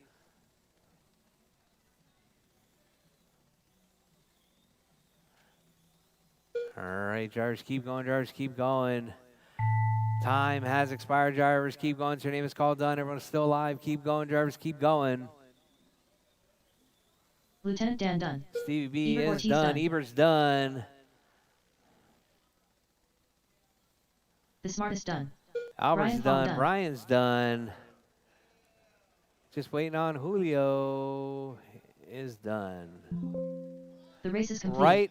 Speaker 1: All right, drivers, keep going, drivers, keep going. Time has expired, drivers, keep going. Your name is called done. Everyone's still alive. Keep going, drivers, keep going.
Speaker 2: Lieutenant Dan done.
Speaker 1: Stevie B
Speaker 2: Ebert
Speaker 1: is
Speaker 2: Ortiz
Speaker 1: done.
Speaker 2: done.
Speaker 1: Ebert's done.
Speaker 2: The smartest done.
Speaker 1: Albert's
Speaker 2: Brian Paul
Speaker 1: done. Brian's done. Just waiting on Julio is done.
Speaker 2: The race is complete.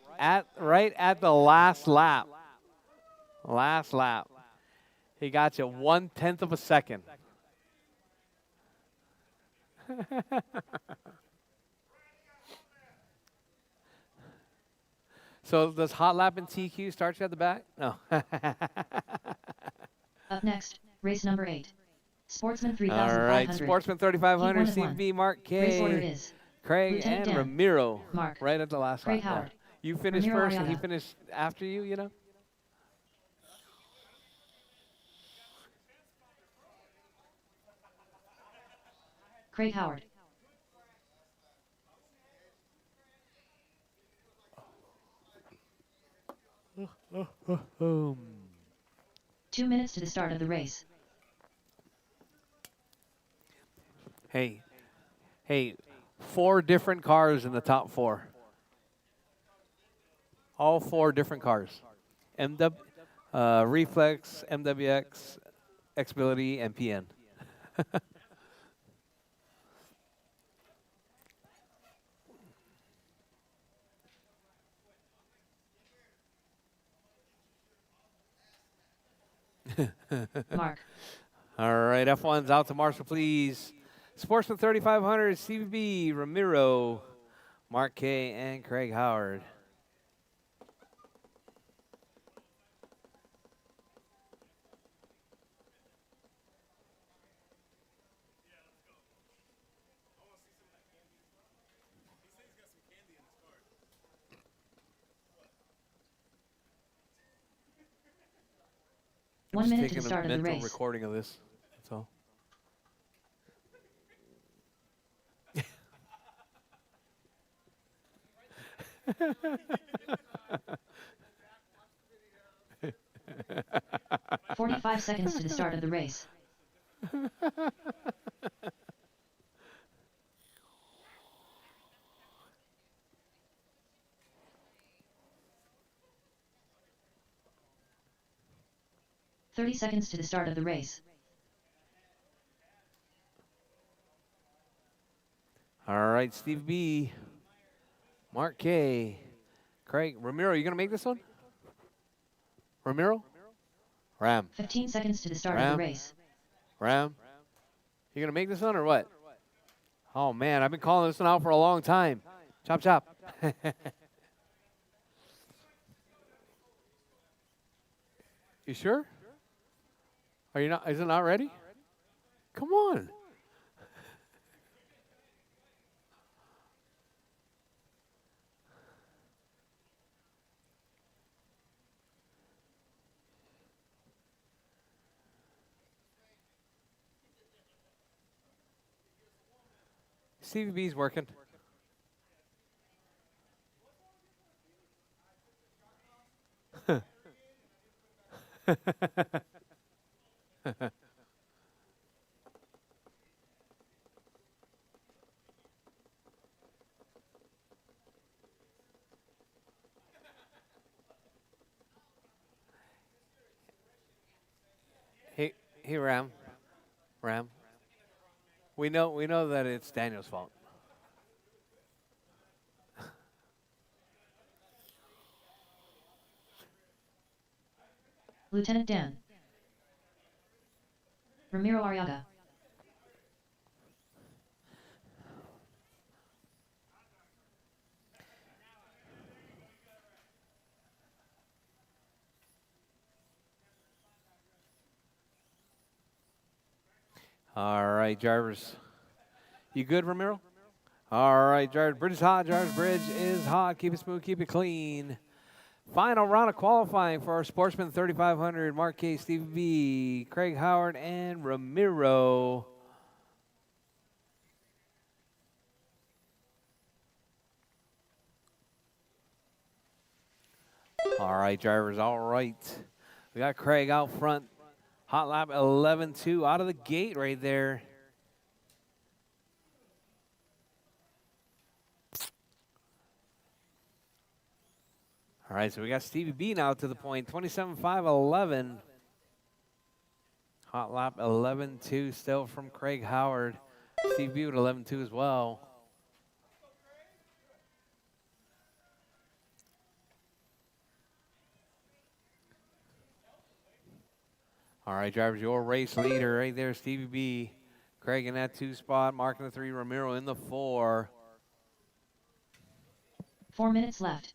Speaker 1: Right at the last lap. Last lap. He got you 1/10 of a second. So does hot lap and TQ start you at the back? No.
Speaker 2: Up next, race number 8. Sportsman
Speaker 1: All
Speaker 2: 3500.
Speaker 1: right, Sportsman 3500,
Speaker 2: Heat 1 of 1.
Speaker 1: CB, Mark
Speaker 2: Race order
Speaker 1: K,
Speaker 2: is
Speaker 1: Craig,
Speaker 2: Lieutenant
Speaker 1: and
Speaker 2: Dan,
Speaker 1: Ramiro.
Speaker 2: Mark,
Speaker 1: Right at the last
Speaker 2: Craig
Speaker 1: lap.
Speaker 2: Howard,
Speaker 1: You finished
Speaker 2: Ramiro
Speaker 1: first and he
Speaker 2: Arriaga.
Speaker 1: finished after you, you know?
Speaker 2: Craig Howard.
Speaker 1: Boom.
Speaker 2: 2 minutes to the start of the race.
Speaker 1: Hey, 4 different cars in the top 4. All 4 different cars. Reflex, MWX, Xbility, and PN.
Speaker 2: Mark.
Speaker 1: All right, F1's out to Marshall, please. Sportsman 3500, CVB, Ramiro, Mark K, and Craig Howard. I'm
Speaker 2: 1
Speaker 1: just
Speaker 2: minute to
Speaker 1: taking
Speaker 2: the start
Speaker 1: a
Speaker 2: of the
Speaker 1: mental
Speaker 2: race.
Speaker 1: recording of this. That's all.
Speaker 2: 45 seconds to the start of the race. "30 seconds to the start of the race.
Speaker 1: All right, Steve B, Mark K, Craig, Ramiro, you going to make this one? Ramiro? Ram.
Speaker 2: 15 seconds to the start of the race.
Speaker 1: Ram. You going to make this one or what? Oh, man, I've been calling this one out for a long time. Chop, chop. You sure? Are you not? Is it not ready? Come on. CVB's working. Hey, Ram. Ram. We know that it's Daniel's fault.
Speaker 2: Lieutenant Dan. Ramiro Arriaga.
Speaker 1: All right, drivers. You good, Ramiro? All right, drivers. Bridge is hot. Drivers, bridge is hot. Keep it smooth. Keep it clean. Final round of qualifying for our Sportsman 3500. Mark K, Steve B, Craig Howard, and Ramiro. All right, drivers. All right. We got Craig out front. Hot lap 11.2 out of the gate right there. All right, so we got Stevie B now to the point. 27.5.11. Hot lap 11.2 still from Craig Howard. Steve B with 11.2 as well. All right, drivers, your race leader right there, Stevie B. Craig in that 2 spot, Mark in the 3, Ramiro in the 4.
Speaker 2: 4 minutes left.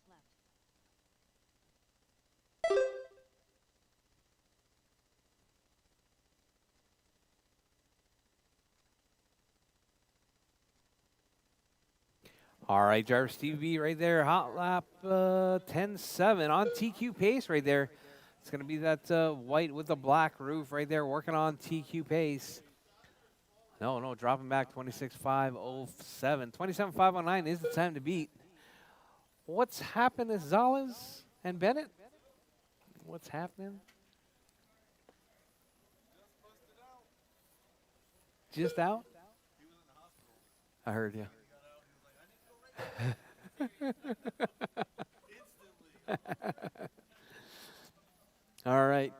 Speaker 1: All right, driver Stevie B right there, hot lap 10.7 on TQ pace right there. It's going to be that white with the black roof right there, working on TQ pace. No, dropping back 26.507. 27.509 is the time to beat. What's happened to Zales and Bennett? What's happening? Just out? I heard you. All right.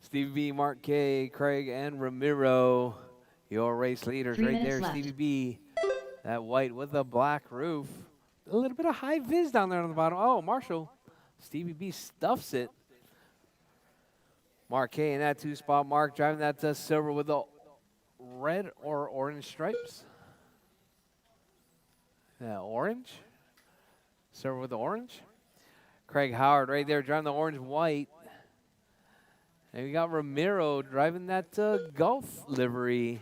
Speaker 1: Stevie B, Mark K, Craig, and Ramiro. Your race leaders
Speaker 2: 3
Speaker 1: right
Speaker 2: minutes
Speaker 1: there.
Speaker 2: left.
Speaker 1: Stevie B, that white with the black roof. A little bit of high vis down there on the bottom. Oh, Marshall. Stevie B stuffs it. Mark K in that 2 spot. Mark driving that silver with the red or orange stripes. Yeah, orange. Silver with the orange. Craig Howard right there driving the orange and white. And we got Ramiro driving that Gulf livery.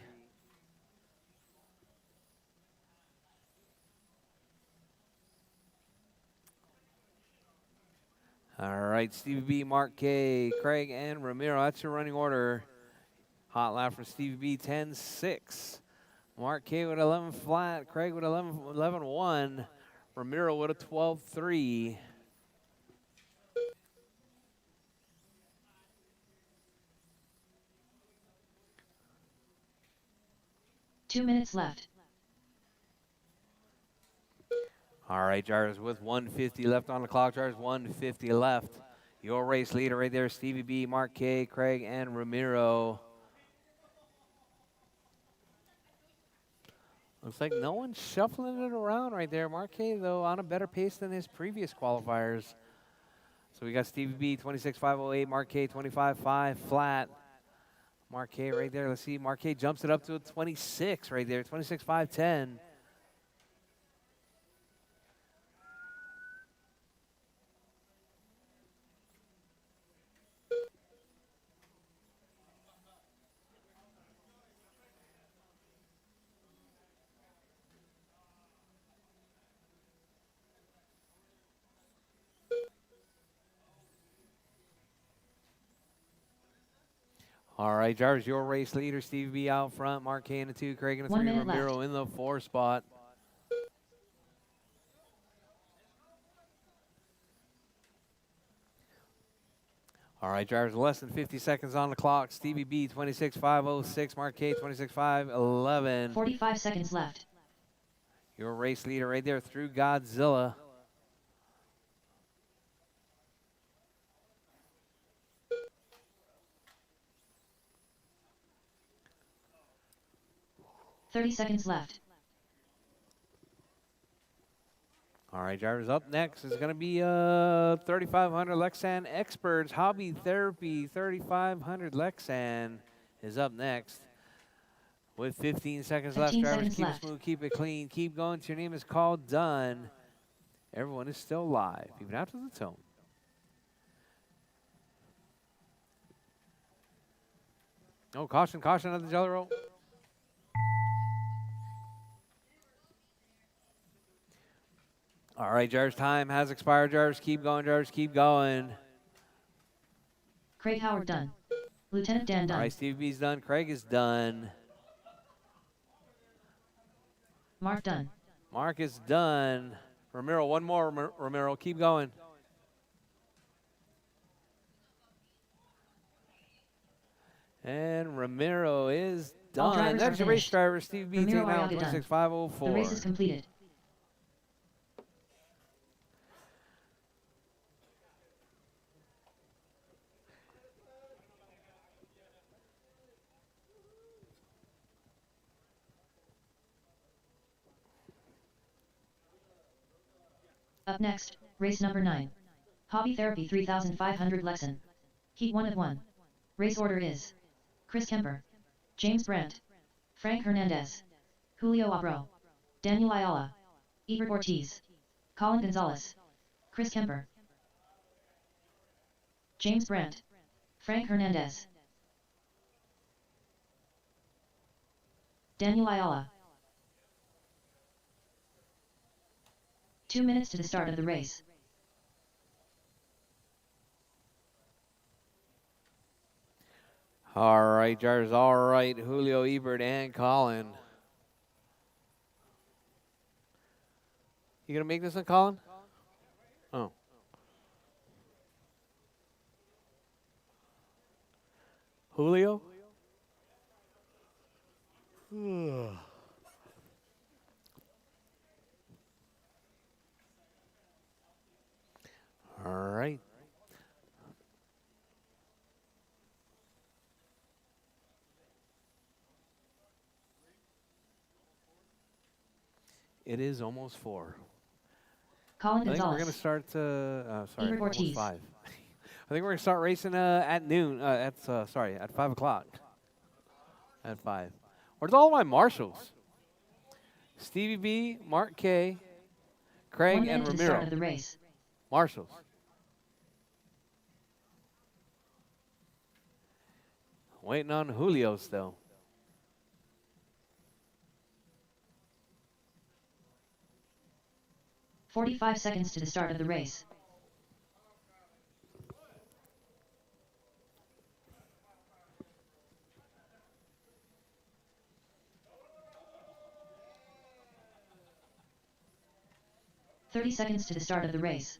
Speaker 1: All right, Stevie B, Mark K, Craig, and Ramiro. That's your running order. Hot lap for Stevie B, 10-6. Mark K with 11 flat. Craig with 11-1. Ramiro with a 12-3.
Speaker 2: Two minutes left.
Speaker 1: All right, Jarvis with 150 left on the clock. Jarvis 150 left. Your race leader right there, Stevie B, Mark K, Craig, and Ramiro. Looks like no one's shuffling it around right there. Mark K, though, on a better pace than his previous qualifiers. So we got Stevie B, 26.508, Mark K, 25.5 flat. Mark K right there. Let's see. Mark K jumps it up to a 26 right there, 26.510. All right, Jarvis, your race leader, Stevie B out front, Mark K in the 2, Craig in the
Speaker 2: 1
Speaker 1: 3,
Speaker 2: minute
Speaker 1: Ramiro
Speaker 2: left.
Speaker 1: in the 4 spot. All right, Jarvis, less than 50 seconds on the clock. Stevie B, 26.506, Mark K, 26.511.
Speaker 2: 45 seconds left.
Speaker 1: Your race leader right there through Godzilla.
Speaker 2: Thirty seconds left.
Speaker 1: All right, Jarvis, up next is going to be 3,500 Lexan Experts. Hobby Therapy 3,500 Lexan is up next. With 15 seconds left,
Speaker 2: 15
Speaker 1: drivers,
Speaker 2: seconds
Speaker 1: keep
Speaker 2: left.
Speaker 1: it smooth, keep it clean, keep going till your name is called done. Everyone is still live, even after the tone. Oh, caution, caution on the jelly roll. All right, Jarvis, time has expired. Jarvis, keep going. Jarvis, keep going.
Speaker 2: Craig Howard done. Lieutenant Dan
Speaker 1: All
Speaker 2: done.
Speaker 1: right, Stevie B's done. Craig is done.
Speaker 2: Mark done.
Speaker 1: Mark is done. Ramiro, one more. Ramiro, keep going. And Ramiro is
Speaker 2: All
Speaker 1: done.
Speaker 2: drivers
Speaker 1: That's
Speaker 2: are
Speaker 1: your race
Speaker 2: finished.
Speaker 1: driver, Stevie B,
Speaker 2: Ramiro
Speaker 1: taking out
Speaker 2: Arriaga done.
Speaker 1: 26.504.
Speaker 2: The race is completed. Up next, race number 9. Hobby Therapy 3500 Lexan. Heat 1 of 1. Race order is Chris Kemper, James Brandt, Frank Hernandez, Julio Abro, Daniel Ayala, Ebert Ortiz, Colin Gonzalez, Chris Kemper, James Brandt, Frank Hernandez, Daniel Ayala. 2 minutes to the start of the race.
Speaker 1: All right, Jarvis. All right, Julio, Ebert, and Colin. You gonna make this one, Colin? Oh. Julio? It is almost 4.
Speaker 2: Colin
Speaker 1: I think we're
Speaker 2: Gonzalez.
Speaker 1: going to start, sorry,
Speaker 2: Ebert
Speaker 1: almost
Speaker 2: Ortiz.
Speaker 1: 5. I think we're going to start racing at noon, at 5 o'clock. At 5. Where's all my marshals? Stevie B, Mark K,
Speaker 2: 1
Speaker 1: Craig,
Speaker 2: minute
Speaker 1: and
Speaker 2: to the start
Speaker 1: Ramiro.
Speaker 2: of the race.
Speaker 1: Marshals. Waiting on Julio still.
Speaker 2: "45 seconds to the start of the race. "30 seconds to the start of the race.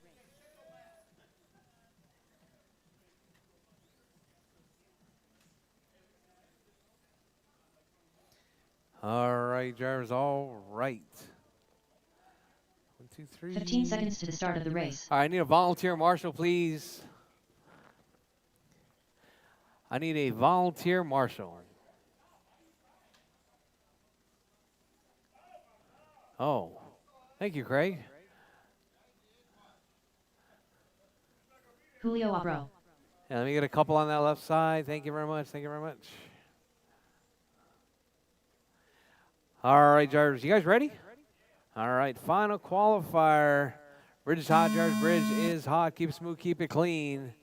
Speaker 1: All right, drivers, all right. 1, 2, 3.
Speaker 2: 15 seconds to the start of the race.
Speaker 1: All right, I need a volunteer marshal, please. I need a volunteer marshal. Oh, thank you, Craig.
Speaker 2: Julio Abro.
Speaker 1: Yeah, let me get a couple on that left side. Thank you very much. Thank you very much. All right, drivers, you guys ready? All right, final qualifier. Bridge is hot, drivers. Bridge is hot. Keep it smooth, keep it clean.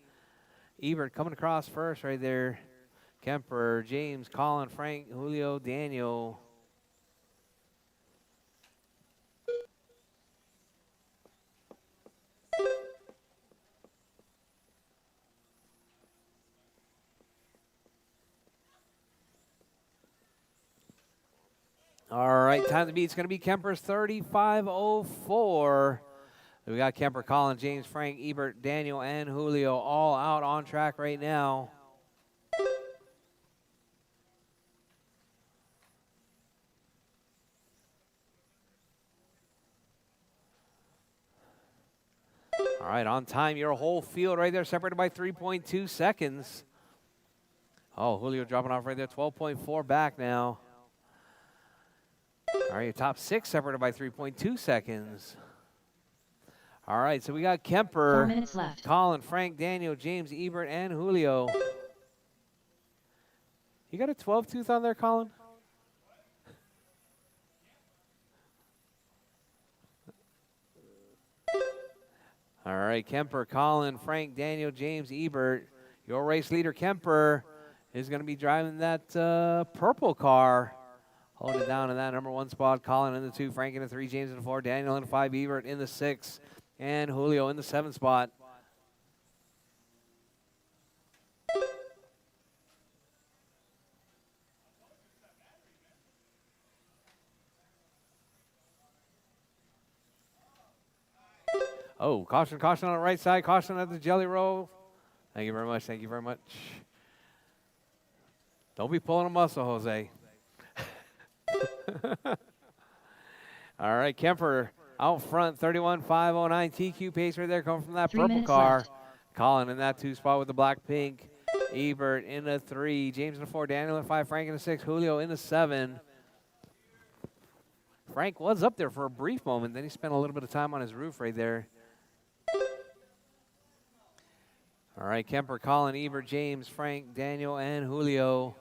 Speaker 1: Ebert coming across first right there. Kemper, James, Colin, Frank, Julio, Daniel. All right, time to beat. It's going to be Kemper's 35:04. We got Kemper, Colin, James, Frank, Ebert, Daniel, and Julio all out on track right now. All right, on time, your whole field right there, separated by 3.2 seconds. Oh, Julio dropping off right there, 12.4 back now. All right, your top 6 separated by 3.2 seconds. All right, so we got Kemper,
Speaker 2: 4 minutes left.
Speaker 1: Colin, Frank, Daniel, James, Ebert, and Julio. You got a 12 tooth on there, Colin? All right, Kemper, Colin, Frank, Daniel, James, Ebert. Your race leader, Kemper, is going to be driving that purple car. Holding it down in that number 1 spot. Colin in the 2, Frank in the 3, James in the 4, Daniel in the 5, Ebert in the 6, and Julio in the 7 spot. Oh, caution, caution on the right side. Caution at the jelly roll. Thank you very much. Thank you very much. Don't be pulling a muscle, Jose. All right, Kemper out front, 31.509 TQ pace right there, coming from that
Speaker 2: 3
Speaker 1: purple
Speaker 2: minutes
Speaker 1: car.
Speaker 2: left.
Speaker 1: Colin in that 2 spot with the black pink. Ebert in the 3, James in the 4, Daniel in the 5, Frank in the 6, Julio in the 7. Frank was up there for a brief moment, then he spent a little bit of time on his roof right there. All right, Kemper, Colin, Ebert, James, Frank, Daniel, and Julio.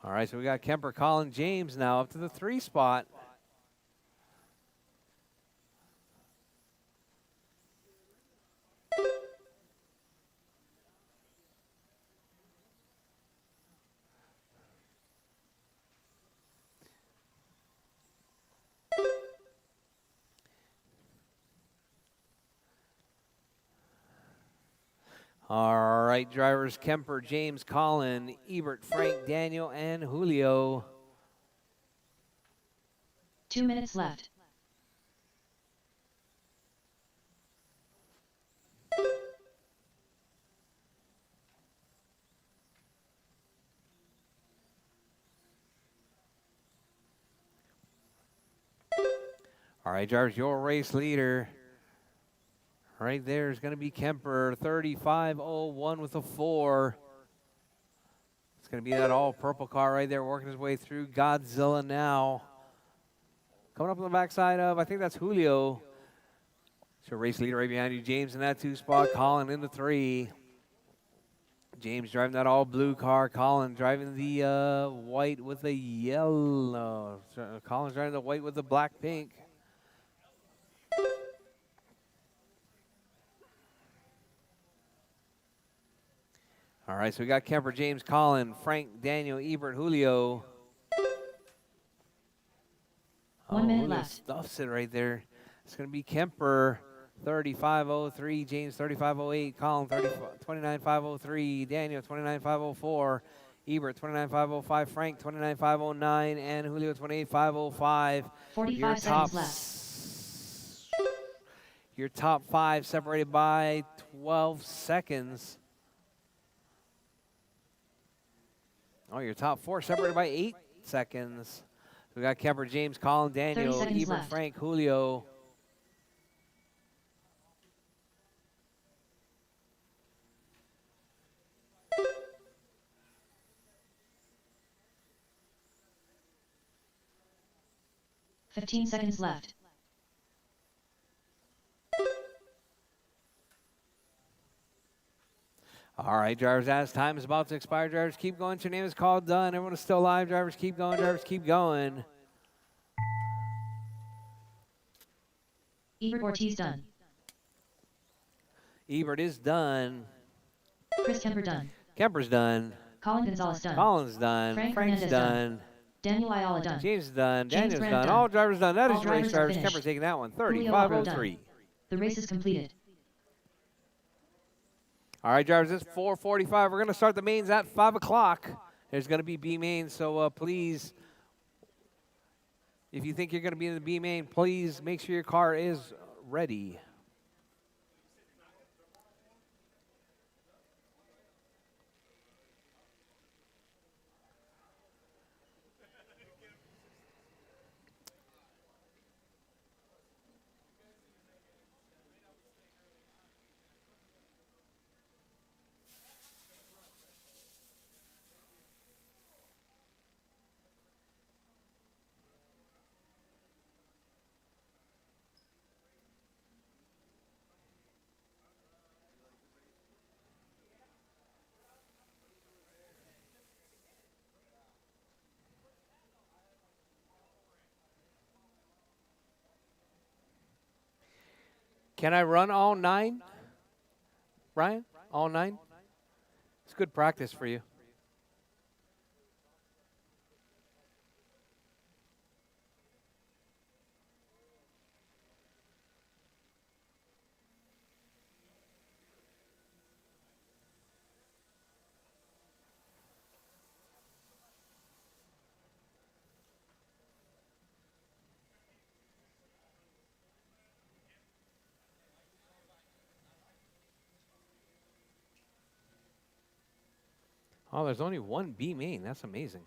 Speaker 1: All right, so we got Kemper, Colin, James now up to the 3 spot. All right, drivers, Kemper, James, Colin, Ebert, Frank, Daniel, and Julio.
Speaker 2: 2 minutes left.
Speaker 1: All right, drivers, your race leader right there is going to be Kemper, 35:01 with a 4. It's going to be that all purple car right there working his way through. Godzilla now. Coming up on the backside of, I think that's Julio. So race leader right behind you. James in that 2 spot. Colin in the 3. James driving that all blue car. Colin driving the white with the yellow. Colin's driving the white with the black pink. All right, so we got Kemper, James, Colin, Frank, Daniel, Ebert, Julio.
Speaker 2: 1 minute
Speaker 1: Julio
Speaker 2: left.
Speaker 1: stuffs it right there. It's going to be Kemper, 35.03. James, 35.08. Colin, 29.503. Daniel, 29.504. Ebert, 29.505. Frank, 29.509. And Julio, 28.505.
Speaker 2: 45 seconds left.
Speaker 1: Your top 5 separated by 12 seconds. Oh, your top 4 separated by 8 seconds. We got Kemper, James, Colin, Daniel,
Speaker 2: 30 seconds
Speaker 1: Ebert,
Speaker 2: left.
Speaker 1: Frank, Julio.
Speaker 2: Fifteen seconds left.
Speaker 1: All right, drivers, as time is about to expire, drivers, keep going. Your name is called, done. Everyone is still live. Drivers, keep going. Drivers, keep going.
Speaker 2: Ebert Ortiz done.
Speaker 1: Ebert is done.
Speaker 2: Chris Kemper done.
Speaker 1: Kemper's done.
Speaker 2: Colin Gonzalez done.
Speaker 1: Colin's done.
Speaker 2: Frank
Speaker 1: Frank's
Speaker 2: Hernandez
Speaker 1: done.
Speaker 2: done. Daniel Ayala done.
Speaker 1: James is done.
Speaker 2: James
Speaker 1: Daniel's
Speaker 2: Grant
Speaker 1: done.
Speaker 2: done.
Speaker 1: All drivers done. That
Speaker 2: All
Speaker 1: is your race,
Speaker 2: drivers are
Speaker 1: drivers.
Speaker 2: finished.
Speaker 1: Kemper taking that one.
Speaker 2: Julio Alvarado
Speaker 1: 35.03.
Speaker 2: The race is completed.
Speaker 1: All right, drivers, it's 4:45. We're going to start the mains at 5 o'clock. There's going to be B mains, so please, if you think you're going to be in the B main, please make sure your car is ready. Can I run all 9? Ryan, all 9? It's good practice for you. Oh, there's only one B main. That's amazing.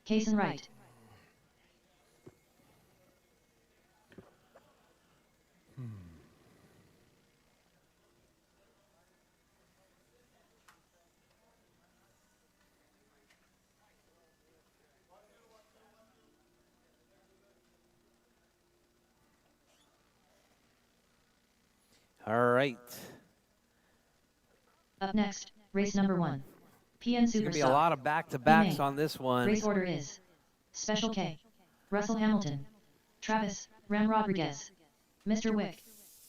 Speaker 2: Kason right.
Speaker 1: All right.
Speaker 2: Up next, race number 1. PN
Speaker 1: There's going to be a
Speaker 2: Superstock.
Speaker 1: lot of back-to-backs
Speaker 2: B-main.
Speaker 1: on this one.
Speaker 2: Race order is Special K, Russell Hamilton, Travis, Ram Rodriguez, Mr. Wick,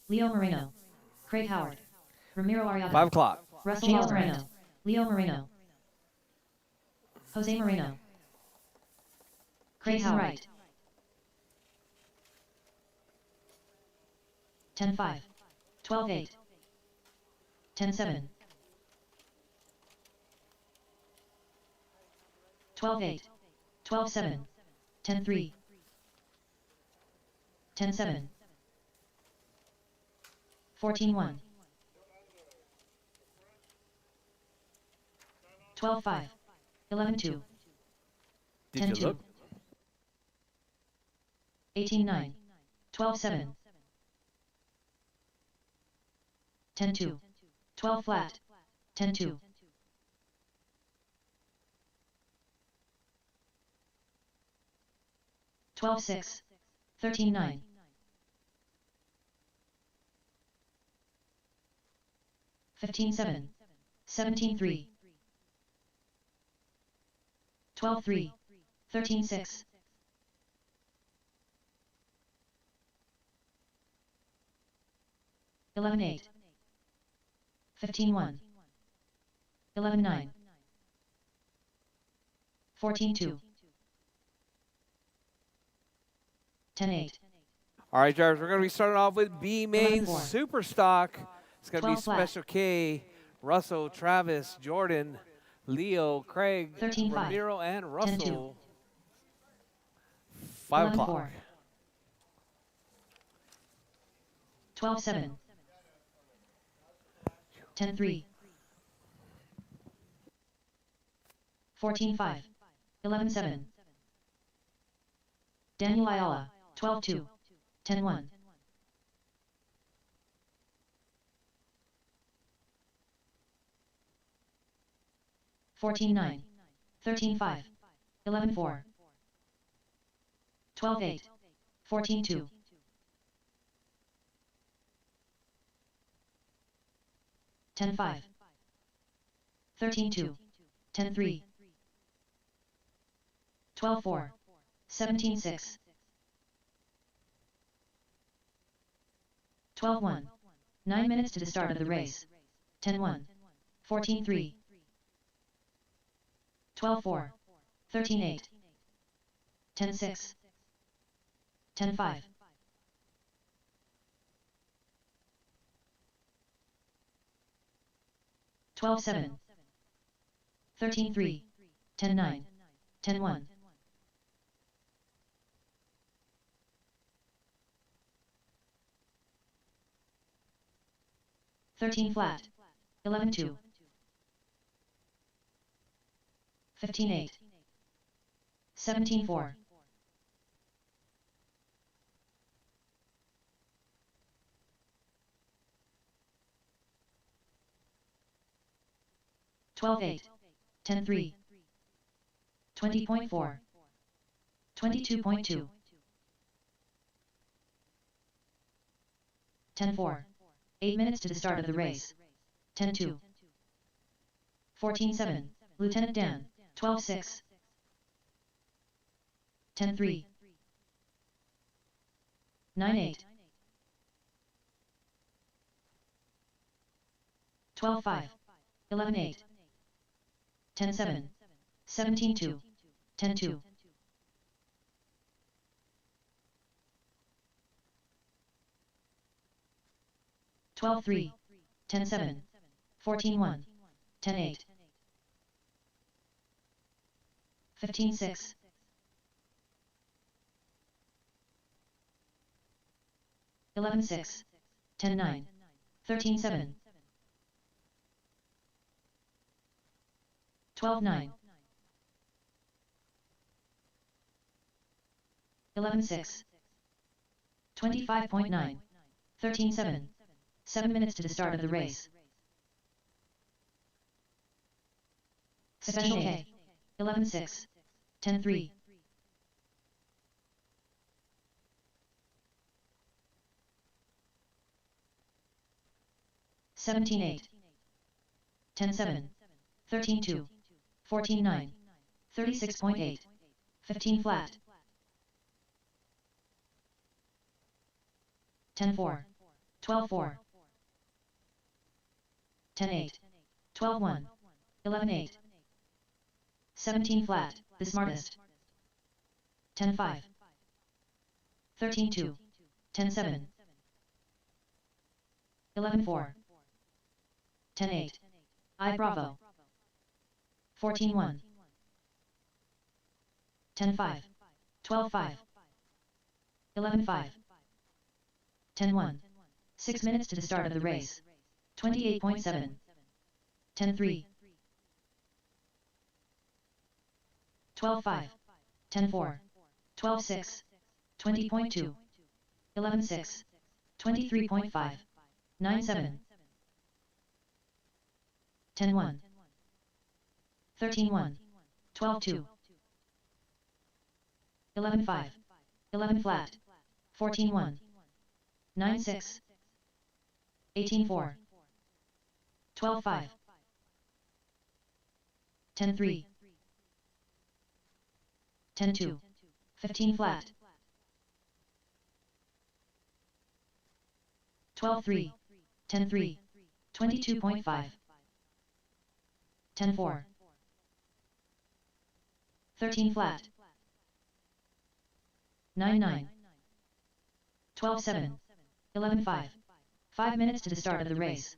Speaker 2: Leo Moreno, Craig Howard, Ramiro Arriaga,
Speaker 1: 5 o'clock.
Speaker 2: Russell James Moreno, Leo Moreno, Jose Moreno, Craig Howard, 10-5. 12-8. 10-7. 12-8. 12-7. 10-3. 10-7. 14-1. 12-5. 11-2.
Speaker 1: Did you
Speaker 2: 10-2.
Speaker 1: look?
Speaker 2: 18-9. 12-7. 10-2. 12 flat. 10-2. 12-6. 13-9. 15-7. 17-3. 12-3. 13-6. 11-8. 15-1. 11-9. 14-2. 10-8.
Speaker 1: All right, drivers, we're going to be starting off with B main
Speaker 2: 11-4.
Speaker 1: super stock. It's going to be
Speaker 2: 12 flat.
Speaker 1: Special K, Russell, Travis, Jordan, Leo, Craig,
Speaker 2: 13-5.
Speaker 1: Ramiro, and
Speaker 2: 10-2.
Speaker 1: Russell. 5 o'clock.
Speaker 2: 11-4. 12-7. 10-3. 14-5. 11-7. Daniel Ayala, 12-2. 10-1. 14-9. 13-5. 11-4. 12-8. 14-2. 10-5. 13-2. 10-3. 12-4. 17-6. 12-1. 9 minutes to the start of the race. 10-1. 14-3. 12-4. 13-8. 10-6. 10-5. 12-7. 13-3. 10-9. 10-1. 13 flat. 11-2. 15-8. 17-4. 12-8. 10-3. 20.4. 22.2. 10-4. 8 minutes to the start of the race. 10-2. 14-7. Lieutenant Dan. 12-6. 10-3. 9-8. 12-5. 11-8. 10-7. 17-2. 10-2. 12-3. 10-7. 14-1. 10-8. 15-6. 11-6. 10-9. 13-7. 12-9. 11-6. 25.9. 13-7. 7 minutes to the start of the race. Special K. 11-6. 10-3. 17-8. 10-7. 13-2. 14-9. 36.8. 15 flat. 10-4. 12-4. 10-8. 12-1. 11-8. 17 flat, the smartest. 10-5. 13-2. 10-7. 11-4. 10-8. I Bravo. 14-1. 10-5. 12-5. 11-5. 10-1. 6 minutes to the start of the race. 28.7. 10-3. 12-5. 10-4. 12-6. 20.2. 11-6. 23.5. 9-7. 10-1. 13-1. 12-2. 11-5. 11 flat. 14-1. 9-6. 18-4. 12-5. 10-3. 10-2. 15 flat. 12-3. 10-3. 22.5. 10-4. 13 flat. 9-9. 12-7. 11-5. 5 minutes to the start of the race.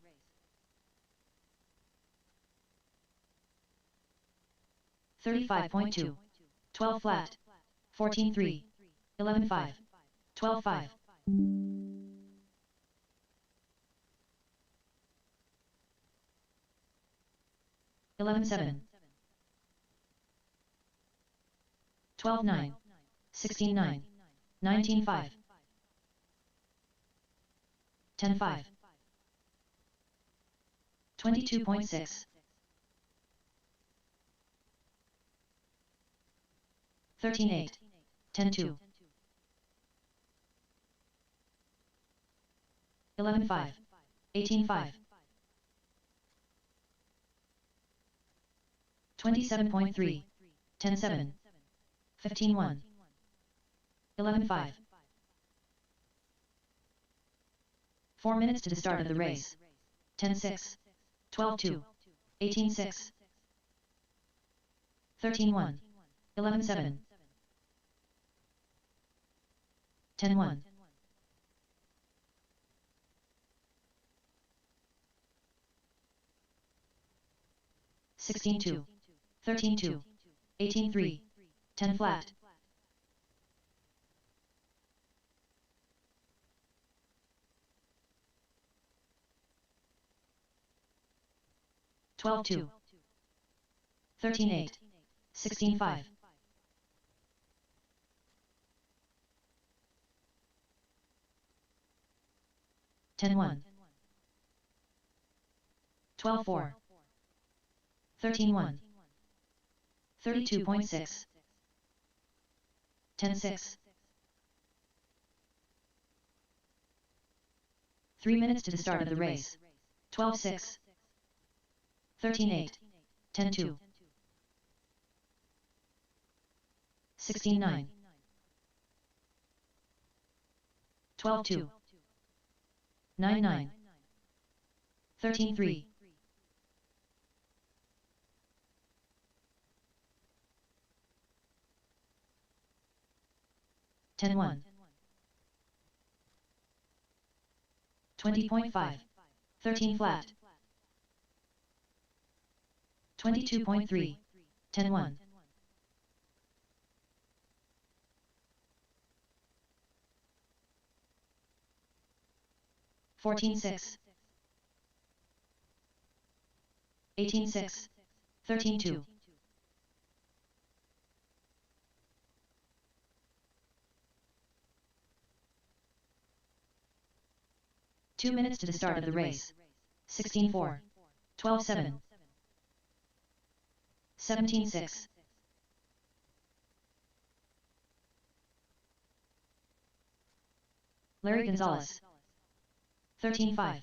Speaker 2: .2. 12 flat. 14-3. 11-5. 12-5. 11-7. 12-9. 16-9. 19-5. 10-5. 22.6. 13-8. 10-2. 11-5. 18-5. 27.3. 10-7. 15-1. 11-5. 4 minutes to the start of the race. 10-6. 12-2. 18-6. 13-1. 11-7. 10-1. 16-2. 13-2. 18-3. 10 flat. 12-2. 13-8. 16-5. 10-1. 12-4. 13-1. 32.6. 10-6. 3 minutes to the start of the race. 12-6. 13-8. 10-2. 16-9. 12-2. 9-9. 13-3. 10-1. 20.5. 13 flat. 22.3. 10-1. 14-6. 18-6. 13-2. 2 minutes to the start of the race. 16-4. 12-7. 17-6. Larry Gonzalez. 13-5.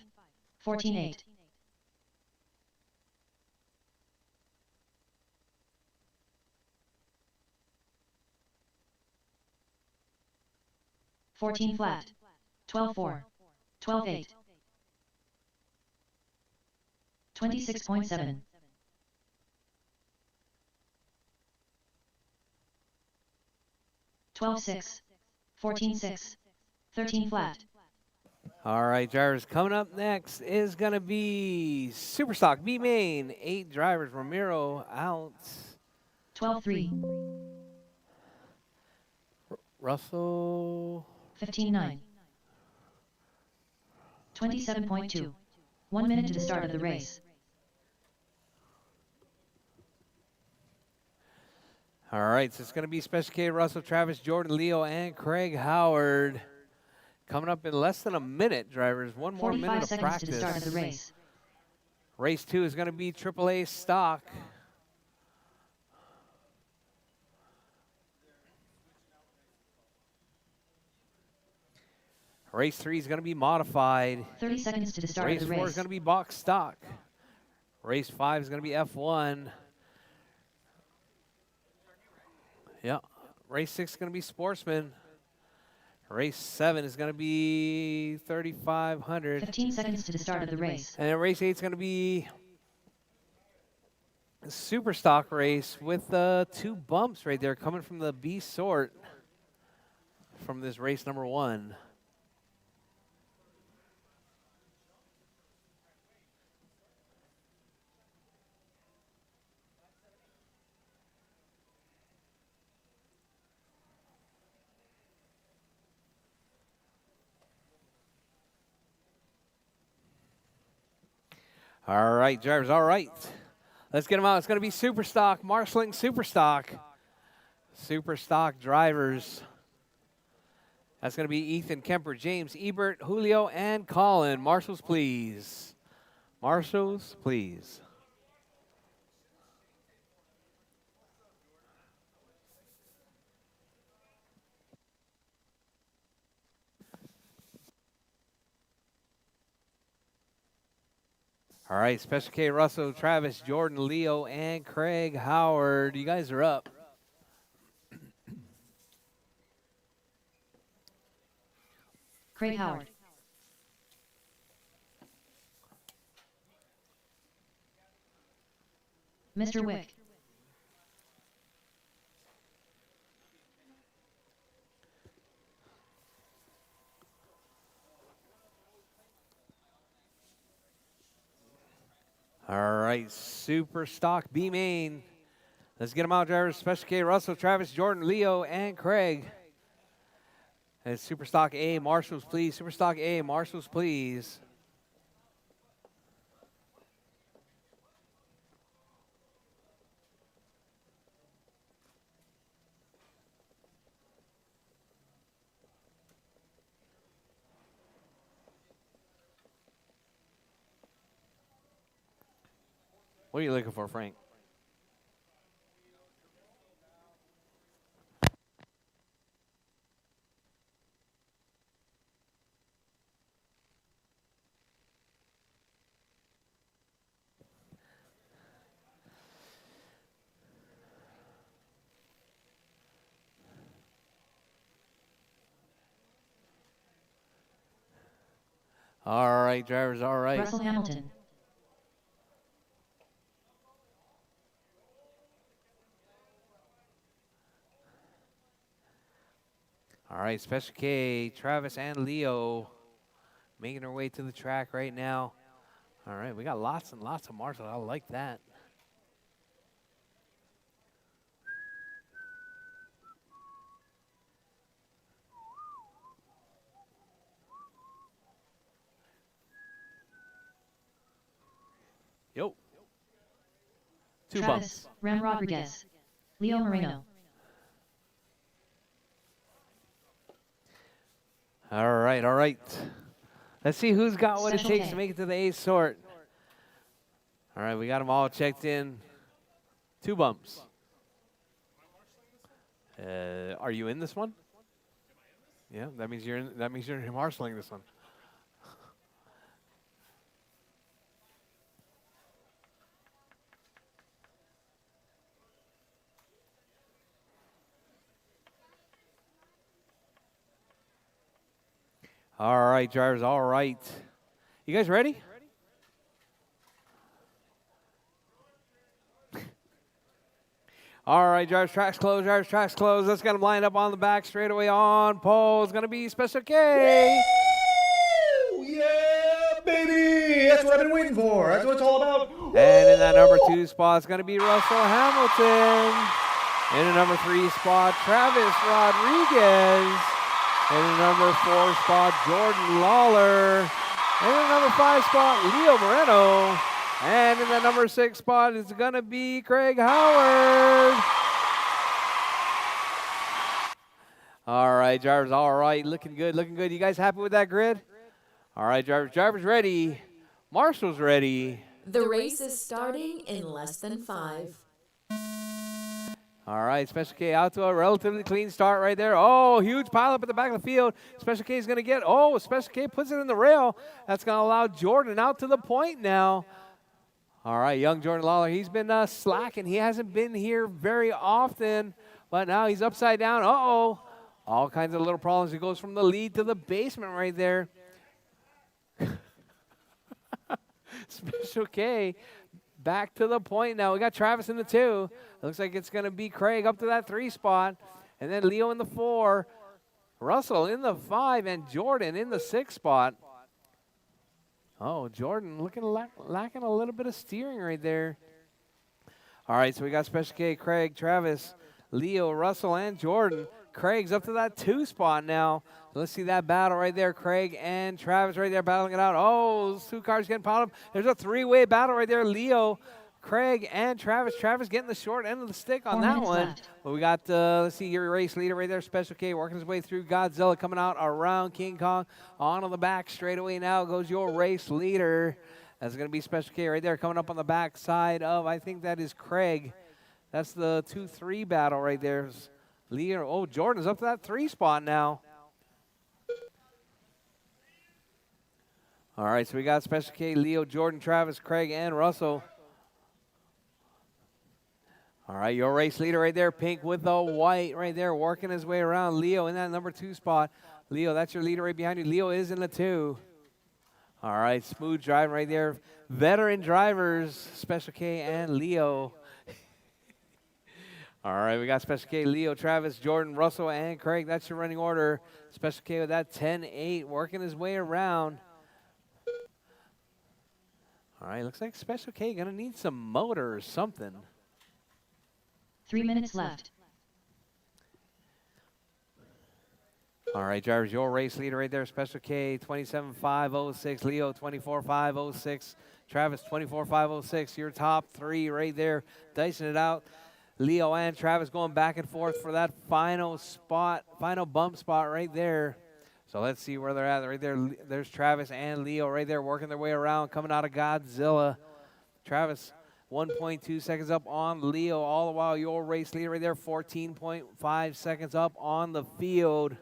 Speaker 2: 14-8. 14 flat. 12-4. 12-8. 26.7. 12-6. 14-6. 13 flat.
Speaker 1: All right, drivers. Coming up next is going to be Superstock B main. 8 drivers. Ramiro out.
Speaker 2: 12-3,
Speaker 1: Russell.
Speaker 2: 15-9, 27.2. 1 minute to the start of the race.
Speaker 1: All right, so it's going to be Special K, Russell, Travis, Jordan, Leo, and Craig Howard. Coming up in less than a minute, drivers. 1 more
Speaker 2: 45
Speaker 1: minute of
Speaker 2: seconds
Speaker 1: practice.
Speaker 2: to the start of the race.
Speaker 1: Race 2 is going to be AAA stock. Race 3 is going to be modified.
Speaker 2: 30 seconds to the start
Speaker 1: Race
Speaker 2: of the
Speaker 1: 4
Speaker 2: race.
Speaker 1: is going to be box stock. Race 5 is going to be F1. Yeah. Race 6 is going to be sportsman. Race 7 is going to be 3,500.
Speaker 2: 15 seconds to the start of the race.
Speaker 1: And then race 8 is going to be a super stock race with 2 bumps right there coming from the B sort from this race number 1. All right, drivers, all right. Let's get them out. It's going to be super stock, marshalling super stock. Super stock drivers. That's going to be Ethan Kemper, James Ebert, Julio, and Colin. Marshals, please. Marshals, please. All right, Special K, Russell, Travis, Jordan, Leo, and Craig Howard. You guys are up.
Speaker 2: Craig Howard. Mr. Wick.
Speaker 1: All right, super stock B main. Let's get them out, drivers. Special K, Russell, Travis, Jordan, Leo, and Craig. And super stock A, marshals, please. Super stock A, marshals, please. What are you looking for, Frank? All right, drivers, all right.
Speaker 2: Russell Hamilton.
Speaker 1: All right, Special K, Travis, and Leo making their way to the track right now. All right, we got lots and lots of marshals. I like that. Yo. 2
Speaker 2: Travis,
Speaker 1: bumps.
Speaker 2: Ram Rodriguez. Leo Moreno.
Speaker 1: All right, all right. Let's see who's got what
Speaker 2: Special
Speaker 1: it takes
Speaker 2: K.
Speaker 1: to make it to the A sort. All right, we got them all checked in. 2 bumps. Are you in this one? Yeah, that means you're in, that means you're marshaling this one. All right, drivers, all right. You guys ready? All right, drivers, tracks closed, drivers, tracks closed. Let's get them lined up on the back straightaway on pole. It's going to be Special K.
Speaker 5: That's what I've been waiting for. That's what it's all about.
Speaker 1: And in that number 2 spot is going to be Russell Hamilton. In the number 3 spot, Travis Rodriguez. In the number 4 spot, Jordan Lawler. In the number 5 spot, Leo Moreno. And in the number 6 spot is going to be Craig Howard. All right, drivers, all right. Looking good, looking good. You guys happy with that grid? All right, drivers. Drivers ready. Marshall's ready.
Speaker 8: The race is starting in less than 5.
Speaker 1: All right, Special K out to a relatively clean start right there. Oh, huge pileup at the back of the field. Special K is going to get, oh, Special K puts it in the rail. That's going to allow Jordan out to the point now. All right, young Jordan Lawler, he's been slacking. He hasn't been here very often, but now he's upside down. Uh-oh. All kinds of little problems. He goes from the lead to the basement right there. Special K back to the point now. We got Travis in the 2. It looks like it's going to be Craig up to that 3 spot. And then Leo in the 4. Russell in the 5. And Jordan in the 6 spot. Oh, Jordan looking lacking a little bit of steering right there. All right, so we got Special K, Craig, Travis, Leo, Russell, and Jordan. Craig's up to that 2 spot now. Let's see that battle right there. Craig and Travis right there battling it out. Oh, those 2 cars getting piled up. There's a 3-way battle right there. Leo, Craig, and Travis. Travis getting the short end of the stick on
Speaker 2: 4
Speaker 1: that
Speaker 2: minutes
Speaker 1: one.
Speaker 2: left.
Speaker 1: But we got, let's see, your race leader right there. Special K working his way through Godzilla, coming out around King Kong. On the back straightaway now goes your race leader. That's going to be Special K right there coming up on the back side of, I think that is Craig. That's the 2-3 battle right there. Leo, oh, Jordan's up to that 3 spot now. All right, so we got Special K, Leo, Jordan, Travis, Craig, and Russell. All right, your race leader right there, pink with the white right there, working his way around. Leo in that number 2 spot. Leo, that's your leader right behind you. Leo is in the 2. All right, smooth driving right there. Veteran drivers, Special K and Leo. All right, we got Special K, Leo, Travis, Jordan, Russell, and Craig. That's your running order. Special K with that 10-8, working his way around. All right, looks like Special K going to need some motor or something.
Speaker 2: 3 minutes left.
Speaker 1: All right, drivers, your race leader right there. Special K, 27.506. Leo, 24.506. Travis, 24.506. Your top 3 right there, dicing it out. Leo and Travis going back and forth for that final spot, final bump spot right there. So let's see where they're at. Right there, there's Travis and Leo right there working their way around, coming out of Godzilla. Travis, 1.2 seconds up on Leo, all the while your race leader right there, 14.5 seconds up on the field.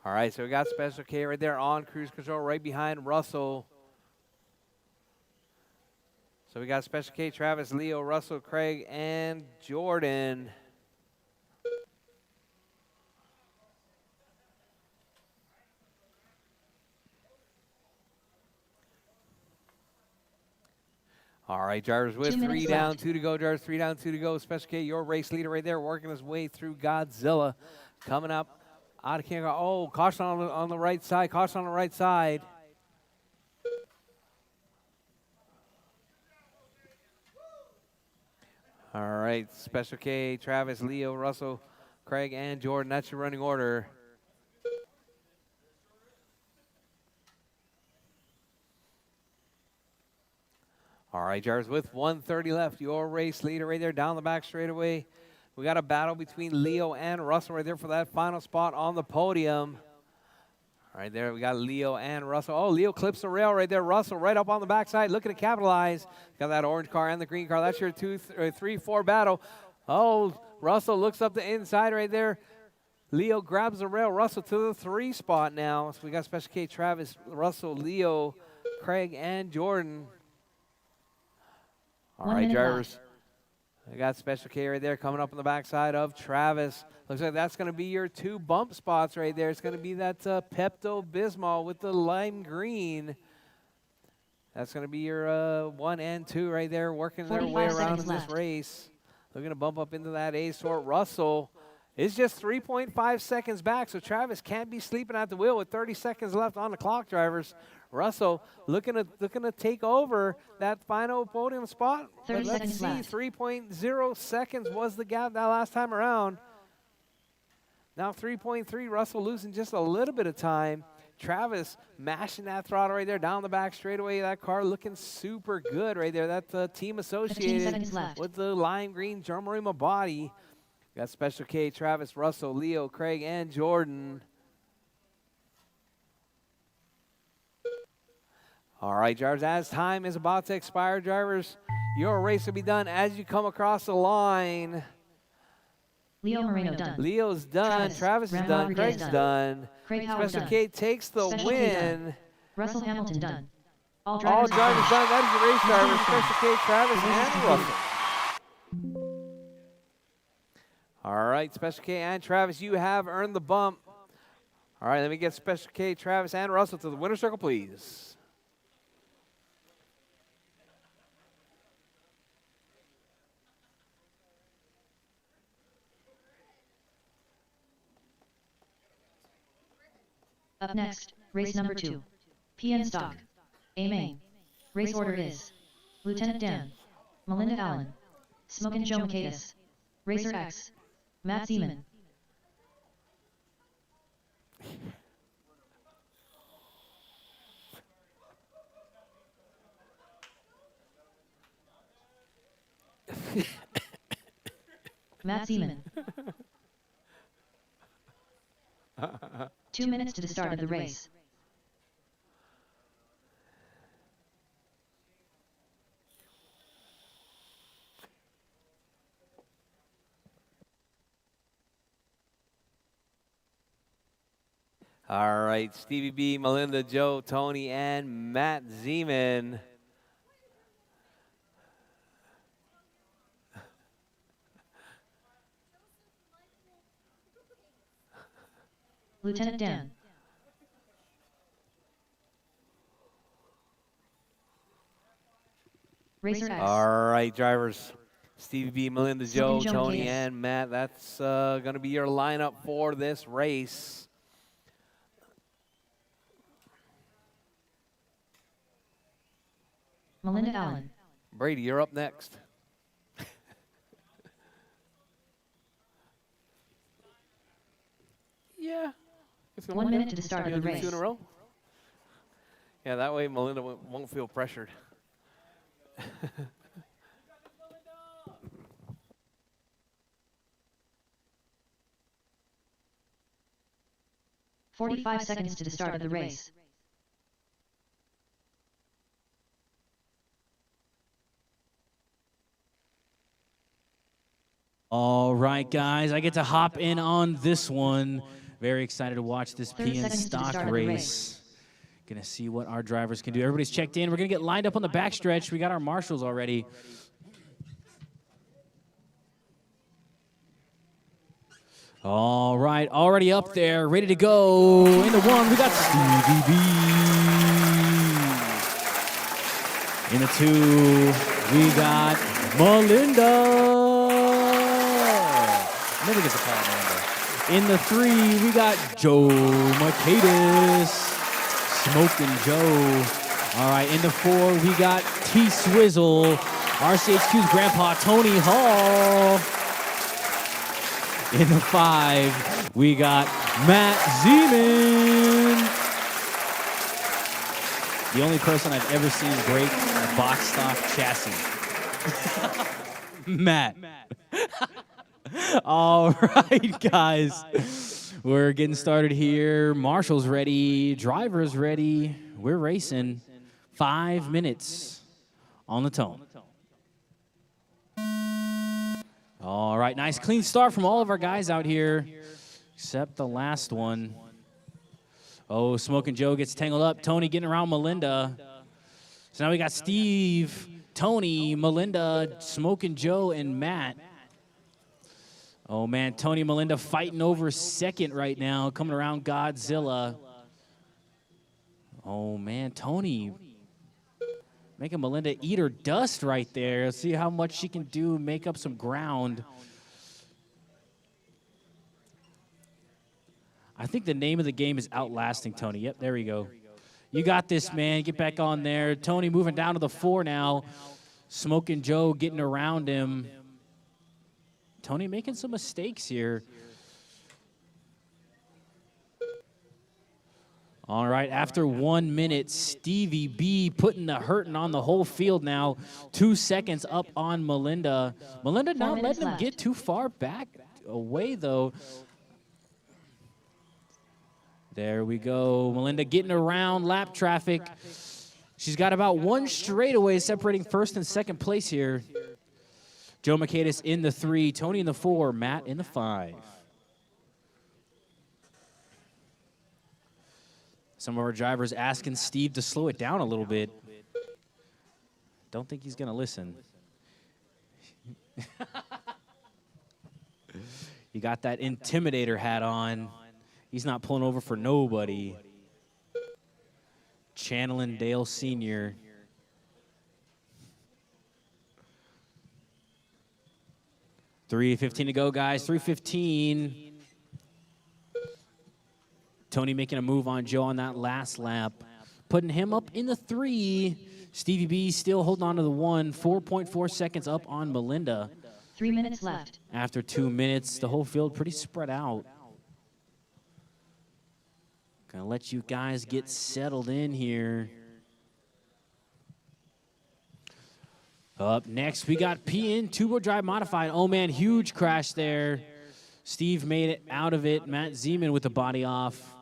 Speaker 1: All right, so we got Special K right there on cruise control right behind Russell. So we got Special K, Travis, Leo, Russell, Craig, and Jordan. All right, drivers with
Speaker 2: 2 minutes
Speaker 1: 3 down,
Speaker 2: left.
Speaker 1: 2 to go. Drivers 3 down, 2 to go. Special K, your race leader right there, working his way through Godzilla. Coming up out of King Kong. Oh, caution on the right side. Caution on the right side. All right, Special K, Travis, Leo, Russell, Craig, and Jordan. That's your running order. All right, drivers, with 1:30 left, your race leader right there down the back straightaway. We got a battle between Leo and Russell right there for that final spot on the podium. All right, there we got Leo and Russell. Oh, Leo clips the rail right there. Russell right up on the backside, looking to capitalize. Got that orange car and the green car. That's your 3-4 battle. Oh, Russell looks up the inside right there. Leo grabs the rail. Russell to the 3 spot now. So we got Special K, Travis, Russell, Leo, Craig, and Jordan. All
Speaker 2: 1
Speaker 1: right,
Speaker 2: minute
Speaker 1: drivers. I got Special K right there coming up on the backside of Travis. Looks like that's going to be your 2 bump spots right there. It's going to be that Pepto-Bismol with the lime green. That's going to be your 1 and 2 right there, working their way
Speaker 2: 45
Speaker 1: around in
Speaker 2: seconds
Speaker 1: this
Speaker 2: left.
Speaker 1: race. They're going to bump up into that A sort. Russell is just 3.5 seconds back, so Travis can't be sleeping at the wheel with 30 seconds left on the clock, drivers. Russell looking to take over that final podium spot.
Speaker 2: 30
Speaker 1: Let's
Speaker 2: seconds
Speaker 1: see,
Speaker 2: left.
Speaker 1: 3.0 seconds was the gap that last time around. Now 3.3, Russell losing just a little bit of time. Travis mashing that throttle right there down the back straightaway. That car looking super good right there. That's team
Speaker 2: 15
Speaker 1: associated
Speaker 2: seconds left.
Speaker 1: with the lime green John Marima body. Got Special K, Travis, Russell, Leo, Craig, and Jordan. All right, drivers, as time is about to expire, drivers, your race will be done as you come across the line.
Speaker 2: Leo Moreno done.
Speaker 1: Leo's done, Travis is
Speaker 2: Ram
Speaker 1: done,
Speaker 2: Rodriguez
Speaker 1: Craig's done.
Speaker 2: Craig Howard
Speaker 1: Special
Speaker 2: done.
Speaker 1: K takes the
Speaker 2: Special K
Speaker 1: win.
Speaker 2: done. Russell Hamilton done. All
Speaker 1: All
Speaker 2: drivers,
Speaker 1: drivers done. That is the race drivers,
Speaker 2: Completed.
Speaker 1: Special K, Travis,
Speaker 2: The race is
Speaker 1: and
Speaker 2: completed.
Speaker 1: Russell. All right, Special K and Travis, you have earned the bump. All right, let me get Special K, Travis, and Russell to the winner's circle, please.
Speaker 2: Up next, race number 2. PN Stock. A main. Race order is Lieutenant Dan, Melinda Allen, Smokin' Joe Michaelis, Racer X, Matt Seaman. Matt Seaman. 2 minutes to the start of the race.
Speaker 1: All right, Stevie B, Melinda, Joe, Tony, and Matt Zeman.
Speaker 2: Lieutenant Dan. Racer X.
Speaker 1: All right, drivers. Stevie B, Melinda, Joe,
Speaker 2: Smokin' Joe
Speaker 1: Tony,
Speaker 2: Michaelis.
Speaker 1: and Matt. That's going to be your lineup for this race.
Speaker 2: Melinda Allen.
Speaker 1: Brady, you're up next. Yeah.
Speaker 2: 1 minute to the start of the
Speaker 1: You wanna do
Speaker 2: race.
Speaker 1: 2 in a row? Yeah, that way Melinda won't feel pressured.
Speaker 2: 45 seconds to the start of the race.
Speaker 3: All right, guys, I get to hop in on this one. Very excited to watch this
Speaker 2: 30
Speaker 3: PN
Speaker 2: seconds to the
Speaker 3: stock
Speaker 2: start of the
Speaker 3: race. Gonna see what our drivers can do. Everybody's checked in. We're gonna get lined up on the backstretch. We got our marshals already. All right, already up there, ready to go. In the 1, we got Stevie B. In the 2, we got Melinda. Never gets a call, Melinda. In the 3, we got Joe Michaelis. Smokin' Joe. All right, in the 4, we got T-Swizzle. RCHQ's grandpa, Tony Hall. In the 5, we got Matt Zeman. The only person I've ever seen break a box stock chassis. Matt. All right, guys. We're getting started here. Marshall's ready. Driver's ready. We're racing. 5 minutes on the tone. All right, nice clean start from all of our guys out here, except the last one. Oh, Smokin' Joe gets tangled up. Tony getting around Melinda. So now we got Steve, Tony, Melinda, Smokin' Joe, and Matt. Oh, man, Tony and Melinda fighting over second right now, coming around Godzilla. Oh, man, Tony making Melinda eat her dust right there. See how much she can do, make up some ground. I think the name of the game is outlasting Tony. Yep, there we go. You got this, man. Get back on there. Tony moving down to the 4 now. Smoking Joe getting around him. Tony making some mistakes here. All right, after 1 minute, Stevie B putting the hurting on the whole field now. 2 seconds up on Melinda. Melinda not letting him get too far back away, though. There we go. Melinda getting around lap traffic. She's got about 1 straightaway separating first and second place here. Joe Mercatus in the 3, Tony in the 4, Matt in the 5. Some of our drivers asking Steve to slow it down a little bit. Don't think he's going to listen. You got that intimidator hat on. He's not pulling over for nobody. Channeling Dale Sr. $3:15 to go, guys. 3:15. Tony making a move on Joe on that last lap. Putting him up in the 3. Stevie B still holding on to the 1. 4.4 seconds up on Melinda.
Speaker 2: 3 minutes left.
Speaker 3: After 2 minutes, the whole field pretty spread out. Gonna let you guys get settled in here. Up next, we got PN Turbo Drive Modified. Oh, man, huge crash there. Steve made it out of it. Matt Zeman with the body off.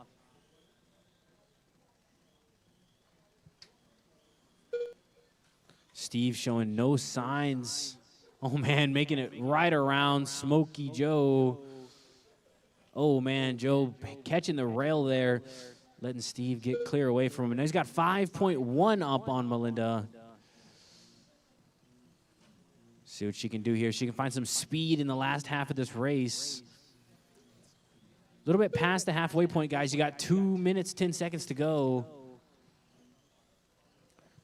Speaker 3: Steve showing no signs. Oh, man, making it right around Smokey Joe. Oh, man, Joe catching the rail there, letting Steve get clear away from him. Now he's got 5.1 up on Melinda. See what she can do here. She can find some speed in the last half of this race. A little bit past the halfway point, guys. You got 2 minutes, 10 seconds to go.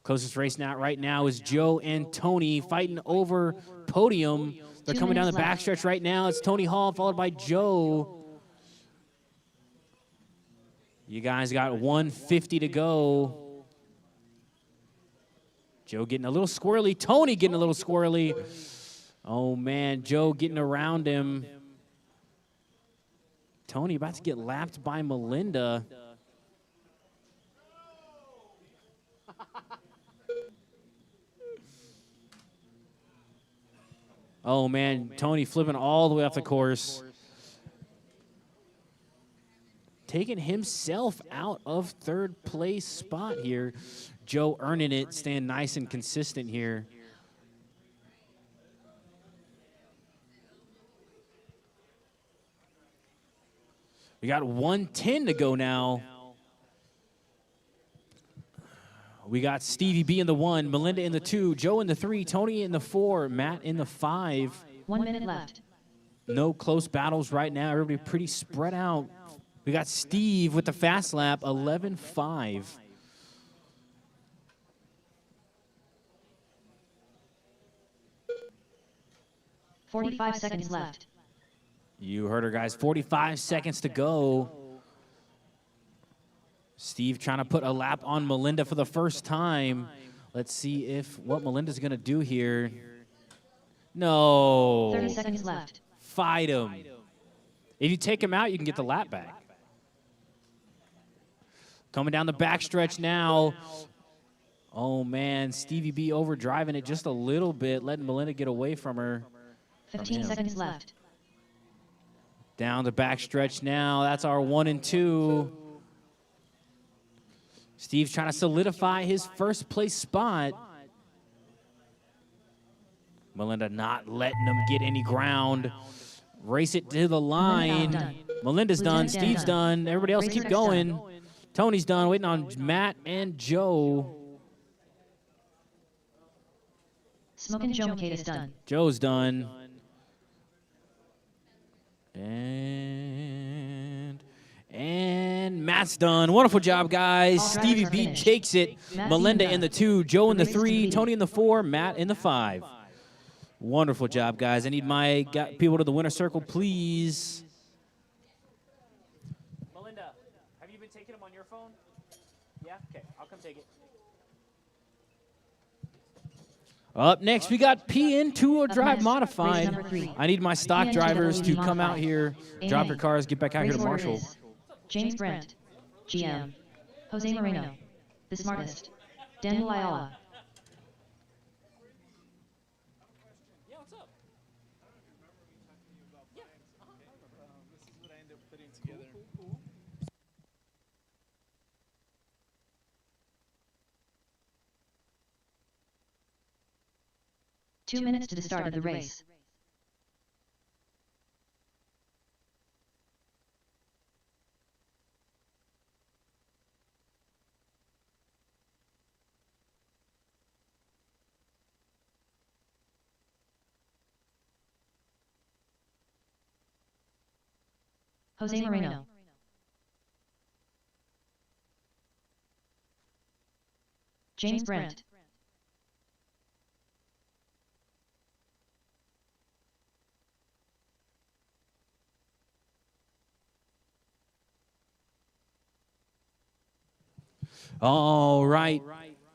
Speaker 3: Closest race now right now is Joe and Tony fighting over podium. They're coming down the backstretch right now. It's Tony Hall followed by Joe. You guys got 1:50 to go. Joe getting a little squirrely. Tony getting a little squirrely. Oh, man, Joe getting around him. Tony about to get lapped by Melinda. Oh, man, Tony flipping all the way off the course. Taking himself out of third place spot here. Joe earning it, staying nice and consistent here. We got 1:10 to go now. We got Stevie B in the 1, Melinda in the 2, Joe in the 3, Tony in the 4, Matt in the 5.
Speaker 2: 1 minute left.
Speaker 3: No close battles right now. Everybody pretty spread out. We got Steve with the fast lap, 11.5.
Speaker 2: $45 seconds left.
Speaker 3: You heard her, guys. 45 seconds to go. Steve trying to put a lap on Melinda for the first time. Let's see if what Melinda's going to do here. No.
Speaker 2: 30 seconds left.
Speaker 3: Fight him. If you take him out, you can get the lap back. Coming down the backstretch now. Oh, man. Stevie B overdriving it just a little bit, letting Melinda get away from her.
Speaker 2: 15 seconds left.
Speaker 3: Down the backstretch now. That's our 1 and 2. Steve's trying to solidify his first place spot. Melinda not letting him get any ground. Race it to the line. Melinda's done. Steve's done. Everybody else keep going. Tony's done. Waiting on Matt and Joe.
Speaker 2: Smoking Joe Mercatus done.
Speaker 3: Joe's done. And Matt's done. Wonderful job, guys. Stevie B takes it. Melinda in the 2, Joe in the 3, Tony in the 4, Matt in the 5. Wonderful job, guys. I need my people to the winner circle, please.
Speaker 4: phone? Yeah? Okay, I'll come take it.
Speaker 3: Up next, we got PN two-wheel drive
Speaker 2: next, race number
Speaker 3: modified.
Speaker 2: 3.
Speaker 3: I need my stock
Speaker 2: PN2
Speaker 3: drivers to come out
Speaker 2: modified.
Speaker 3: here, drop your
Speaker 2: A.
Speaker 3: cars, get back out here
Speaker 2: Race
Speaker 3: to
Speaker 2: order
Speaker 3: Marshall.
Speaker 2: is James Brent, GM. Jose Moreno, the smartest. Daniel Ayala.
Speaker 4: Yeah, what's up?
Speaker 6: This is what I end up putting together.
Speaker 2: 2 minutes to the start of the race. Jose Moreno. James Brent.
Speaker 3: All right,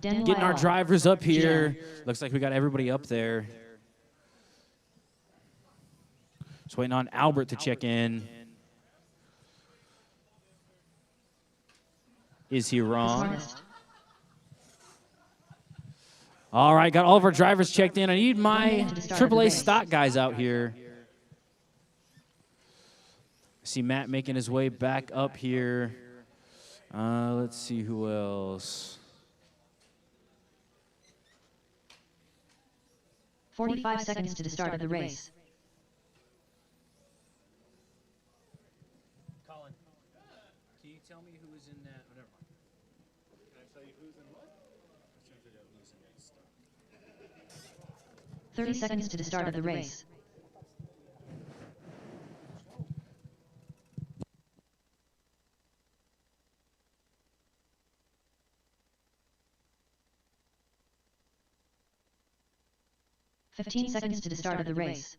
Speaker 2: Daniel
Speaker 3: getting our
Speaker 2: Ayala.
Speaker 3: drivers up here.
Speaker 2: GM.
Speaker 3: Looks like we got everybody up there. Just waiting on Albert to check in. Is he
Speaker 2: The
Speaker 3: wrong?
Speaker 2: smartest.
Speaker 3: All right, got all of our drivers checked in. I need
Speaker 2: 1
Speaker 3: my
Speaker 2: minute to the start of the
Speaker 3: AAA
Speaker 2: race.
Speaker 3: stock guys out here. See Matt making his way back up here. Let's see who else.
Speaker 2: 45 seconds to the start of the race.
Speaker 4: Colin, can you tell me who is in that? Oh, never mind.
Speaker 6: Can I tell you who's in what? I'm trying to figure out who's in that stuff.
Speaker 2: 30 seconds to the start of the race. "15 seconds to the start of the race.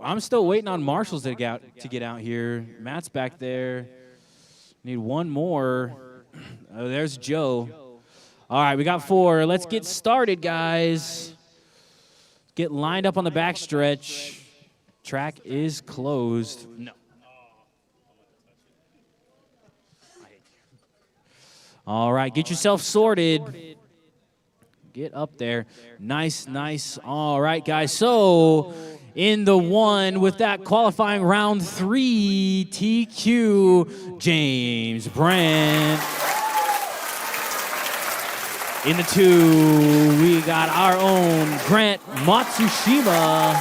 Speaker 3: I'm still waiting on Marshall's to get out here. Matt's back there. Need one more. Oh, there's Joe. All right, we got 4. Let's get started, guys. Get lined up on the backstretch. Track is closed. No. All right, get yourself sorted. Get up there. Nice, nice. All right, guys. So, in the 1 with that qualifying round 3, TQ, James Brent. In the 2, we got our own Grant Matsushima.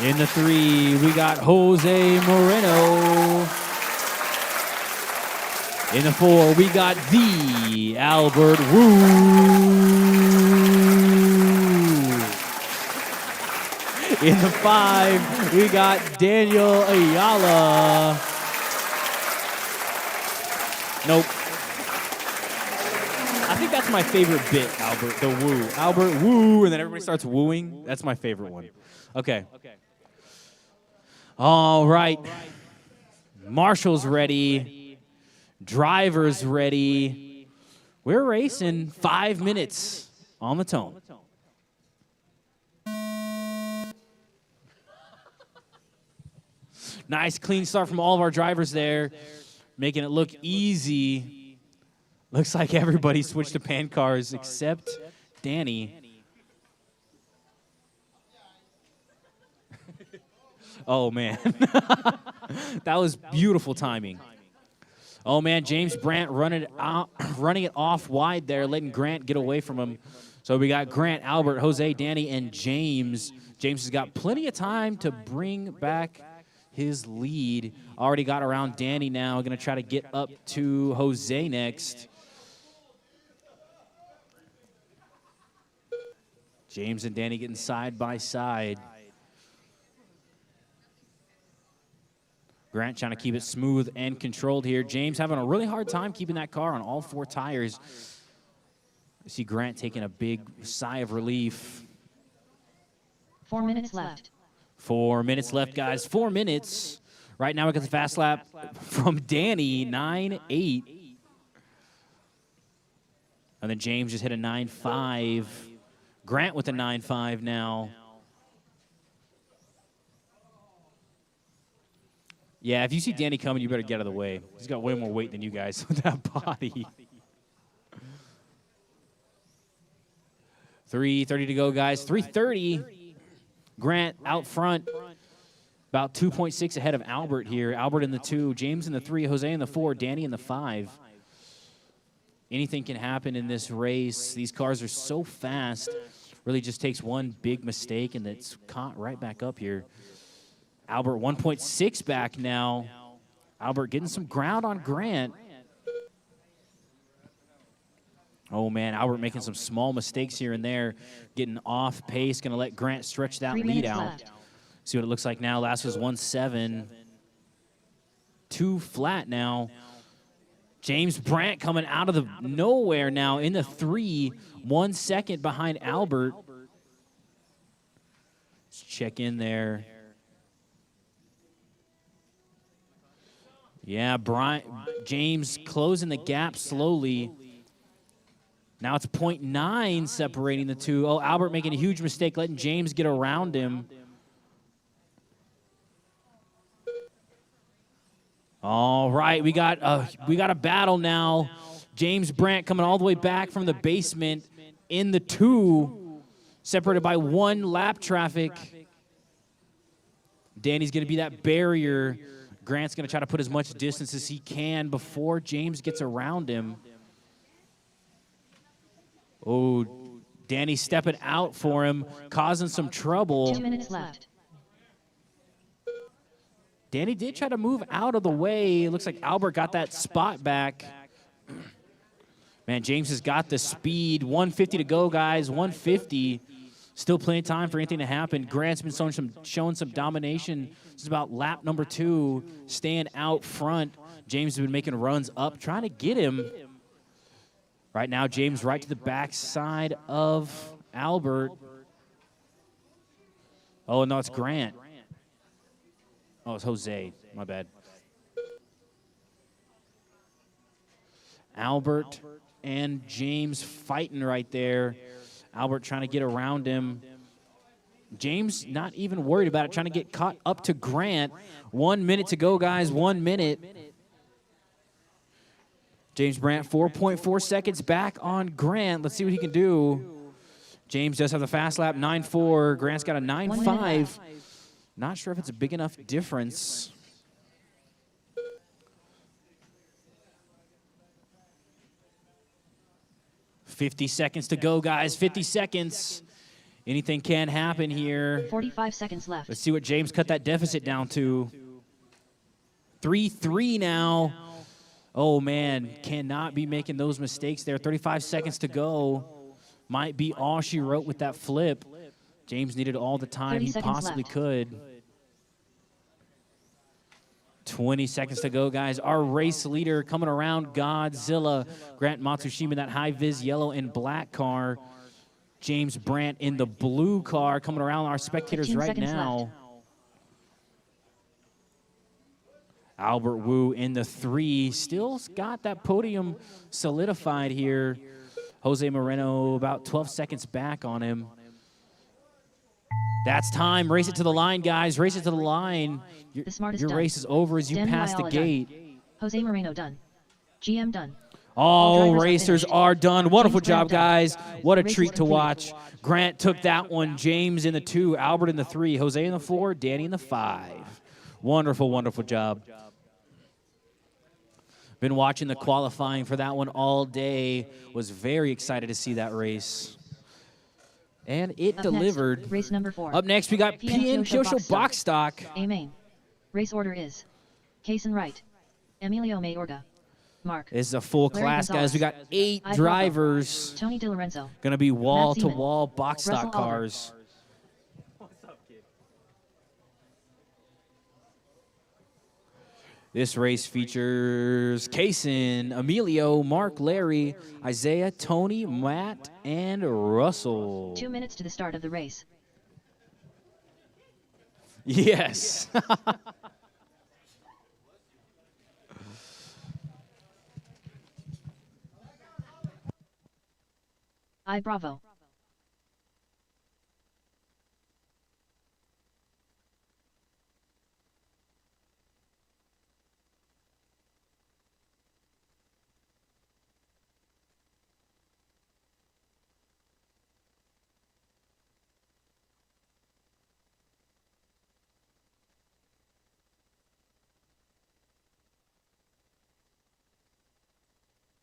Speaker 3: In the 3, we got Jose Moreno. In the 4, we got the Albert Wu. In the 5, we got Daniel Ayala. Nope. I think that's my favorite bit, Albert, the woo. Albert woo, and then everybody starts wooing. That's my favorite one. Okay. All right. Marshall's ready. Driver's ready. We're racing 5 minutes on the tone. Nice clean start from all of our drivers there, making it look easy. Looks like everybody switched to pan cars except Danny. Oh, man. That was beautiful timing. Oh, man, James Brent running it off wide there, letting Grant get away from him. So we got Grant, Albert, Jose, Danny, and James. James has got plenty of time to bring back his lead. Already got around Danny now. Going to try to get up to Jose next. James and Danny getting side by side. Grant trying to keep it smooth and controlled here. James having a really hard time keeping that car on all 4 tires. You see Grant taking a big sigh of relief.
Speaker 2: 4 minutes left.
Speaker 3: 4 minutes left, guys. 4 minutes. Right now we got the fast lap from Danny, 9.8. And then James just hit a 9.5. Grant with a 9.5 now. Yeah, if you see Danny coming, you better get out of the way. He's got way more weight than you guys with that body. 3:30 to go, guys. 3:30. Grant out front. About 2.6 ahead of Albert here. Albert in the 2, James in the 3, Jose in the 4, Danny in the 5. Anything can happen in this race. These cars are so fast. Really just takes one big mistake, and it's caught right back up here. Albert 1.6 back now. Albert getting some ground on Grant. Oh, man, Albert making some small mistakes here and there. Getting off pace, going to let Grant stretch that lead out.
Speaker 2: Left.
Speaker 3: See what it looks like now. Last was 1.7. 2 flat now. James Brandt coming out of the nowhere now in the 3, 1 second behind Albert. Let's check in there. Yeah, James closing the gap slowly. Now it's 0.9 separating the 2. Oh, Albert making a huge mistake, letting James get around him. All right, we got a battle now. James Brandt coming all the way back from the basement in the 2, separated by 1 lap traffic. Danny's going to be that barrier. Grant's going to try to put as much distance as he can before James gets around him. Oh, Danny stepping out for him, causing some trouble.
Speaker 2: 2 minutes left.
Speaker 3: Danny did try to move out of the way. It looks like Albert got that spot back. Man, James has got the speed. 150 to go, guys. 150. Still plenty of time for anything to happen. Grant's been showing some domination. This is about lap number 2, staying out front. James has been making runs up, trying to get him. Right now, James right to the backside of Albert. Oh, no, it's Grant. Oh, it's Jose. My bad. Albert and James fighting right there. Albert trying to get around him. James not even worried about it, trying to get caught up to Grant. 1 minute to go, guys. 1 minute. James Brandt 4.4 seconds back on Grant. Let's see what he can do. James does have the fast lap, 9.4. Grant's got a 9.5. Not sure if it's a big enough difference. $50 seconds to go, guys. 50 seconds. Anything can happen here.
Speaker 2: 45 seconds left.
Speaker 3: Let's see what James cut that deficit down to. 3-3 now. Oh, man, cannot be making those mistakes there. 35 seconds to go. Might be all she wrote with that flip. James needed all the time he possibly could. 20 seconds to go, guys. Our race leader coming around, Godzilla. Grant Matsushima, that high-vis yellow and black car. James Brandt in the blue car coming around our spectators right now.
Speaker 2: Left.
Speaker 3: Albert Wu in the 3. Still got that podium solidified here. Jose Moreno about 12 seconds back on him. That's time. Race it to the line, guys. Race it to the line. Your race is over as you pass the gate.
Speaker 2: Done. Jose Moreno done. GM done.
Speaker 3: All racers are done. Wonderful job, guys. What a
Speaker 2: Race
Speaker 3: treat
Speaker 2: is
Speaker 3: to
Speaker 2: complete.
Speaker 3: watch. Grant took that one. James in the 2. Albert in the 3. Jose in the 4. Danny in the 5. Wonderful, wonderful job. Been watching the qualifying for that one all day. Was very excited to see that race. And it
Speaker 2: Up
Speaker 3: delivered.
Speaker 2: Next, race number 4.
Speaker 3: Up next, we got PN Kyosho Box Stock.
Speaker 2: A main. Race order is Kaysen Wright, Emilio Mayorga, Mark.
Speaker 3: This is a full
Speaker 2: Larry
Speaker 3: class,
Speaker 2: Gonzalez,
Speaker 3: guys. We got 8
Speaker 2: Ivan
Speaker 3: drivers.
Speaker 2: Tony DiLorenzo.
Speaker 3: Going to be wall-to-wall
Speaker 2: Seaman,
Speaker 3: box
Speaker 2: Russell
Speaker 3: stock
Speaker 2: Oliver.
Speaker 3: cars. This race features Kaysen, Emilio, Mark, Larry, Isaiah, Tony, Matt, and Russell.
Speaker 2: 2 minutes to the start of the race.
Speaker 3: Yes.
Speaker 2: Bravo.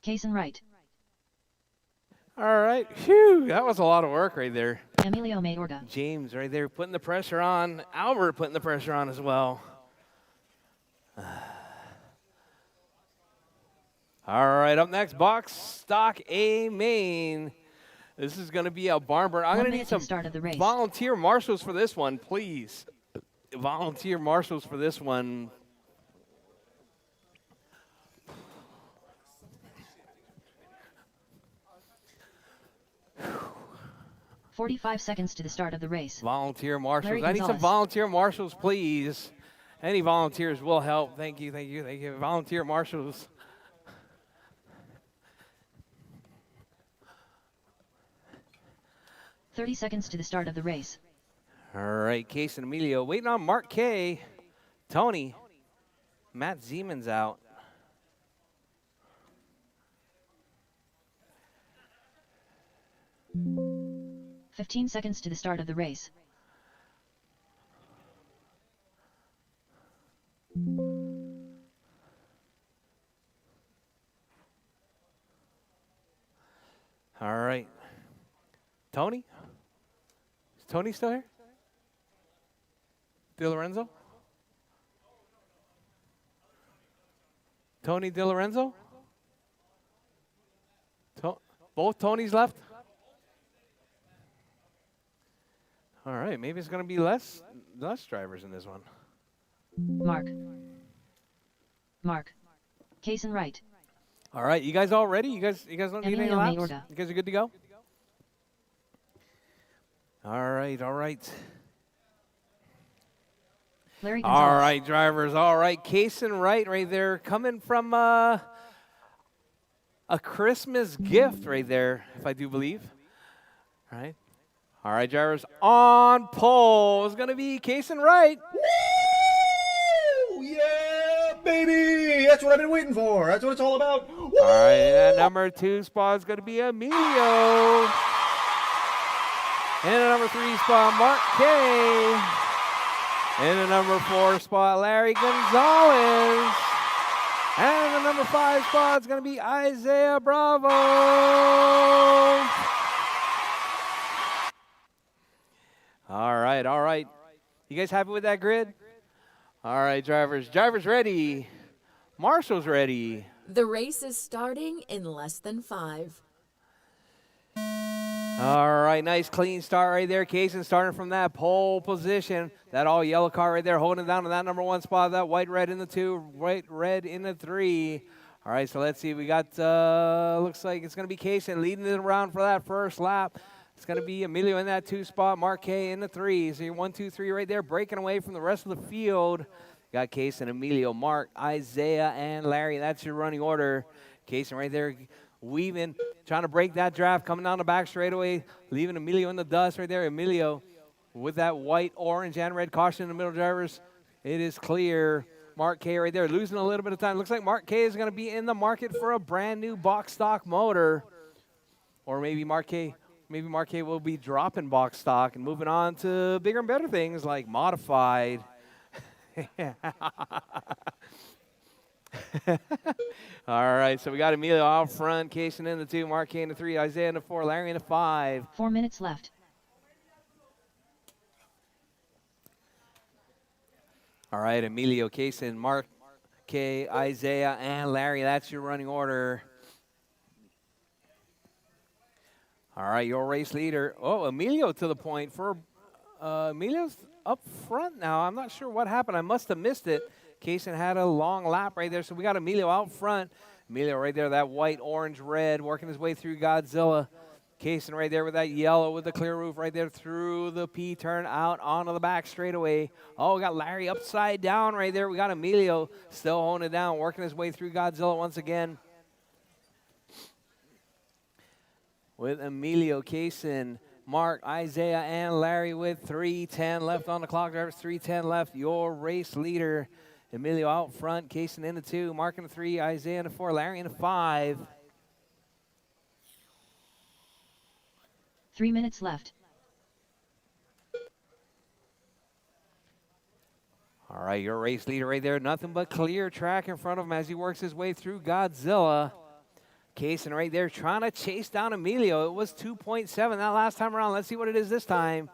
Speaker 2: Kaysen right.
Speaker 1: All right. Phew, that was a lot of work right there.
Speaker 2: Emilio Mayorga.
Speaker 1: James right there putting the pressure on. Albert putting the pressure on as well. All right, up next, box stock A main. This is going to be a barn burner. I'm
Speaker 2: 1
Speaker 1: going to need
Speaker 2: minute to
Speaker 1: some
Speaker 2: the start of the race.
Speaker 1: volunteer marshals for this one, please. Volunteer marshals for this one.
Speaker 2: Whew. 45 seconds to the start of the race.
Speaker 1: Volunteer marshals.
Speaker 2: Larry
Speaker 1: I need some
Speaker 2: Gonzalez.
Speaker 1: volunteer marshals, please. Any volunteers will help. Thank you, thank you, thank you. Volunteer marshals.
Speaker 2: .30 seconds to the start of the race.
Speaker 1: All right, Case and Emilio waiting on Mark K. Tony. Matt Zeman's out.
Speaker 2: .15 seconds to the start of the race.
Speaker 1: All right. Tony? Is Tony still here? Di Lorenzo? Tony Di Lorenzo? Both Tonys left? All right, maybe it's going to be less drivers in this one.
Speaker 2: Mark. Kaysen right.
Speaker 1: All right, you guys all ready? You guys don't need any
Speaker 2: Emilio
Speaker 1: laps?
Speaker 2: Mayorga.
Speaker 1: You guys are good to go? All right, all right.
Speaker 2: Larry Gonzalez.
Speaker 1: All right, drivers. All right, Kaysen right there, coming from a Christmas gift right there, if I do believe. All right. All right, drivers. On pole is going to be Kaysen Wright.
Speaker 5: Woo! Yeah, baby! That's what I've been waiting for. That's what it's all about. Woo!
Speaker 1: All right, and number 2 spot is going to be Emilio. And the number 3 spot, Mark K. And the number 4 spot, Larry Gonzalez. And the number 5 spot is going to be Isaiah Bravo. All right, all right. You guys happy with that grid? All right, drivers. Drivers ready. Marshall's ready.
Speaker 8: The race is starting in less than 5.
Speaker 1: All right, nice clean start right there. Kaysen starting from that pole position. That all yellow car right there holding it down to that number 1 spot. That white, red in the 2, white, red in the 3. All right, so let's see. We got, looks like it's going to be Kaysen leading it around for that first lap. It's going to be Emilio in that 2 spot, Mark K in the 3. So you're 1, 2, 3 right there, breaking away from the rest of the field. Got Kaysen, Emilio, Mark, Isaiah, and Larry. That's your running order. Kaysen right there weaving, trying to break that draft, coming down the back straightaway, leaving Emilio in the dust right there. Emilio with that white, orange, and red caution in the middle, drivers. It is clear. Mark K right there losing a little bit of time. Looks like Mark K is going to be in the market for a brand new box stock motor. Or maybe Mark K will be dropping box stock and moving on to bigger and better things like modified. All right, so we got Emilio out front, Kaysen in the 2, Mark K in the 3, Isaiah in the 4, Larry in the 5.
Speaker 2: 4 minutes left.
Speaker 1: All right, Emilio, Kaysen, Mark K, Isaiah, and Larry. That's your running order. All right, your race leader. Oh, Emilio to the point for Emilio's up front now. I'm not sure what happened. I must have missed it. Kaysen had a long lap right there, so we got Emilio out front. Emilio right there, that white, orange, red, working his way through Godzilla. Kaysen right there with that yellow with the clear roof right there through the P-turn out onto the back straightaway. Oh, we got Larry upside down right there. We got Emilio still holding it down, working his way through Godzilla once again. With Emilio, Kaysen, Mark, Isaiah, and Larry with 3:10 left on the clock. Drivers, 3:10 left. Your race leader, Emilio out front, Kaysen in the 2, Mark in the 3, Isaiah in the 4, Larry in the 5.
Speaker 2: 3 minutes left.
Speaker 1: All right, your race leader right there. Nothing but clear track in front of him as he works his way through Godzilla. Kaysen right there trying to chase down Emilio. It was 2.7 that last time around. Let's see what it is this time.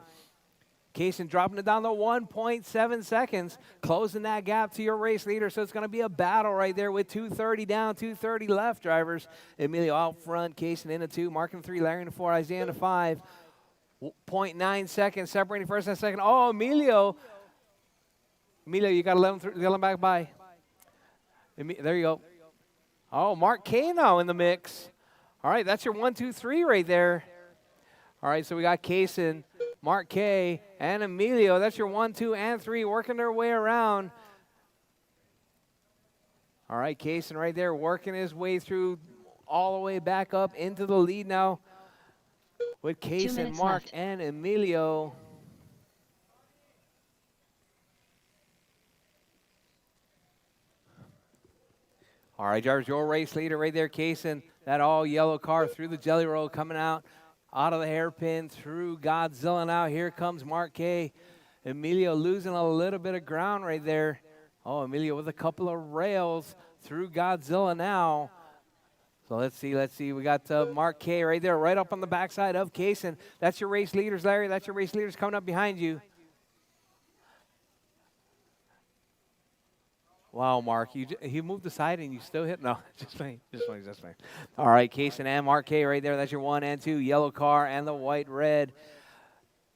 Speaker 1: Kaysen dropping it down to 1.7 seconds, closing that gap to your race leader. So it's going to be a battle right there with 2:30 down, 2:30 left, drivers. Emilio out front, Kaysen in the 2, Mark in the 3, Larry in the 4, Isaiah in the 5. 0.9 seconds separating first and second. Oh, Emilio, you got to let him back by. There you go. Oh, Mark K now in the mix. All right, that's your 1, 2, 3 right there. All right, so we got Kaysen, Mark K, and Emilio. That's your 1, 2, and 3 working their way around. All right, Kaysen right there working his way through all the way back up into the lead now with Kaysen, Mark,
Speaker 2: left.
Speaker 1: and Emilio. All right, drivers, your race leader right there, Kaysen. That all yellow car through the jelly roll coming out of the hairpin through Godzilla now. Here comes Mark K. Emilio losing a little bit of ground right there. Oh, Emilio with a couple of rails through Godzilla now. So let's see. We got Mark K right there, right up on the backside of Kaysen. That's your race leaders, Larry. That's your race leaders coming up behind you. Wow, Mark, he moved aside and you still hit. No, just fine. All right, Kaysen and Mark K right there. That's your 1 and 2, yellow car and the white, red.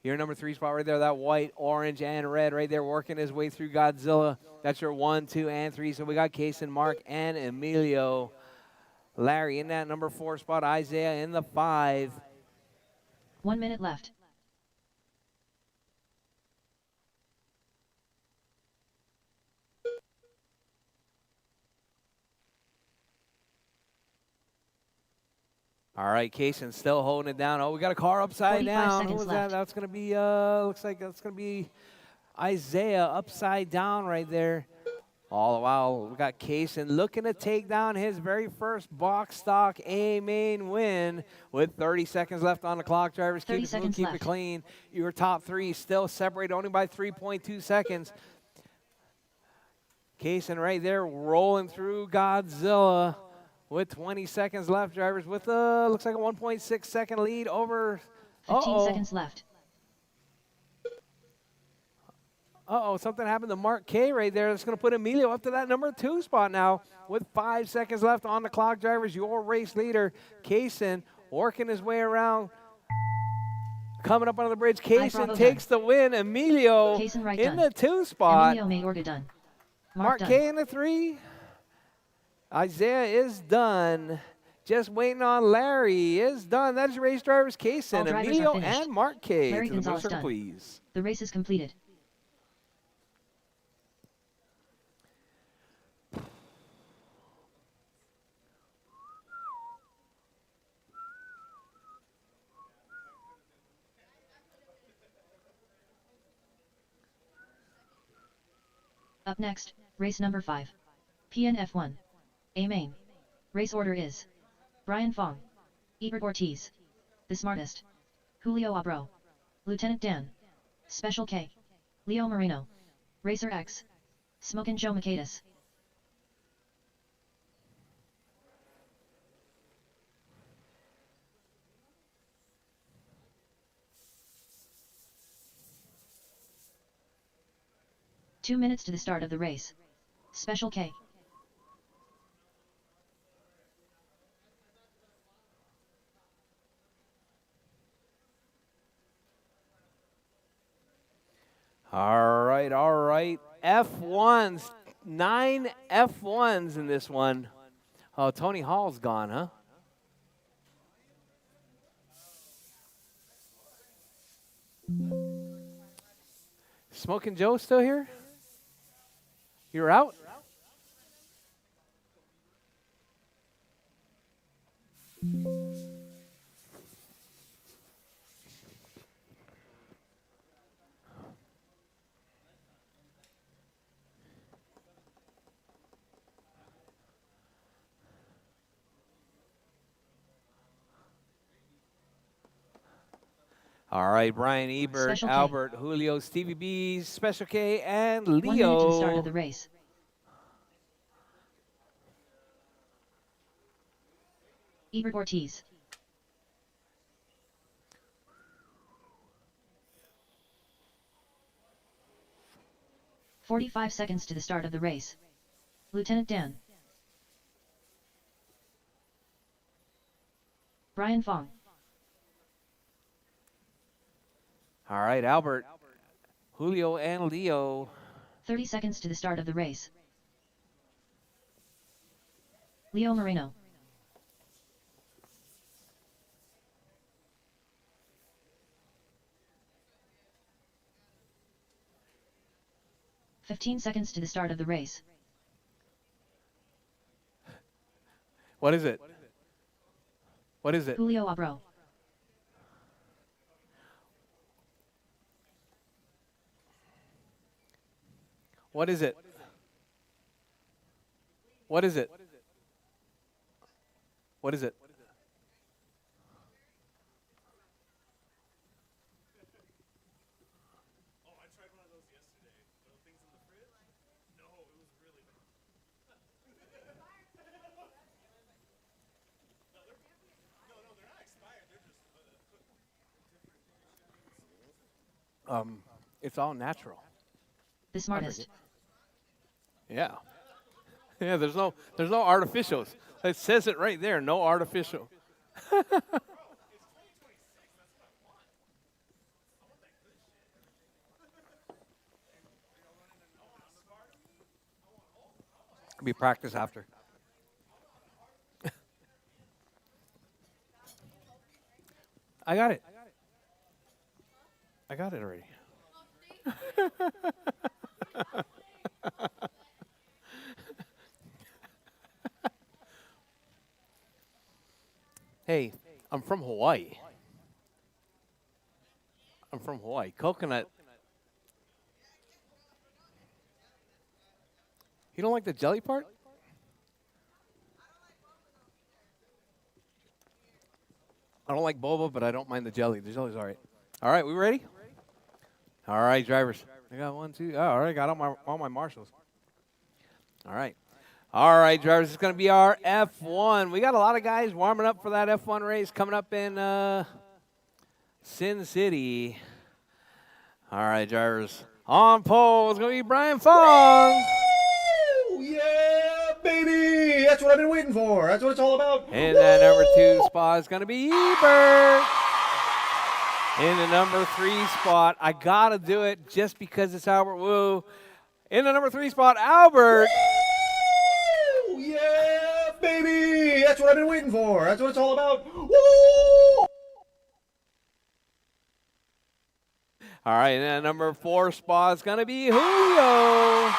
Speaker 1: Your number 3 spot right there, that white, orange, and red right there working his way through Godzilla. That's your 1, 2, and 3. So we got Kaysen, Mark, and Emilio. Larry in that number 4 spot, Isaiah in the 5.
Speaker 2: 1 minute left.
Speaker 1: All right, Kaysen still holding it down. Oh, we got a car upside
Speaker 2: 45
Speaker 1: down. Who
Speaker 2: seconds
Speaker 1: was
Speaker 2: left.
Speaker 1: that? That's going to be, looks like that's going to be Isaiah upside down right there. All the while, we got Kaysen looking to take down his very first box stock A-main win with 30 seconds left on the clock. Drivers, keep
Speaker 2: 30
Speaker 1: it smooth,
Speaker 2: seconds
Speaker 1: keep it
Speaker 2: left.
Speaker 1: clean. Your top 3 still separated only by 3.2 seconds. Kaysen right there rolling through Godzilla with 20 seconds left, drivers, with looks like a 1.6 second lead over.
Speaker 2: 15 seconds left.
Speaker 1: Something happened to Mark K right there. That's going to put Emilio up to that number 2 spot now with 5 seconds left on the clock, drivers. Your race leader, Kaysen, working his way around. Coming up on the bridge, Kaysen takes the win. Emilio
Speaker 2: Kaysen right
Speaker 1: in
Speaker 2: done.
Speaker 1: the 2 spot.
Speaker 2: Emilio Mayorga done.
Speaker 1: Mark
Speaker 2: done.
Speaker 1: K in the 3. Isaiah is done. Just waiting on Larry is done. That is race drivers Kaysen,
Speaker 2: All drivers
Speaker 1: Emilio,
Speaker 2: are finished.
Speaker 1: and Mark K.
Speaker 2: Larry
Speaker 1: To the
Speaker 2: Gonzalez
Speaker 1: circle,
Speaker 2: done.
Speaker 1: please.
Speaker 2: The race is completed. Up next, race number 5. PNF1. A main. Race order is Brian Fong, Ebert Ortiz, The Smartest, Julio Abro, Lieutenant Dan, Special K, Leo Moreno, Racer X, Smokin' Joe Makadis. Two minutes to the start of the race. Special K.
Speaker 1: All right. F1 9 F1s in this one. Oh, Tony Hall's gone, huh? Smoking Joe still here? You're out? All right, Brian Ebert,
Speaker 2: Special K.
Speaker 1: Albert, Julio, Stevie B, Special K, and
Speaker 2: 1 minute to the start
Speaker 1: Leo.
Speaker 2: of the race. Ebert Ortiz. 45 seconds to the start of the race. Lieutenant Dan. Brian Fong.
Speaker 1: All right, Albert, Julio, and Leo.
Speaker 2: 30 seconds to the start of the race. Leo Moreno. "15 seconds to the start of the race.
Speaker 1: What is it? What is it?
Speaker 2: Julio Abro.
Speaker 1: What is it? What is it? What is it? It's all natural.
Speaker 2: The smartest.
Speaker 1: Yeah. Yeah, there's no artificials. It says it right there, no artificial. Be practice after. I got it. I got it already. Hey, I'm from Hawaii. I'm from Hawaii. Coconut. You don't like the jelly part? I don't like boba, but I don't mind the jelly. The jelly's all right. All right, we ready? All right, drivers. I got 1, 2. Oh, all right, got all my marshals. All right. All right, drivers, it's going to be our F1. We got a lot of guys warming up for that F1 race coming up in Sin City. All right, drivers. On pole is going to be Brian Fong.
Speaker 5: Woo! Yeah, baby! That's what I've been waiting for. That's what it's all about.
Speaker 1: And that number 2 spot is going to be Ebert. In the number 3 spot, I got to do it just because it's Albert Wu. In the number 3 spot, Albert.
Speaker 5: Woo! Yeah, baby! That's what I've been waiting for. That's what it's all about. Woo!
Speaker 1: All right, and that number 4 spot is going to be Julio.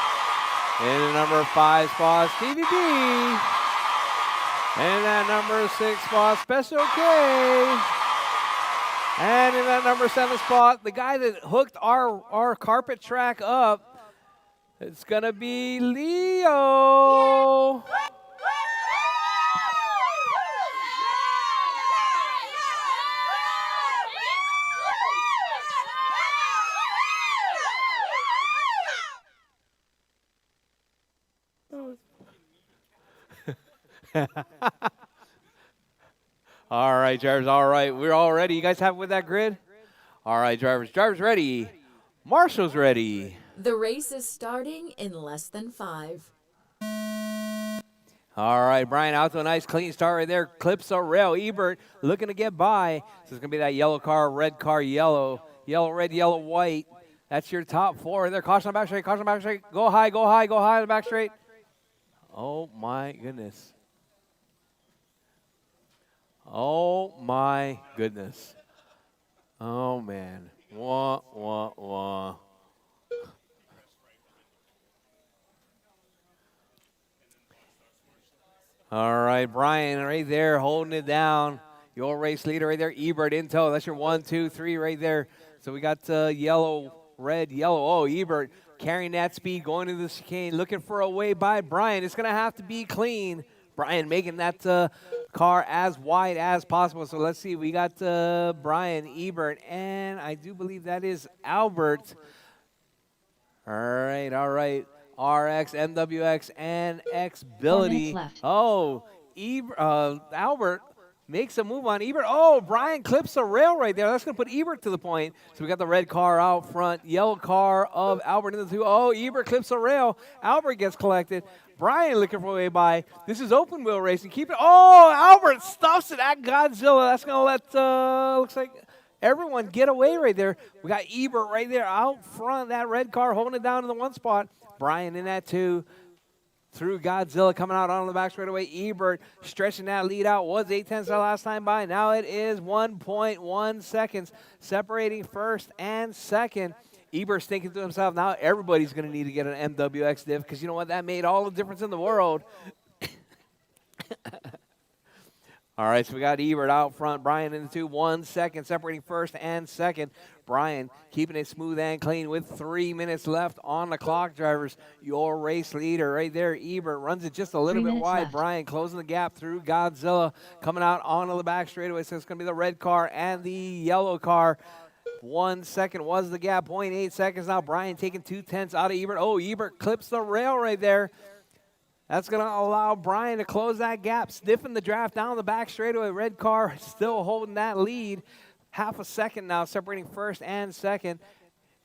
Speaker 1: In the number 5 spot, Stevie B. And that number 6 spot, Special K. And in that number 7 spot, the guy that hooked our carpet track up, it's going to be Leo. All right, drivers, all right. We're all ready. You guys have it with that grid? All right, drivers. Drivers ready. Marshall's ready.
Speaker 8: The race is starting in less than 5.
Speaker 1: All right, Brian, out to a nice clean start right there. Clips a rail. Ebert looking to get by. This is going to be that yellow car, red car, yellow. Yellow, red, yellow, white. That's your top 4 there. Caution on the back straight, caution on the back straight. Go high, go high, go high on the back straight. Oh my goodness. Oh my goodness. Oh man. Wah, wah, wah. All right, Brian right there holding it down. Your race leader right there, Ebert in tow. That's your 1, 2, 3 right there. So we got yellow, red, yellow. Oh, Ebert carrying that speed, going into the chicane, looking for a way by Brian. It's going to have to be clean. Brian making that car as wide as possible. So let's see. We got Brian, Ebert, and I do believe that is Albert. All right, all right. RX, MWX, and Xbility.
Speaker 2: left.
Speaker 1: Oh, Albert makes a move on Ebert. Oh, Brian clips a rail right there. That's going to put Ebert to the point. So we got the red car out front, yellow car of Albert in the 2. Oh, Ebert clips a rail. Albert gets collected. Brian looking for a way by. This is open wheel racing. Keep it. Oh, Albert stuffs it at Godzilla. That's going to let, looks like, everyone get away right there. We got Ebert right there out front. That red car holding it down in the 1 spot. Brian in that 2. Through Godzilla coming out on the back straightaway. Ebert stretching that lead out. Was 8/10 the last time by. Now it is 1.1 seconds separating first and second. Ebert's thinking to himself, now everybody's going to need to get an MWX diff because you know what? That made all the difference in the world. All right, so we got Ebert out front. Brian in the 2, 1 second, separating first and second. Brian keeping it smooth and clean with 3 minutes left on the clock, drivers. Your race leader right there, Ebert, runs it just a little bit wide.
Speaker 2: Left.
Speaker 1: Brian closing the gap through Godzilla, coming out onto the back straightaway. So it's going to be the red car and the yellow car. 1 second was the gap, 0.8 seconds now. Brian taking 2/10 out of Ebert. Oh, Ebert clips the rail right there. That's going to allow Brian to close that gap, sniffing the draft down the back straightaway. Red car still holding that lead. Half a second now, separating first and second.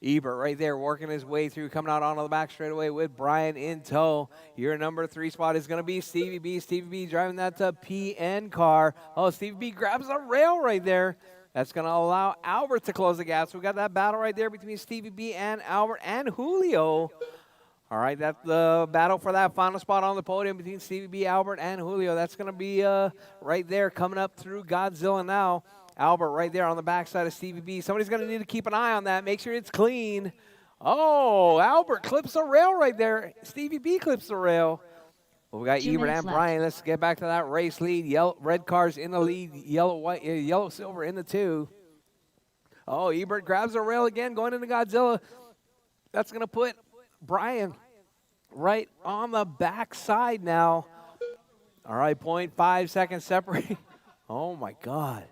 Speaker 1: Ebert right there working his way through, coming out onto the back straightaway with Brian in tow. Your number 3 spot is going to be Stevie B. Stevie B driving that PN car. Oh, Stevie B grabs a rail right there. That's going to allow Albert to close the gap. So we got that battle right there between Stevie B and Albert and Julio. All right, that's the battle for that final spot on the podium between Stevie B, Albert, and Julio. That's going to be right there coming up through Godzilla now. Albert right there on the backside of Stevie B. Somebody's going to need to keep an eye on that. Make sure it's clean. Oh, Albert clips a rail right there. Stevie B clips the rail. Well, we got
Speaker 2: 2
Speaker 1: Ebert
Speaker 2: minutes
Speaker 1: and
Speaker 2: left.
Speaker 1: Brian. Let's get back to that race lead. Red cars in the lead. Yellow, silver in the 2. Oh, Ebert grabs a rail again going into Godzilla. That's going to put Brian right on the backside now. All right, 0.5 seconds separating. Oh, my God.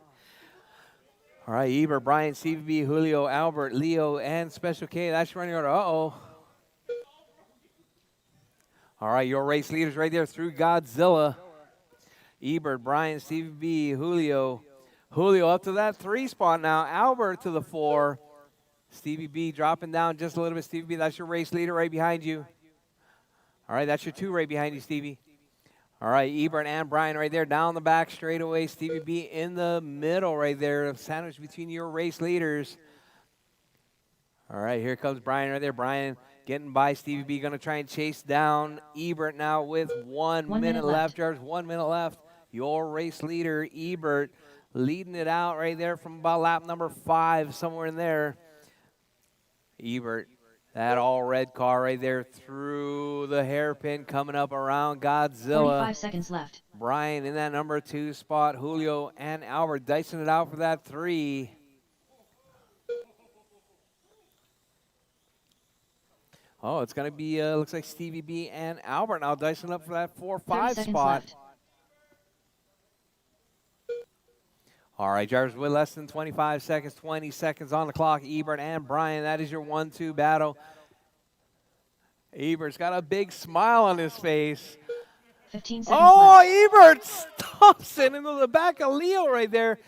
Speaker 1: All right, Ebert, Brian, CVB, Julio, Albert, Leo, and Special K. That's your running order. Uh-oh. All right, your race leaders right there through Godzilla. Ebert, Brian, CVB, Julio. Julio up to that 3 spot now. Albert to the 4. Stevie B dropping down just a little bit. Stevie B, that's your race leader right behind you. All right, that's your 2 right behind you, Stevie. All right, Ebert and Brian right there down the back straightaway. Stevie B in the middle right there, sandwiched between your race leaders. All right, here comes Brian right there. Brian getting by Stevie B, going to try and chase down Ebert now with 1 minute left. Drivers, 1 minute left. Your race leader, Ebert, leading it out right there from about lap number 5, somewhere in there. Ebert, that all red car right there through the hairpin, coming up around Godzilla.
Speaker 2: 45 seconds left.
Speaker 1: Brian in that number 2 spot. Julio and Albert dicing it out for that 3. Oh, it's going to be, looks like Stevie B and Albert now dicing up for that 4-5 spot.
Speaker 2: Left.
Speaker 1: All right, drivers, with less than 25 seconds, 20 seconds on the clock. Ebert and Brian, that is your 1-2 battle. Ebert's got a big smile on his face.
Speaker 2: 15 seconds
Speaker 1: Oh,
Speaker 2: left.
Speaker 1: Ebert stuffs it into the back of Leo right there.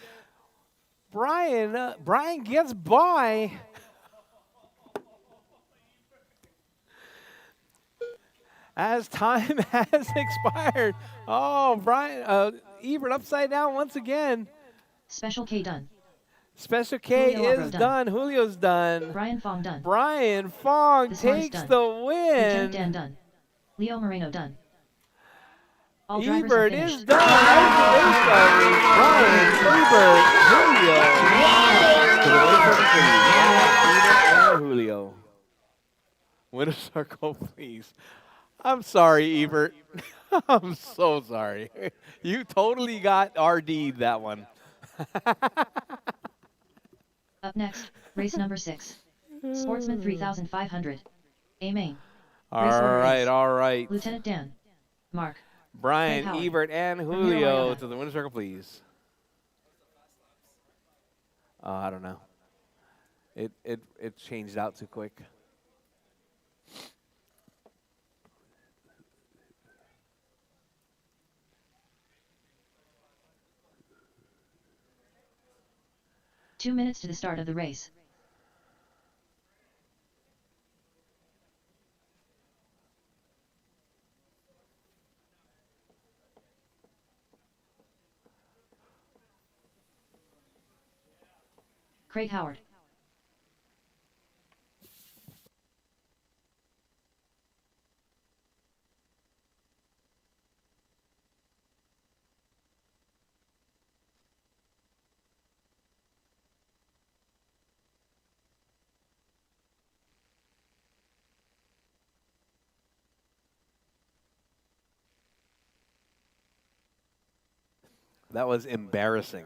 Speaker 1: Brian gets by. As time has expired. Oh, Ebert upside down once again.
Speaker 2: Special K done.
Speaker 1: Special K
Speaker 2: Julio Agro
Speaker 1: is
Speaker 2: done.
Speaker 1: done. Julio's done.
Speaker 2: Brian Fong done.
Speaker 1: Brian Fong
Speaker 2: The Smart is
Speaker 1: takes
Speaker 2: done.
Speaker 1: the
Speaker 2: Lieutenant Dan
Speaker 1: win.
Speaker 2: done. Leo Moreno done. All drivers are
Speaker 1: Ebert
Speaker 2: finished.
Speaker 1: is done. Congratulations, Brian, Ebert, Julio. To the winner circle, please. Brian, Ebert, and Julio. Winner circle, please. I'm sorry, Ebert. I'm so sorry. You totally got RD'd that one.
Speaker 2: Up next, race number 6. Sportsman 3500. A main. Race order is
Speaker 1: All right.
Speaker 2: Lieutenant Dan. Mark.
Speaker 1: Brian,
Speaker 2: Howard.
Speaker 1: Ebert, and
Speaker 2: Ramiro
Speaker 1: Julio
Speaker 2: Ayala.
Speaker 1: to the winner circle, please. I don't know. It changed out too quick.
Speaker 2: Two minutes to the start of the race. Craig Howard.
Speaker 1: That was embarrassing.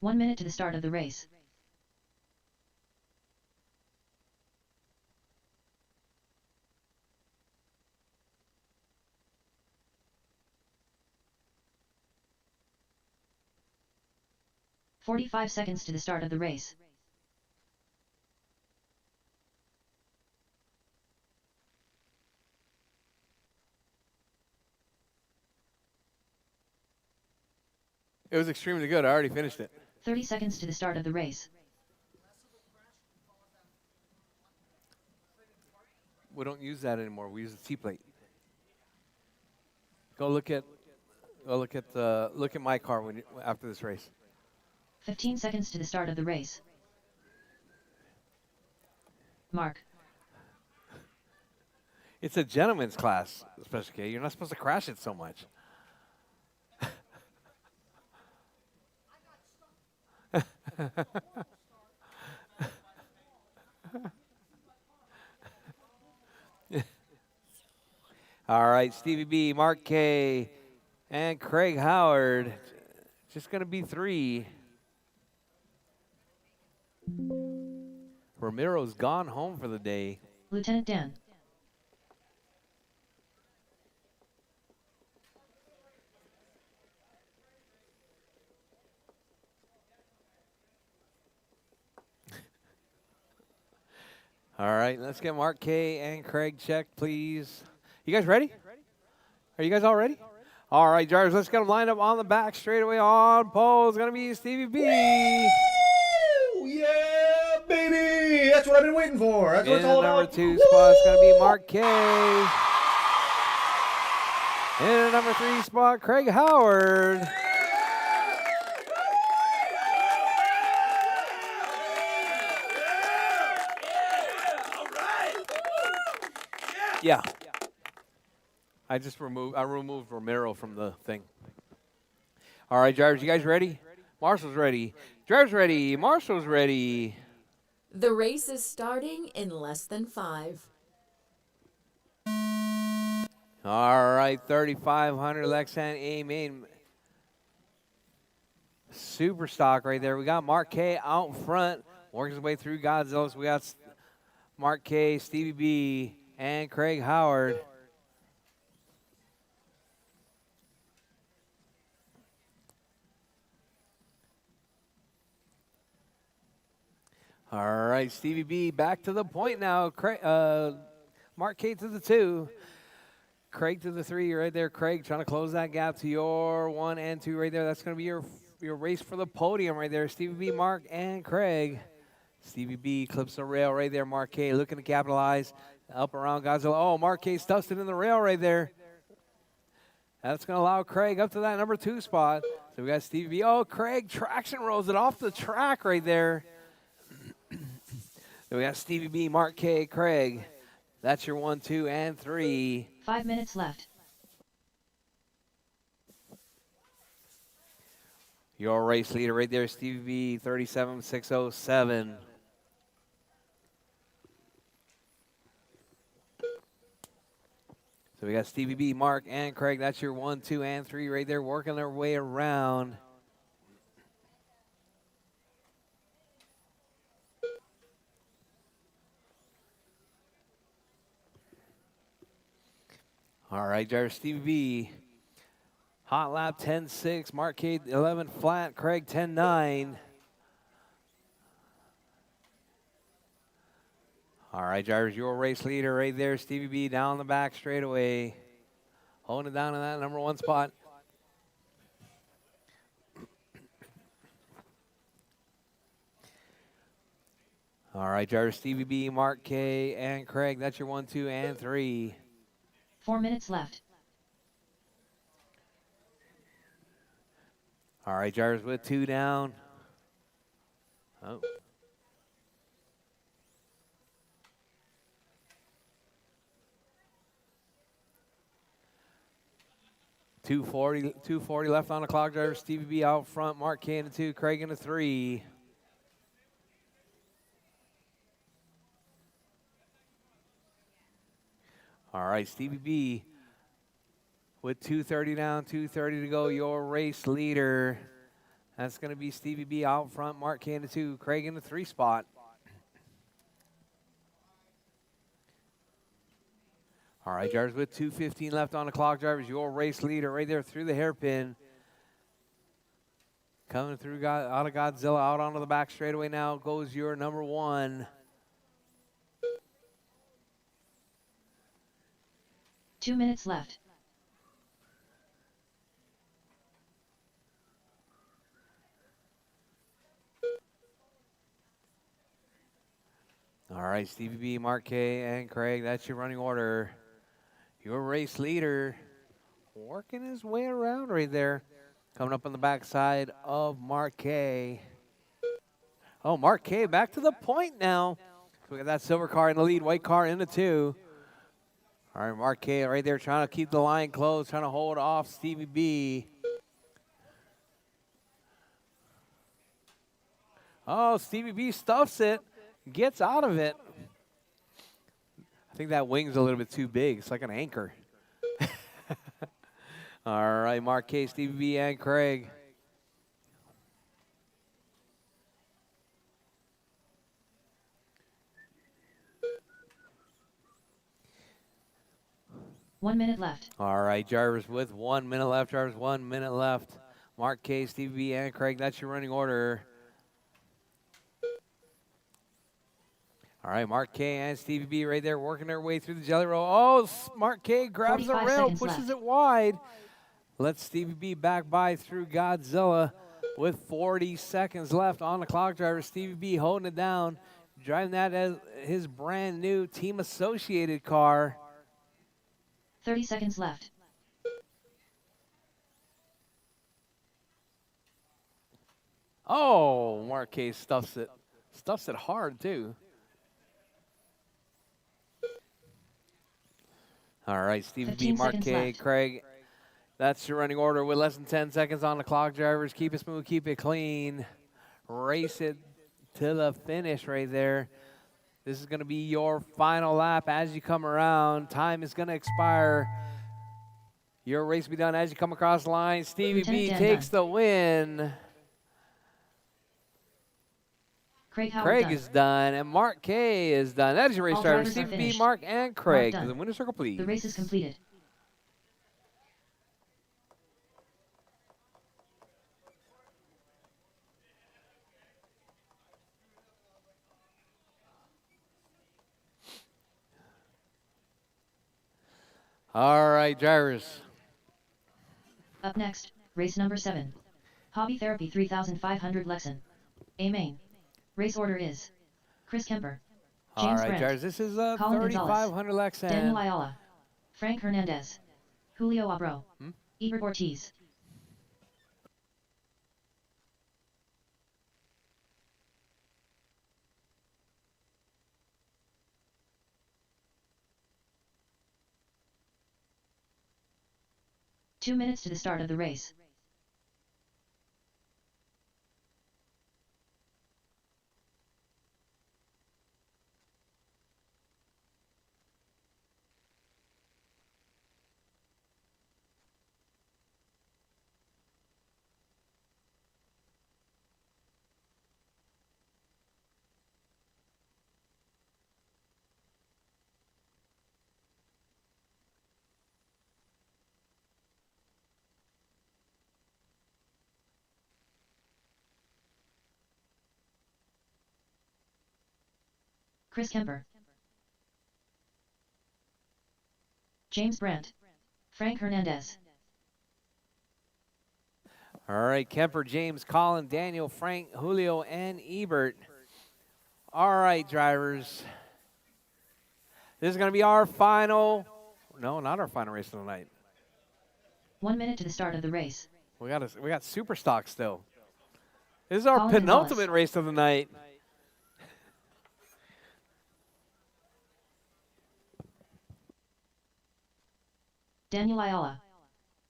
Speaker 2: One minute to the start of the race. "45 seconds to the start of the race.
Speaker 1: It was extremely good. I already finished it.
Speaker 2: 30 seconds to the start of the race.
Speaker 1: We don't use that anymore. We use the T plate. Look at my car after this race.
Speaker 2: 15 seconds to the start of the race. Mark.
Speaker 1: It's a gentleman's class, Special K. You're not supposed to crash it so much. All right, Stevie B, Mark K, and Craig Howard. Just going to be 3. Ramiro's gone home for the day.
Speaker 2: Lieutenant Dan.
Speaker 1: All right, let's get Mark K and Craig checked, please. You guys ready? Are you guys all ready? All right, drivers, let's get them lined up on the back straight away on pole. It's going to be Stevie B.
Speaker 5: Woo! Yeah, baby! That's what I've been waiting for. That's what
Speaker 1: In
Speaker 5: it's all
Speaker 1: the number
Speaker 5: about.
Speaker 1: 2
Speaker 5: Woo!
Speaker 1: spot, it's going to be Mark K. In the number 3 spot, Craig Howard. Yeah. I removed Ramiro from the thing. All right, drivers, you guys ready? Marshall's ready. Drivers ready. Marshall's ready.
Speaker 8: The race is starting in less than 5.
Speaker 1: All right, 3,500 Lexan A main. Super stock right there. We got Mark K out front, working his way through Godzillas. We got Mark K, Stevie B, and Craig Howard. All right, Stevie B back to the point now. Mark K to the 2. Craig to the 3 right there. Craig trying to close that gap to your 1 and 2 right there. That's going to be your your race for the podium right there. Stevie B, Mark, and Craig. Stevie B clips the rail right there. Mark K looking to capitalize. Up around Godzilla. Oh, Mark K stuffs it in the rail right there. That's going to allow Craig up to that number 2 spot. So we got Stevie B. Oh, Craig traction rolls it off the track right there. So we got Stevie B, Mark K, Craig. That's your 1, 2, and 3.
Speaker 2: 5 minutes left.
Speaker 1: Your race leader right there, Stevie B, 37,607. So we got Stevie B, Mark, and Craig. That's your 1, 2, and 3 right there, working their way around. All right, driver Stevie B. Hot lap 10.6, Mark K 11 flat, Craig 10.9. All right, drivers, your race leader right there, Stevie B down the back straightaway. Holding it down in that number 1 spot. All right, drivers, Stevie B, Mark K, and Craig. That's your 1, 2, and 3.
Speaker 2: 4 minutes left.
Speaker 1: All right, drivers with 2 down. Oh. 240 left on the clock. Driver Stevie B out front. Mark K in the 2, Craig in the 3. All right, Stevie B with 2:30 down, 2:30 to go. Your race leader. That's going to be Stevie B out front. Mark K in the 2, Craig in the 3 spot. All right, drivers with 2:15 left on the clock. Drivers, your race leader right there through the hairpin. Coming through out of Godzilla, out onto the back straightaway now goes your number 1.
Speaker 2: 2 minutes left.
Speaker 1: All right, Stevie B, Mark K, and Craig, that's your running order. Your race leader working his way around right there. Coming up on the backside of Mark K. Oh, Mark K back to the point now. So we got that silver car in the lead, white car in the 2. All right, Mark K right there trying to keep the line closed, trying to hold off Stevie B. Oh, Stevie B stuffs it, gets out of it. I think that wing's a little bit too big. It's like an anchor. All right, Mark K, Stevie B, and Craig.
Speaker 2: One minute left.
Speaker 1: All right, drivers with 1 minute left. Drivers 1 minute left. Mark K, Stevie B, and Craig. That's your running order. All right, Mark K and Stevie B right there working their way through the jelly roll. Oh, Mark K grabs the
Speaker 2: 45
Speaker 1: rail,
Speaker 2: seconds
Speaker 1: pushes
Speaker 2: left.
Speaker 1: it wide. Lets Stevie B back by through Godzilla with 40 seconds left on the clock. Driver Stevie B holding it down, driving that as his brand new team associated car.
Speaker 2: 30 seconds left.
Speaker 1: Oh, Mark K stuffs it hard too. All right, Stevie B,
Speaker 2: 15
Speaker 1: Mark
Speaker 2: seconds
Speaker 1: K,
Speaker 2: left.
Speaker 1: Craig. That's your running order with less than 10 seconds on the clock. Drivers, keep it smooth, keep it clean. Race it to the finish right there. This is going to be your final lap as you come around. Time is going to expire. Your race will be done as you come across the line. Stevie B
Speaker 2: Lieutenant Dan
Speaker 1: takes
Speaker 2: done.
Speaker 1: the win.
Speaker 2: Craig Howard
Speaker 1: Craig
Speaker 2: done.
Speaker 1: is done, and Mark K is done. That is your race
Speaker 2: All
Speaker 1: driver.
Speaker 2: drivers are
Speaker 1: Stevie B,
Speaker 2: finished.
Speaker 1: Mark, and Craig.
Speaker 2: done.
Speaker 1: To the winner's circle, please.
Speaker 2: The race is completed.
Speaker 1: All right, drivers.
Speaker 2: Up next, race number 7. Hobby Therapy 3500 Lexan. A main. Race order is Chris Kemper,
Speaker 1: All
Speaker 2: James
Speaker 1: right,
Speaker 2: Brandt,
Speaker 1: drivers, this is
Speaker 2: Colin Gonzalez,
Speaker 1: 3,500 Lexan.
Speaker 2: Daniel Ayala, Frank Hernandez, Julio Abro, Ebert Ortiz. Two minutes to the start of the race. Chris Kemper, James Brandt, Frank Hernandez.
Speaker 1: All right, Kemper, James, Colin, Daniel, Frank, Julio, and Ebert. All right, drivers. This is going to be our final. No, not our final race of the night.
Speaker 2: 1 minute to the start of the race.
Speaker 1: We got super stock still. This is our
Speaker 2: Colin
Speaker 1: penultimate
Speaker 2: Gonzalez.
Speaker 1: race of the night.
Speaker 2: Daniel Ayala.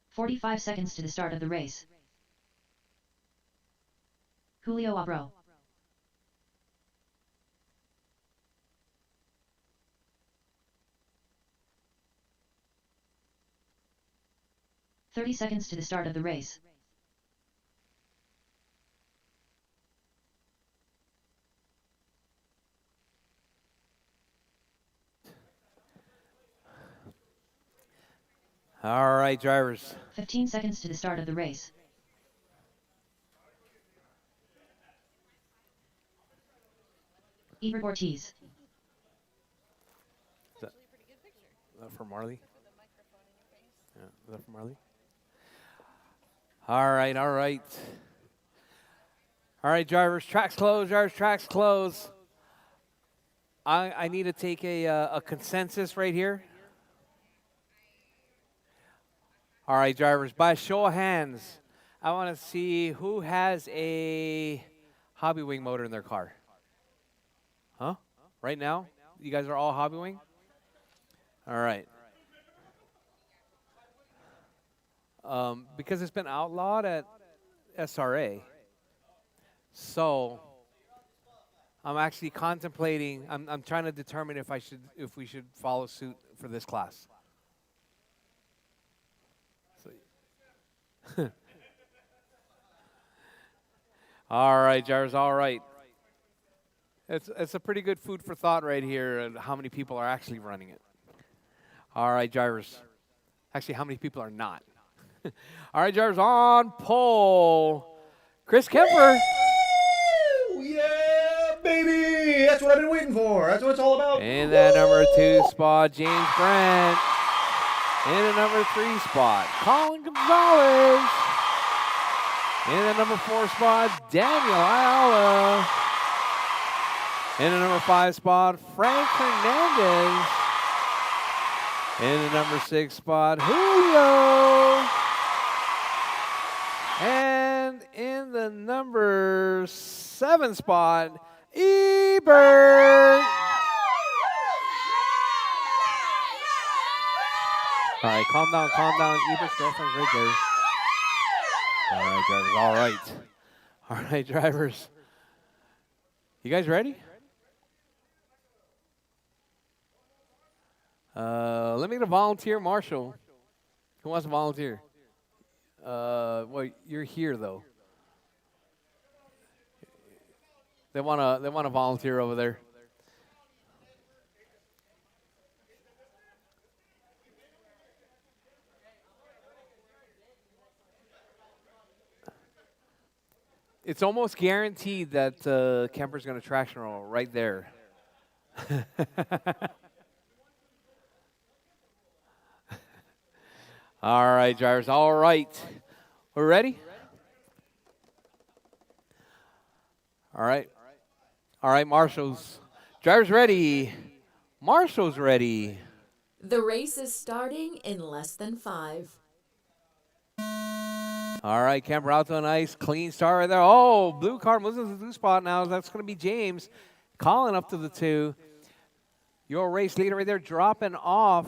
Speaker 2: 45 seconds to the start of the race. Julio Abro. "30 seconds to the start of the race.
Speaker 1: All right, drivers.
Speaker 2: 15 seconds to the start of the race. Ebert Ortiz.
Speaker 1: Is that for Marley? Yeah, is that for Marley? All right, all right. All right, drivers, tracks closed, drivers, tracks closed. I need to take a consensus right here. All right, drivers, by a show of hands, I want to see who has a Hobby Wing motor in their car. Huh? Right now? You guys are all Hobby Wing? All right. Because it's been outlawed at SRA, so I'm actually contemplating. I'm trying to determine if we should follow suit for this class. So, all right, Jars. All right. It's a pretty good food for thought right here, and how many people are actually running it. All right, drivers. Actually, how many people are not? All right, drivers on pole. Chris Kemper.
Speaker 5: Woo! Yeah, baby! That's what I've been waiting for. That's what it's all about.
Speaker 1: In that number 2 spot, James Brandt. In the number 3 spot, Colin Gonzalez. In the number 4 spot, Daniel Ayala. In the number 5 spot, Frank Hernandez. In the number 6 spot, Julio. And in the number 7 spot, Ebert. All right, calm down, calm down. Ebert's girlfriend's right there. All right, drivers, all right. All right, drivers. You guys ready? Let me get a volunteer marshal. Who wants to volunteer? Well, you're here though. They wanna volunteer over there. It's almost guaranteed that Kemper's going to traction roll right there. All right, drivers. All right. We're ready? All right. All right, Marshall's. Drivers ready. Marshall's ready.
Speaker 8: The race is starting in less than 5.
Speaker 1: All right, Kemper out to a nice clean start right there. Oh, blue car moves into the 2 spot now. That's going to be James. Colin up to the 2. Your race leader right there dropping off.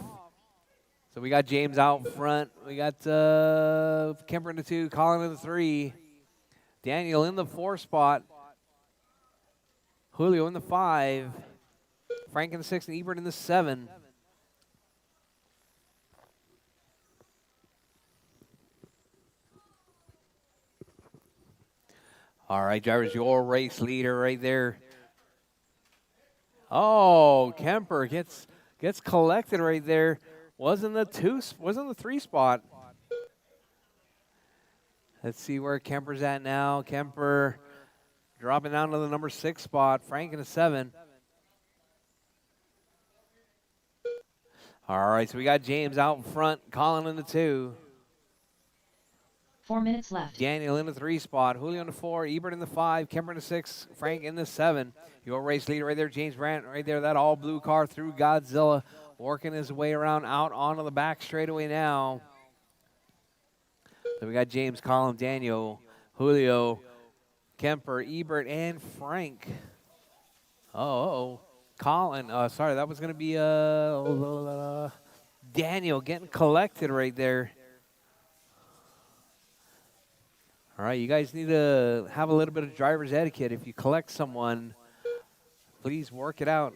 Speaker 1: So we got James out front. We got Kemper in the 2, Colin in the 3. Daniel in the 4 spot. Julio in the 5. Frank in the 6 and Ebert in the 7. All right, drivers, your race leader right there. Oh, Kemper gets collected right there. Wasn't the 3 spot. Let's see where Kemper's at now. Kemper dropping down to the number 6 spot. Frank in the 7. All right, so we got James out in front. Colin in the 2.
Speaker 2: 4 minutes left.
Speaker 1: Daniel in the 3 spot. Julio in the 4. Ebert in the 5. Kemper in the 6. Frank in the 7. Your race leader right there, James Brandt, right there. That all blue car through Godzilla. Working his way around out onto the back straightaway now. So we got James, Colin, Daniel, Julio, Kemper, Ebert, and Frank. Colin. Sorry, that was going to be Daniel getting collected right there. All right, you guys need to have a little bit of driver's etiquette. If you collect someone, please work it out.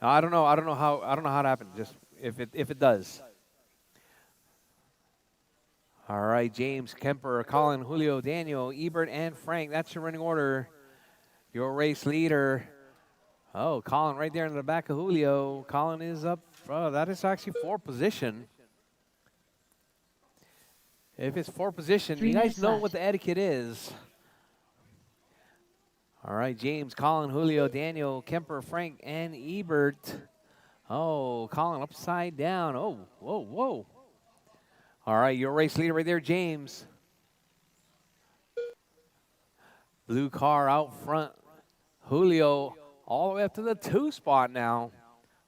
Speaker 1: I don't know how it happened. Just if it does. All right, James, Kemper, Colin, Julio, Daniel, Ebert, and Frank. That's your running order. Your race leader. Oh, Colin right there in the back of Julio. Colin is up. That is actually 4th position. If it's 4th position,
Speaker 2: 3
Speaker 1: you guys
Speaker 2: minutes
Speaker 1: know
Speaker 2: left.
Speaker 1: what the etiquette is. All right, James, Colin, Julio, Daniel, Kemper, Frank, and Ebert. Oh, Colin upside down. Oh, whoa. All right, your race leader right there, James. Blue car out front. Julio all the way up to the 2 spot now.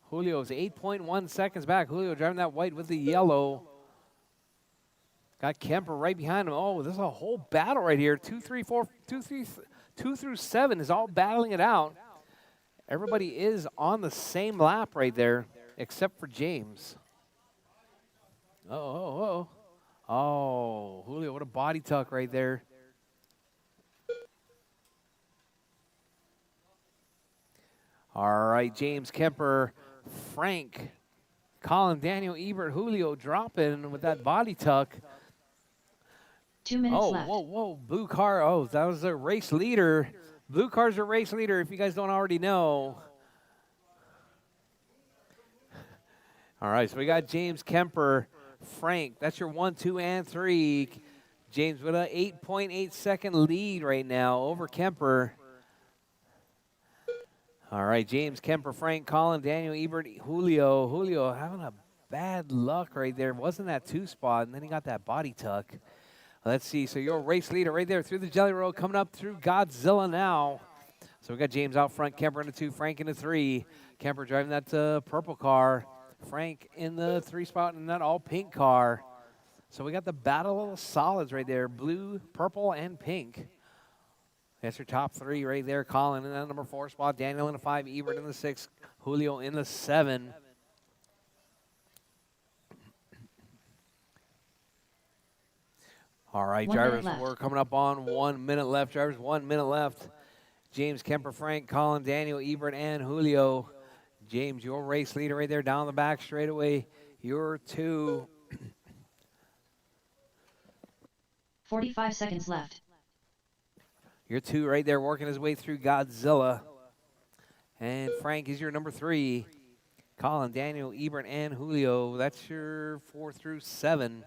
Speaker 1: Julio's 8.1 seconds back. Julio driving that white with the yellow. Got Kemper right behind him. Oh, this is a whole battle right here. 2 through 7 is all battling it out. Everybody is on the same lap right there, except for James. Oh, Julio, what a body tuck right there. All right, James, Kemper, Frank, Colin, Daniel, Ebert, Julio dropping with that body tuck.
Speaker 2: 2 minutes left.
Speaker 1: Whoa, blue car. Oh, that was a race leader. Blue car's a race leader if you guys don't already know. All right, so we got James, Kemper, Frank. That's your 1, 2, and 3. James with an 8.8 second lead right now over Kemper. All right, James, Kemper, Frank, Colin, Daniel, Ebert, Julio. Julio having a bad luck right there. Wasn't that 2 spot, and then he got that body tuck. Let's see. So your race leader right there through the Jelly Roll coming up through Godzilla now. So we got James out front, Kemper in the 2, Frank in the 3. Kemper driving that purple car. Frank in the 3 spot in that all pink car. So we got the battle of the solids right there. Blue, purple, and pink. That's your top 3 right there. Colin in that number 4 spot. Daniel in the 5. Ebert in the 6. Julio in the 7. All right,
Speaker 2: 1
Speaker 1: drivers,
Speaker 2: minute left.
Speaker 1: we're coming up on 1 minute left. Drivers, 1 minute left. James, Kemper, Frank, Colin, Daniel, Ebert, and Julio. James, your race leader right there down the back straightaway. Your 2.
Speaker 2: 45 seconds left.
Speaker 1: Your 2 right there working his way through Godzilla. And Frank is your number 3. Colin, Daniel, Ebert, and Julio. That's your 4 through 7.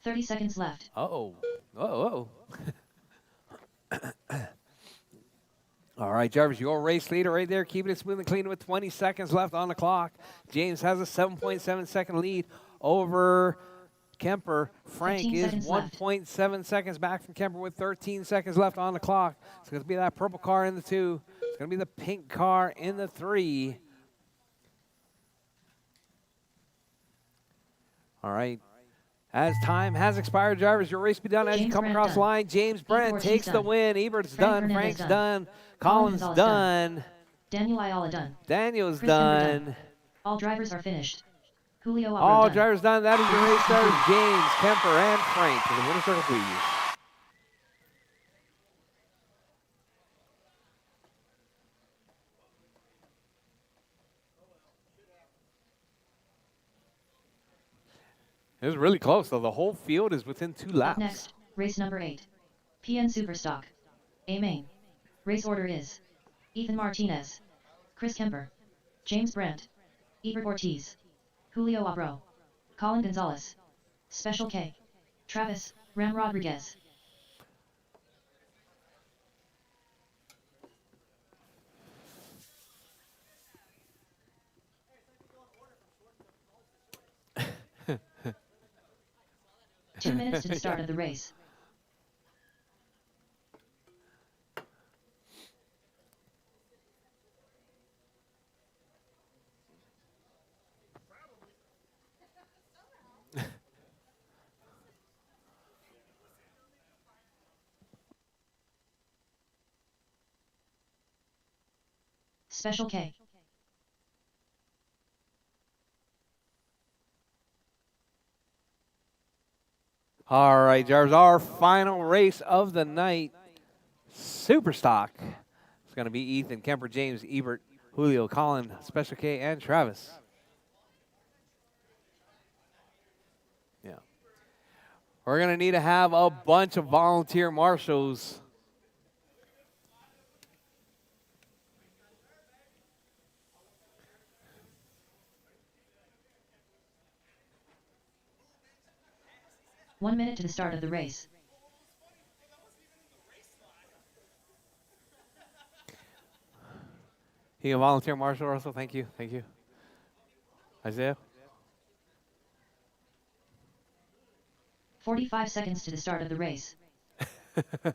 Speaker 2: 30 seconds left.
Speaker 1: All right, Jarvis, your race leader right there, keeping it smooth and clean with 20 seconds left on the clock. James has a 7.7 second lead over Kemper. Frank
Speaker 2: 15
Speaker 1: is
Speaker 2: seconds left.
Speaker 1: 1.7 seconds back from Kemper with 13 seconds left on the clock. It's going to be that purple car in the 2. It's going to be the pink car in the 3. All right. As time has expired, drivers, your race be done as you
Speaker 2: James
Speaker 1: come
Speaker 2: Brandt
Speaker 1: across the
Speaker 2: done.
Speaker 1: line. James Brandt
Speaker 2: Ortiz
Speaker 1: takes the
Speaker 2: done.
Speaker 1: win. Ebert's
Speaker 2: Frank
Speaker 1: done.
Speaker 2: Hernandez
Speaker 1: Frank's
Speaker 2: done.
Speaker 1: done.
Speaker 2: Colin
Speaker 1: Collins
Speaker 2: Gonzalez
Speaker 1: done.
Speaker 2: Daniel Ayala done.
Speaker 1: Daniel's
Speaker 2: Chris Kemper
Speaker 1: done.
Speaker 2: All drivers are finished. Julio Abro
Speaker 1: All
Speaker 2: done.
Speaker 1: drivers done. That is your race stars, James, Kemper, and Frank to the winner's circle, please. It was really close, though. The whole field is within 2 laps.
Speaker 2: Up next, race number 8. PN Superstock. A main. Race order is Ethan Martinez, Chris Kemper, James Brandt, Ebert Ortiz, Julio Abro, Colin Gonzalez, Special K, Travis, Ram Rodriguez. Two minutes to the start of the race. Special K.
Speaker 1: All right, drivers, our final race of the night, Superstock. It's going to be Ethan, Kemper, James, Ebert, Julio, Colin, Special K, and Travis. Yeah. We're going to need to have a bunch of volunteer marshals.
Speaker 2: One minute to the start of the race.
Speaker 1: He a volunteer marshal, Russell. Thank you. Thank you. Isaiah?
Speaker 2: 45 seconds to the start of the race.
Speaker 1: All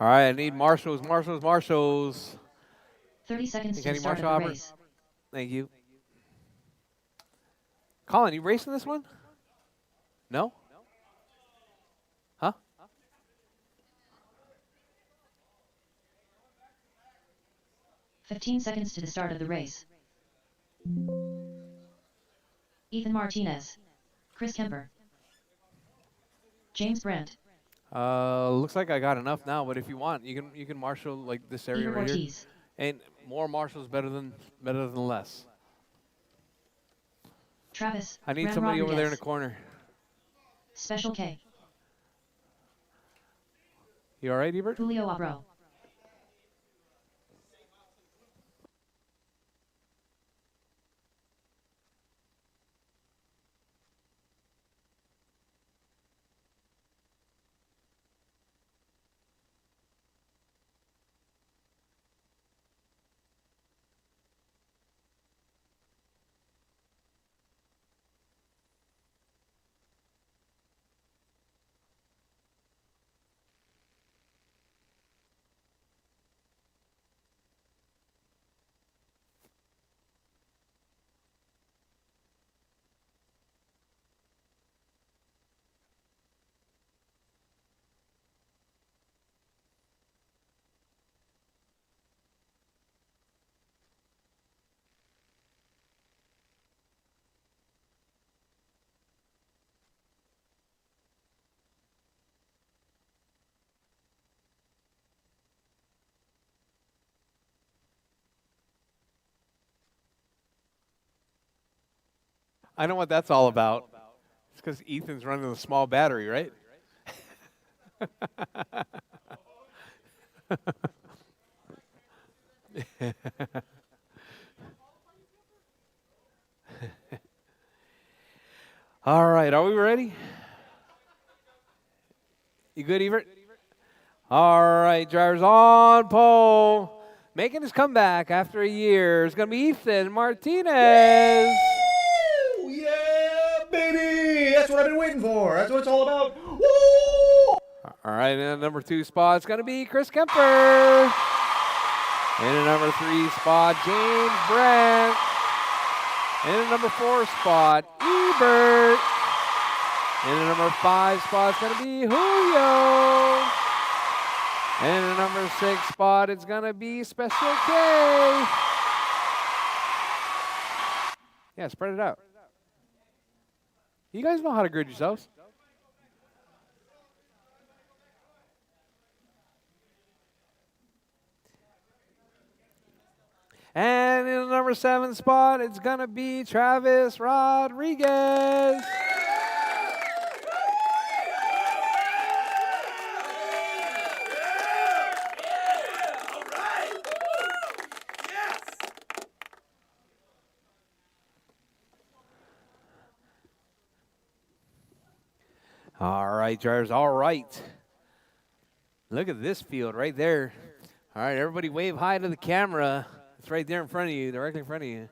Speaker 1: right, I need marshals, marshals, marshals.
Speaker 2: 30 seconds to
Speaker 1: Any
Speaker 2: the start of
Speaker 1: marshal,
Speaker 2: the
Speaker 1: Albert?
Speaker 2: race.
Speaker 1: Thank you. Colin, you racing this one? No? Huh?
Speaker 2: "15 seconds to the start of the race. Ethan Martinez, Chris Kemper, James Brandt,
Speaker 1: Looks like I got enough now, but if you want, you can marshal like this area
Speaker 2: Ebert
Speaker 1: right here.
Speaker 2: Ortiz,
Speaker 1: And more marshals better than less.
Speaker 2: Travis,
Speaker 1: I need
Speaker 2: Ram
Speaker 1: somebody over there in the
Speaker 2: Rodriguez,
Speaker 1: corner.
Speaker 2: Special K,
Speaker 1: You all right, Ebert?
Speaker 2: Julio Abro.
Speaker 1: I know what that's all about. It's because Ethan's running a small battery, right? All right, are we ready? You good, Ebert? All right, drivers on pole. making his comeback after a year is going to be Ethan Martinez.
Speaker 5: Woo! Yeah, baby! That's what I've been waiting for. That's what it's all about. Woo!
Speaker 1: All right, in the number 2 spot, it's going to be Chris Kemper. In the number 3 spot, James Brent. In the number 4 spot, Ebert. In the number 5 spot, it's going to be Julio. In the number 6 spot, it's going to be Special K. Yeah, spread it out. You guys know how to grid yourselves. And in the number 7 spot, it's going to be Travis Rodriguez. All right, drivers, all right. Look at this field right there. All right, everybody wave hi to the camera. It's right there in front of you, directly in front of you.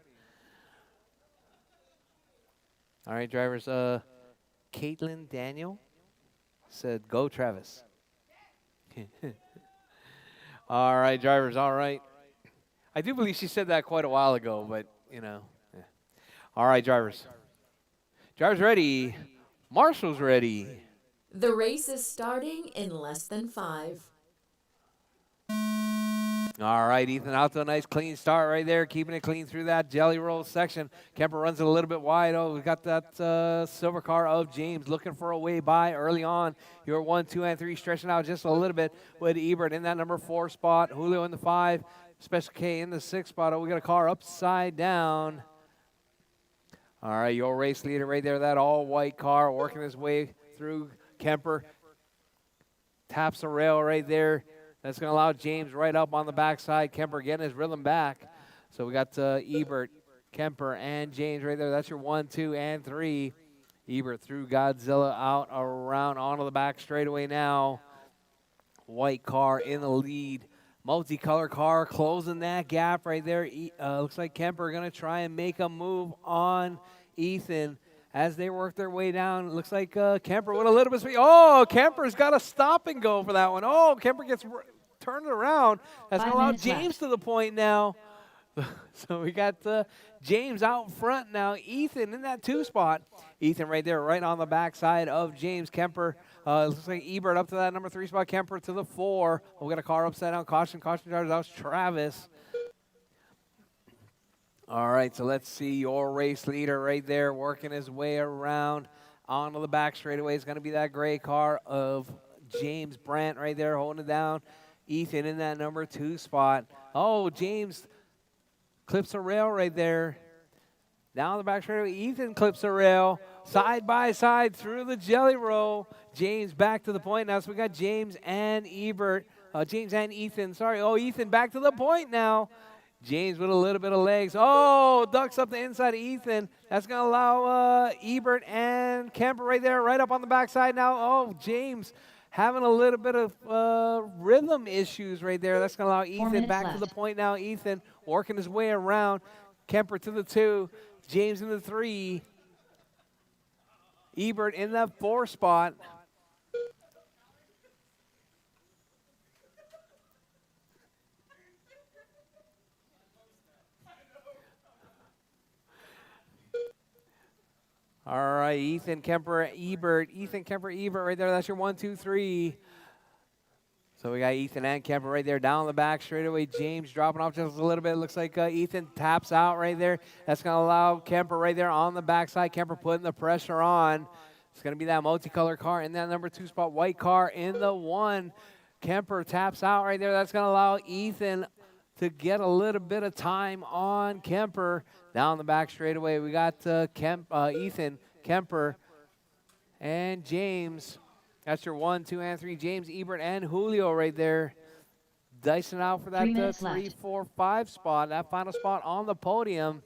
Speaker 1: All right, drivers. Caitlin Daniel said, "Go, Travis." All right, drivers. All right. I do believe she said that quite a while ago, but you know. Yeah. All right, drivers. Drivers ready. Marshall's ready.
Speaker 8: The race is starting in less than 5.
Speaker 1: All right, Ethan, out to a nice clean start right there, keeping it clean through that jelly roll section. Kemper runs it a little bit wide. Oh, we got that silver car of James looking for a way by early on. Your 1, 2, and 3 stretching out just a little bit with Ebert in that number 4 spot. Julio in the 5, Special K in the 6 spot. Oh, we got a car upside down. All right, your race leader right there, that all-white car working his way through. Kemper taps the rail right there. That's going to allow James right up on the backside. Kemper getting his rhythm back. So we got Ebert, Kemper, and James right there. That's your 1, 2, and 3. Ebert through Godzilla out around onto the back straightaway now. White car in the lead. Multicolor car closing that gap right there. Looks like Kemper going to try and make a move on Ethan. As they work their way down, it looks like Kemper with a little bit of speed. Oh, Kemper's got a stop and go for that one. Oh, Kemper gets turned around. That's going to allow James to the point now. So we got James out front now. Ethan in that 2 spot. Ethan right there, right on the backside of James. Kemper, looks like Ebert up to that number 3 spot. Kemper to the 4. We got a car upside down. Caution, drivers. That was Travis. All right, so let's see your race leader right there working his way around onto the back straightaway. It's going to be that gray car of James Brandt right there holding it down. Ethan in that number 2 spot. Oh, James clips a rail right there. Down the back straightaway, Ethan clips a rail. Side by side through the jelly roll. James back to the point now. So we got James and Ebert. James and Ethan, sorry. Oh, Ethan back to the point now. James with a little bit of legs. Oh, ducks up the inside of Ethan. That's going to allow Ebert and Kemper right there, right up on the backside now. Oh, James having a little bit of rhythm issues right there. That's going to allow Ethan back to the point now. Ethan working his way around. Kemper to the 2. James in the 3. Ebert in that 4 spot. All right, Ethan, Kemper, Ebert. Ethan, Kemper, Ebert right there. That's your 1, 2, 3. So we got Ethan and Kemper right there down the back straightaway. James dropping off just a little bit. Looks like Ethan taps out right there. That's going to allow Kemper right there on the backside. Kemper putting the pressure on. It's going to be that multicolor car in that number 2 spot. White car in the 1. Kemper taps out right there. That's going to allow Ethan to get a little bit of time on Kemper. Down the back straightaway, we got Ethan, Kemper, and James. That's your 1, 2, and 3. James, Ebert, and Julio right there. Dicing out for that 3, 4, 5 spot, that final spot on the podium.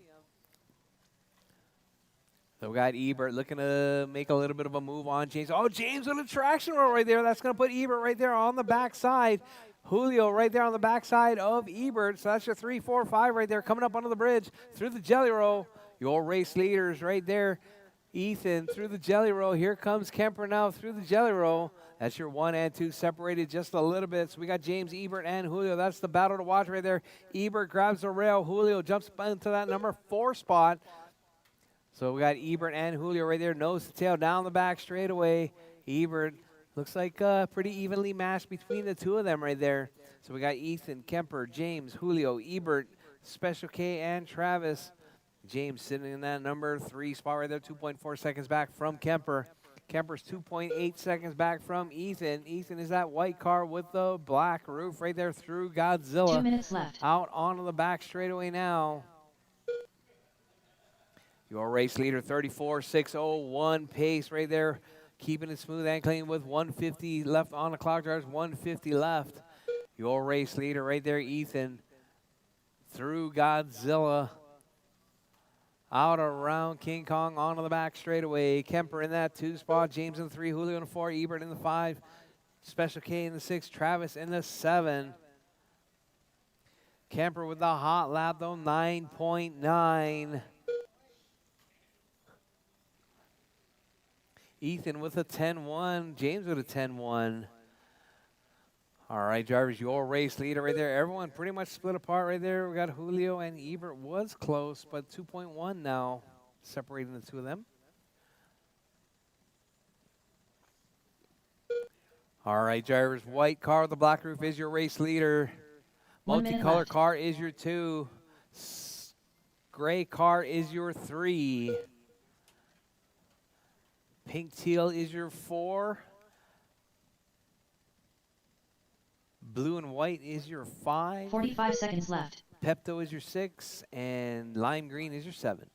Speaker 1: So we got Ebert looking to make a little bit of a move on James. Oh, James with a traction roll right there. That's going to put Ebert right there on the backside. Julio right there on the backside of Ebert. So that's your 3, 4, 5 right there coming up under the bridge through the jelly roll. Your race leaders right there. Ethan through the jelly roll. Here comes Kemper now through the jelly roll. That's your 1 and 2 separated just a little bit. So we got James, Ebert, and Julio. That's the battle to watch right there. Ebert grabs the rail. Julio jumps into that number 4 spot. So we got Ebert and Julio right there. Nose to tail down the back straight away. Ebert looks like pretty evenly matched between the two of them right there. So we got Ethan, Kemper, James, Julio, Ebert, Special K, and Travis. James sitting in that number 3 spot right there, 2.4 seconds back from Kemper. Kemper's 2.8 seconds back from Ethan. Ethan is that white car with the black roof right there through Godzilla.
Speaker 2: 2 minutes left.
Speaker 1: Out onto the back straightaway now. Your race leader, 34.601 pace right there. Keeping it smooth and clean with 150 left on the clock. Drivers 150 left. Your race leader right there, Ethan. Through Godzilla. Out around King Kong onto the back straightaway. Kemper in that 2 spot. James in the 3. Julio in the 4. Ebert in the 5. Special K in the 6. Travis in the 7. Kemper with the hot lap though, 9.9. Ethan with a 10-1. James with a 10-1. All right, drivers, your race leader right there. Everyone pretty much split apart right there. We got Julio and Ebert was close, but 2.1 now separating the two of them. All right, drivers, white car with the black roof is your race leader.
Speaker 2: 1 minute
Speaker 1: Multicolor
Speaker 2: left.
Speaker 1: car is your 2. Gray car is your 3. Pink teal is your 4. Blue and white is your 5.
Speaker 2: 45 seconds left.
Speaker 1: Pepto is your 6. And lime green is your 7.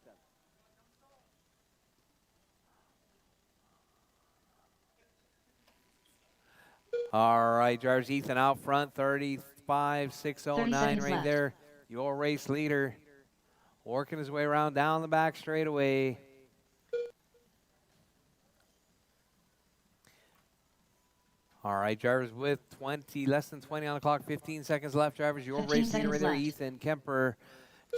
Speaker 1: All right, drivers, Ethan out front, 35.609
Speaker 2: seconds
Speaker 1: right
Speaker 2: left.
Speaker 1: there. Your race leader working his way around down the back straightaway. All right, drivers with less than 20 on the clock, 15 seconds left. Drivers, your
Speaker 2: 15
Speaker 1: race leader right
Speaker 2: seconds
Speaker 1: there,
Speaker 2: left.
Speaker 1: Ethan, Kemper,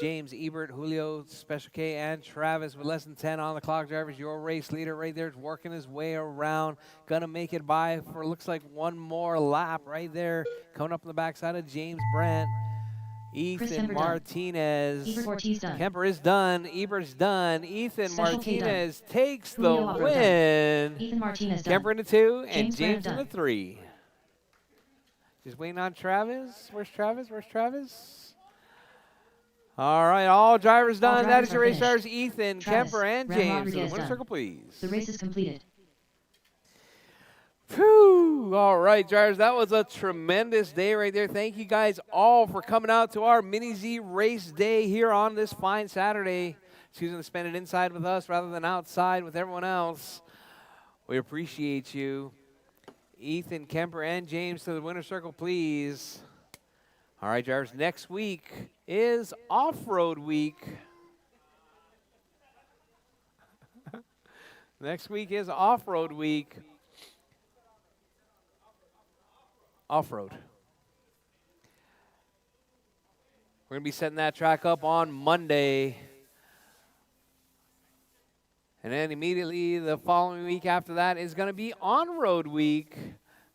Speaker 1: James, Ebert, Julio, Special K, and Travis with less than 10 on the clock. Drivers, your race leader right there is working his way around. Gonna make it by for looks like one more lap right there. Coming up on the backside of James Brandt. Ethan
Speaker 2: Kemper done.
Speaker 1: Martinez.
Speaker 2: Ebert Ortiz done.
Speaker 1: Kemper is done. Ebert's done. Ethan
Speaker 2: Special K done.
Speaker 1: Martinez takes the
Speaker 2: Julio Albert done.
Speaker 1: win.
Speaker 2: Ethan Martinez done.
Speaker 1: Kemper in the 2 and
Speaker 2: James
Speaker 1: James
Speaker 2: Brandt
Speaker 1: in the
Speaker 2: done.
Speaker 1: 3. Just waiting on Travis. Where's Travis? Where's Travis? All right, all drivers done. That
Speaker 2: drivers
Speaker 1: is your
Speaker 2: are
Speaker 1: race
Speaker 2: finished.
Speaker 1: stars, Ethan,
Speaker 2: Travis,
Speaker 1: Kemper, and
Speaker 2: Ram
Speaker 1: James. To the
Speaker 2: Rodriguez
Speaker 1: winner's
Speaker 2: done.
Speaker 1: circle, please.
Speaker 2: The race is completed.
Speaker 1: Whew. All right, drivers, that was a tremendous day right there. Thank you guys all for coming out to our MiniZ race day here on this fine Saturday. Choosing to spend it inside with us rather than outside with everyone else. We appreciate you. Ethan, Kemper, and James to the winner's circle, please. All right, drivers, next week is off-road week. Next week is off-road week. Off-road. We're going to be setting that track up on Monday. And then immediately the following week after that is going to be on-road week.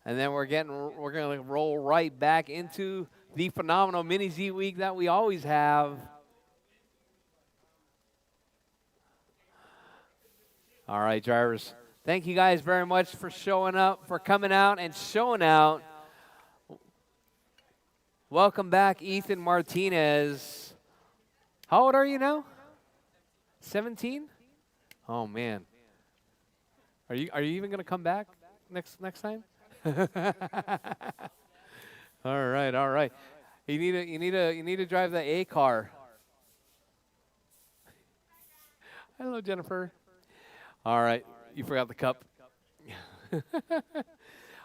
Speaker 1: And then we're going to roll right back into the phenomenal MiniZ week that we always have. All right, drivers. Thank you guys very much for showing up, for coming out and showing out. Welcome back, Ethan Martinez. How old are you now? 17? Oh man. Are you even going to come back next time? All right. You need to drive the A car. Hello, Jennifer. All right, you forgot the cup.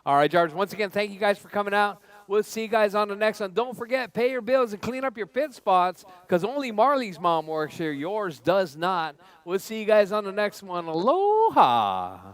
Speaker 1: All right, George, once again, thank you guys for coming out. We'll see you guys on the next one. Don't forget, pay your bills and clean up your pit spots because only Marley's mom works here. Yours does not. We'll see you guys on the next one. Aloha.